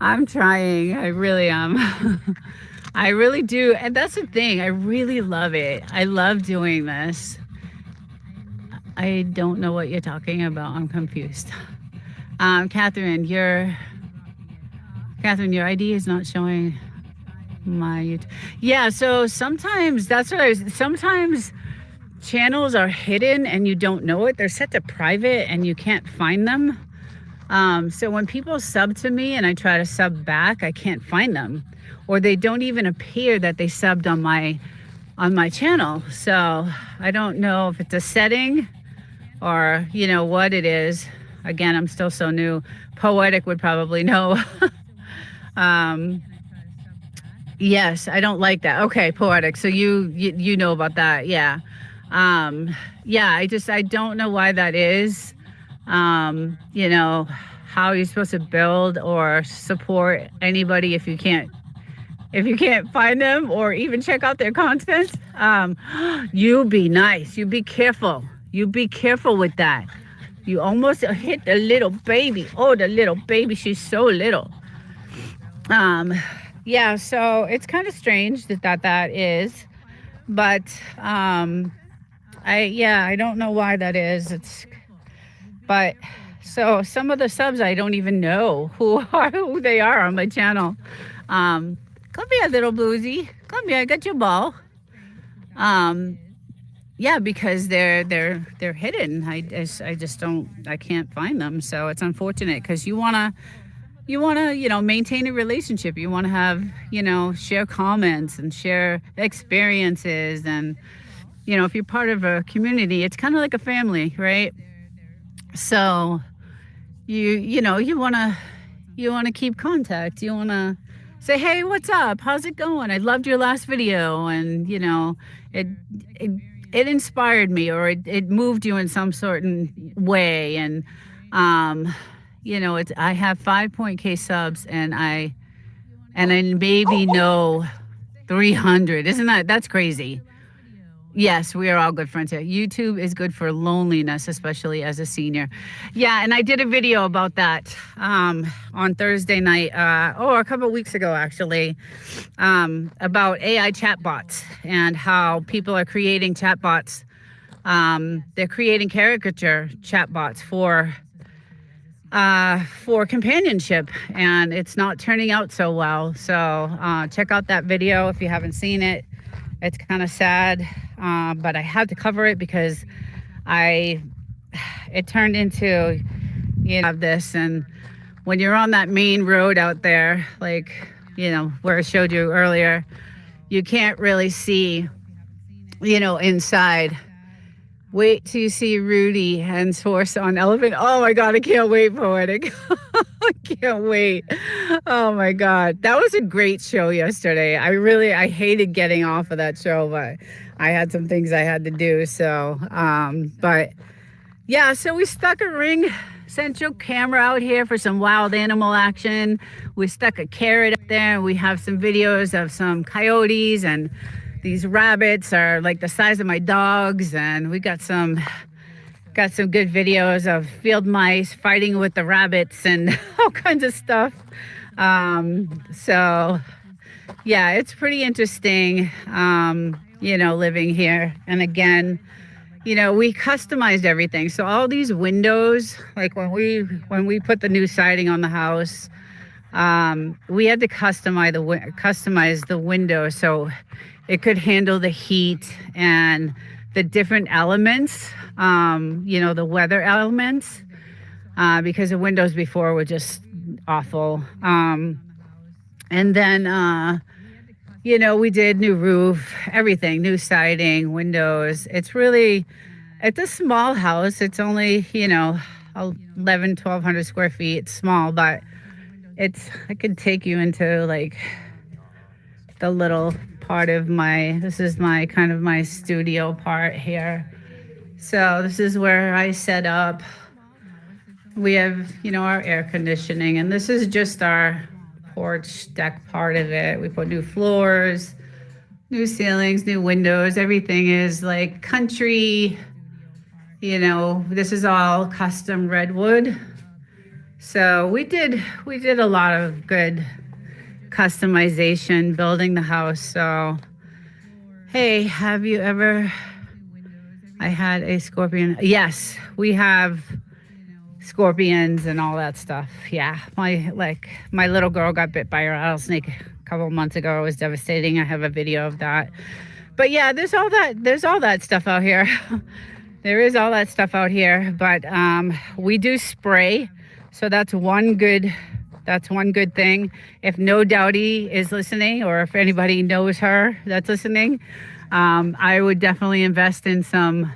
I'm trying. I really am. I really do. And that's the thing. I really love it. I love doing this. I don't know what you're talking about. I'm confused. Catherine, your ID is not showing my YouTube. Yeah, so sometimes sometimes channels are hidden and you don't know it. They're set to private and you can't find them. So when people sub to me and I try to sub back, I can't find them, or they don't even appear that they subbed on my channel. So I don't know if it's a setting or, you know, what it is. Again, I'm still so new. Poetic would probably know. Yes, I don't like that. Okay, Poetic. So you know about that. Yeah. Yeah, I don't know why that is. You know, how you're supposed to build or support anybody if you can't find them or even check out their content. You be nice. You be careful. You be careful with that. You almost hit the little baby. Oh, the little baby. She's so little. Yeah, so it's kind of strange that is, but I don't know why that is. But so some of the subs I don't even know who they are on my channel. Come here, little bluesy. Come here, get your ball. Yeah, because they're hidden. I just don't. I can't find them. So it's unfortunate because you wanna you know, maintain a relationship. You want to have, you know, share comments and share experiences, and, you know, if you're part of a community, it's kind of like a family, right? So you know, you want to keep contact. You want to say, hey, what's up? How's it going? I loved your last video, and, you know, it inspired me, or it moved you in some certain way. And you know, I have 5.k subs, and I maybe know 300. That's crazy. Yes, we are all good friends here. YouTube is good for loneliness, especially as a senior. Yeah, and I did a video about that on Thursday night, a couple of weeks ago, actually, about AI chatbots and how people are creating chatbots they're creating caricature chatbots for companionship, and it's not turning out so well. So check out that video if you haven't seen it. It's kind of sad, but I had to cover it because it turned into, have this, and when you're on that main road out there, like, where I showed you earlier, you can't really see, inside. Wait till you see Rudy and Horse on Elephant. Oh my God, I can't wait for it. I can't wait. Oh my God. That was a great show yesterday. I hated getting off of that show, but I had some things I had to do. So, but yeah, so we stuck a Ring Central camera out here for some wild animal action. We stuck a carrot up there, and we have some videos of some coyotes, and these rabbits are like the size of my dogs, and we got some good videos of field mice fighting with the rabbits and all kinds of stuff. So yeah, it's pretty interesting, living here. And again, we customized everything. So all these windows, like when we put the new siding on the house, we had to customize the window so it could handle the heat and the different elements, the weather elements, because the windows before were just awful. And then, we did new roof, everything, new siding, windows. It's a small house. It's only, 1,200 square feet. It's small, but I could take you into like the little part of this is my kind of my studio part here. So this is where I set up. We have, our air conditioning, and this is just our porch deck part of it. We put new floors, new ceilings, new windows. Everything is like country, this is all custom redwood. So we did a lot of good customization building the house. So hey, have you ever I had a scorpion? Yes, we have scorpions and all that stuff. Yeah, my little girl got bit by a rattlesnake a couple of months ago. It was devastating. I have a video of that. But yeah, there's all that stuff out here. There is all that stuff out here, but we do spray. So that's one good thing. If No Doubty is listening, or if anybody knows her that's listening, I would definitely invest in some,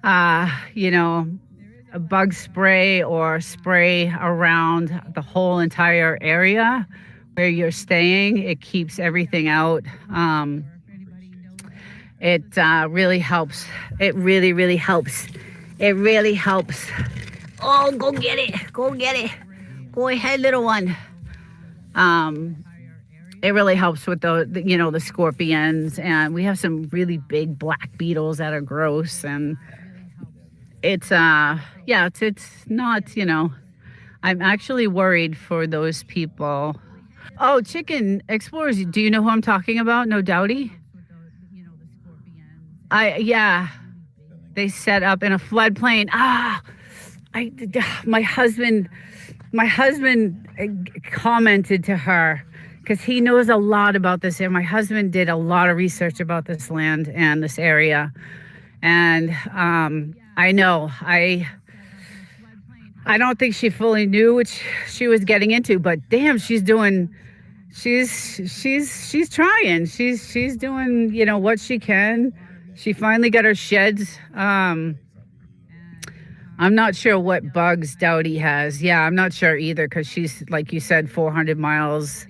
a bug spray, or spray around the whole entire area where you're staying. It keeps everything out. It really helps. It really, really helps. It really helps. Oh, go get it. Go get it. Go ahead, little one. It really helps with the scorpions, and we have some really big black beetles that are gross, and it's not, I'm actually worried for those people. Oh, Chicken Explorers, do you know who I'm talking about? No Doubty? They set up in a floodplain. My husband commented to her, because he knows a lot about this area. My husband did a lot of research about this land and this area, and I know I don't think she fully knew what she was getting into, but damn, she's trying. She's doing, what she can. She finally got her sheds. I'm not sure what bugs Doughty has. Yeah, I'm not sure either, because she's, like you said, 400 miles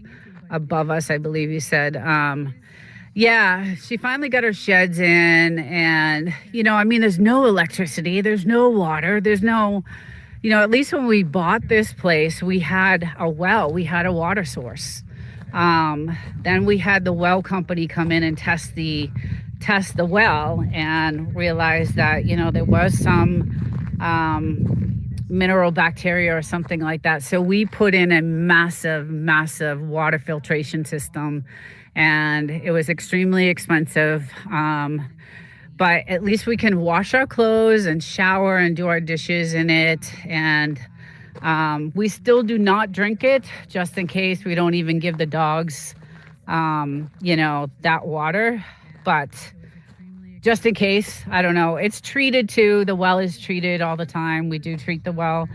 above us, I believe you said. Yeah, she finally got her sheds in, and, there's no electricity, there's no water, there's no, at least when we bought this place, we had a well, we had a water source. Then we had the well company come in and test the well, and realized that, there was some mineral bacteria or something like that. So we put in a massive water filtration system, and it was extremely expensive. but at least we can wash our clothes and shower and do our dishes in it. And we still do not drink it, just in case. We don't even give the dogs, that water. But just in case, I don't know. It's treated too. The well is treated all the time. We do treat the well.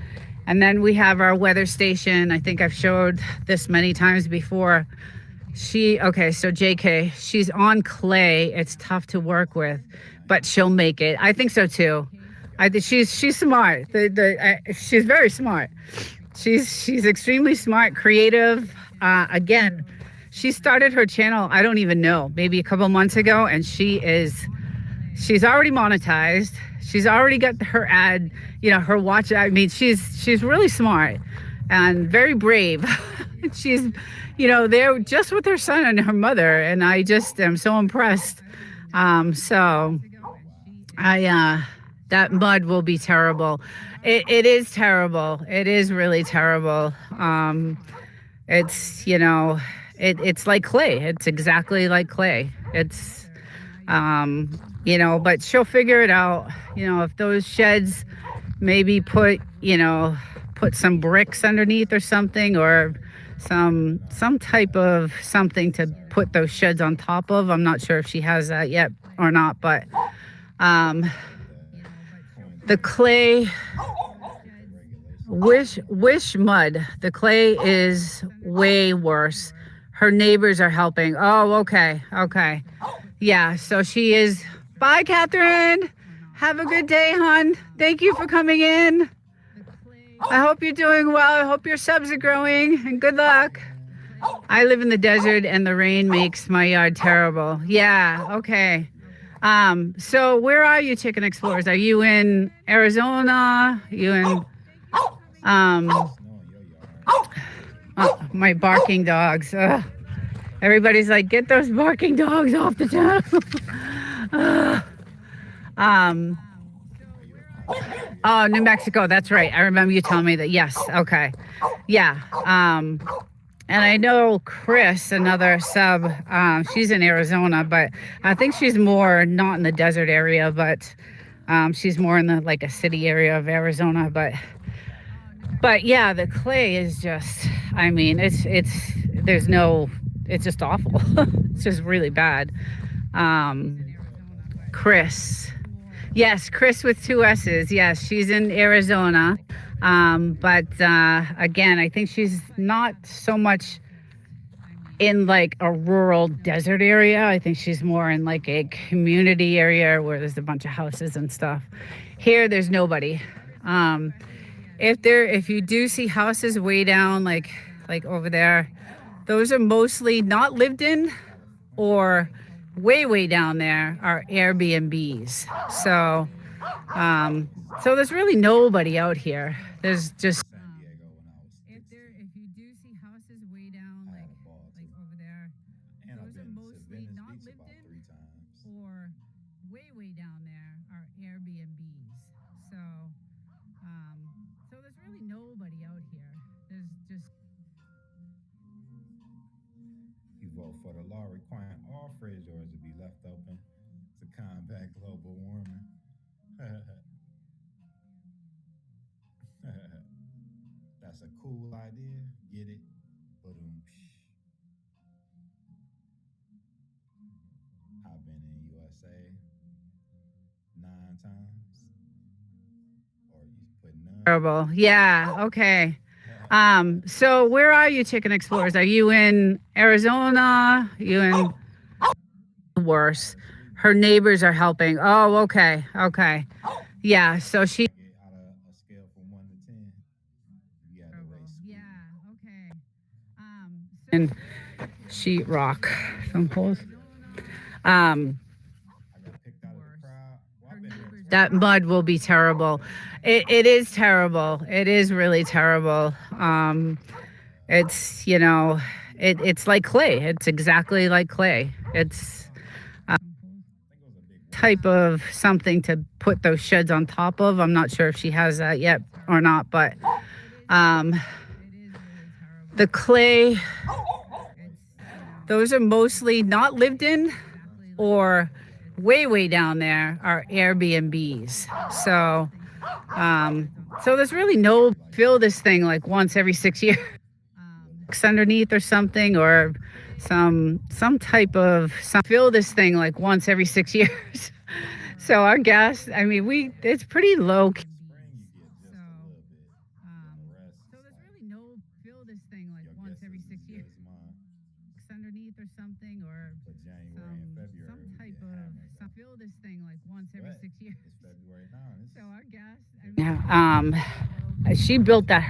And then we have our weather station. I think I've showed this many times before. So JK, she's on clay. It's tough to work with, but she'll make it. I think so too. I think she's smart. She's very smart. She's extremely smart, creative. Again, she started her channel, I don't even know, maybe a couple months ago, and she's already monetized. She's already got her ad, her watch. I mean, she's really smart and very brave. She's, there just with her son and her mother, and I just am so impressed. That mud will be terrible. It is terrible. It is really terrible. It's it's like clay. It's exactly like clay. It's but she'll figure it out. If those sheds maybe put some bricks underneath or something, or some type of something to put those sheds on top of. I'm not sure if she has that yet or not, but the clay, wish mud. The clay is way worse. Her neighbors are helping. Oh, okay. Yeah, so she is. Bye, Catherine. Have a good day, hon. Thank you for coming in. I hope you're doing well. I hope your subs are growing, and good luck. I live in the desert and the rain makes my yard terrible. Yeah, okay. So where are you, Chicken Explorers? Are you in Arizona? You in my barking dogs. Ugh. Everybody's like, get those barking dogs off the channel. Oh, New Mexico. That's right. I remember you telling me that. Yes. Okay. Yeah. And I know Chris, another sub, she's in Arizona, but I think she's more not in the desert area, but she's more in the like a city area of Arizona. But yeah, the clay is just, I mean, it's just awful. It's just really bad. Chris. Yes, Chris with 2 S's. Yes, she's in Arizona. But again, I think she's not so much in like a rural desert area. I think she's more in like a community area where there's a bunch of houses and stuff. Here, there's nobody. If you do see houses way down, like over there, those are mostly not lived in, or way down there are Airbnbs. So there's really nobody out here. There's just if you do see houses way down, like over there, those are mostly not lived in, or way down there are Airbnbs. So there's really nobody out here. There's just. You vote for the law requiring all fridge doors to be left open to combat global warming. That's a cool idea. Get it? Ba-doom. I've been in USA 9 times. Or you put none. Terrible. Yeah. Okay. So where are you, Chicken Explorers? Are you in Arizona? You in worse? Her neighbors are helping. Oh, okay. Yeah. So she. Out of a scale from 1 to 10, you got to rate school. Yeah. Okay. And sheetrock. Some holes. I got picked out of the crowd. Well, I've been here That mud will be terrible. It is terrible. It is really terrible. It's it's like clay. It's exactly like clay. It's type of something to put those sheds on top of. I'm not sure if she has that yet or not, but the clay, those are mostly not lived in, or way down there are Airbnbs. So there's really no fill this thing like once every 6 years underneath or something, or some type of fill this thing like once every 6 years. So our gas, I mean, it's pretty low. So there's really no fill this thing like once every 6 years underneath or something, or some type of fill this thing like once every 6 years. So our gas, I mean, she built that